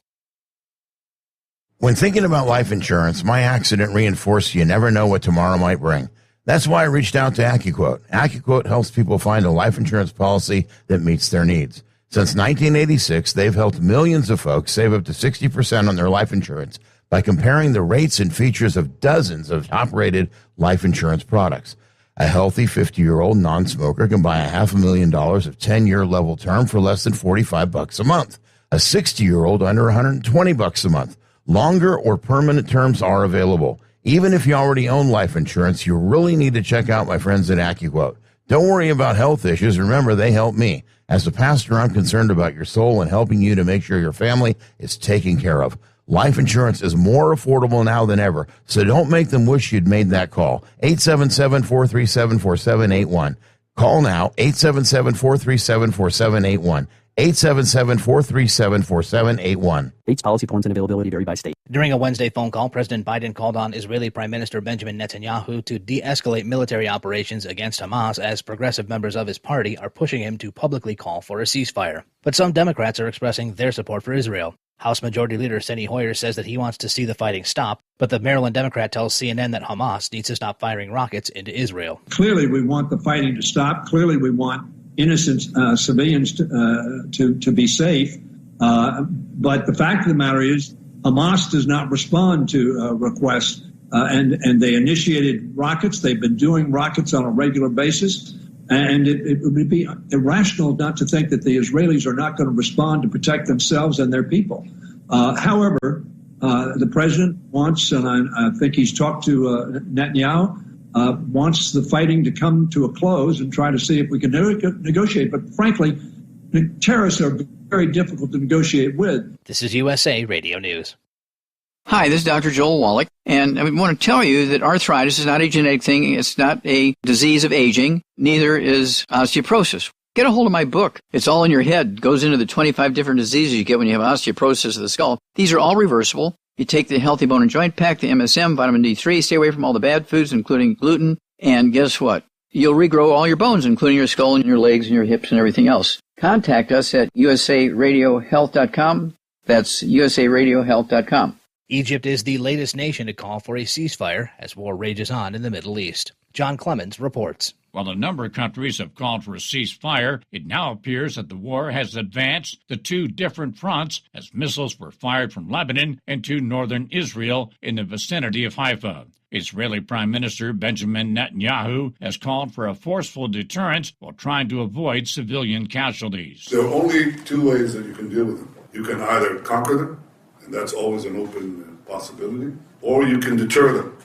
When thinking about life insurance, my accident reinforced you never know what tomorrow might bring. That's why I reached out to AccuQuote. AccuQuote helps people find a life insurance policy that meets their needs. Since 1986, they've helped millions of folks save up to 60% on their life insurance by comparing the rates and features of dozens of top-rated life insurance products. A healthy 50-year-old non-smoker can buy $500,000 of 10-year level term for less than $45 a month. A 60-year-old under $120 a month. Longer or permanent terms are available. Even if you already own life insurance, you really need to check out my friends at AccuQuote. Don't worry about health issues. Remember, they help me. As a pastor, I'm concerned about your soul and helping you to make sure your family is taken care of. Life insurance is more affordable now than ever, so don't make them wish you'd made that call. 877-437-4781. Call now, 877-437-4781. 877-437-4781. Rates, policy forms, and availability vary by state. During a Wednesday phone call, President Biden called on Israeli Prime Minister Benjamin Netanyahu to de-escalate military operations against Hamas as progressive members of his party are pushing him to publicly call for a ceasefire. But some Democrats are expressing their support for Israel. House Majority Leader Steny Hoyer says that he wants to see the fighting stop, but the Maryland Democrat tells CNN that Hamas needs to stop firing rockets into Israel. Clearly, we want the fighting to stop. Clearly, we want innocent civilians to be safe. But the fact of the matter is, Hamas does not respond to requests, and they initiated rockets. They've been doing rockets on a regular basis. And it would be irrational not to think that the Israelis are not going to respond to protect themselves and their people. However, the president wants, and I think he's talked to Netanyahu, wants the fighting to come to a close and try to see if we can negotiate. But frankly, the terrorists are very difficult to negotiate with. This is USA Radio News. Hi, this is Dr. Joel Wallach, and I want to tell you that arthritis is not a genetic thing. It's not a disease of aging. Neither is osteoporosis. Get a hold of my book. It's all in your head. It goes into the 25 different diseases you get when you have osteoporosis of the skull. These are all reversible. You take the Healthy Bone and Joint Pack, the MSM, vitamin D3, stay away from all the bad foods, including gluten, and guess what? You'll regrow all your bones, including your skull and your legs and your hips and everything else. Contact us at usaradiohealth.com. That's usaradiohealth.com. Egypt is the latest nation to call for a ceasefire as war rages on in the Middle East. John Clemens reports. While a number of countries have called for a ceasefire, it now appears that the war has advanced to two different fronts as missiles were fired from Lebanon into northern Israel in the vicinity of Haifa. Israeli Prime Minister Benjamin Netanyahu has called for a forceful deterrence while trying to avoid civilian casualties. There are only two ways that you can deal with them. You can either conquer them, and that's always an open possibility, or you can deter them.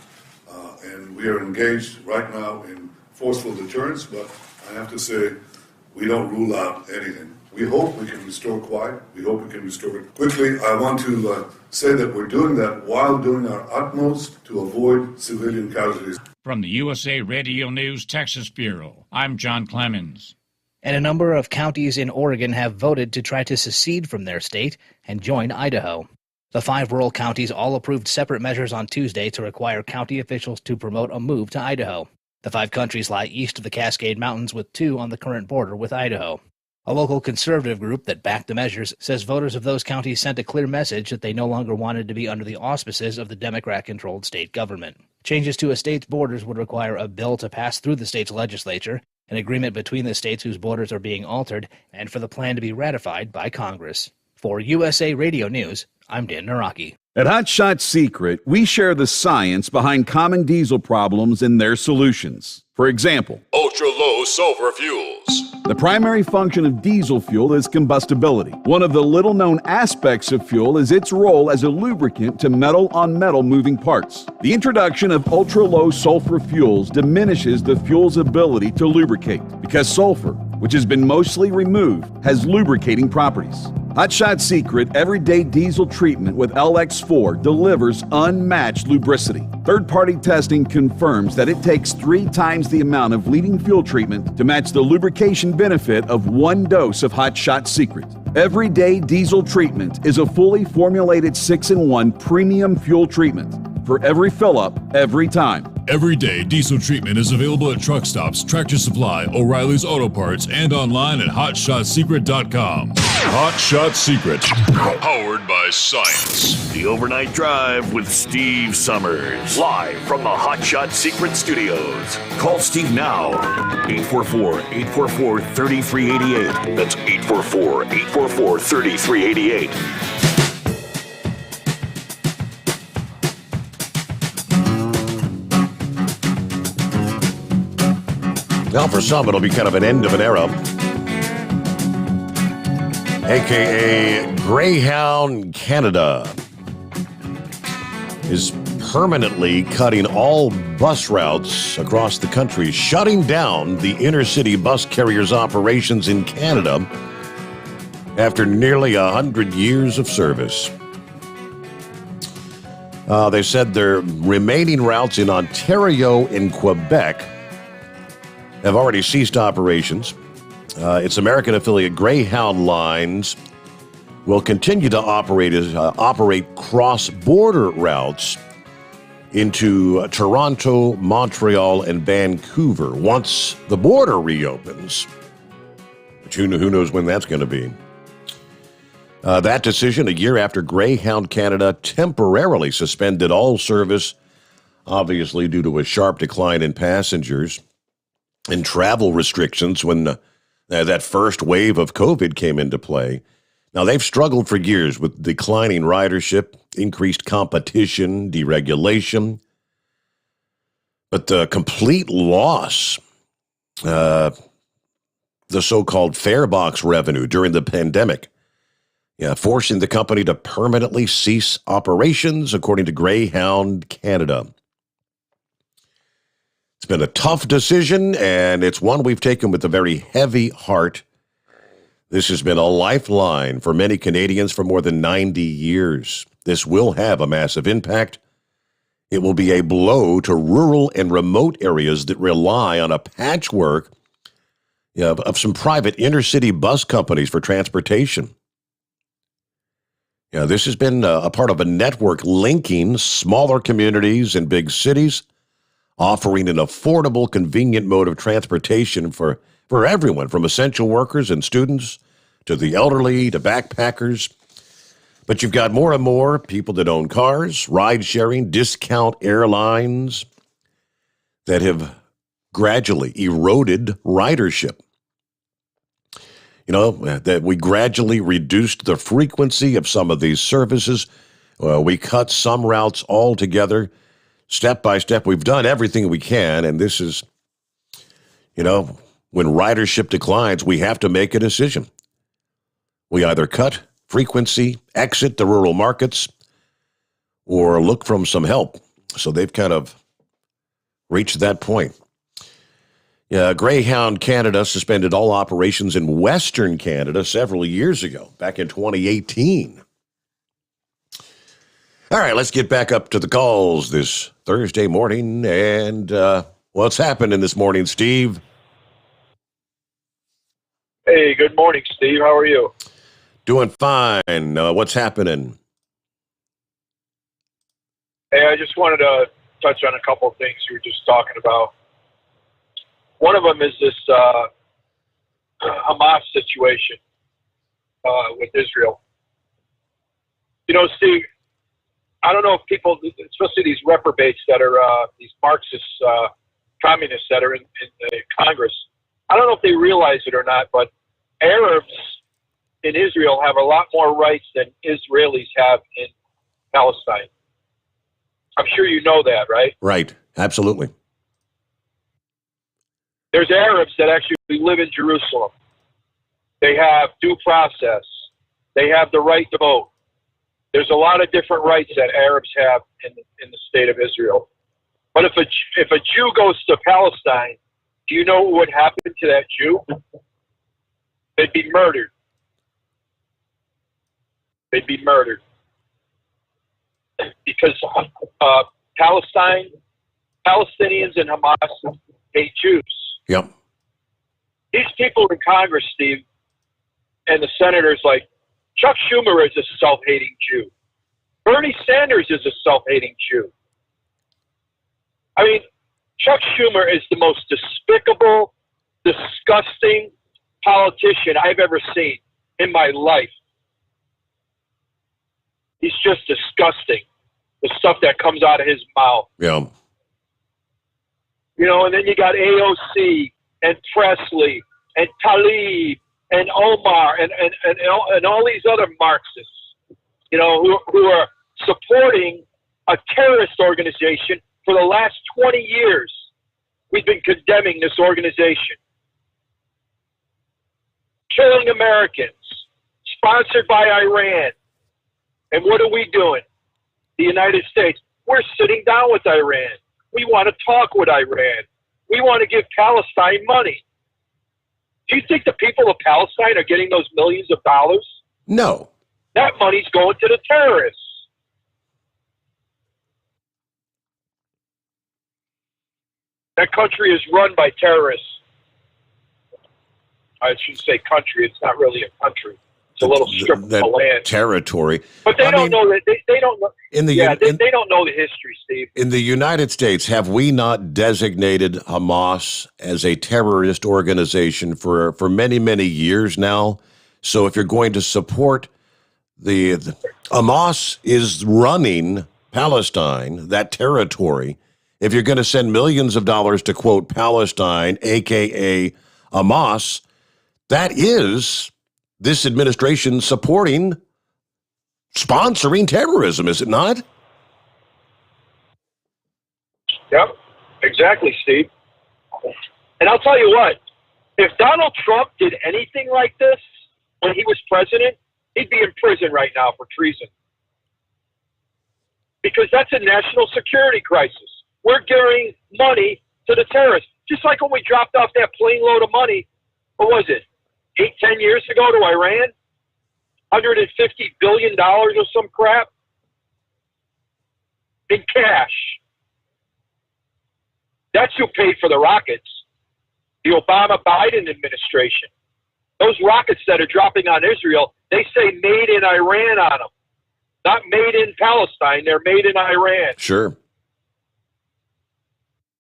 And we are engaged right now in forceful deterrence, but I have to say, we don't rule out anything. We hope we can restore quiet. We hope we can restore it quickly. I want to say that we're doing that while doing our utmost to avoid civilian casualties. From the USA Radio News Texas Bureau, I'm John Clemens. And a number of counties in Oregon have voted to try to secede from their state and join Idaho. The 5 rural counties all approved separate measures on Tuesday to require county officials to promote a move to Idaho. The 5 countries lie east of the Cascade Mountains, with 2 on the current border with Idaho. A local conservative group that backed the measures says voters of those counties sent a clear message that they no longer wanted to be under the auspices of the Democrat-controlled state government. Changes to a state's borders would require a bill to pass through the state's legislature, an agreement between the states whose borders are being altered, and for the plan to be ratified by Congress. For USA Radio News, I'm Dan Naraki. At Hot Shot Secret, we share the science behind common diesel problems and their solutions. For example, ultra-low sulfur fuels. the primary function of diesel fuel is combustibility. One of the little-known aspects of fuel is its role as a lubricant to metal-on-metal moving parts. The introduction of ultra-low sulfur fuels diminishes the fuel's ability to lubricate because sulfur, which has been mostly removed, has lubricating properties. Hot Shot Secret Everyday Diesel Treatment with LX4 delivers unmatched lubricity. Third-party testing confirms that it takes 3 times the amount of leading fuel treatment to match the lubrication benefit of 1 dose of Hot Shot Secret. Everyday Diesel Treatment is a fully formulated 6-in-1 premium fuel treatment for every fill-up, every time. Everyday Diesel Treatment is available at truck stops, Tractor Supply, O'Reilly's Auto Parts, and online at HotShotSecret.com. Hot Shot Secret, powered by science. The Overnight Drive with Steve Summers. Live from the Hot Shot Secret Studios. Call Steve now. 844-844-3388. That's 844-844-3388. Well, for some, it'll be kind of an end of an era. AKA Greyhound Canada is permanently cutting all bus routes across the country, shutting down the inner-city bus carriers' operations in Canada after nearly 100 years of service. They said their remaining routes in Ontario and Quebec have already ceased operations. Its American affiliate Greyhound Lines will continue to operate cross-border routes into Toronto, Montreal, and Vancouver once the border reopens. But who knows when that's going to be. That decision a year after Greyhound Canada temporarily suspended all service, obviously due to a sharp decline in passengers and travel restrictions when that first wave of COVID came into play. Now, they've struggled for years with declining ridership, increased competition, deregulation, but the complete loss, the so-called fare box revenue during the pandemic, forcing the company to permanently cease operations, according to Greyhound Canada. It's been a tough decision, and it's one we've taken with a very heavy heart. This has been a lifeline for many Canadians for more than 90 years. This will have a massive impact. It will be a blow to rural and remote areas that rely on a patchwork of some private inner-city bus companies for transportation. This has been a part of a network linking smaller communities and big cities, offering an affordable, convenient mode of transportation for everyone, from essential workers and students to the elderly to backpackers. But you've got more and more people that own cars, ride-sharing, discount airlines that have gradually eroded ridership. That we gradually reduced the frequency of some of these services. We cut some routes altogether. Step by step, we've done everything we can, and this is, when ridership declines, we have to make a decision. We either cut frequency, exit the rural markets, or look for some help. So they've kind of reached that point. Greyhound Canada suspended all operations in Western Canada several years ago, back in 2018. All right, let's get back up to the calls this Thursday morning. And what's happening this morning, Steve? Hey, good morning, Steve. How are you? Doing fine. What's happening? Hey, I just wanted to touch on a couple of things you were just talking about. One of them is this Hamas situation with Israel. Steve, I don't know if people, especially these reprobates that are these Marxist communists that are in the Congress, I don't know if they realize it or not, but Arabs in Israel have a lot more rights than Israelis have in Palestine. I'm sure you know that, right? Right. Absolutely. There's Arabs that actually live in Jerusalem. They have due process. They have the right to vote. There's a lot of different rights that Arabs have in the state of Israel. But if a Jew goes to Palestine, do you know what would happen to that Jew? They'd be murdered. They'd be murdered. Because Palestinians and Hamas hate Jews. Yep. These people in Congress, Steve, and the senators, like Chuck Schumer is a self-hating Jew. Bernie Sanders is a self-hating Jew. I mean, Chuck Schumer is the most despicable, disgusting politician I've ever seen in my life. He's just disgusting, the stuff that comes out of his mouth. Yeah. You know, and then you got AOC and Presley and Tlaib and Omar and all these other Marxists, you know, who are supporting a terrorist organization for the last 20 years. We've been condemning this organization. Killing Americans, sponsored by Iran. And what are we doing? The United States. We're sitting down with Iran. We want to talk with Iran. We want to give Palestine money. Do you think the people of Palestine are getting those millions of dollars? No. That money's going to the terrorists. That country is run by terrorists. I shouldn't say country. It's not really a country. It's a little strip of land. Territory. But they don't know that. They don't know. They don't know the history, Steve. In the United States, have we not designated Hamas as a terrorist organization for many, many years now? So if you're going to support the Hamas is running Palestine, that territory. If you're going to send millions of dollars to, quote, Palestine, a.k.a. Hamas, that is this administration sponsoring terrorism, is it not? Yep, exactly, Steve. And I'll tell you what, if Donald Trump did anything like this when he was president, he'd be in prison right now for treason. Because that's a national security crisis. We're giving money to the terrorists. Just like when we dropped off that plane load of money, what was it, 10 years ago to Iran? $150 billion or some crap in cash. That's who paid for the rockets. The Obama-Biden administration. Those rockets that are dropping on Israel, they say made in Iran on them. Not made in Palestine, they're made in Iran. Sure.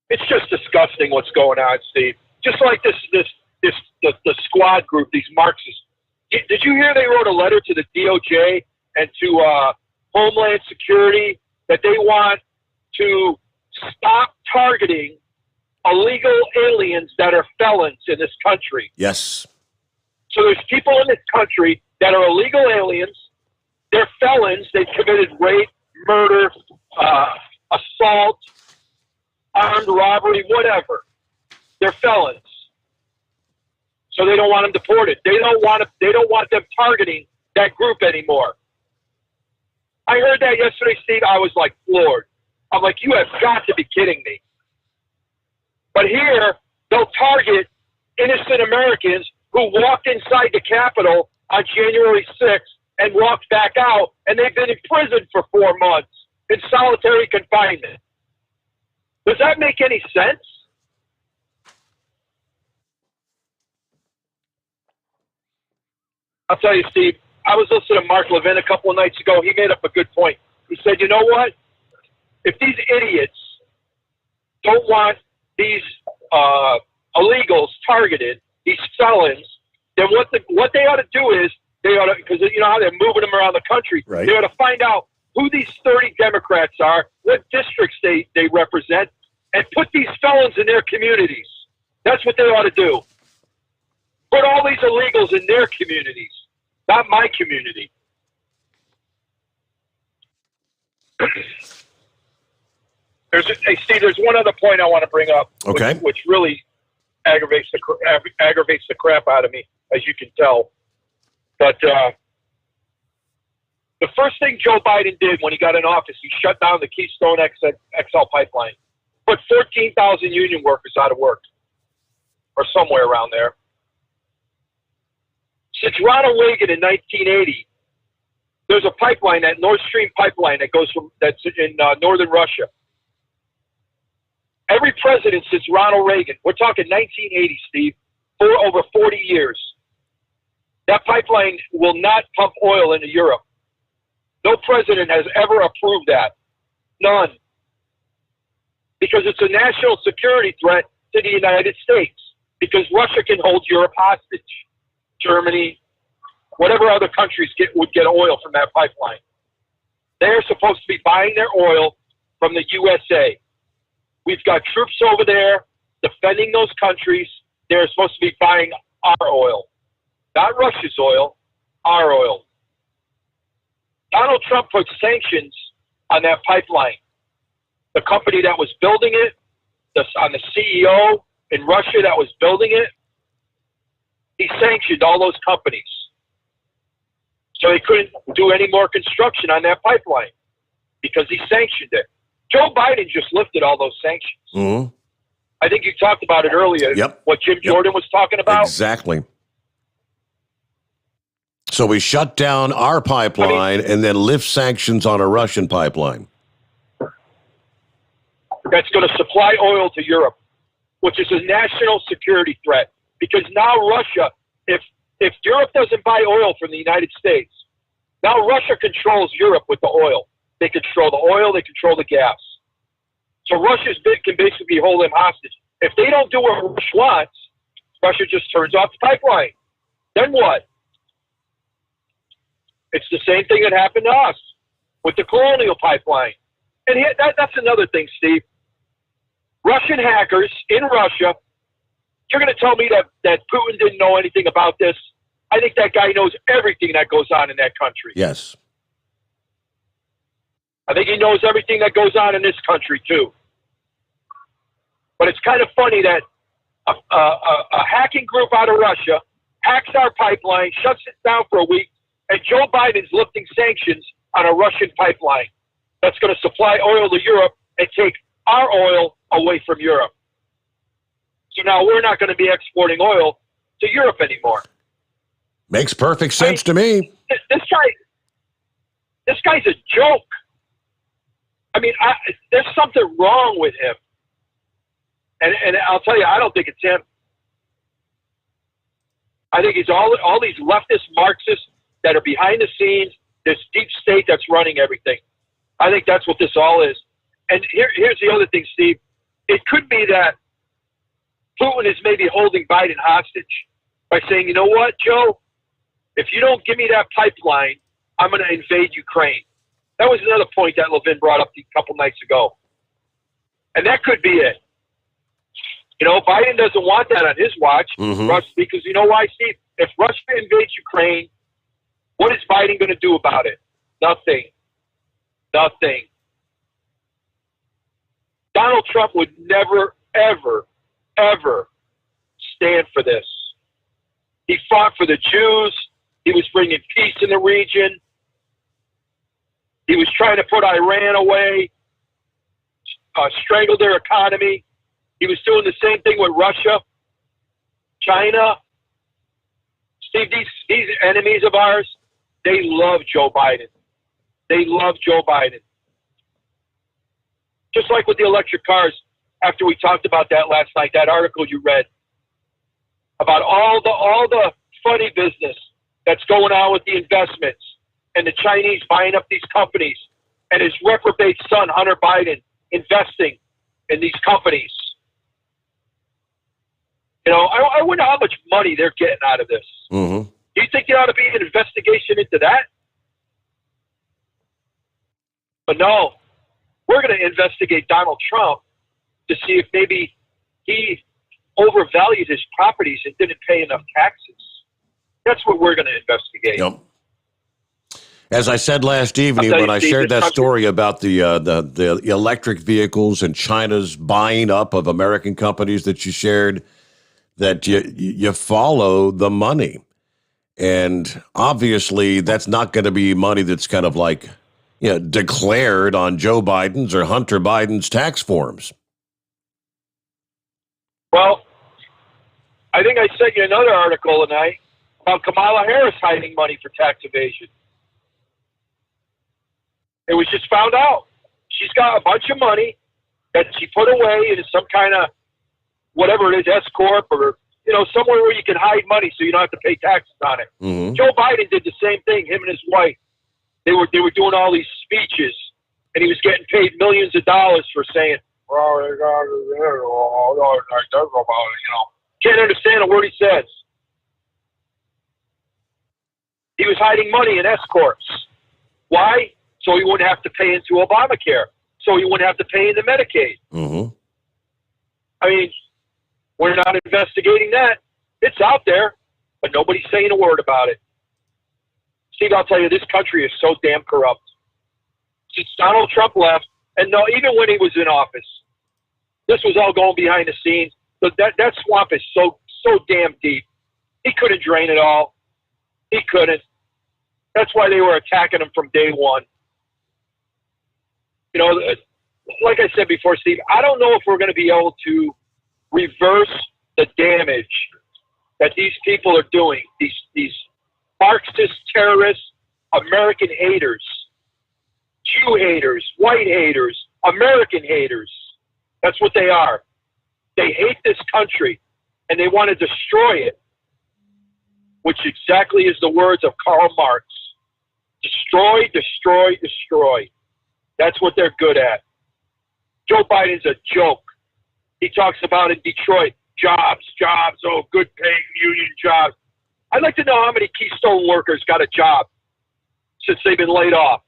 It's just disgusting what's going on, Steve. Just like the squad group, these Marxists. Did you hear they wrote a letter to the DOJ and to Homeland Security that they want to stop targeting illegal aliens that are felons in this country? Yes. So there's people in this country that are illegal aliens. They're felons. They've committed rape, murder, assault, armed robbery, whatever. They're felons. So they don't want them deported. They don't want them targeting that group anymore. I heard that yesterday, Steve. I was like floored. I'm like, you have got to be kidding me. But here, they'll target innocent Americans who walked inside the Capitol on January 6th and walked back out, and they've been in prison for 4 months in solitary confinement. Does that make any sense? I'll tell you, Steve, I was listening to Mark Levin a couple of nights ago. He made up a good point. He said, you know what? If these idiots don't want these illegals targeted, these felons, then what they ought to do is, they ought to, because you know how they're moving them around the country, right. They ought to find out who these 30 Democrats are, what districts they represent, and put these felons in their communities. That's what they ought to do. Put all these illegals in their communities, not my community. Hey, Steve, there's one other point I want to bring up, okay, which really aggravates the crap out of me, as you can tell. But the first thing Joe Biden did when he got in office, he shut down the Keystone XL pipeline, put 14,000 union workers out of work, or somewhere around there. Since Ronald Reagan in 1980, there's a pipeline, that Nord Stream pipeline that's in northern Russia. Every president since Ronald Reagan, we're talking 1980, Steve, for over 40 years, that pipeline will not pump oil into Europe. No president has ever approved that. None. Because it's a national security threat to the United States. Because Russia can hold Europe hostage. Germany, whatever other countries would get oil from that pipeline. They're supposed to be buying their oil from the USA. We've got troops over there defending those countries. They're supposed to be buying our oil. Not Russia's oil, our oil. Donald Trump put sanctions on that pipeline. The company that was building it, on the CEO in Russia that was building it, he sanctioned all those companies. So he couldn't do any more construction on that pipeline because he sanctioned it. Joe Biden just lifted all those sanctions. Mm-hmm. I think you talked about it earlier, what Jim Jordan was talking about. Exactly. So we shut down our pipeline and then lift sanctions on a Russian pipeline. That's going to supply oil to Europe, which is a national security threat. Because now Russia, if Europe doesn't buy oil from the United States, now Russia controls Europe with the oil. They control the oil, they control the gas. So Russia's bid can basically hold them hostage. If they don't do what Russia wants, Russia just turns off the pipeline. Then what? It's the same thing that happened to us with the Colonial Pipeline. And that's another thing, Steve. Russian hackers in Russia, you're going to tell me that Putin didn't know anything about this? I think that guy knows everything that goes on in that country. Yes. I think he knows everything that goes on in this country, too. But it's kind of funny that a hacking group out of Russia hacks our pipeline, shuts it down for a week, and Joe Biden's lifting sanctions on a Russian pipeline that's going to supply oil to Europe and take our oil away from Europe. So now we're not going to be exporting oil to Europe anymore. Makes perfect sense to me. This guy's a joke. I mean, there's something wrong with him. And I'll tell you, I don't think it's him. I think it's all these leftist Marxists that are behind the scenes, this deep state that's running everything. I think that's what this all is. And here's the other thing, Steve. It could be that Putin is maybe holding Biden hostage by saying, you know what, Joe? If you don't give me that pipeline, I'm going to invade Ukraine. That was another point that Levin brought up a couple nights ago. And that could be it. You know, Biden doesn't want that on his watch, because you know why, Steve? If Russia invades Ukraine, what is Biden going to do about it? Nothing. Nothing. Donald Trump would never, ever, ever stand for this. He fought for the Jews. He was bringing peace in the region. He was trying to put Iran away, strangle their economy. He was doing the same thing with Russia, China. Steve, these enemies of ours, they love Joe Biden. They love Joe Biden. Just like with the electric cars, after we talked about that last night, that article you read about all the funny business that's going on with the investments and the Chinese buying up these companies and his reprobate son, Hunter Biden, investing in these companies. You know, I wonder how much money they're getting out of this. Mm-hmm. Do you think there ought to be an investigation into that? But no, we're going to investigate Donald Trump to see if maybe he overvalued his properties and didn't pay enough taxes. That's what we're going to investigate. Yep. As I said last evening when I shared that story about the electric vehicles and China's buying up of American companies that you shared, that you follow the money. And obviously, that's not going to be money that's kind of like, declared on Joe Biden's or Hunter Biden's tax forms. Well, I think I sent you another article tonight about Kamala Harris hiding money for tax evasion. It was just found out. She's got a bunch of money that she put away in some kind of, whatever it is, S Corp or, somewhere where you can hide money so you don't have to pay taxes on it. Mm-hmm. Joe Biden did the same thing, him and his wife. They were doing all these speeches, and he was getting paid millions of dollars for saying, can't understand a word he says. He was hiding money in S Corps. Why? So he wouldn't have to pay into Obamacare. So he wouldn't have to pay into Medicaid. Mm-hmm. I mean, we're not investigating that. It's out there, but nobody's saying a word about it. Steve, I'll tell you, this country is so damn corrupt. Since Donald Trump left, and no, even when he was in office, this was all going behind the scenes. But that swamp is so damn deep. He couldn't drain it all. He couldn't. That's why they were attacking him from day one. Like I said before, Steve, I don't know if we're going to be able to reverse the damage that these people are doing. These Marxist terrorists, American haters, Jew haters, white haters, American haters. That's what they are. They hate this country, and they want to destroy it, which exactly is the words of Karl Marx. Destroy, destroy, destroy. That's what they're good at. Joe Biden's a joke. He talks about in Detroit, jobs, good paying union jobs. I'd like to know how many Keystone workers got a job since they've been laid off.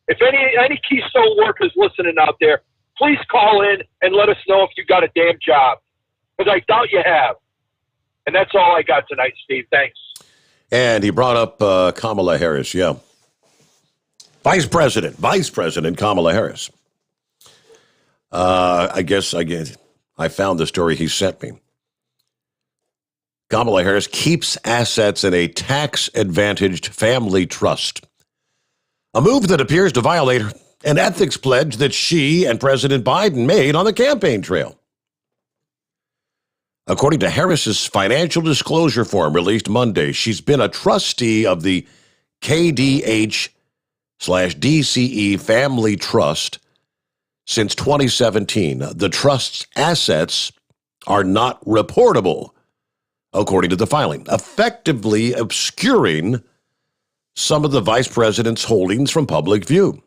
If any Keystone workers listening out there, please call in and let us know if you got a damn job, because I doubt you have. And that's all I got tonight, Steve. Thanks. And he brought up Kamala Harris, yeah. Vice President Kamala Harris. I found the story he sent me. Kamala Harris keeps assets in a tax-advantaged family trust, a move that appears to violate an ethics pledge that she and President Biden made on the campaign trail. According to Harris's financial disclosure form released Monday, she's been a trustee of the KDH/DCE Family Trust since 2017. The trust's assets are not reportable, according to the filing, effectively obscuring some of the vice president's holdings from public view.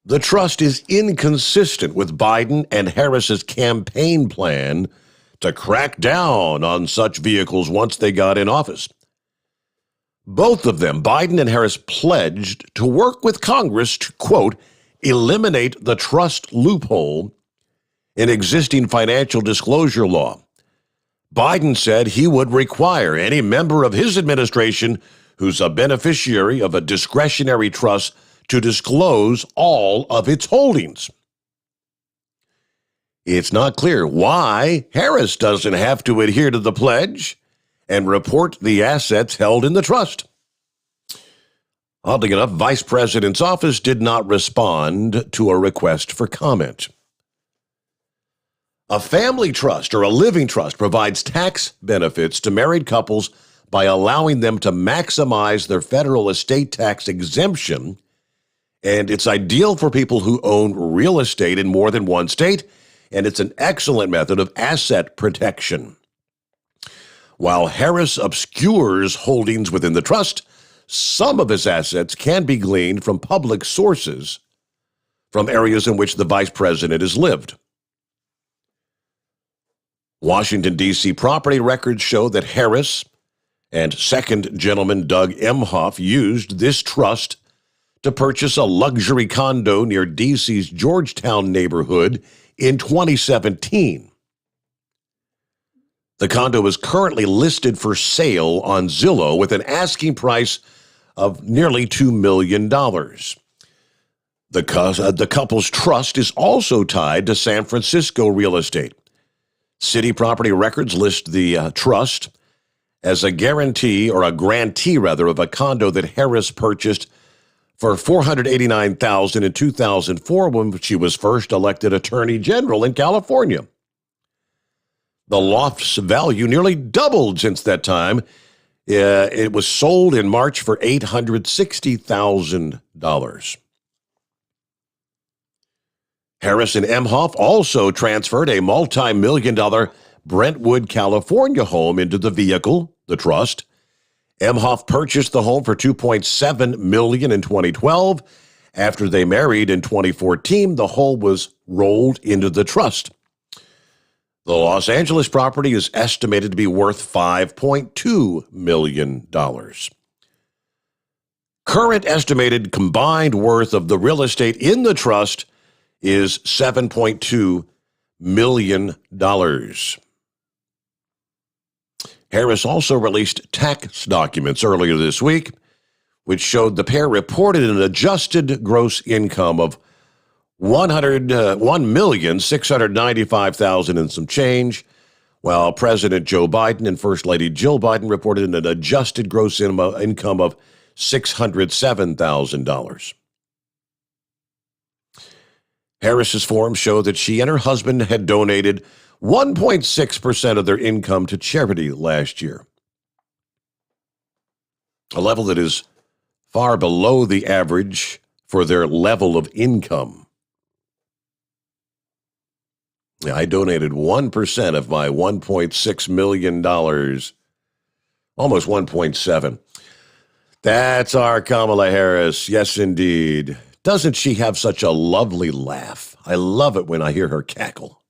The trust is inconsistent with Biden and Harris's campaign plan to crack down on such vehicles once they got in office. Both of them, Biden and Harris, pledged to work with Congress to, quote, eliminate the trust loophole in existing financial disclosure law. Biden said he would require any member of his administration who's a beneficiary of a discretionary trust to disclose all of its holdings. It's not clear why Harris doesn't have to adhere to the pledge and report the assets held in the trust. Oddly enough, Vice President's office did not respond to a request for comment. A family trust or a living trust provides tax benefits to married couples by allowing them to maximize their federal estate tax exemption, and it's ideal for people who own real estate in more than one state, and it's an excellent method of asset protection. While Harris obscures holdings within the trust, some of his assets can be gleaned from public sources from areas in which the vice president has lived. Washington, D.C. property records show that Harris and second gentleman Doug Emhoff used this trust to purchase a luxury condo near D.C.'s Georgetown neighborhood in 2017. The condo is currently listed for sale on Zillow with an asking price of nearly $2 million. The couple's trust is also tied to San Francisco real estate. City property records list the trust as a grantee of a condo that Harris purchased for $489,000 in 2004 when she was first elected Attorney General in California. The loft's value nearly doubled since that time. It was sold in March for $860,000. Harris and Emhoff also transferred a multi-million-dollar Brentwood, California home into the vehicle, the trust. Emhoff purchased the home for $2.7 million in 2012. After they married in 2014, the home was rolled into the trust. The Los Angeles property is estimated to be worth $5.2 million. Current estimated combined worth of the real estate in the trust is $7.2 million. Harris also released tax documents earlier this week, which showed the pair reported an adjusted gross income of $1,695,000 and some change, while President Joe Biden and First Lady Jill Biden reported an adjusted gross income of $607,000. Harris's forms show that she and her husband had donated 1.6% of their income to charity last year, a level that is far below the average for their level of income. I donated 1% of my $1.6 million, almost 1.7. That's our Kamala Harris. Yes, indeed. Doesn't she have such a lovely laugh? I love it when I hear her cackle.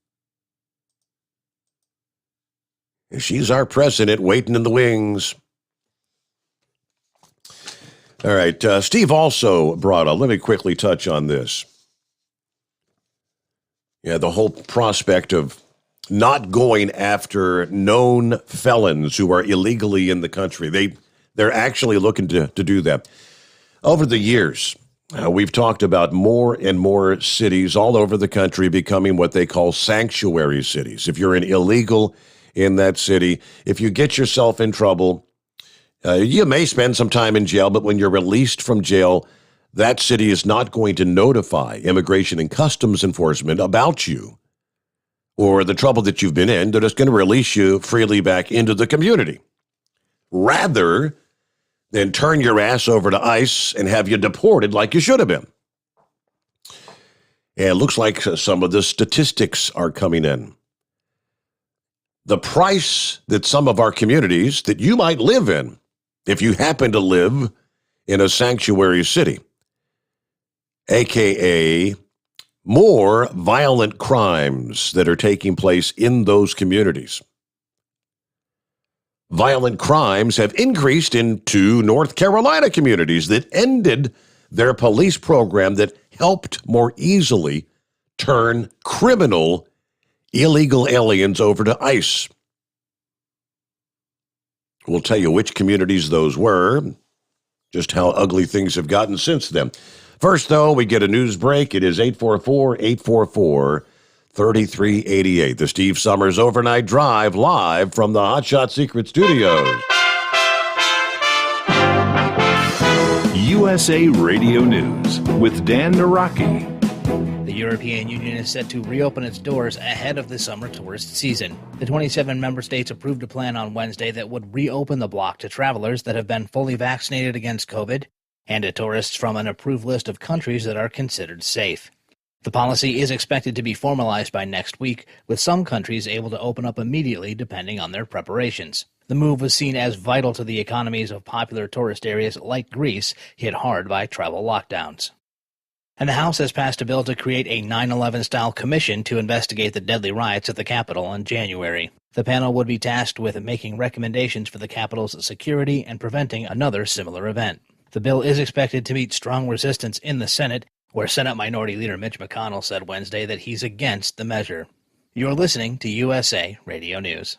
She's our president waiting in the wings. All right, Steve also brought up, let me quickly touch on this. Yeah, the whole prospect of not going after known felons who are illegally in the country. They're actually looking to do that. Over the years, we've talked about more and more cities all over the country becoming what they call sanctuary cities. If you're an illegal in that city, if you get yourself in trouble, you may spend some time in jail, but when you're released from jail, that city is not going to notify Immigration and Customs Enforcement about you or the trouble that you've been in. They're just going to release you freely back into the community, rather than turn your ass over to ICE and have you deported like you should have been. And it looks like some of the statistics are coming in. The price that some of our communities that you might live in, if you happen to live in a sanctuary city, AKA more violent crimes that are taking place in those communities. Violent crimes have increased in 2 North Carolina communities that ended their police program that helped more easily turn criminal illegal aliens over to ICE. We'll tell you which communities those were, just how ugly things have gotten since then. First, though, we get a news break. It is 844-844-3388. The Steve Sommers Overnight Drive, live from the Hotshot Secret Studios. USA Radio News with Dan Naraki. The European Union is set to reopen its doors ahead of the summer tourist season. The 27 member states approved a plan on Wednesday that would reopen the bloc to travelers that have been fully vaccinated against COVID and to tourists from an approved list of countries that are considered safe. The policy is expected to be formalized by next week, with some countries able to open up immediately depending on their preparations. The move was seen as vital to the economies of popular tourist areas like Greece, hit hard by travel lockdowns. And the House has passed a bill to create a 9/11-style commission to investigate the deadly riots at the Capitol in January. The panel would be tasked with making recommendations for the Capitol's security and preventing another similar event. The bill is expected to meet strong resistance in the Senate, where Senate Minority Leader Mitch McConnell said Wednesday that he's against the measure. You're listening to USA Radio News.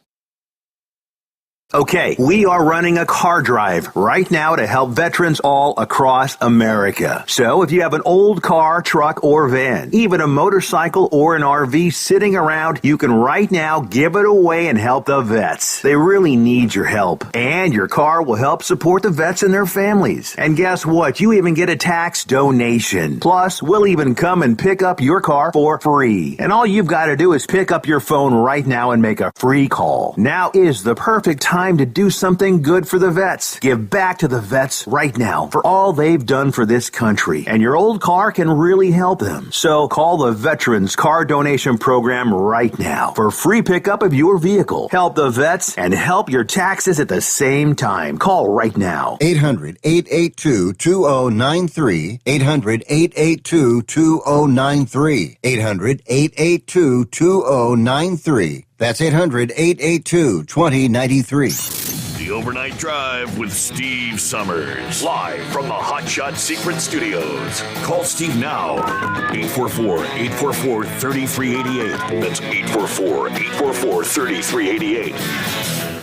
Okay, we are running a car drive right now to help veterans all across America. So if you have an old car, truck, or van, even a motorcycle or an RV sitting around, you can right now give it away and help the vets. They really need your help. And your car will help support the vets and their families. And guess what? You even get a tax donation. Plus, we'll even come and pick up your car for free. And all you've got to do is pick up your phone right now and make a free call. Now is the perfect time to do something good for the vets. Give back to the vets right now for all they've done for this country. And your old car can really help them. So call the Veterans Car Donation Program right now for free pickup of your vehicle. Help the vets and help your taxes at the same time. Call right now. 800-882-2093. 800-882-2093. 800-882-2093. That's 800-882-2093. The Overnight Drive with Steve Summers. Live from the Hot Shot Secret Studios. Call Steve now. 844-844-3388. That's 844-844-3388.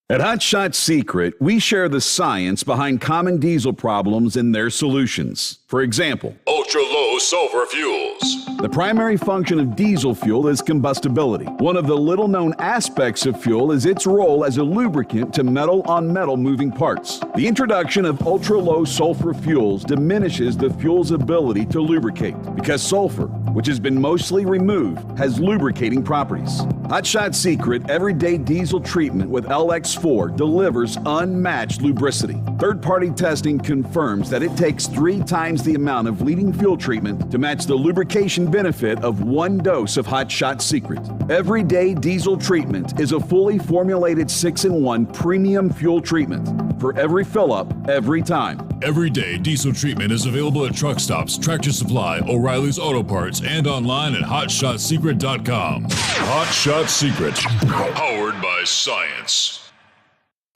At Hot Shot Secret, we share the science behind common diesel problems and their solutions. For example, ultra-low sulfur fuels. The primary function of diesel fuel is combustibility. One of the little-known aspects of fuel is its role as a lubricant to metal-on-metal moving parts. The introduction of ultra-low sulfur fuels diminishes the fuel's ability to lubricate because sulfur, which has been mostly removed, has lubricating properties. Hot Shot Secret Everyday Diesel Treatment with LX4 delivers unmatched lubricity. Third-party testing confirms that it takes 3 times the amount of leading fuel treatment to match the lubrication benefit of 1 dose of Hot Shot Secret. Everyday Diesel Treatment is a fully formulated 6-in-1 premium fuel treatment for every fill-up, every time. Everyday Diesel Treatment is available at truck stops, Tractor Supply, O'Reilly's Auto Parts, and online at HotShotSecret.com. Hot Shot Secret, powered by science.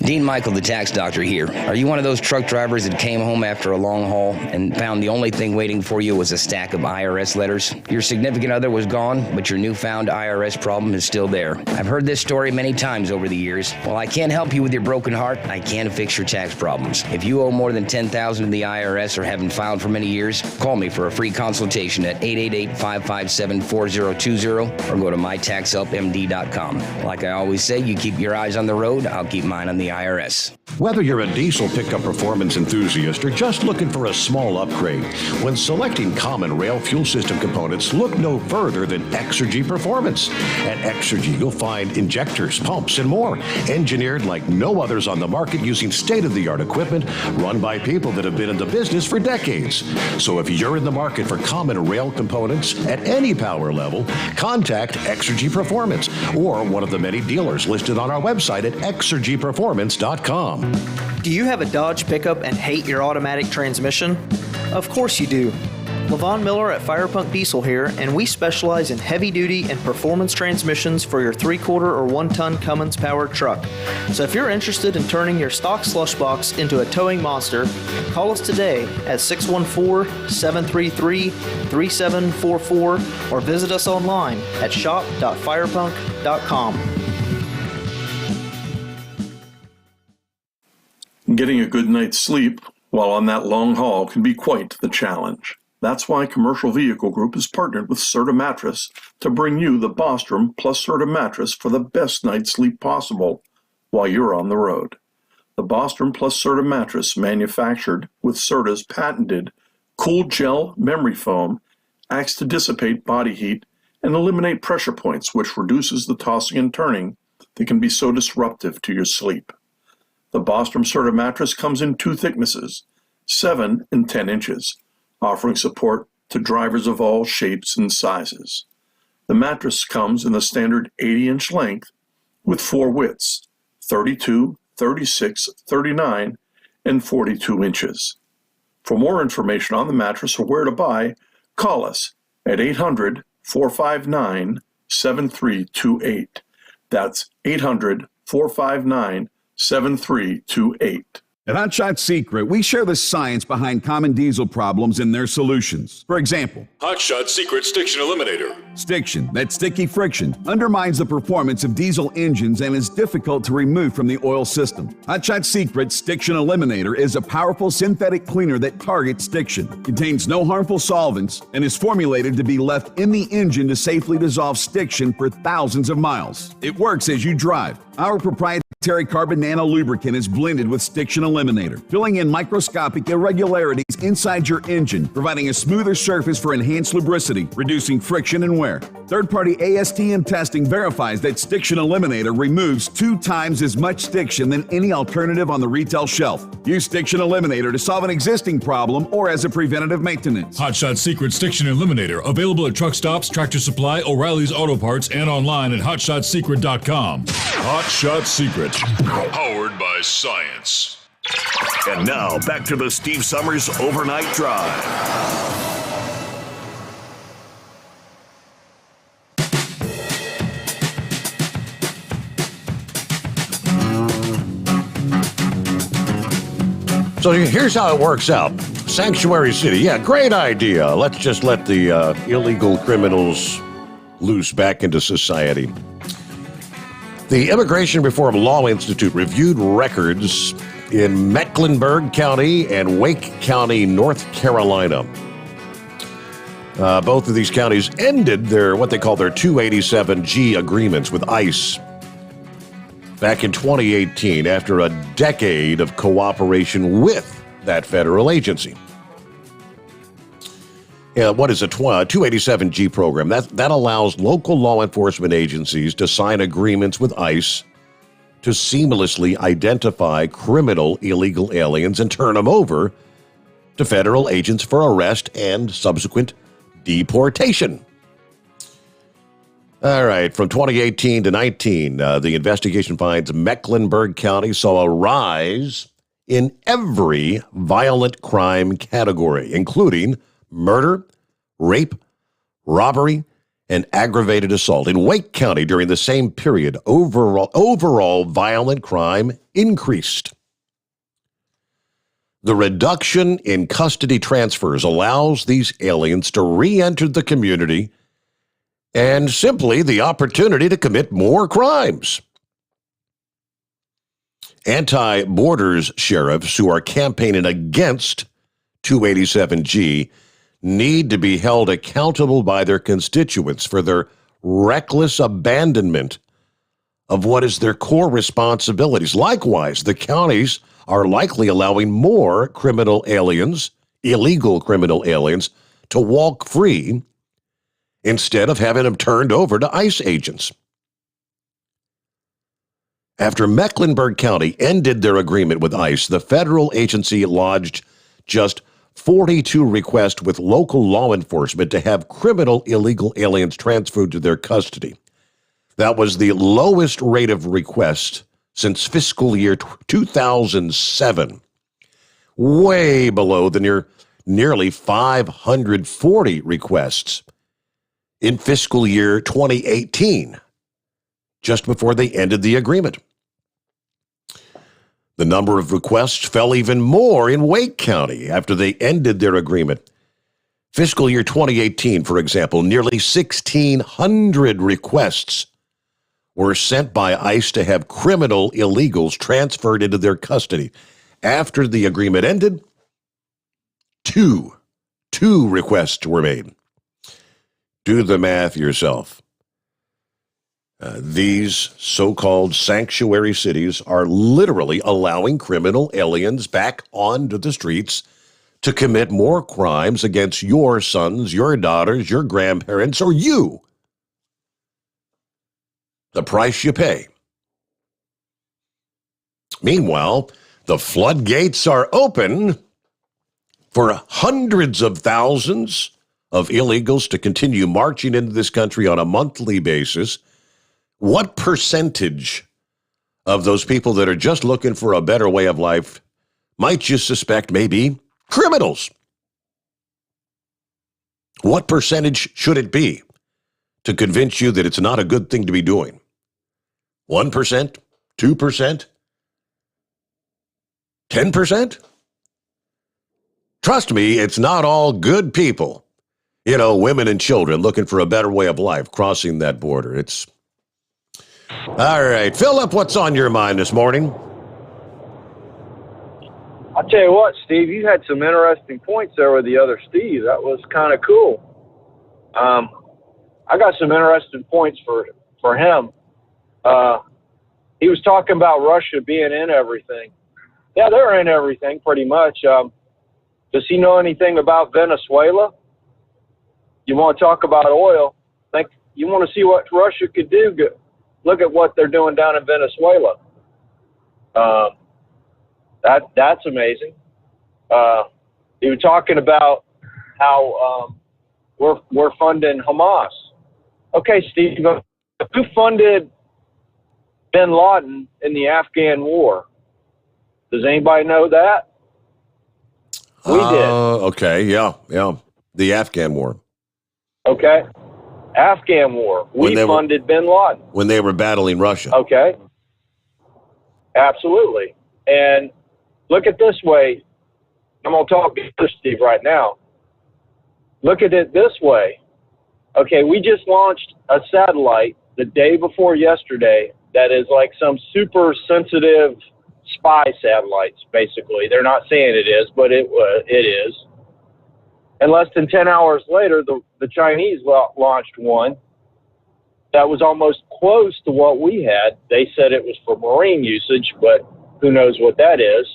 Dean Michael, the tax doctor here. Are you one of those truck drivers that came home after a long haul and found the only thing waiting for you was a stack of IRS letters? Your significant other was gone, but your newfound IRS problem is still there. I've heard this story many times over the years. While I can't help you with your broken heart, I can fix your tax problems. If you owe more than $10,000 to the IRS or haven't filed for many years, call me for a free consultation at 888-557-4020 or go to mytaxhelpmd.com. Like I always say, you keep your eyes on the road, I'll keep mine on the IRS. Whether you're a diesel pickup performance enthusiast or just looking for a small upgrade, when selecting common rail fuel system components, look no further than Exergy Performance. At Exergy, you'll find injectors, pumps, and more, engineered like no others on the market using state-of-the-art equipment run by people that have been in the business for decades. So if you're in the market for common rail components at any power level, contact Exergy Performance or one of the many dealers listed on our website at exergyperformance.com. Do you have a Dodge pickup and hate your automatic transmission? Of course you do. LaVon Miller at Firepunk Diesel here, and we specialize in heavy-duty and performance transmissions for your 3/4 or 1-ton Cummins-powered truck. So if you're interested in turning your stock slush box into a towing monster, call us today at 614-733-3744 or visit us online at shop.firepunk.com. Getting a good night's sleep while on that long haul can be quite the challenge. That's why Commercial Vehicle Group has partnered with Serta Mattress to bring you the Bostrom plus Serta mattress for the best night's sleep possible while you're on the road. The Bostrom plus Serta mattress, manufactured with Serta's patented Cool Gel memory foam, acts to dissipate body heat and eliminate pressure points, which reduces the tossing and turning that can be so disruptive to your sleep. The Bostrom Serta mattress comes in 2 thicknesses, 7 and 10 inches, offering support to drivers of all shapes and sizes. The mattress comes in the standard 80-inch length with 4 widths, 32, 36, 39, and 42 inches. For more information on the mattress or where to buy, call us at 800-459-7328. That's 800-459-7328. At Hot Shot Secret, we share the science behind common diesel problems and their solutions. For example, Hot Shot Secret Stiction Eliminator. stiction, that sticky friction, undermines the performance of diesel engines and is difficult to remove from the oil system. Hot Shot Secret Stiction Eliminator is a powerful synthetic cleaner that targets stiction, contains no harmful solvents, and is formulated to be left in the engine to safely dissolve stiction for thousands of miles. It works as you drive. Our proprietary carbon nano lubricant is blended with Stiction Eliminator, filling in microscopic irregularities inside your engine, providing a smoother surface for enhanced lubricity, reducing friction and wear. Third-party ASTM testing verifies that Stiction Eliminator removes 2 times as much stiction than any alternative on the retail shelf. Use Stiction Eliminator to solve an existing problem or as a preventative maintenance. Hot Shot Secret Stiction Eliminator. Available at truck stops, Tractor Supply, O'Reilly's Auto Parts, and online at hotshotsecret.com. Hot Shot Secret. Powered by science. And now, back to the Steve Summers Overnight Drive. So here's how it works out. Sanctuary City, yeah, great idea. Let's just let the illegal criminals loose back into society. The Immigration Reform Law Institute reviewed records in Mecklenburg County and Wake County, North Carolina. Both of these counties ended their what they call their 287G agreements with ICE back in 2018 after a decade of cooperation with that federal agency. What is a 287G program? That allows local law enforcement agencies to sign agreements with ICE to seamlessly identify criminal illegal aliens and turn them over to federal agents for arrest and subsequent deportation. All right, from 2018 to 19, the investigation finds Mecklenburg County saw a rise in every violent crime category, including murder, rape, robbery, and aggravated assault. In Wake County, during the same period, overall violent crime increased. The reduction in custody transfers allows these aliens to re-enter the community and simply the opportunity to commit more crimes. Anti-borders sheriffs who are campaigning against 287G need to be held accountable by their constituents for their reckless abandonment of what is their core responsibilities. Likewise, the counties are likely allowing more criminal aliens, illegal criminal aliens, to walk free instead of having them turned over to ICE agents. After Mecklenburg County ended their agreement with ICE, the federal agency lodged just 42 requests with local law enforcement to have criminal illegal aliens transferred to their custody. That was the lowest rate of request since fiscal year 2007, way below the nearly 540 requests in fiscal year 2018, just before they ended the agreement. The number of requests fell even more in Wake County after they ended their agreement. Fiscal year 2018, for example, nearly 1,600 requests were sent by ICE to have criminal illegals transferred into their custody. After the agreement ended, two requests were made. Do the math yourself. These so-called sanctuary cities are literally allowing criminal aliens back onto the streets to commit more crimes against your sons, your daughters, your grandparents, or you. The price you pay. Meanwhile, the floodgates are open for hundreds of thousands of illegals to continue marching into this country on a monthly basis. What percentage of those people that are just looking for a better way of life might you suspect may be criminals? What percentage should it be to convince you that it's not a good thing to be doing? 1%? 2%? 10%? Trust me, it's not all good people. You know, women and children looking for a better way of life crossing that border. It's all right. Philip, what's on your mind this morning? I'll tell you what, Steve, you had some interesting points there with the other Steve. That was kind of cool. I got some interesting points for him. He was talking about Russia being in everything. Yeah, they're in everything pretty much. Does he know anything about Venezuela? You want to talk about oil? You want to see what Russia could do? Look at what they're doing down in Venezuela. That's amazing. He was talking about how we're funding Hamas. Okay, Steve, who funded bin Laden in the Afghan war? Does anybody know that? We did. Okay, yeah. The Afghan war. Okay. Afghan war. We funded bin Laden. When they were battling Russia. Okay. Absolutely. And look at this way. I'm going to talk to Steve right now. Look at it this way. Okay, we just launched a satellite the day before yesterday that is like some super sensitive spy satellites, basically. They're not saying it is, but it is. And less than 10 hours later, the Chinese launched one that was almost close to what we had. They said it was for marine usage, but who knows what that is.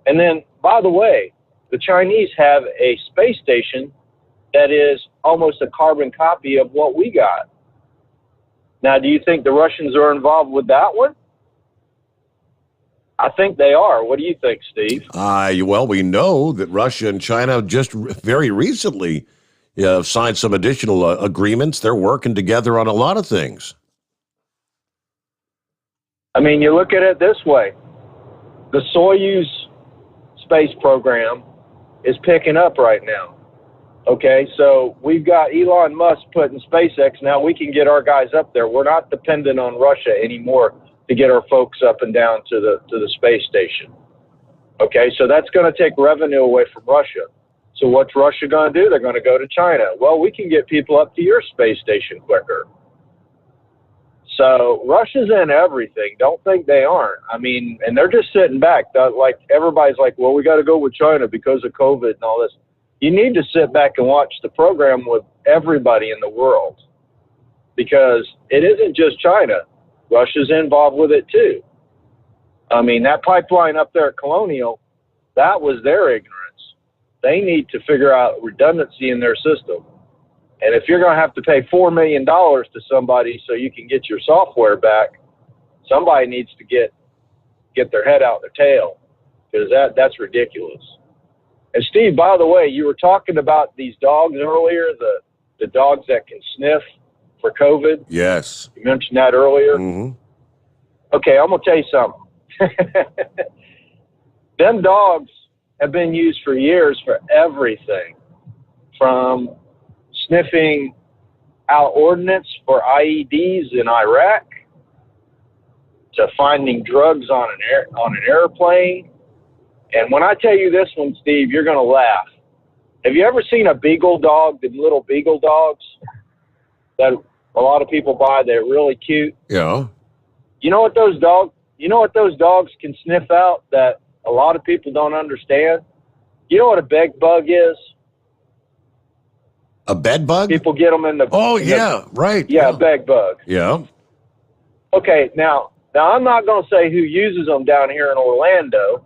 And then, by the way, the Chinese have a space station that is almost a carbon copy of what we got. Now, do you think the Russians are involved with that one? I think they are. What do you think, Steve? Well, we know that Russia and China just very recently signed some additional agreements. They're working together on a lot of things. I mean, you look at it this way. The Soyuz space program is picking up right now. Okay, so we've got Elon Musk putting SpaceX. Now we can get our guys up there. We're not dependent on Russia anymore to get our folks up and down to the space station. Okay, so that's going to take revenue away from Russia. So what's Russia going to do? They're going to go to China. Well, we can get people up to your space station quicker. So Russia's in everything. Don't think they aren't. I mean, and they're just sitting back. Like everybody's like, well, we got to go with China because of COVID and all this. You need to sit back and watch the program with everybody in the world, because it isn't just China. Russia's involved with it too. I mean, that pipeline up there at Colonial, that was their ignorance. They need to figure out redundancy in their system. And if you're going to have to pay $4 million to somebody so you can get your software back, somebody needs to get their head out their tail, because that's ridiculous. And Steve, by the way, you were talking about these dogs earlier, the dogs that can sniff for COVID. Yes. You mentioned that earlier. Mm-hmm. Okay, I'm going to tell you something. Them dogs have been used for years for everything, from sniffing out ordnance for IEDs in Iraq to finding drugs on an airplane. And when I tell you this one, Steve, you're going to laugh. Have you ever seen a beagle dog, the little beagle dogs that a lot of people buy? They're really cute. Yeah. You know what those dogs can sniff out that a lot of people don't understand? You know what a bed bug is? A bed bug? People get them in the... right. Yeah, a bed bug. Yeah. Okay, now I'm not going to say who uses them down here in Orlando,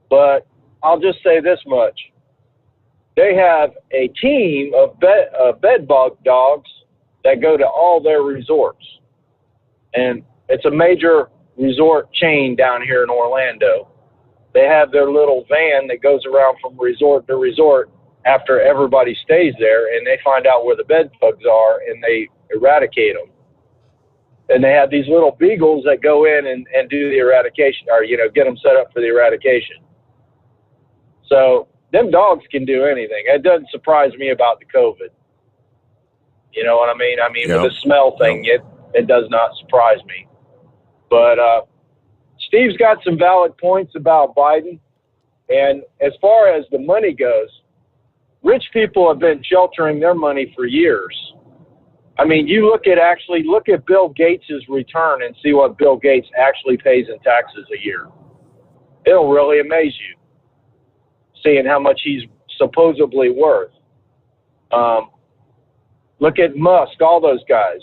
but I'll just say this much. They have a team of bed bug dogs that go to all their resorts. And it's a major resort chain down here in Orlando. They have their little van that goes around from resort to resort after everybody stays there, and they find out where the bed bugs are, and they eradicate them. And they have these little beagles that go in and do the eradication, or, get them set up for the eradication. So them dogs can do anything. It doesn't surprise me about the COVID. You know what I mean? With the smell thing, it does not surprise me. But Steve's got some valid points about Biden. And as far as the money goes, rich people have been sheltering their money for years. I mean, you look at Bill Gates' return and see what Bill Gates actually pays in taxes a year. It'll really amaze you, seeing how much he's supposedly worth. Look at Musk, all those guys.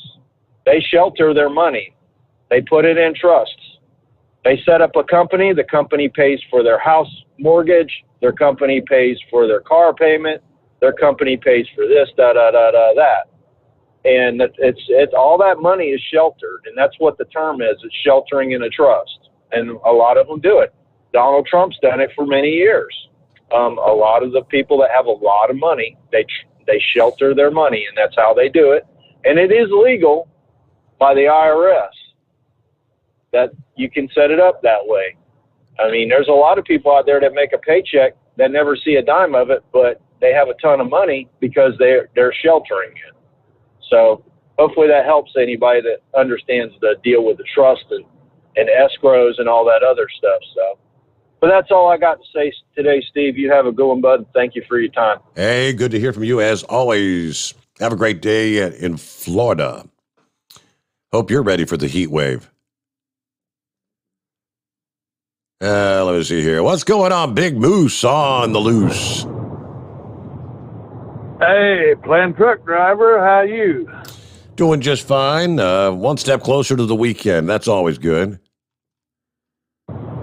They shelter their money. They put it in trusts. They set up a company. The company pays for their house mortgage. Their company pays for their car payment. Their company pays for this, that. And it's all that money is sheltered, and that's what the term is. It's sheltering in a trust, and a lot of them do it. Donald Trump's done it for many years. A lot of the people that have a lot of money, they shelter their money, and that's how they do it. And it is legal by the IRS that you can set it up that way. I mean, there's a lot of people out there that make a paycheck that never see a dime of it, but they have a ton of money because they're sheltering it. So hopefully that helps anybody that understands the deal with the trust and escrows and all that other stuff. So, but that's all I got to say today, Steve. You have a good one, bud. Thank you for your time. Hey, good to hear from you as always. Have a great day in Florida. Hope you're ready for the heat wave. Let me see here. What's going on, Big Moose on the loose? Hey, plan truck driver, how you? Doing just fine. One step closer to the weekend. That's always good.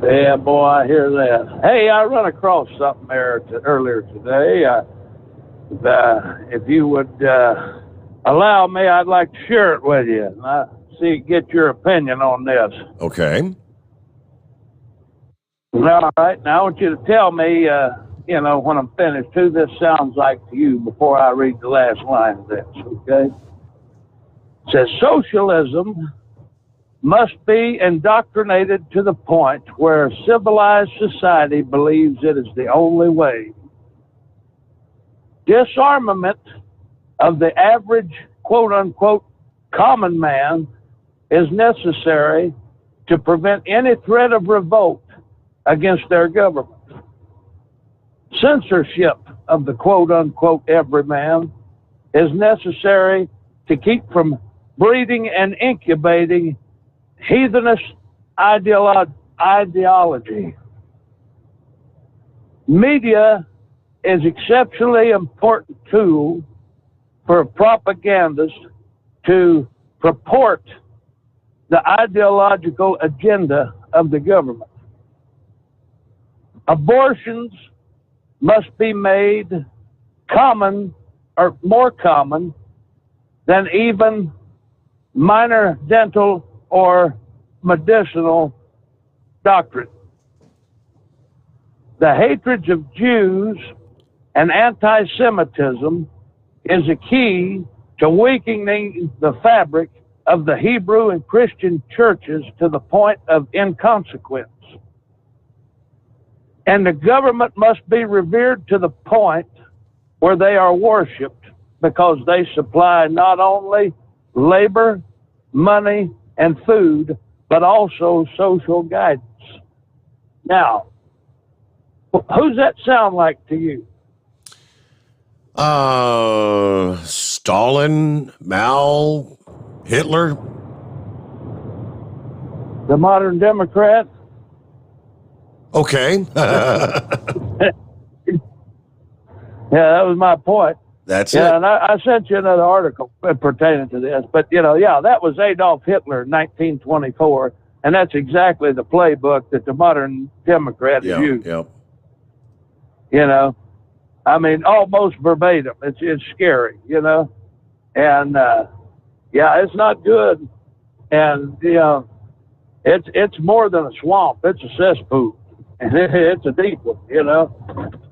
Yeah, boy, I hear that. Hey, I run across something there earlier today. If you would allow me, I'd like to share it with you. And get your opinion on this. Okay. All right. Now I want you to tell me, when I'm finished, who this sounds like to you before I read the last line of this, okay? It says, socialism must be indoctrinated to the point where civilized society believes it is the only way. Disarmament of the average, quote-unquote, common man is necessary to prevent any threat of revolt against their government. Censorship of the quote-unquote everyman is necessary to keep from breeding and incubating heathenish ideology. Media is exceptionally important tool for propagandists to purport the ideological agenda of the government. Abortions must be made common or more common than even minor dental or medicinal doctrine. The hatred of Jews and anti-Semitism is a key to weakening the fabric of the Hebrew and Christian churches to the point of inconsequence. And the government must be revered to the point where they are worshipped because they supply not only labor, money, and food, but also social guidance. Now, who's that sound like to you? Stalin, Mao, Hitler. The modern Democrat? Okay. Yeah, that was my point. That's it. And I sent you another article pertaining to this. But, that was Adolf Hitler in 1924. And that's exactly the playbook that the modern Democrat is using. Almost verbatim. It's scary, And, it's not good. And, it's more than a swamp. It's a cesspool. And it's a deep one,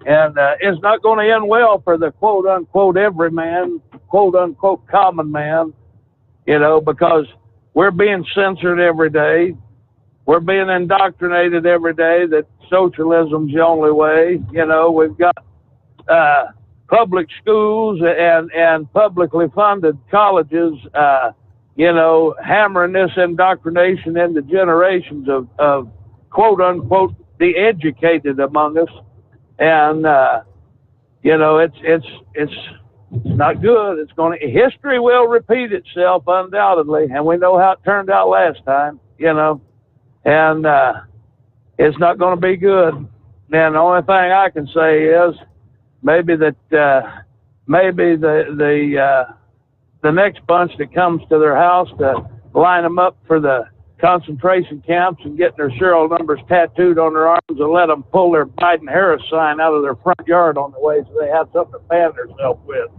And it's not going to end well for the quote-unquote everyman, quote-unquote common man, because we're being censored every day. We're being indoctrinated every day that socialism's the only way. We've got public schools and publicly funded colleges, hammering this indoctrination into generations of quote-unquote the educated among us, And it's not good. History will repeat itself undoubtedly, and we know how it turned out last time. And it's not going to be good. And the only thing I can say is maybe the next bunch that comes to their house to line them up for the concentration camps and getting their serial numbers tattooed on their arms and let them pull their Biden-Harris sign out of their front yard on the way so they have something to fan themselves with.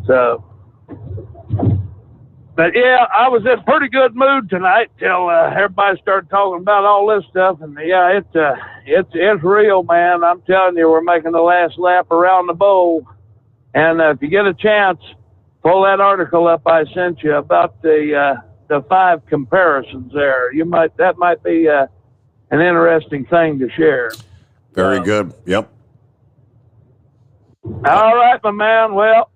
So, but yeah, I was in pretty good mood tonight till everybody started talking about all this stuff, and yeah, it's real, man. I'm telling you, we're making the last lap around the bowl, and if you get a chance, pull that article up I sent you about the 5 comparisons there. That might be an interesting thing to share. Very good. Yep. All right, my man. Well,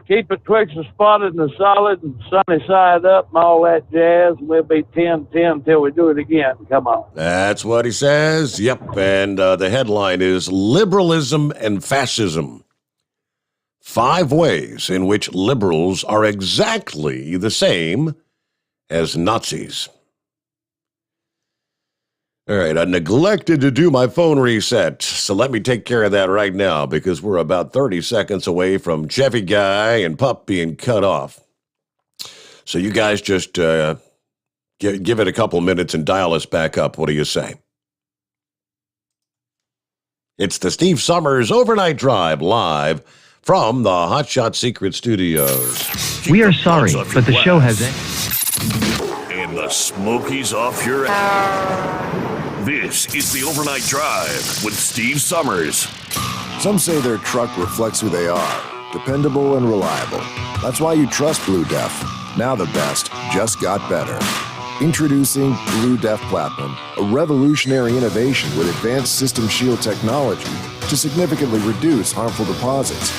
keep it twixt and spotted and solid and sunny side up and all that jazz. We'll be 10-10 till we do it again. Come on. That's what he says. Yep. And the headline is Liberalism and Fascism. 5 ways in which liberals are exactly the same as Nazis. All right, I neglected to do my phone reset, so let me take care of that right now because we're about 30 seconds away from Chevy Guy and Pup being cut off. So you guys just give it a couple minutes and dial us back up. What do you say? It's the Steve Sommers Overnight Drive live from the Hot Shot Secret Studios. We are sorry, but the show has ended. And the Smokies off your This is the Overnight Drive with Steve Sommers. Some say their truck reflects who they are, dependable and reliable. That's why you trust Blue Def. Now the best just got better. Introducing Blue Def Platinum, a revolutionary innovation with advanced system shield technology to significantly reduce harmful deposits.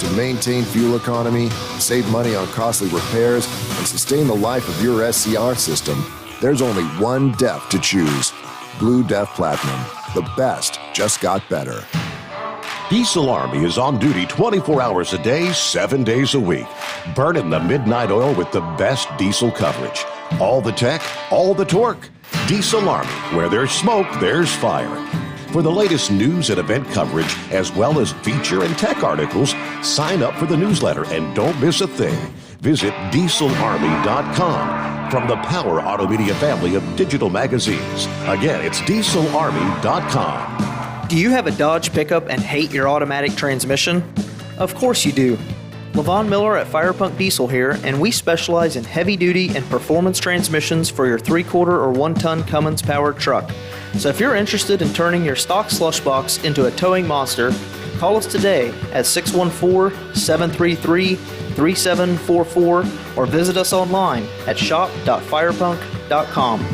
To maintain fuel economy, save money on costly repairs, and sustain the life of your SCR system, there's only one DEF to choose. Blue Def Platinum. The best just got better. Diesel Army is on duty 24 hours a day, 7 days a week. Burning the midnight oil with the best diesel coverage. All the tech, all the torque. Diesel Army, where there's smoke, there's fire. For the latest news and event coverage, as well as feature and tech articles, sign up for the newsletter and don't miss a thing. Visit dieselarmy.com from the Power Auto Media family of digital magazines. Again, it's dieselarmy.com. Do you have a Dodge pickup and hate your automatic transmission? Of course you do. Levon Miller at Firepunk Diesel here, and we specialize in heavy-duty and performance transmissions for your 3-quarter or 1-ton Cummins-powered truck. So if you're interested in turning your stock slush box into a towing monster, call us today at 614-733-3744 or visit us online at shop.firepunk.com.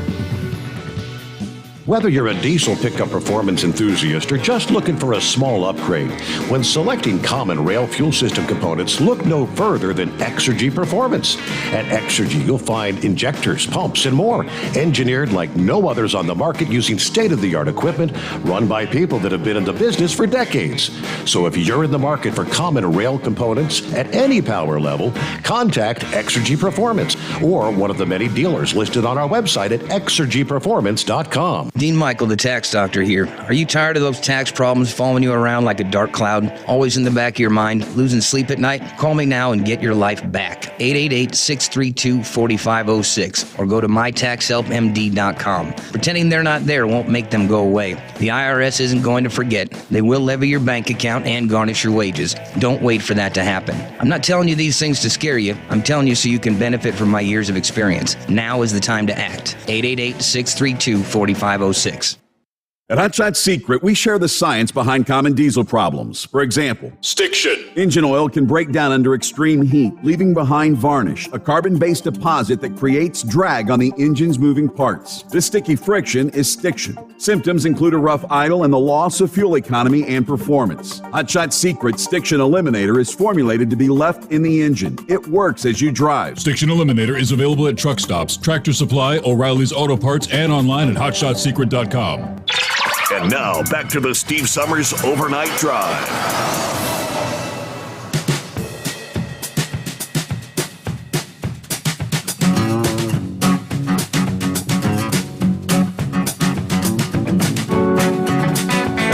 Whether you're a diesel pickup performance enthusiast or just looking for a small upgrade, when selecting common rail fuel system components, look no further than Exergy Performance. At Exergy, you'll find injectors, pumps, and more, engineered like no others on the market using state-of-the-art equipment run by people that have been in the business for decades. So if you're in the market for common rail components at any power level, contact Exergy Performance or one of the many dealers listed on our website at exergyperformance.com. Dean Michael, the tax doctor here. Are you tired of those tax problems following you around like a dark cloud, always in the back of your mind, losing sleep at night? Call me now and get your life back. 888-632-4506 or go to mytaxhelpmd.com. Pretending they're not there won't make them go away. The IRS isn't going to forget. They will levy your bank account and garnish your wages. Don't wait for that to happen. I'm not telling you these things to scare you. I'm telling you so you can benefit from my years of experience. Now is the time to act. 888-632-4506. At Hot Shot Secret, we share the science behind common diesel problems. For example, stiction. Engine oil can break down under extreme heat, leaving behind varnish, a carbon-based deposit that creates drag on the engine's moving parts. This sticky friction is stiction. Symptoms include a rough idle and the loss of fuel economy and performance. Hot Shot Secret Stiction Eliminator is formulated to be left in the engine. It works as you drive. Stiction Eliminator is available at truck stops, Tractor Supply, O'Reilly's Auto Parts, and online at hotshotsecret.com. And now, back to the Steve Summers Overnight Drive.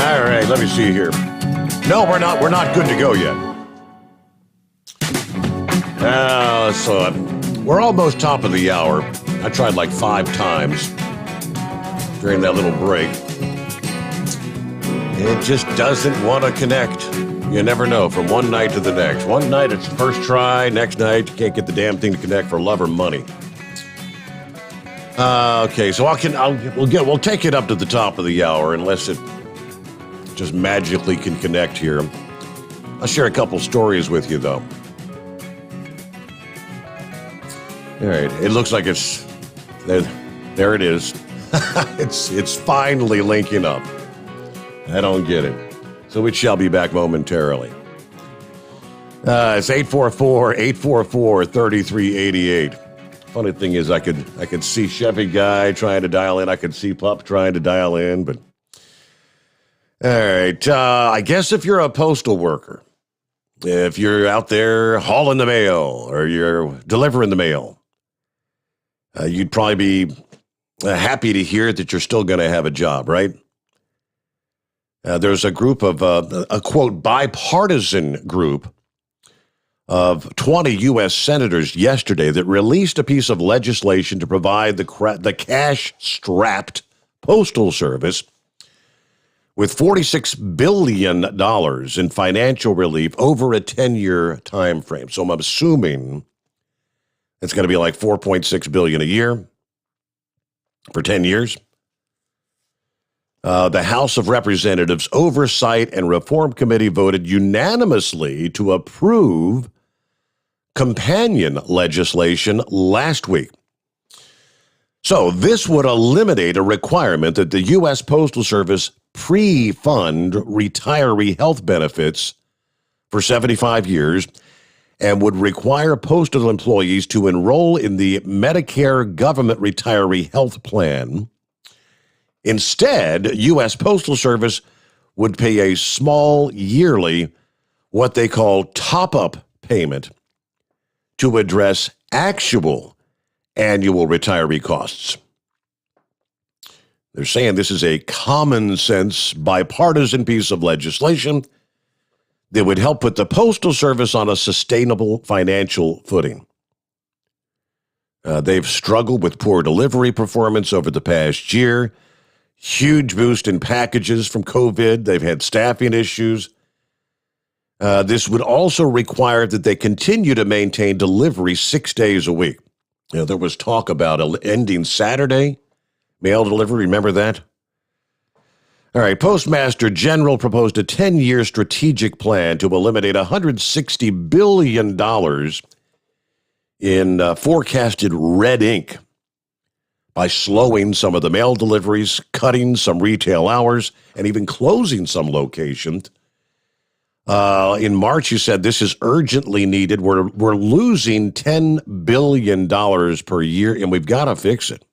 All right, let me see here. No, we're not. We're not good to go yet. So we're almost top of the hour. I tried like 5 times during that little break. It just doesn't want to connect. You never know from one night to the next. One night it's the first try. Next night you can't get the damn thing to connect for love or money. Okay, so we'll take it up to the top of the hour unless it just magically can connect here. I'll share a couple stories with you though. All right, it looks like it's there. It is. It's finally linking up. I don't get it. So it shall be back momentarily. It's 844-844-3388. Funny thing is, I could see Chevy Guy trying to dial in. I could see Pup trying to dial in, but all right. I guess if you're a postal worker, if you're out there hauling the mail or you're delivering the mail, you'd probably be happy to hear that you're still going to have a job, right? There's a group of, a quote, bipartisan group of 20 U.S. senators yesterday that released a piece of legislation to provide the cash-strapped Postal Service with $46 billion in financial relief over a 10-year time frame. So I'm assuming it's going to be like $4.6 billion a year for 10 years. The House of Representatives Oversight and Reform Committee voted unanimously to approve companion legislation last week. So this would eliminate a requirement that the U.S. Postal Service pre-fund retiree health benefits for 75 years and would require postal employees to enroll in the Medicare government retiree health plan. Instead, U.S. Postal Service would pay a small yearly, what they call top-up payment to address actual annual retiree costs. They're saying this is a common-sense, bipartisan piece of legislation that would help put the Postal Service on a sustainable financial footing. They've struggled with poor delivery performance over the past year. Huge boost in packages from COVID. They've had staffing issues. This would also require that they continue to maintain delivery 6 days a week. There was talk about ending Saturday mail delivery. Remember that? All right. Postmaster General proposed a 10-year strategic plan to eliminate $160 billion in forecasted red ink by slowing some of the mail deliveries, cutting some retail hours, and even closing some locations. In March, you said this is urgently needed. We're losing $10 billion per year, and we've got to fix it.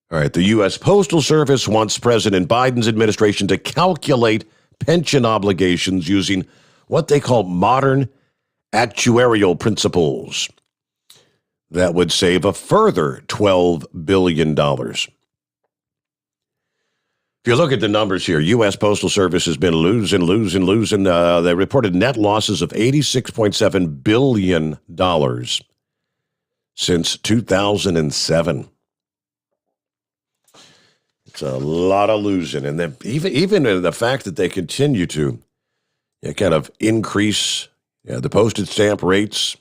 All right, the U.S. Postal Service wants President Biden's administration to calculate pension obligations using what they call modern actuarial principles. That would save a further $12 billion. If you look at the numbers here, U.S. Postal Service has been losing. They reported net losses of $86.7 billion since 2007. It's a lot of losing. And then even in the fact that they continue to kind of increase the postage stamp rates,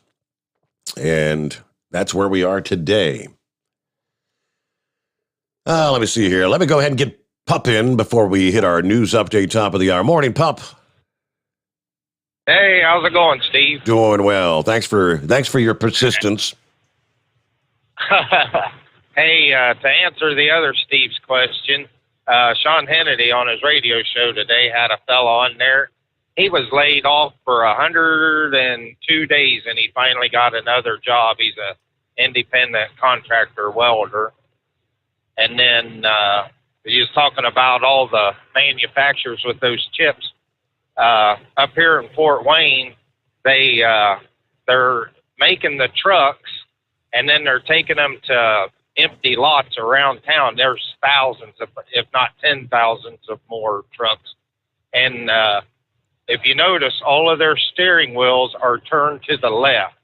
and that's where we are today. Let me see here. Let me go ahead and get Pup in before we hit our news update top of the hour. Morning, Pup. Hey, how's it going, Steve? Doing well. Thanks for your persistence. Hey, to answer the other Steve's question, Sean Hannity on his radio show today had a fellow on there. He was laid off for 102 days, and he finally got another job. He's a independent contractor welder. And then he was talking about all the manufacturers with those chips. Up here in Fort Wayne, they're making the trucks, and then they're taking them to empty lots around town. There's thousands, if not 10,000s of more trucks. And if you notice, all of their steering wheels are turned to the left.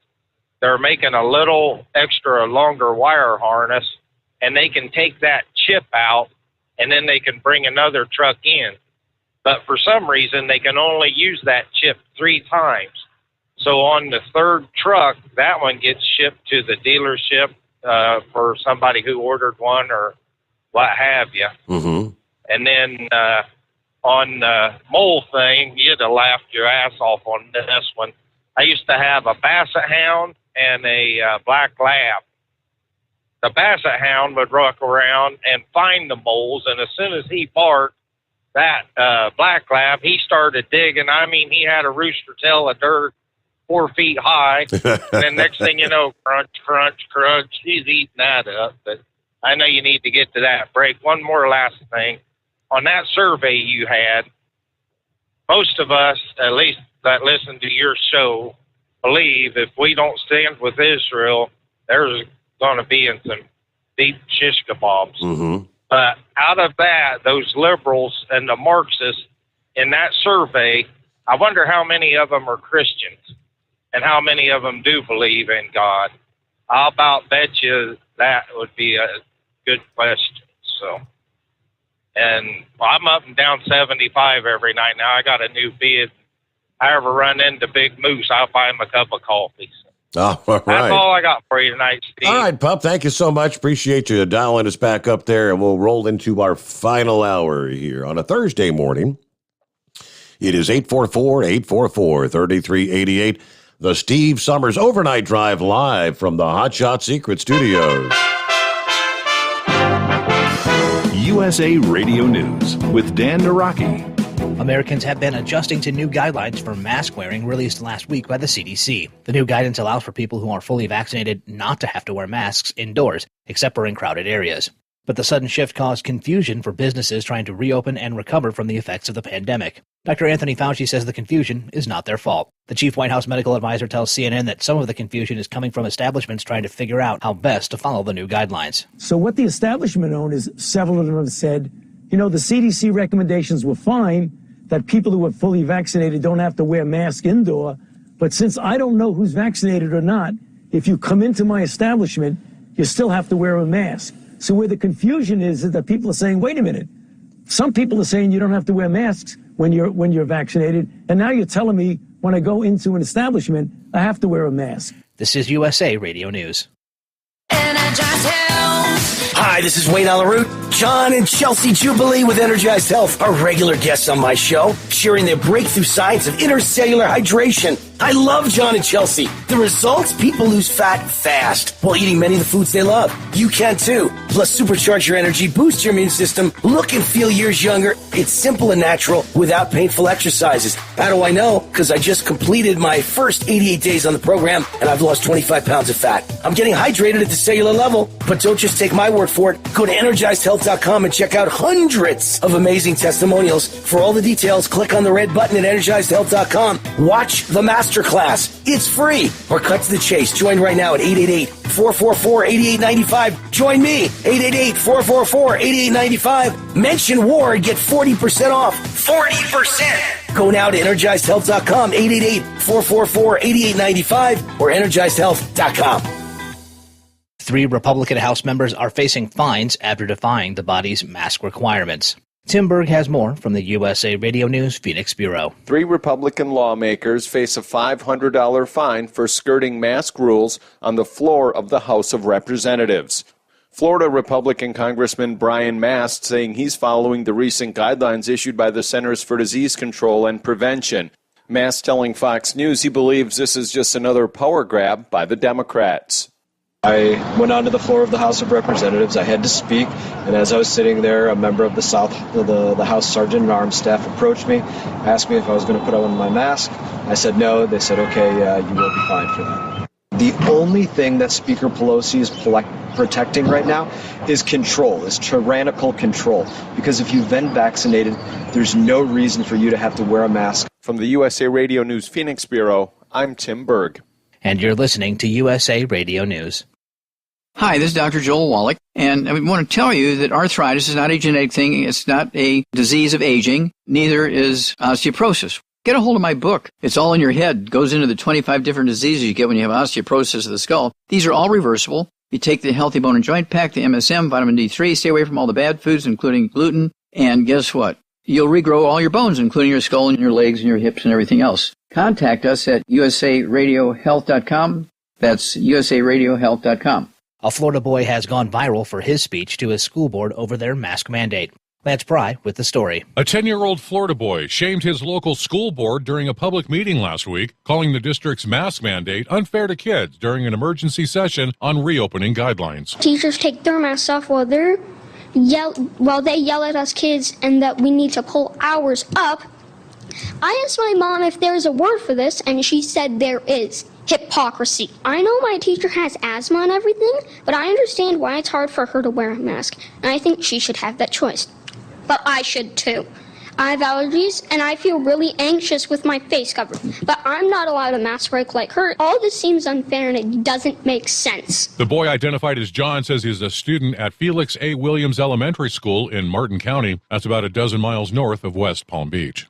They're making a little extra longer wire harness, and they can take that chip out, and then they can bring another truck in. But for some reason, they can only use that chip 3 times. So on the third truck, that one gets shipped to the dealership for somebody who ordered one or what have you. Mm-hmm. And then on the mole thing, you'd have laughed your ass off on this one. I used to have a Basset Hound and a Black Lab. The Basset Hound would walk around and find the moles, and as soon as he barked, that Black Lab, he started digging. I mean, he had a rooster tail of dirt 4 feet high, and then next thing you know, crunch, crunch, crunch, he's eating that up. But I know you need to get to that break. One more last thing. On that survey you had, most of us, at least that listen to your show, believe if we don't stand with Israel, there's going to be in some deep shish kebabs. Mm-hmm. But out of that, those liberals and the Marxists in that survey, I wonder how many of them are Christians and how many of them do believe in God. I'll about bet you that would be a good question. So, and I'm up and down 75 every night now. I got a new bid. If I ever run into Big Moose, I'll buy him a cup of coffee. Oh, all right. That's all I got for you tonight, Steve. All right, Pup. Thank you so much. Appreciate you dialing us back up there, and we'll roll into our final hour here on a Thursday morning. It is 844-844-3388. The Steve Sommers Overnight Drive live from the Hot Shot Secret Studios. USA Radio News with Dan Naraki. Americans have been adjusting to new guidelines for mask wearing released last week by the CDC. The new guidance allows for people who are fully vaccinated not to have to wear masks indoors, except for in crowded areas. But the sudden shift caused confusion for businesses trying to reopen and recover from the effects of the pandemic. Dr. Anthony Fauci says the confusion is not their fault. The chief White House medical advisor tells CNN that some of the confusion is coming from establishments trying to figure out how best to follow the new guidelines. So what the establishment owned is several of them have said, the CDC recommendations were fine, that people who are fully vaccinated don't have to wear masks indoor. But since I don't know who's vaccinated or not, if you come into my establishment, you still have to wear a mask. So where the confusion is that people are saying, wait a minute, some people are saying you don't have to wear masks when you're vaccinated, and now you're telling me when I go into an establishment, I have to wear a mask. This is USA Radio News. Hi, this is Wayne Alaroot. John and Chelsea Jubilee with Energized Health are regular guests on my show, sharing their breakthrough science of intercellular hydration. I love John and Chelsea. The results? People lose fat fast while eating many of the foods they love. You can too. Plus, supercharge your energy, boost your immune system, look and feel years younger. It's simple and natural without painful exercises. How do I know? Because I just completed my first 88 days on the program and I've lost 25 pounds of fat. I'm getting hydrated at the cellular level, but don't just take my word for it. Go to EnergizedHealth.com and check out hundreds of amazing testimonials. For all the details, click on the red button at EnergizedHealth.com. Watch the masterclass. It's free. Or cut to the chase. Join right now at 888-444-8895. Join me, 888-444-8895. Mention war and get 40% off. 40%! Go now to EnergizedHealth.com, 888-444-8895 or EnergizedHealth.com. 3 Republican House members are facing fines after defying the body's mask requirements. Tim Berg has more from the USA Radio News Phoenix Bureau. 3 Republican lawmakers face a $500 fine for skirting mask rules on the floor of the House of Representatives. Florida Republican Congressman Brian Mast saying he's following the recent guidelines issued by the Centers for Disease Control and Prevention. Mast telling Fox News he believes this is just another power grab by the Democrats. I went onto the floor of the House of Representatives. I had to speak, and as I was sitting there, a member of the House Sergeant-at-Arms staff approached me, asked me if I was going to put on my mask. I said no. They said, okay, you will be fined for that. The only thing that Speaker Pelosi is protecting right now is control, is tyrannical control. Because if you've been vaccinated, there's no reason for you to have to wear a mask. From the USA Radio News Phoenix Bureau, I'm Tim Berg. And you're listening to USA Radio News. Hi, this is Dr. Joel Wallach, and I want to tell you that arthritis is not a genetic thing. It's not a disease of aging. Neither is osteoporosis. Get a hold of my book. It's all in your head. It goes into the 25 different diseases you get when you have osteoporosis of the skull. These are all reversible. You take the Healthy Bone and Joint Pack, the MSM, vitamin D3, stay away from all the bad foods, including gluten, and guess what? You'll regrow all your bones, including your skull and your legs and your hips and everything else. Contact us at usaradiohealth.com. That's usaradiohealth.com. A Florida boy has gone viral for his speech to his school board over their mask mandate. Lance Pry with the story. A 10-year-old Florida boy shamed his local school board during a public meeting last week, calling the district's mask mandate unfair to kids during an emergency session on reopening guidelines. Teachers take their masks off while they yell at us kids and that we need to pull ours up. I asked my mom if there's a word for this, and she said there is. Hypocrisy. I know my teacher has asthma and everything, but I understand why it's hard for her to wear a mask, and I think she should have that choice. But I should too. I have allergies, and I feel really anxious with my face covered, but I'm not allowed a mask break like her. All this seems unfair, and it doesn't make sense. The boy, identified as John, says he's a student at Felix A. Williams Elementary School in Martin County. That's about a dozen miles north of West Palm Beach.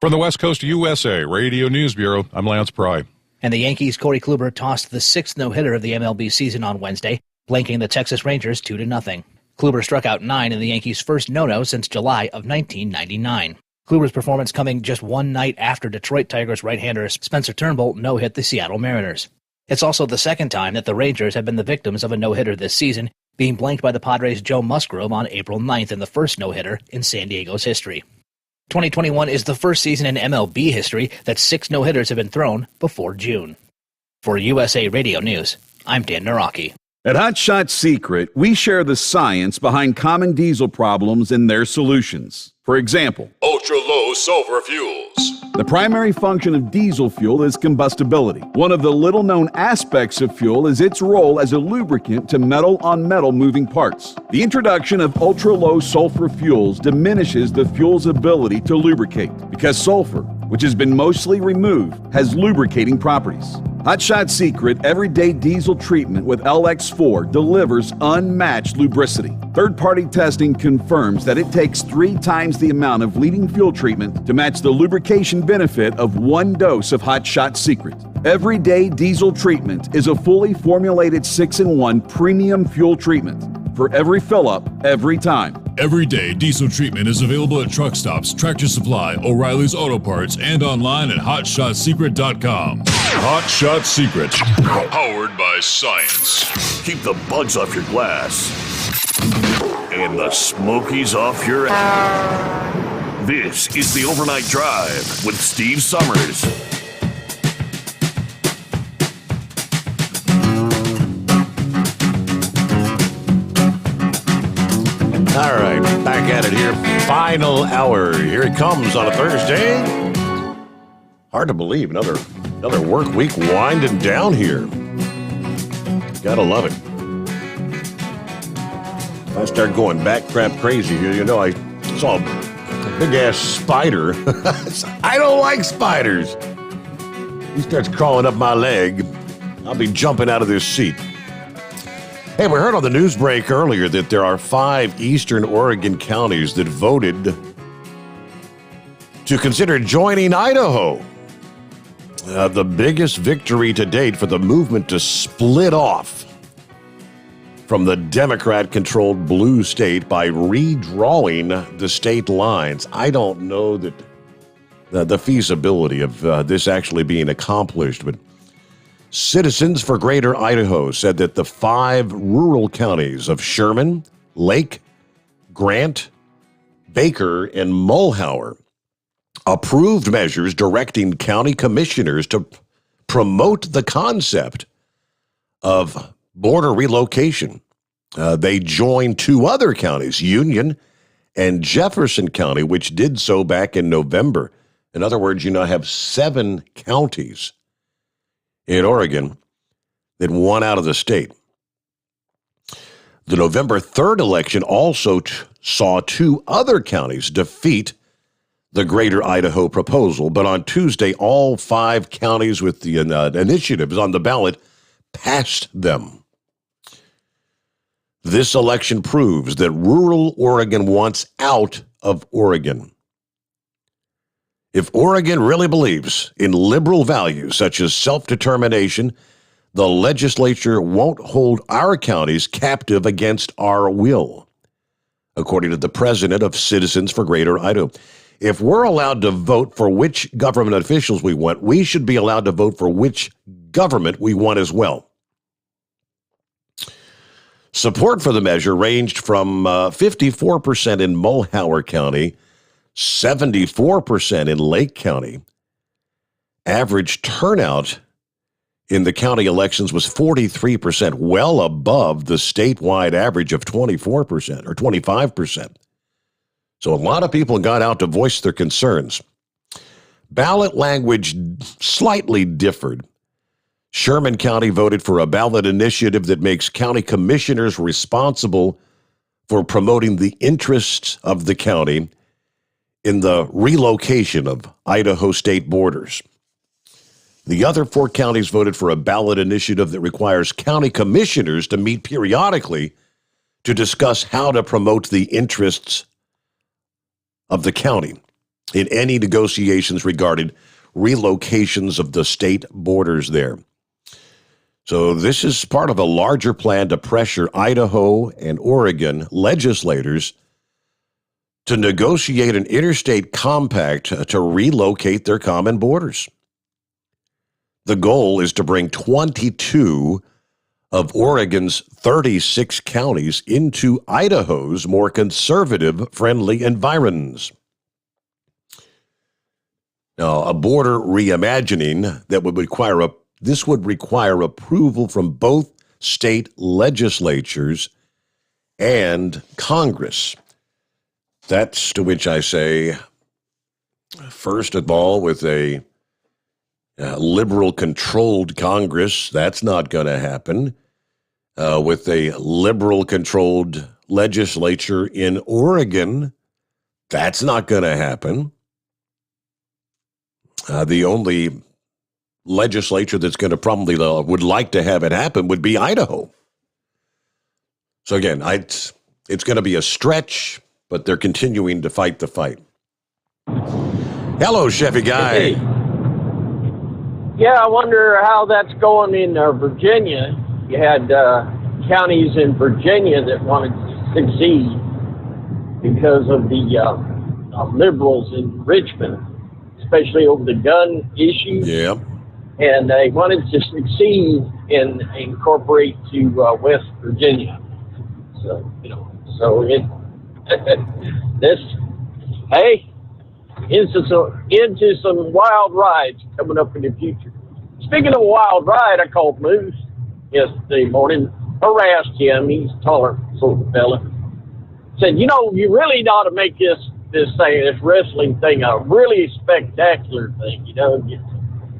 From the West Coast USA Radio News Bureau, I'm Lance Pry. And the Yankees' Corey Kluber tossed the sixth no-hitter of the MLB season on Wednesday, blanking the Texas Rangers 2-0. Kluber struck out 9 in the Yankees' first no-no since July of 1999. Kluber's performance coming just one night after Detroit Tigers right-hander Spencer Turnbull no-hit the Seattle Mariners. It's also the second time that the Rangers have been the victims of a no-hitter this season, being blanked by the Padres' Joe Musgrove on April 9th in the first no-hitter in San Diego's history. 2021 is the first season in MLB history that 6 no-hitters have been thrown before June. For USA Radio News, I'm Dan Naraki. At Hot Shot Secret, we share the science behind common diesel problems and their solutions. For example, ultra-low sulfur fuels. The primary function of diesel fuel is combustibility. One of the little-known aspects of fuel is its role as a lubricant to metal-on-metal moving parts. The introduction of ultra-low sulfur fuels diminishes the fuel's ability to lubricate because sulfur, which has been mostly removed, has lubricating properties. Hot Shot Secret Everyday Diesel Treatment with LX4 delivers unmatched lubricity. Third-party testing confirms that it takes 3 times the amount of leading fuel treatment to match the lubrication benefit of 1 dose of Hot Shot Secret. Everyday Diesel Treatment is a fully formulated 6-in-1 premium fuel treatment for every fill-up, every time. Everyday Diesel Treatment is available at truck stops, Tractor Supply, O'Reilly's Auto Parts, and online at HotShotSecret.com. Hot Shot Secret, powered by science. Keep the bugs off your glass and the smokies off your ass. This is the Overnight Drive with Steve Summers. All right, back at it here. Final hour. Here it comes on a Thursday. Hard to believe. Another work week winding down here. Gotta love it. If I start going back crap crazy here, you know, I saw a big-ass spider. I don't like spiders. He starts crawling up my leg. I'll be jumping out of this seat. Hey, we heard on the news break earlier that there are 5 eastern Oregon counties that voted to consider joining Idaho. The biggest victory to date for the movement to split off from the Democrat-controlled blue state by redrawing the state lines. I don't know that the feasibility of this actually being accomplished, but Citizens for Greater Idaho said that the 5 rural counties of Sherman, Lake, Grant, Baker, and Mulhauer approved measures directing county commissioners to promote the concept of border relocation. They joined 2 other counties, Union and Jefferson County, which did so back in November. In other words, you now have 7 counties in Oregon that won out of the state. The November 3rd election also saw 2 other counties defeat the Greater Idaho proposal, but on Tuesday, all 5 counties with the initiatives on the ballot passed them. This election proves that rural Oregon wants out of Oregon. If Oregon really believes in liberal values such as self-determination, the legislature won't hold our counties captive against our will, according to the president of Citizens for Greater Idaho. If we're allowed to vote for which government officials we want, we should be allowed to vote for which government we want as well. Support for the measure ranged from 54% in Mulhauer County, 74% in Lake County. Average turnout in the county elections was 43%, well above the statewide average of 24% or 25%. So a lot of people got out to voice their concerns. Ballot language slightly differed. Sherman County voted for a ballot initiative that makes county commissioners responsible for promoting the interests of the county in the relocation of Idaho state borders. The other 4 counties voted for a ballot initiative that requires county commissioners to meet periodically to discuss how to promote the interests of the county in any negotiations regarding relocations of the state borders there. So this is part of a larger plan to pressure Idaho and Oregon legislators to negotiate an interstate compact to relocate their common borders. The goal is to bring 22 of Oregon's 36 counties into Idaho's more conservative-friendly environs. Now, a border reimagining that would require this would require approval from both state legislatures and Congress. That's to which I say, first of all, with a liberal-controlled Congress, that's not going to happen. With a liberal-controlled legislature in Oregon, that's not going to happen. The only legislature that's going to probably would like to have it happen would be Idaho. So again, it's going to be a stretch, but they're continuing to fight the fight. Hello, Chevy Guy. Hey. Yeah, I wonder how that's going in Virginia. You had counties in Virginia that wanted to succeed because of the liberals in Richmond, especially over the gun issue. Yeah. And they wanted to succeed and incorporate to West Virginia. So, into some wild rides coming up in the future. Speaking of a wild ride, I called Moose yesterday morning, harassed him. He's a taller sort of fella. Said, you really ought to make this wrestling thing a really spectacular thing,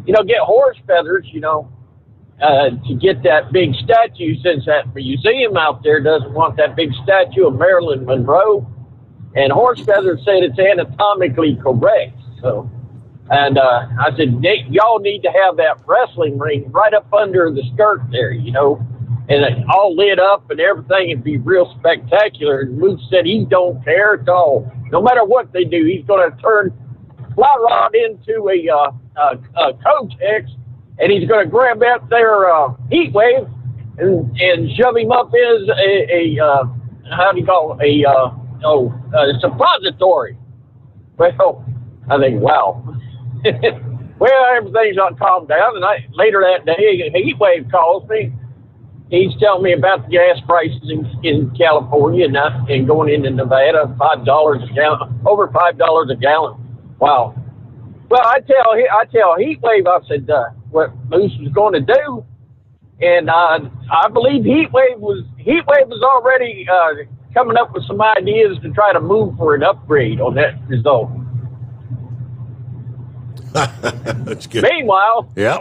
get horse feathers, to get that big statue, since that museum out there doesn't want that big statue of Marilyn Monroe. And horse feathers said it's anatomically correct. So, and I said, y'all need to have that wrestling ring right up under the skirt there, and it all lit up and everything. It'd be real spectacular. And Moose said he don't care at all. No matter what they do, he's going to turn Fly Rod into a Kotex, and he's going to grab out their heat wave and shove him up as how do you call it, a suppository. Well, I think, wow. Well, everything's not calmed down, and later that day, a heat wave calls me. He's telling me about the gas prices in California and going into Nevada, $5 a gallon, over $5 a gallon. Wow. Well, I tell Heatwave, I said what Moose was going to do, and I believe Heatwave was already coming up with some ideas to try to move for an upgrade on that result. That's good. Meanwhile, yeah.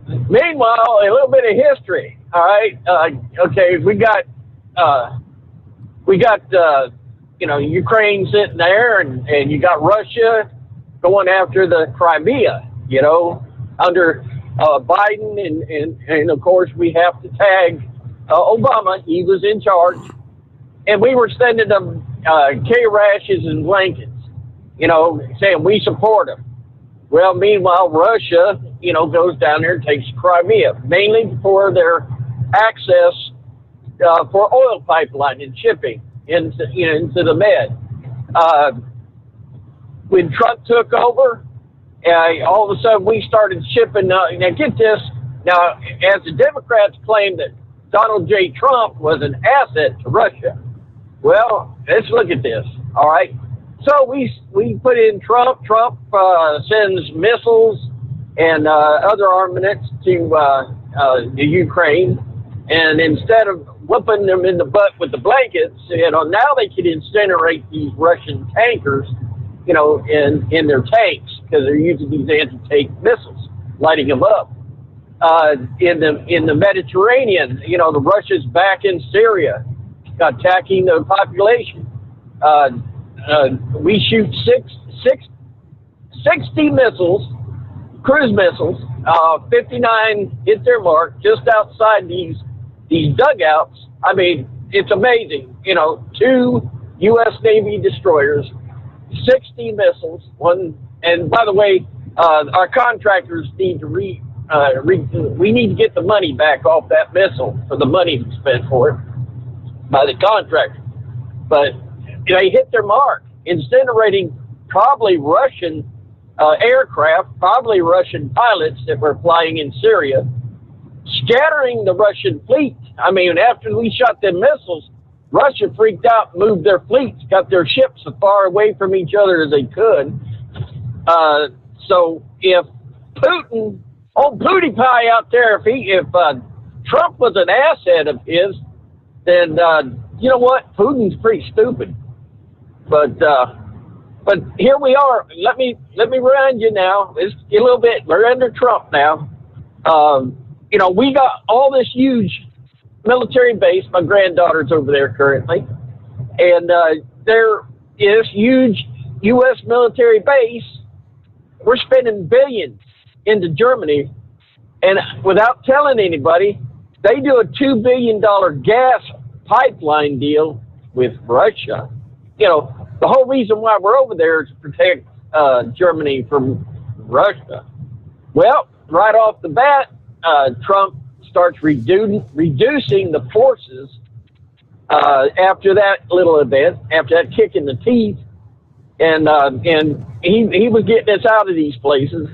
Meanwhile, a little bit of history. All right. Okay, we got Ukraine sitting there, and you got Russia going after the Crimea. Under Biden, and of course we have to tag Obama. He was in charge, and we were sending them K-rashes and blankets, saying we support them. Well, meanwhile, Russia, goes down there and takes Crimea, mainly for their access for oil pipeline and shipping into the Med. When Trump took over, all of a sudden we started shipping. Now get this. Now, as the Democrats claim that Donald J. Trump was an asset to Russia, well, let's look at this. All right. So we put in Trump. Trump sends missiles and other armaments to the Ukraine, and instead of whooping them in the butt with the blankets, now they can incinerate these Russian tankers, in their tanks, because they're using these anti-tank missiles, lighting them up. In the Mediterranean, the Russia's back in Syria, attacking the population. We shoot 60 missiles, cruise missiles. 59 hit their mark just outside these dugouts. I mean, it's amazing. 2 U.S. Navy destroyers, 60 missiles. And by the way, our contractors need to we need to get the money back off that missile for the money we spent for it by the contractor. But they hit their mark, incinerating probably Russian aircraft, probably Russian pilots that were flying in Syria, scattering the Russian fleet. I mean, after we shot them missiles, Russia freaked out, moved their fleets, got their ships as far away from each other as they could. So if Putin, old Pootie Pie out there, if Trump was an asset of his, then you know what? Putin's pretty stupid. But here we are. Let me remind you now. It's a little bit. We're under Trump now. We got all this huge military base. My granddaughter's over there currently, and there is huge U.S. military base. We're spending billions into Germany, and without telling anybody, they do a $2 billion gas pipeline deal with Russia. The whole reason why we're over there is to protect Germany from Russia. Well, right off the bat, Trump starts reducing the forces after that little event, after that kick in the teeth, and he was getting us out of these places.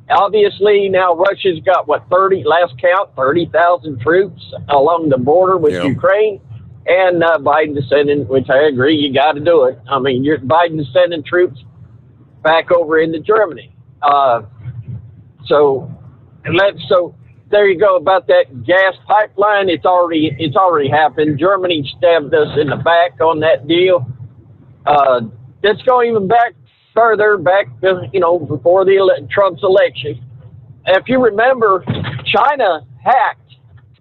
Obviously, now Russia's got, last count, 30,000 troops along the border with Ukraine. And Biden is sending, which I agree, you got to do it. I mean, Biden is sending troops back over into Germany. So there you go about that gas pipeline. It's already happened. Germany stabbed us in the back on that deal. Let's go even further back, before Trump's election. If you remember, China hacked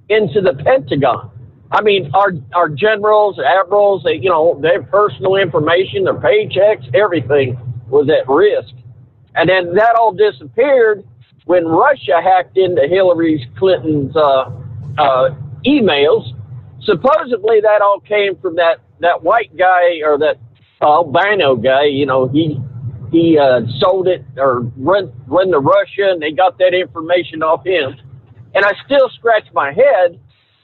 into the Pentagon. I mean, our generals, admirals, their personal information, their paychecks, everything was at risk. And then that all disappeared when Russia hacked into Hillary Clinton's emails. Supposedly that all came from that white guy, or that albino guy. He sold it or run to Russia, and they got that information off him. And I still scratch my head,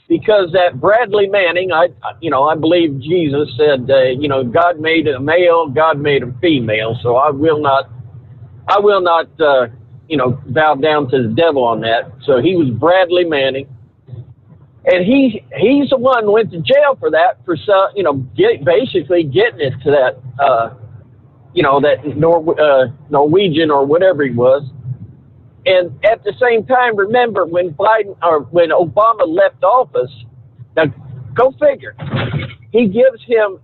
because that Bradley Manning, I believe Jesus said, God made a male, God made a female. So I will not, bow down to the devil on that. So he was Bradley Manning, and he's the one who went to jail for that, for basically getting it to that, that Norwegian or whatever he was. And at the same time, remember when Obama left office, now go figure, he gives him,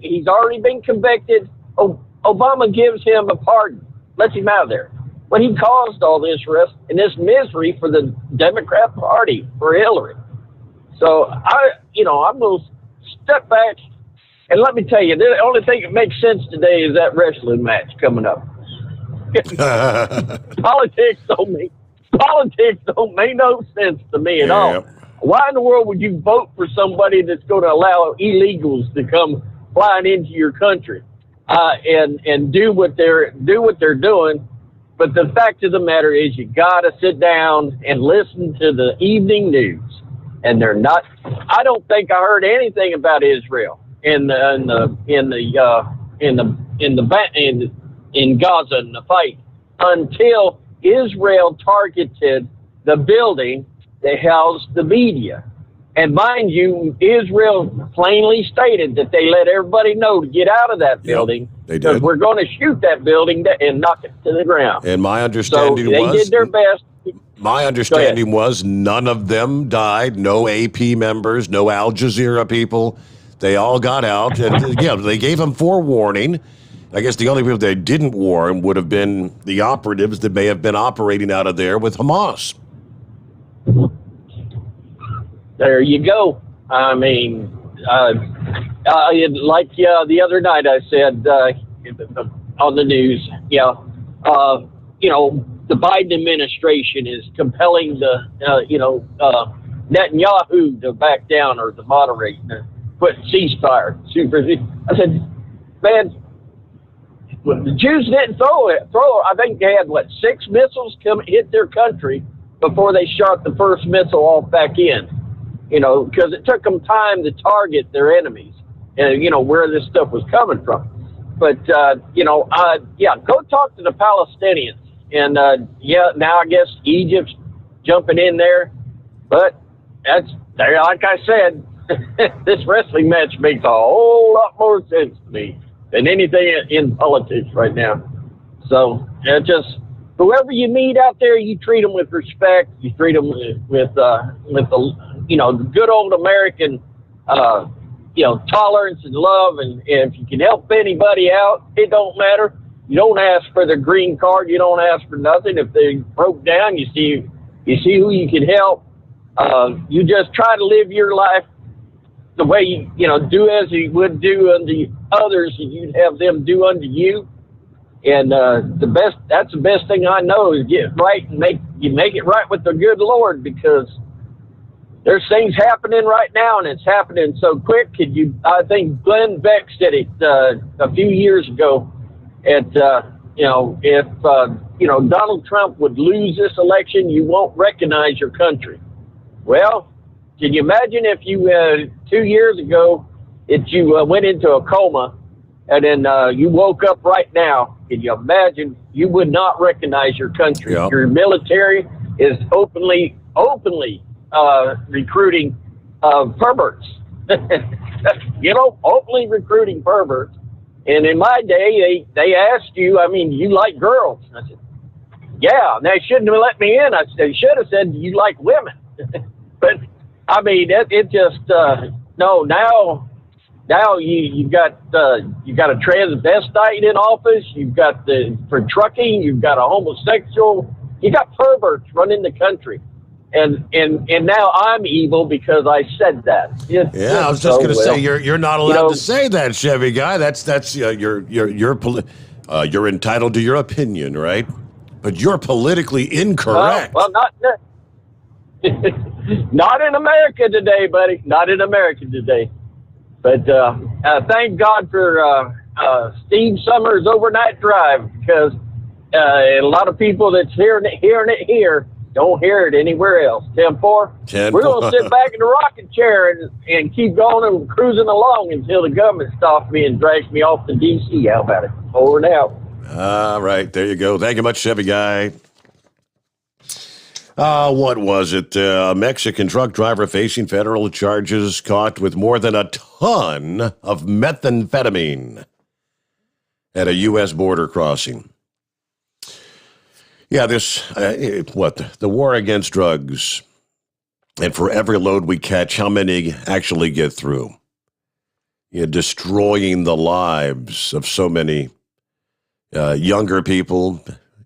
he's already been convicted. Obama gives him a pardon, lets him out of there. when he caused all this risk and this misery for the Democrat Party, for Hillary. So I'm going to step back and let me tell you, the only thing that makes sense today is that wrestling match coming up. Politics don't make no sense to me at all. Why in the world would you vote for somebody that's going to allow illegals to come flying into your country and do what they're doing? But the fact of the matter is, you got to sit down and listen to the evening news, and they're not. I don't think I heard anything about Israel in Gaza in the fight until Israel targeted the building that housed the media. And mind you, Israel plainly stated that they let everybody know to get out of that building. They did. We're going to shoot that building and knock it to the ground. And my understanding they did their best. My understanding was none of them died. No AP members, no Al Jazeera people. They all got out. And they gave them forewarning. I guess the only people they didn't warn would have been the operatives that may have been operating out of there with Hamas. There you go. I mean, like the other night I said on the news, the Biden administration is compelling Netanyahu to back down or to moderate and put ceasefire. I said, man, the Jews didn't throw. I think they had 6 missiles hit their country before they shot the first missile off back in. Because it took them time to target their enemies and, where this stuff was coming from. But, go talk to the Palestinians. And, now I guess Egypt's jumping in there. But like I said, this wrestling match makes a whole lot more sense to me than anything in politics right now. So, whoever you meet out there, you treat them with respect. You treat them with the good old American, tolerance and love. And if you can help anybody out, it don't matter. You don't ask for the green card. You don't ask for nothing. If they broke down, you see who you can help. You just try to live your life the way you do as you would do unto others, and you'd have them do unto you. And that's the best thing I know is get right and make it right with the good Lord, because there's things happening right now, and it's happening so quick. I think Glenn Beck said it a few years ago. If Donald Trump would lose this election, you won't recognize your country. Well, can you imagine if you 2 years ago, if you went into a coma and then you woke up right now? Can you imagine? You would not recognize your country. Yep. Your military is openly recruiting perverts. Openly recruiting perverts. And in my day, they asked you, you like girls? I said, yeah. And they shouldn't have let me in. They should have said, you like women. But no. Now you've got a transvestite in office. You've got for trucking. You've got a homosexual. You got perverts running the country. And now I'm evil because I said that. I was just going to say you're not allowed to say that, Chevy guy. That's you're entitled to your opinion, right? But you're politically incorrect. Well, not in America today, buddy. Not in America today. But thank God for Steve Sommers' overnight drive, because a lot of people that's hearing it here don't hear it anywhere else. 10-4. We're going to sit back in the rocking chair and keep going and cruising along until the government stops me and drags me off to D.C. How about it? Over and out. All right. There you go. Thank you much, Chevy guy. What was it? A Mexican truck driver facing federal charges, caught with more than a ton of methamphetamine at a U.S. border crossing. Yeah, the war against drugs, and for every load we catch, how many actually get through? Destroying the lives of so many younger people,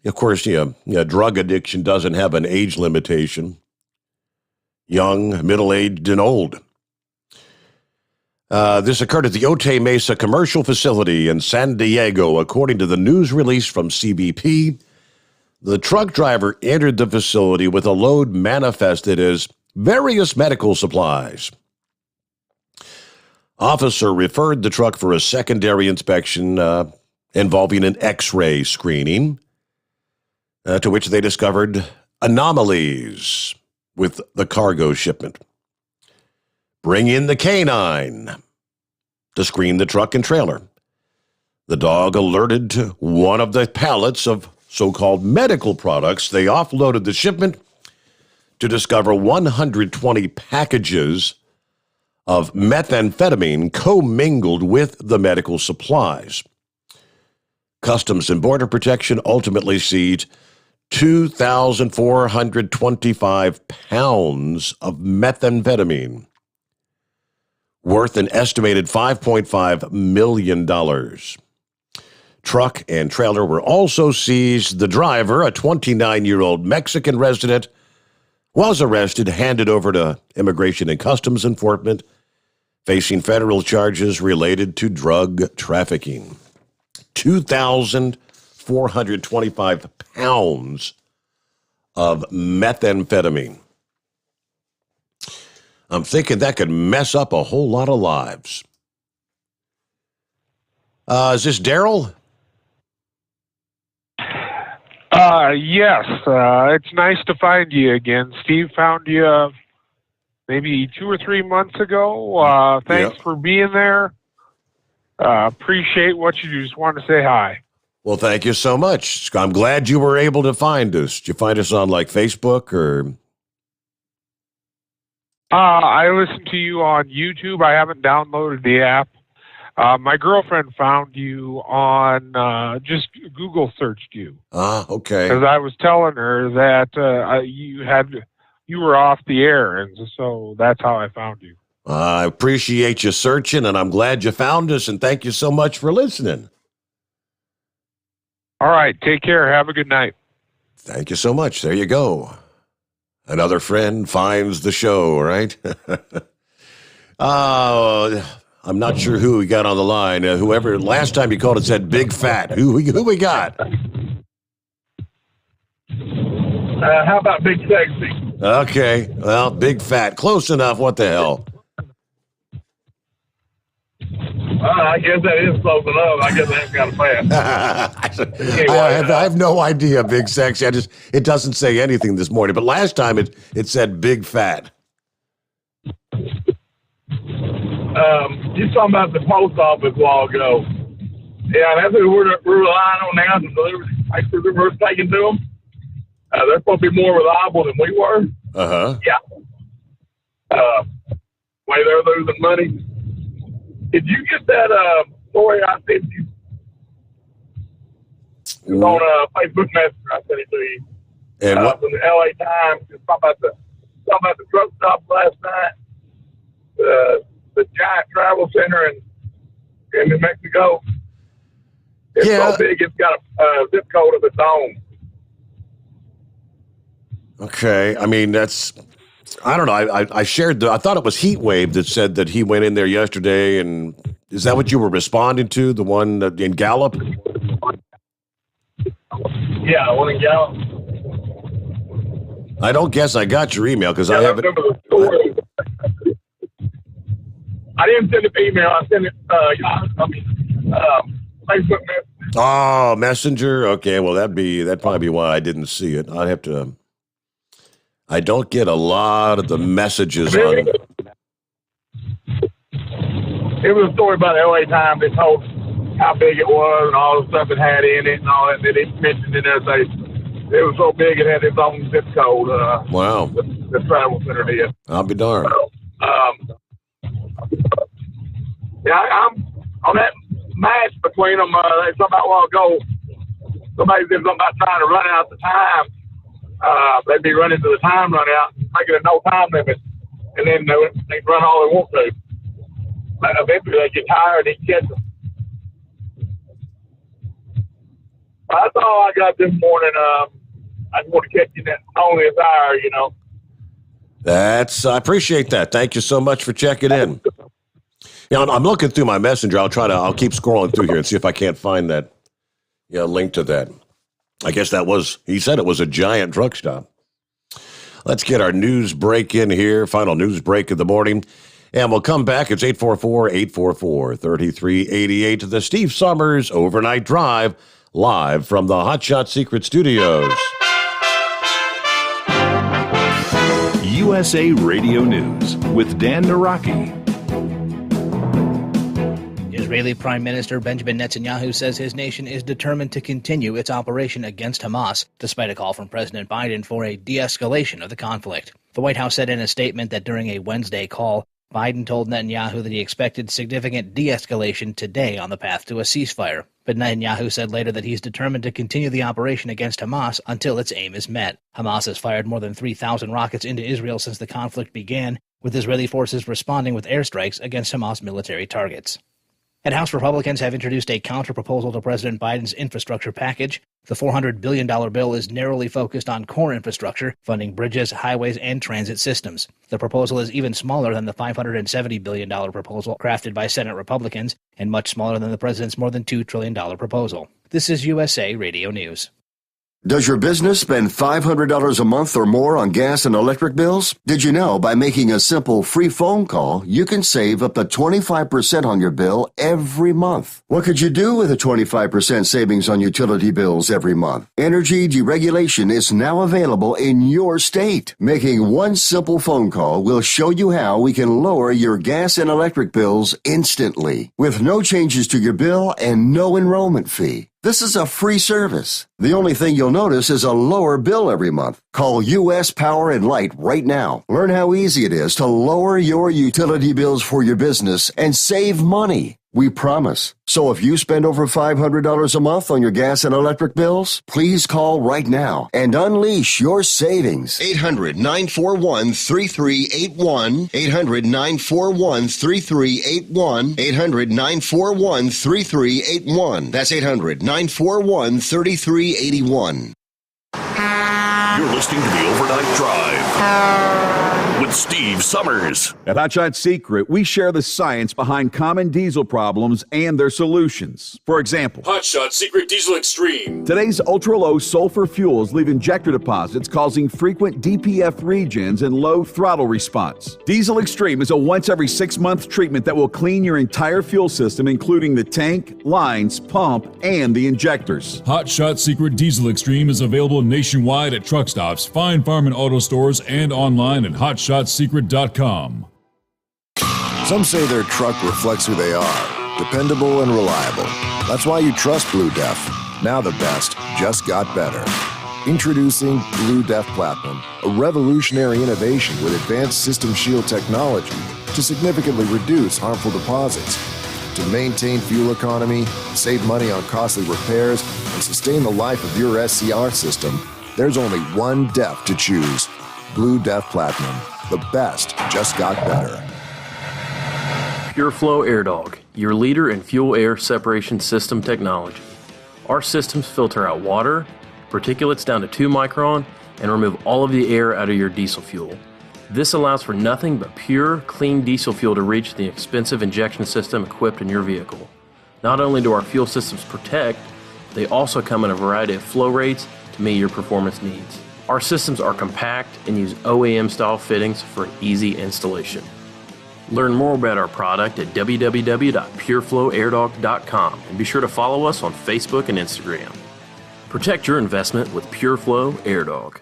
Of course, drug addiction doesn't have an age limitation. Young, middle-aged, and old. This occurred at the Otay Mesa commercial facility in San Diego, according to the news release from CBP. The truck driver entered the facility with a load manifested as various medical supplies. Officer referred the truck for a secondary inspection involving an X-ray screening, to which they discovered anomalies with the cargo shipment. Bring in the canine to screen the truck and trailer. The dog alerted to one of the pallets of so-called medical products. They offloaded the shipment to discover 120 packages of methamphetamine commingled with the medical supplies. Customs and Border Protection ultimately seized 2,425 pounds of methamphetamine, worth an estimated $5.5 million. Truck and trailer were also seized. The driver, a 29-year-old Mexican resident, was arrested, handed over to Immigration and Customs Enforcement, facing federal charges related to drug trafficking. 2,425 pounds of methamphetamine. I'm thinking that could mess up a whole lot of lives. Is this Daryl? Yes. It's nice to find you again. Steve found you maybe 2 or 3 months ago. Thanks for being there. Appreciate what you do. Just want to say hi. Well, thank you so much. I'm glad you were able to find us. Did you find us on like Facebook or? I listen to you on YouTube. I haven't downloaded the app. My girlfriend found you on, just Google searched you. Okay. Because I was telling her that you were off the air, and so that's how I found you. I appreciate you searching, and I'm glad you found us, and thank you so much for listening. All right. Take care. Have a good night. Thank you so much. There you go. Another friend finds the show, right? I'm not sure who we got on the line. Whoever last time you called it said big fat. Who we got? How about big sexy? Okay, well, big fat, close enough. What the hell? I guess that is close enough. I guess I ain't got a fat. I have no idea, big sexy. It doesn't say anything this morning. But last time it said big fat. You talking about the post office a while ago. Yeah, that's who we're relying on now. The delivery we're taking to them. They're supposed to be more reliable than we were. Uh-huh. Yeah. Way they're losing money. Did you get that story I sent you? It was on Facebook Messenger. I sent it to you. And what? From the LA Times. It's talking about the truck stop last night. The giant travel center in New Mexico. It's so big, it's got a zip code of its own. Okay, I mean, I don't know. I shared I thought it was Heat Wave that said that he went in there yesterday, and is that what you were responding to? The one in Gallup? Yeah, the one in Gallup. I don't guess I got your email because I haven't. I didn't send it by email. I sent it, Facebook Messenger. Oh, Messenger. Okay, well that'd probably be why I didn't see it. I'd have to. I don't get a lot of the messages on. It was a story about the LA Times. It told how big it was and all the stuff it had in it and all that. They mentioned in there that it was so big it had its own zip code. Wow. The travel center did. I'll be darned. So, yeah, I'm on that match between them. They talked about a while ago. Somebody said something about trying to run out the time. They'd be running to the time run out, making a no time limit, and then they run all they want to. But eventually they get tired and they catch them. That's all I got this morning. I just want to catch you that only as hour, you know. I appreciate that. Thank you so much for checking in. Yeah, I'm looking through my messenger. I'll keep scrolling through here and see if I can't find that link to that. I guess he said it was a giant truck stop. Let's get our news break in here. Final news break of the morning. And we'll come back. It's 844-844-3388 to the Steve Sommers Overnight Drive, live from the Hotshot Secret Studios. USA Radio News with Dan Naraki. Israeli Prime Minister Benjamin Netanyahu says his nation is determined to continue its operation against Hamas, despite a call from President Biden for a de-escalation of the conflict. The White House said in a statement that during a Wednesday call, Biden told Netanyahu that he expected significant de-escalation today on the path to a ceasefire. But Netanyahu said later that he's determined to continue the operation against Hamas until its aim is met. Hamas has fired more than 3,000 rockets into Israel since the conflict began, with Israeli forces responding with airstrikes against Hamas military targets. And House Republicans have introduced a counter-proposal to President Biden's infrastructure package. The $400 billion bill is narrowly focused on core infrastructure, funding bridges, highways, and transit systems. The proposal is even smaller than the $570 billion proposal crafted by Senate Republicans, and much smaller than the president's more than $2 trillion proposal. This is USA Radio News. Does your business spend $500 a month or more on gas and electric bills? Did you know by making a simple free phone call, you can save up to 25% on your bill every month? What could you do with a 25% savings on utility bills every month? Energy deregulation is now available in your state. Making one simple phone call will show you how we can lower your gas and electric bills instantly, with no changes to your bill and no enrollment fee. This is a free service. The only thing you'll notice is a lower bill every month. Call U.S. Power and Light right now. Learn how easy it is to lower your utility bills for your business and save money. We promise. So if you spend over $500 a month on your gas and electric bills, please call right now and unleash your savings. 800-941-3381. 800-941-3381. 800-941-3381. That's 800-941-3381. You're listening to the Overnight Drive with Steve Sommers. At Hotshot Secret, we share the science behind common diesel problems and their solutions. For example, Hotshot Secret Diesel Extreme. Today's ultra-low sulfur fuels leave injector deposits causing frequent DPF regens and low throttle response. Diesel Extreme is a once every 6-month treatment that will clean your entire fuel system, including the tank, lines, pump, and the injectors. Hotshot Secret Diesel Extreme is available nationwide at truck stops, fine farm and auto stores, and online at hotshotsecret.com. Some say their truck reflects who they are, dependable and reliable. That's why you trust Blue Def. Now the best just got better. Introducing Blue Def Platinum, a revolutionary innovation with advanced system shield technology to significantly reduce harmful deposits. To maintain fuel economy, save money on costly repairs, and sustain the life of your SCR system, there's only one DEF to choose. Blue Def Platinum. The best just got better. PureFlow AirDog, your leader in fuel air separation system technology. Our systems filter out water, particulates down to 2 micron, and remove all of the air out of your diesel fuel. This allows for nothing but pure, clean diesel fuel to reach the expensive injection system equipped in your vehicle. Not only do our fuel systems protect, they also come in a variety of flow rates to meet your performance needs. Our systems are compact and use OEM-style fittings for easy installation. Learn more about our product at www.pureflowairdog.com and be sure to follow us on Facebook and Instagram. Protect your investment with PureFlow AirDog.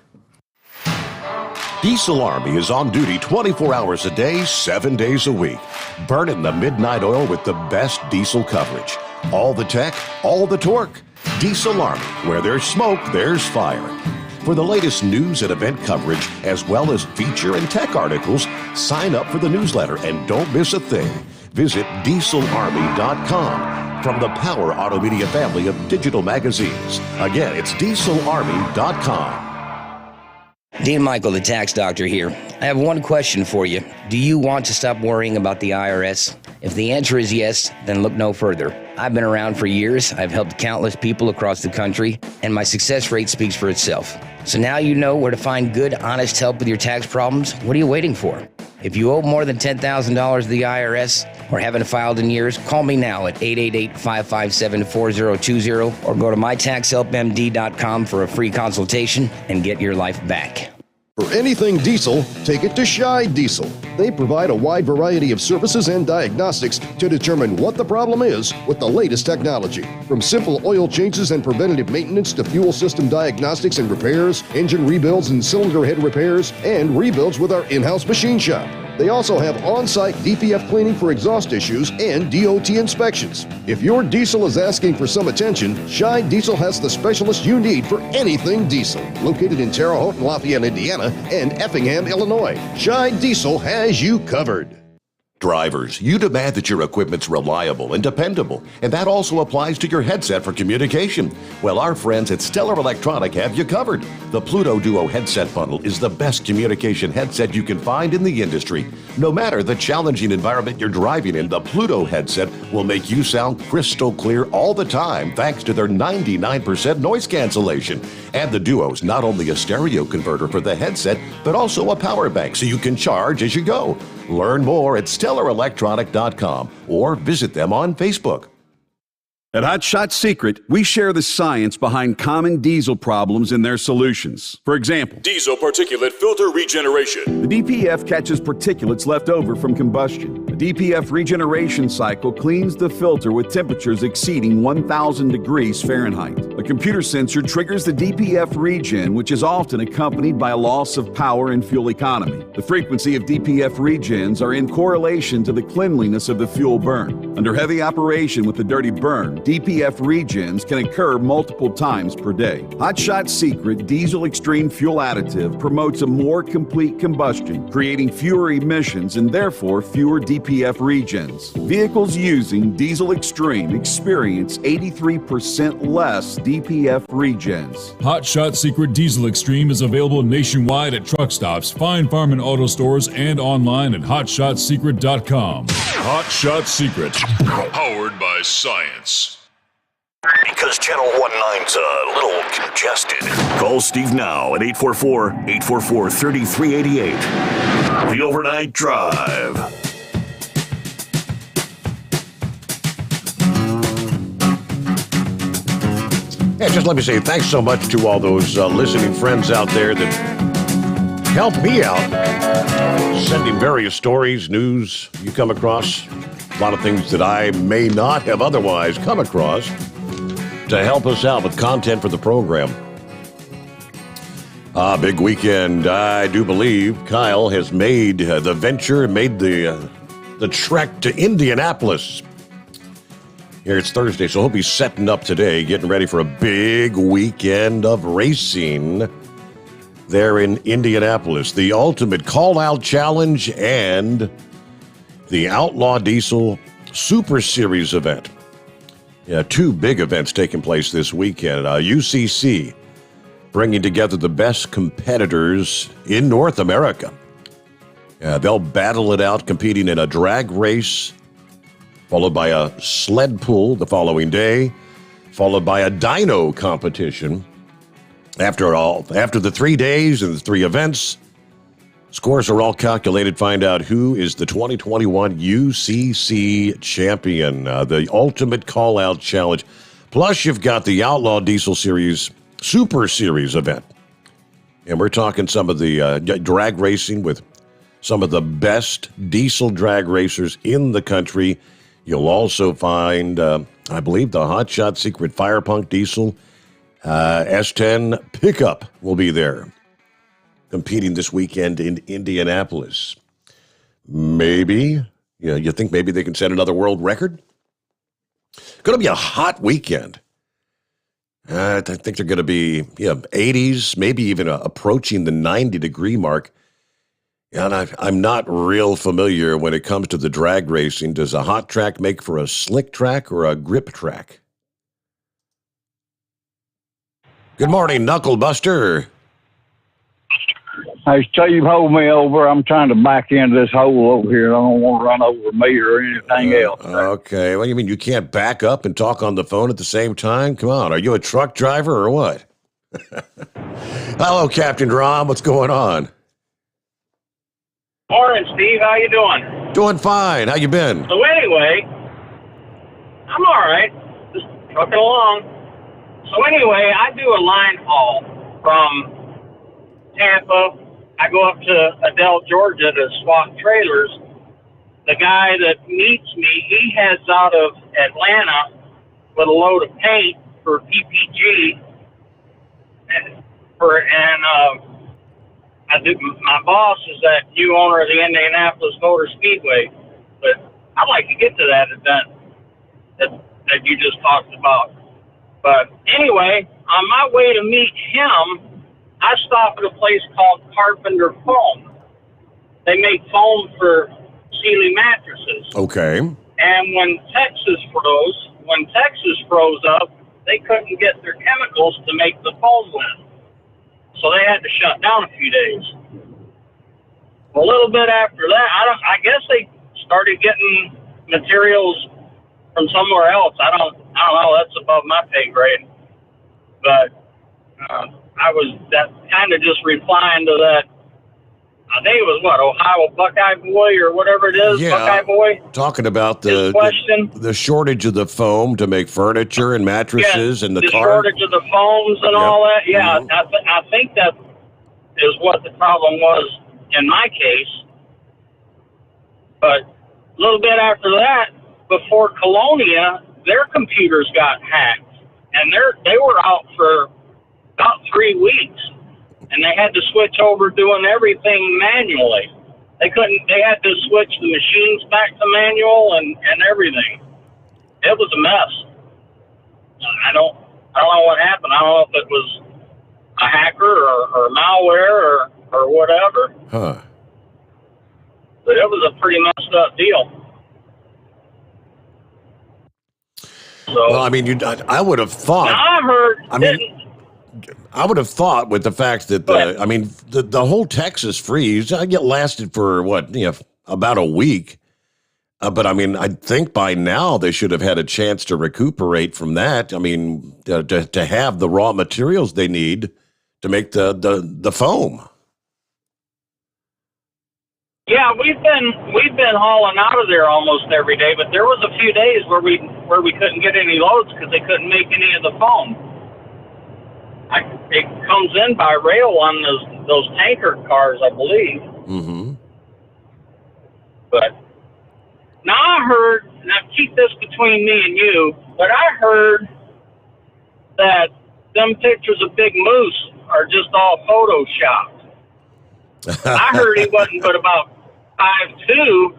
Diesel Army is on duty 24 hours a day, 7 days a week. Burning the midnight oil with the best diesel coverage. All the tech, all the torque. Diesel Army, where there's smoke, there's fire. For the latest news and event coverage, as well as feature and tech articles, sign up for the newsletter and don't miss a thing. Visit dieselarmy.com from the Power Auto Media family of digital magazines. Again, it's dieselarmy.com. Dean Michael, the tax doctor here. I have one question for you. Do you want to stop worrying about the IRS? If the answer is yes, then look no further. I've been around for years, I've helped countless people across the country, and my success rate speaks for itself. So now you know where to find good, honest help with your tax problems. What are you waiting for? If you owe more than $10,000 to the IRS or haven't filed in years, call me now at 888-557-4020 or go to mytaxhelpmd.com for a free consultation and get your life back. For anything diesel, take it to Scheid Diesel. They provide a wide variety of services and diagnostics to determine what the problem is with the latest technology. From simple oil changes and preventative maintenance to fuel system diagnostics and repairs, engine rebuilds and cylinder head repairs, and rebuilds with our in-house machine shop. They also have on-site DPF cleaning for exhaust issues and DOT inspections. If your diesel is asking for some attention, Scheid Diesel has the specialist you need for anything diesel. Located in Terre Haute and Lafayette, Indiana, and Effingham, Illinois, Scheid Diesel has you covered. Drivers, you demand that your equipment's reliable and dependable, and that also applies to your headset for communication. Well, our friends at Stellar Electronic have you covered. The Pluto Duo headset bundle is the best communication headset you can find in the industry. No matter the challenging environment you're driving in, the Pluto headset will make you sound crystal clear all the time thanks to their 99% noise cancellation. And the Duo's not only a stereo converter for the headset, but also a power bank so you can charge as you go. Learn more at StellarElectronic.com or visit them on Facebook. At Hot Shot Secret, we share the science behind common diesel problems and their solutions. For example, diesel particulate filter regeneration. The DPF catches particulates left over from combustion. The DPF regeneration cycle cleans the filter with temperatures exceeding 1,000 degrees Fahrenheit. A computer sensor triggers the DPF regen, which is often accompanied by a loss of power and fuel economy. The frequency of DPF regens are in correlation to the cleanliness of the fuel burn. Under heavy operation with the dirty burn, DPF regens can occur multiple times per day. Hot Shot Secret Diesel Extreme Fuel Additive promotes a more complete combustion, creating fewer emissions and therefore fewer DPF regens. Vehicles using Diesel Extreme experience 83% less DPF regens. Hot Shot Secret Diesel Extreme is available nationwide at truck stops, fine farm and auto stores, and online at hotshotsecret.com. Hot Shot Secret, powered by science. Because Channel 19's a little congested. Call Steve now at 844-844-3388. The Overnight Drive. Yeah, just let me say thanks so much to all those listening friends out there that help me out, sending various stories, news you come across, a lot of things that I may not have otherwise come across, to help us out with content for the program. Big weekend, I do believe. Kyle has made the venture, made the trek to Indianapolis. Here it's Thursday, so hope he's setting up today, getting ready for a big weekend of racing there in Indianapolis. The Ultimate Call-Out Challenge and the Outlaw Diesel Super Series event. Yeah, two big events taking place this weekend. UCC bringing together the best competitors in North America. They'll battle it out, competing in a drag race, followed by a sled pull the following day, followed by a dyno competition. After the 3 days and the 3 events, scores are all calculated. Find out who is the 2021 UCC champion, the Ultimate Call-Out Challenge. Plus, you've got the Outlaw Diesel Series Super Series event. And we're talking some of the drag racing with some of the best diesel drag racers in the country. You'll also find, I believe, the Hot Shot Secret Fire Punk Diesel S10 pickup will be there, competing this weekend in Indianapolis. Maybe, you think maybe they can set another world record? Going to be a hot weekend. I think they're going to be 80s, maybe even approaching the 90-degree mark. And I'm not real familiar when it comes to the drag racing. Does a hot track make for a slick track or a grip track? Good morning, Knuckle Buster. Hey, Steve, hold me over. I'm trying to back into this hole over here. I don't want to run over me or anything else. Okay. What do you mean? You can't back up and talk on the phone at the same time? Come on. Are you a truck driver or what? Hello, Captain Ron. What's going on? Morning, Steve. How you doing? Doing fine. How you been? So anyway, I'm all right. Just trucking along. So anyway, I do a line haul from Tampa. I go up to Adele, Georgia to swap trailers. The guy that meets me, he heads out of Atlanta with a load of paint for PPG. My boss is that new owner of the Indianapolis Motor Speedway. But I'd like to get to that event that you just talked about. But anyway, on my way to meet him, I stop at a place called Carpenter Foam. They make foam for Sealy mattresses. Okay. And when Texas froze up, they couldn't get their chemicals to make the foam with. So they had to shut down a few days. A little bit after that, I guess they started getting materials from somewhere else. I don't know. That's above my pay grade. But I was that kind of just replying to that. I think it was Ohio Buckeye Boy or whatever it is. Yeah, Buckeye Boy. Talking about the shortage of the foam to make furniture and mattresses and the car. Shortage of the foams and all that. Yeah, I think that is what the problem was in my case. But a little bit after that, before Colonia, their computers got hacked, and they were out for about 3 weeks, and they had to switch over doing everything manually. They had to switch the machines back to manual and everything. It was a mess. I don't know what happened. I don't know if it was a hacker or malware or whatever. Huh. But it was a pretty messed up deal. So, well, I mean, I would have thought. Now I heard. I would have thought with the fact that the whole Texas freeze, it lasted for about a week. But I mean, I think by now they should have had a chance to recuperate from that. I mean, to have the raw materials they need to make the foam. Yeah, we've been hauling out of there almost every day, but there was a few days where we couldn't get any loads because they couldn't make any of the foam. It comes in by rail on those tanker cars, I believe. Mm-hmm. But now I heard, now keep this between me and you, but I heard that them pictures of Big Moose are just all photoshopped. I heard he wasn't but about 5'2",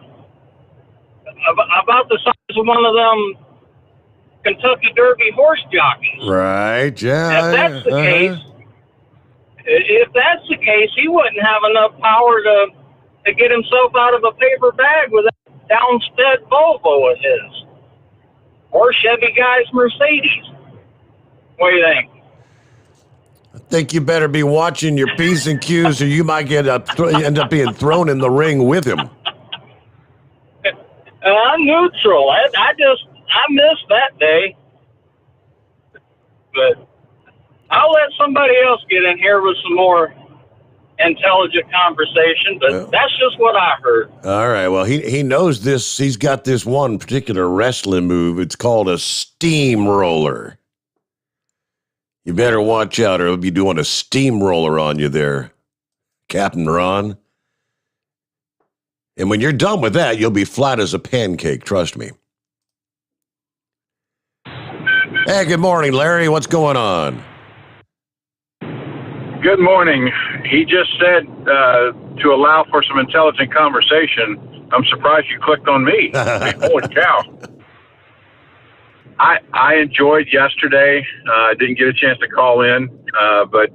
about the size of one of them Kentucky Derby horse jockeys. Right, yeah. If that's the case, he wouldn't have enough power to get himself out of a paper bag with that downstead Volvo of his. Or Chevy guy's Mercedes. What do you think? I think you better be watching your P's and Q's or you might end up being thrown in the ring with him. I'm neutral. I missed that day. But I'll let somebody else get in here with some more intelligent conversation, but that's just what I heard. All right. Well, he knows this. He's got this one particular wrestling move. It's called a steamroller. You better watch out or he'll be doing a steamroller on you there, Captain Ron. And when you're done with that, you'll be flat as a pancake, trust me. Hey, good morning, Larry. What's going on? Good morning. He just said to allow for some intelligent conversation. I'm surprised you clicked on me. Holy cow. I enjoyed yesterday. I didn't get a chance to call in, but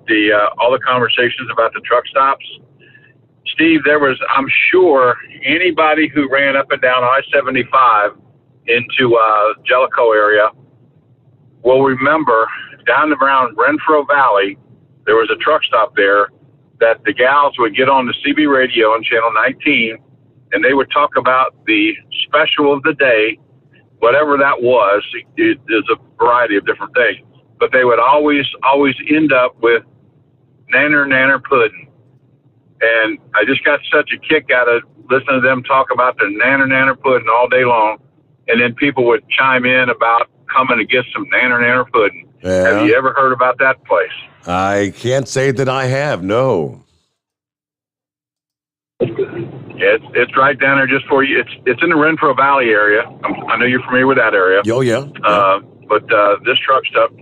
all the conversations about the truck stops. Steve, there was, I'm sure, anybody who ran up and down I-75 into Jellicoe area will remember down around Renfro Valley, there was a truck stop there that the gals would get on the CB radio on channel 19, and they would talk about the special of the day, whatever that was. There's a variety of different things, but they would always end up with nanner pudding. And I just got such a kick out of listening to them talk about the nanner pudding all day long. And then people would chime in about coming to get some nanner pudding. Yeah. Have you ever heard about that place? I can't say that I have, no. Yeah, it's right down there just for you. It's in the Renfro Valley area. I know you're familiar with that area. Oh, yeah. But this truck stop,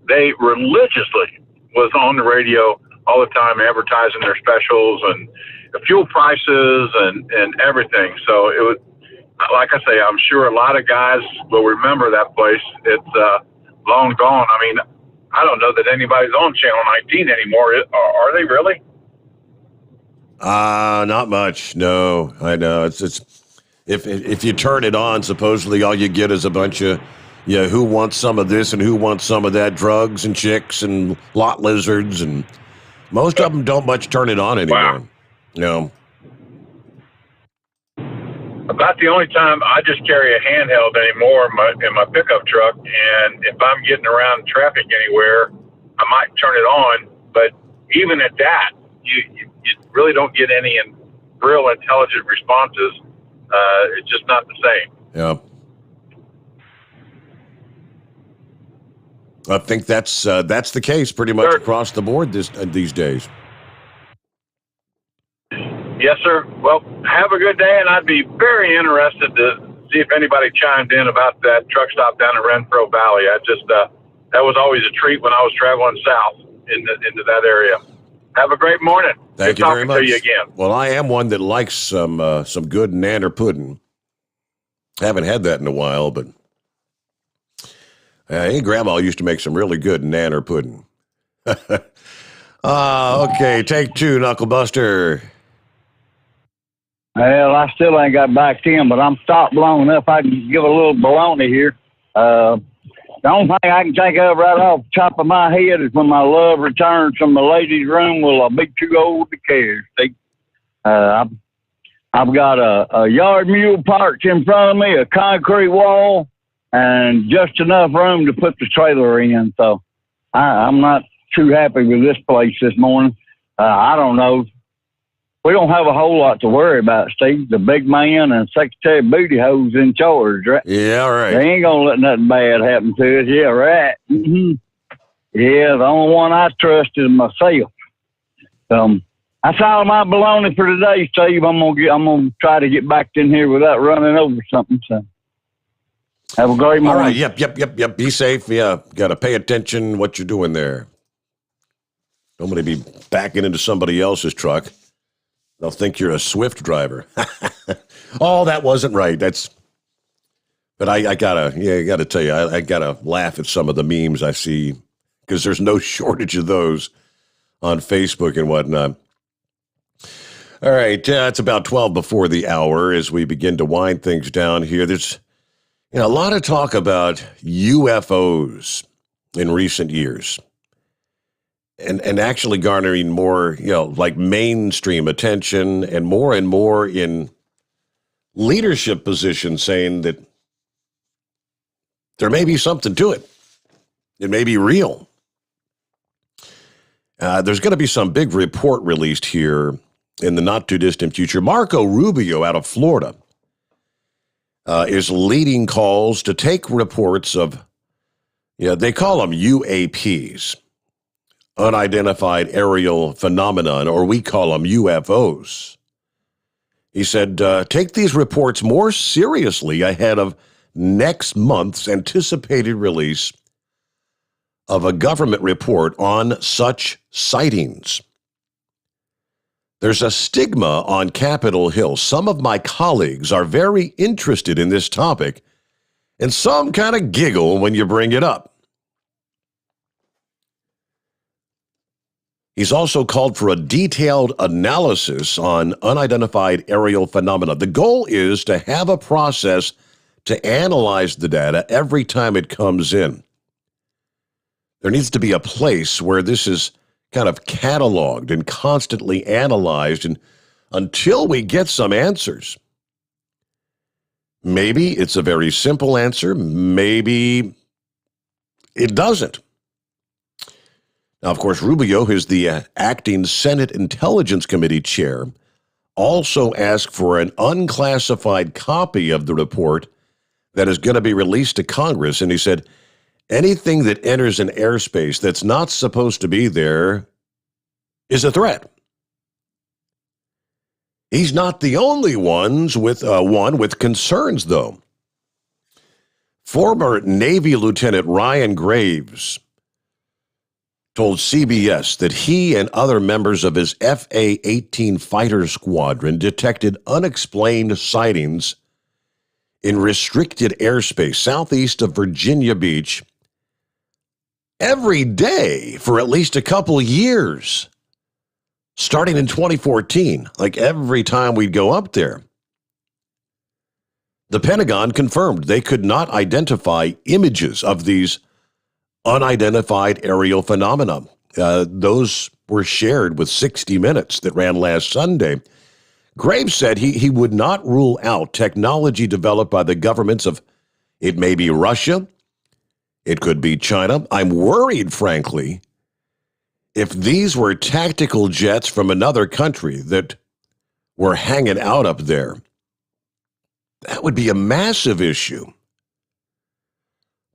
they religiously was on the radio all the time advertising their specials and the fuel prices and everything. So it was, like I say, I'm sure a lot of guys will remember that place. It's long gone. I mean, I don't know that anybody's on Channel 19 anymore. Are they really? Not much. No, I know. It's if you turn it on, supposedly all you get is a bunch of, who wants some of this and who wants some of that, drugs and chicks and lot lizards, and most of them don't much turn it on anymore. Wow. No. About the only time I just carry a handheld anymore in my pickup truck, and if I'm getting around traffic anywhere, I might turn it on. But even at that, you really don't get any real intelligent responses. It's just not the same. Yeah. I think that's the case pretty much across the board these days. Yes, sir. Well, have a good day, and I'd be very interested to see if anybody chimed in about that truck stop down in Renfro Valley. That was always a treat when I was traveling south into that area. Have a great morning. Thank Good you very talking much. to you again. Well, I am one that likes some good nanner pudding. Haven't had that in a while, but hey, Grandma used to make some really good nanner pudding. Okay, take two, Knucklebuster. Well, I still ain't got back in, but I'm stopped long enough I can give a little baloney here. The only thing I can think of right off the top of my head is when my love returns from the ladies' room, will I be too old to care? See, I've got a yard mule parked in front of me, a concrete wall, and just enough room to put the trailer in. So I'm not too happy with this place this morning. I don't know. We don't have a whole lot to worry about, Steve. The big man and Secretary Booty Hole's in charge, right? Yeah, right. They ain't gonna let nothing bad happen to us. Yeah, right. Mm-hmm. Yeah, the only one I trust is myself. That's all my baloney for today, Steve. I'm gonna try to get back in here without running over something. So have a great morning. All right. Yep. Be safe. Yeah, got to pay attention what you're doing there. Don't want to be backing into somebody else's truck. They'll think you're a Swift driver. Oh, that wasn't right. But I gotta tell you, I gotta laugh at some of the memes I see, because there's no shortage of those on Facebook and whatnot. All right, it's about 12 before the hour as we begin to wind things down here. There's a lot of talk about UFOs in recent years. And actually garnering more, like mainstream attention, and more in leadership positions, saying that there may be something to it. It may be real. There's going to be some big report released here in the not too distant future. Marco Rubio out of Florida is leading calls to take reports of, they call them UAPs. Unidentified aerial phenomenon, or we call them UFOs. He said, take these reports more seriously ahead of next month's anticipated release of a government report on such sightings. There's a stigma on Capitol Hill. Some of my colleagues are very interested in this topic, and some kind of giggle when you bring it up. He's also called for a detailed analysis on unidentified aerial phenomena. The goal is to have a process to analyze the data every time it comes in. There needs to be a place where this is kind of cataloged and constantly analyzed and until we get some answers. Maybe it's a very simple answer. Maybe it doesn't. Now, of course, Rubio, who's the acting Senate Intelligence Committee chair, also asked for an unclassified copy of the report that is going to be released to Congress. And he said, anything that enters an airspace that's not supposed to be there is a threat. He's not the only one with concerns, though. Former Navy Lieutenant Ryan Graves told CBS that he and other members of his FA-18 fighter squadron detected unexplained sightings in restricted airspace southeast of Virginia Beach every day for at least a couple years, starting in 2014, like every time we'd go up there. The Pentagon confirmed they could not identify images of these unidentified aerial phenomena. Those were shared with 60 Minutes that ran last Sunday. Graves said he would not rule out technology developed by the governments of, it may be Russia, it could be China. I'm worried, frankly, if these were tactical jets from another country that were hanging out up there. That would be a massive issue.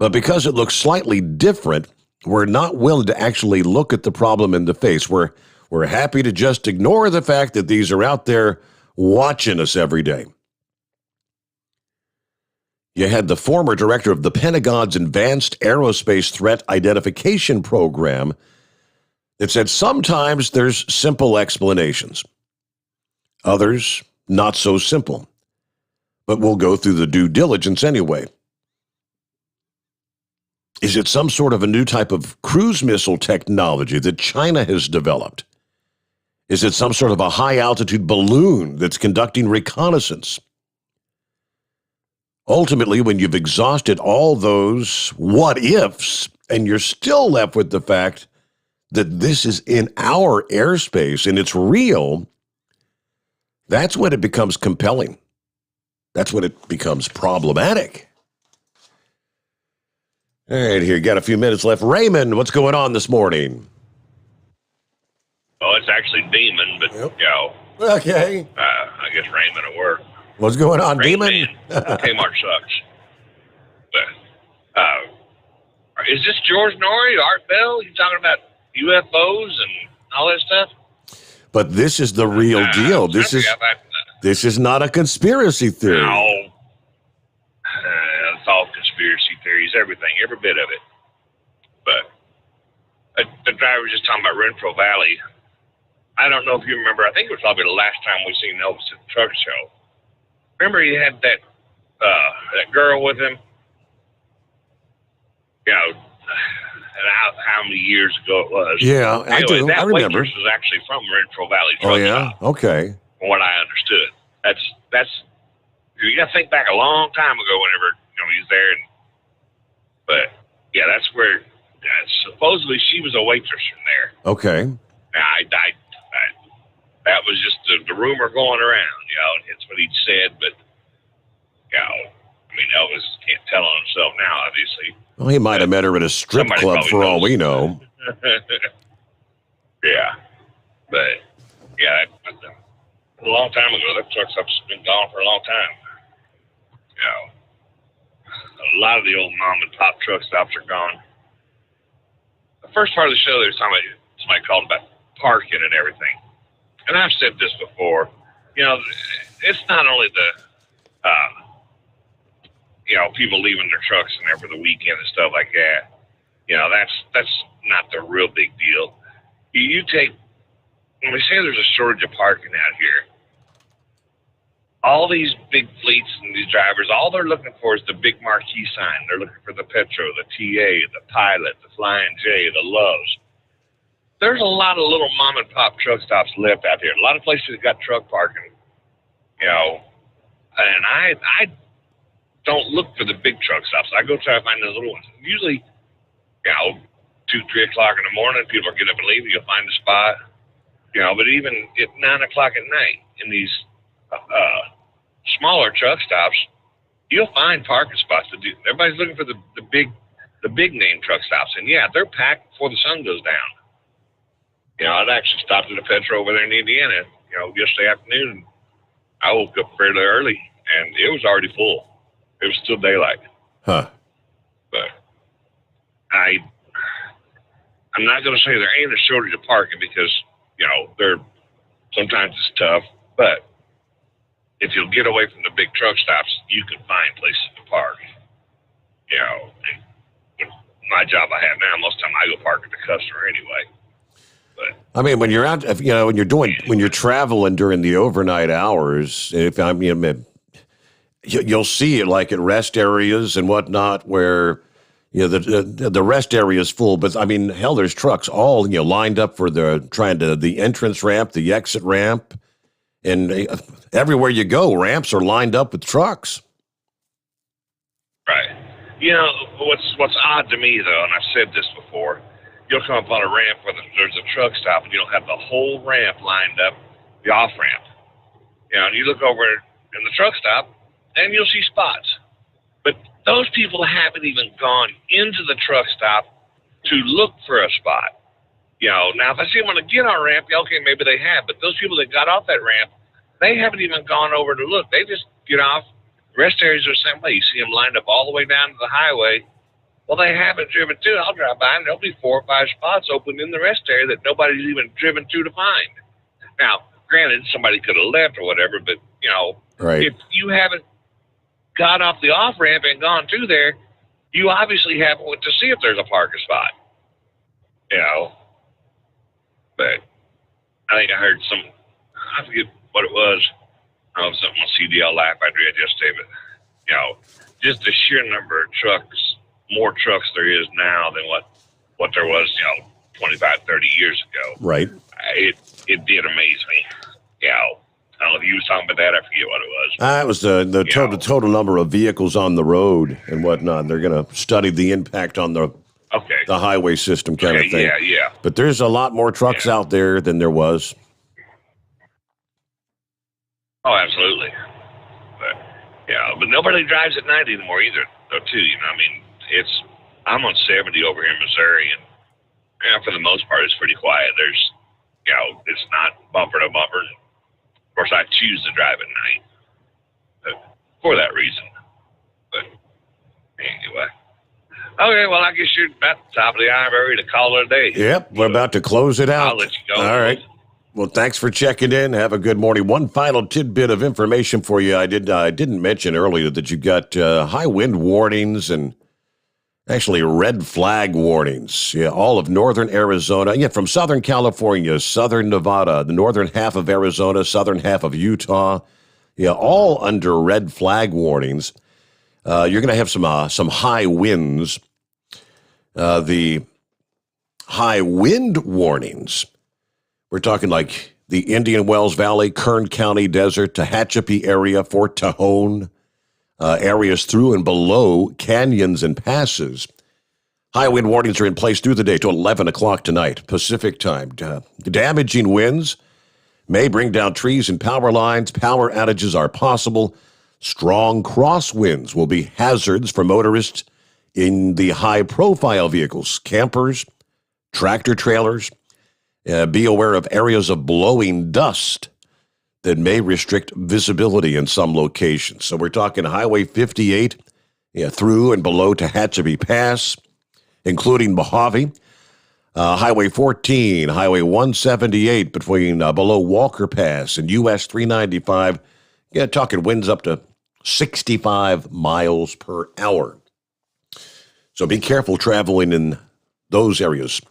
But because it looks slightly different, we're not willing to actually look at the problem in the face. We're happy to just ignore the fact that these are out there watching us every day. You had the former director of the Pentagon's Advanced Aerospace Threat Identification Program that said sometimes there's simple explanations. Others, not so simple. But we'll go through the due diligence anyway. Is it some sort of a new type of cruise missile technology that China has developed? Is it some sort of a high-altitude balloon that's conducting reconnaissance? Ultimately, when you've exhausted all those what-ifs, and you're still left with the fact that this is in our airspace and it's real, that's when it becomes compelling. That's when it becomes problematic. All right, here, got a few minutes left. Raymond, what's going on this morning? Oh, it's actually Demon, but, Okay. I guess Raymond at work. What's going on, Demon? Kmart sucks. But, is this George Norrie, Art Bell? You talking about UFOs and all that stuff? But this is the real deal. This is not a conspiracy theory. No. It's all conspiracy theories, everything, every bit of it. But the driver was just talking about Renfro Valley. I don't know if you remember. I think it was probably the last time we seen Elvis at the truck show. Remember he had that girl with him? You know, and how many years ago it was. Yeah, I do. That I remember. waitress was actually from Renfro Valley truck Oh, yeah? stop, Okay. from what I understood. That's you got to think back a long time ago whenever he was there. But yeah, that's where supposedly she was a waitress from there. Okay. I that was just the rumor going around. It's what he'd said, but I mean, Elvis can't tell on himself now, obviously. Well, he might have met her at a strip Somebody club probably for all knows. we know. Yeah, but yeah, a long time ago, that truck stop's been gone for a long time. A lot of the old mom and pop truck stops are gone. The first part of the show, there was somebody called about parking and everything. And I've said this before, it's not only the, people leaving their trucks in there for the weekend and stuff like that. That's not the real big deal. You take, when we say there's a shortage of parking out here, all these big fleets and these drivers, all they're looking for is the big marquee sign. They're looking for the Petro, the TA, the Pilot, the Flying J, the Loves. There's a lot of little mom and pop truck stops left out here. A lot of places that got truck parking, and I don't look for the big truck stops. I go try to find the little ones. Usually, 2, 3 o'clock in the morning, people are getting up and leaving. You'll find a spot, you know. But even at 9 o'clock at night in these smaller truck stops, you'll find parking spots to do. Everybody's looking for the big name truck stops, and yeah, they're packed before the sun goes down. You know, I'd actually stopped at a Petro over there in Indiana, you know, yesterday afternoon. I woke up fairly early, and it was already full. It was still daylight. Huh. But I'm not going to say there ain't a shortage of parking because, you know, sometimes it's tough. But if you'll get away from the big truck stops, you can find places to park. You know, and my job I have now, most of the time I go park at the customer anyway. I mean, when you're out, you know, when you're traveling during the overnight hours, you'll see it like at rest areas and whatnot, where you know the rest area is full. But I mean, hell, there's trucks all lined up for the entrance ramp, the exit ramp, and everywhere you go, ramps are lined up with trucks. Right. You know what's odd to me though, and I've said this before. You'll come up on a ramp where there's a truck stop, and you'll have the whole ramp lined up, the off ramp. You know, and you look over in the truck stop, and you'll see spots. But those people haven't even gone into the truck stop to look for a spot. You know, now if I see them on a get-on ramp, okay, maybe they have. But those people that got off that ramp, they haven't even gone over to look. They just get off. Rest areas are the same way. You see them lined up all the way down to the highway. Well, they haven't driven to. I'll drive by, and there'll be 4 or 5 spots open in the rest area that nobody's even driven to find. Now, granted, somebody could have left or whatever, but, you know, right. If you haven't got off the off-ramp and gone to there, you obviously haven't went to see if there's a parking spot. You know? But I think I heard I forget what it was. I don't know, something on CDL Live I read yesterday, but, you know, just the sheer number of trucks, more trucks there is now than what there was, you know, 25, 30 years ago. Right. It did amaze me. You know, I don't know if you was talking about that. I forget what it was. It was the total number of vehicles on the road and whatnot. They're going to study the impact on the highway system kind of thing. Yeah. But there's a lot more trucks out there than there was. Oh, absolutely. But yeah, but nobody drives at night anymore either, though. Too, you know, I mean. I'm on 70 over here in Missouri, and for the most part, it's pretty quiet. There's, you know, it's not bumper to bumper. Of course, I choose to drive at night for that reason. But anyway. Okay, well, I guess you're about the top of the hour, ready to call it a day. Yep, we're about to close it out. I'll let you go. All right. Well, thanks for checking in. Have a good morning. One final tidbit of information for you. I didn't mention earlier that you got high wind warnings and actually red flag warnings. Yeah, all of northern Arizona. Yeah, from southern California, southern Nevada, the northern half of Arizona, southern half of Utah. Yeah, all under red flag warnings. You're going to have some high winds. The high wind warnings. We're talking like the Indian Wells Valley, Kern County Desert, Tehachapi area, Fort Tejon. Areas through and below canyons and passes. High wind warnings are in place through the day to 11 o'clock tonight, Pacific time. Damaging winds may bring down trees and power lines. Power outages are possible. Strong crosswinds will be hazards for motorists in the high-profile vehicles, campers, tractor trailers. Be aware of areas of blowing dust that may restrict visibility in some locations. So we're talking Highway 58 through and below Tehachapi Pass, including Mojave, Highway 14, Highway 178 between below Walker Pass and US 395. Yeah, talking winds up to 65 miles per hour. So be careful traveling in those areas.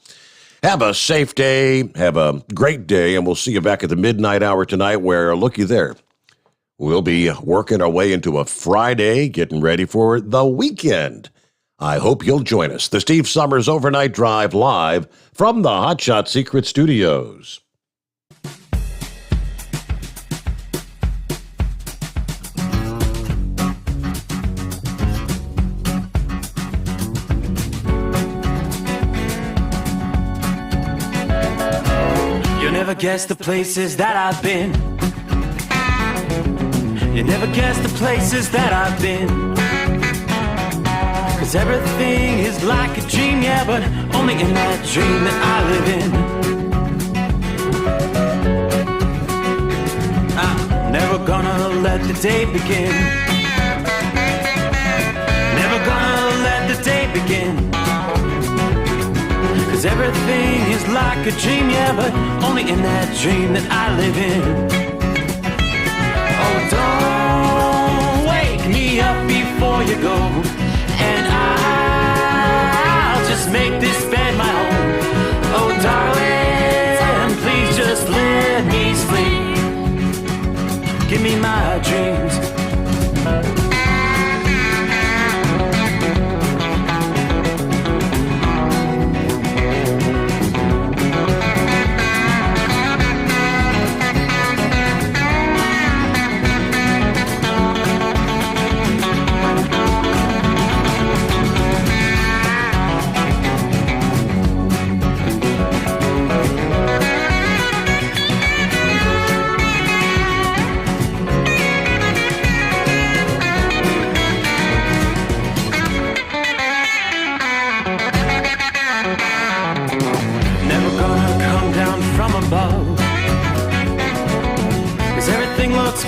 Have a safe day, have a great day, and we'll see you back at the midnight hour tonight where, looky there, we'll be working our way into a Friday, getting ready for the weekend. I hope you'll join us. The Steve Sommers Overnight Drive live from the Hot Shot Secret Studios. never guess the places that I've been. You never guess the places that I've been. 'Cause everything is like a dream, yeah, but only in that dream that I live in. I'm never gonna let the day begin. Never gonna let the day begin. 'Cause everything is like a dream, yeah, but only in that dream that I live in. Oh, don't wake me up before you go, and I'll just make this bed my home. Oh, darling, please just let me sleep. Give me my dreams.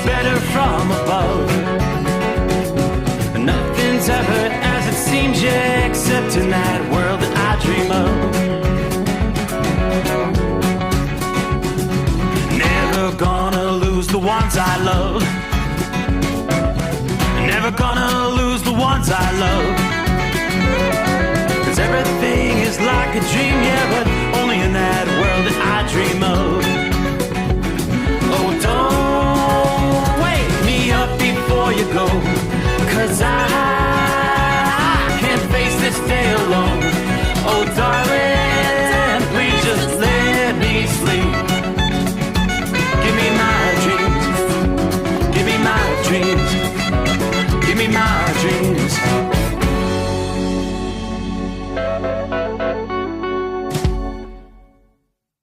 Better from above. Nothing's ever as it seems, yeah, except in that world that I dream of. Never gonna lose the ones I love. Never gonna lose the ones I love. 'Cause everything is like a dream, yeah, but only in that world that I dream of.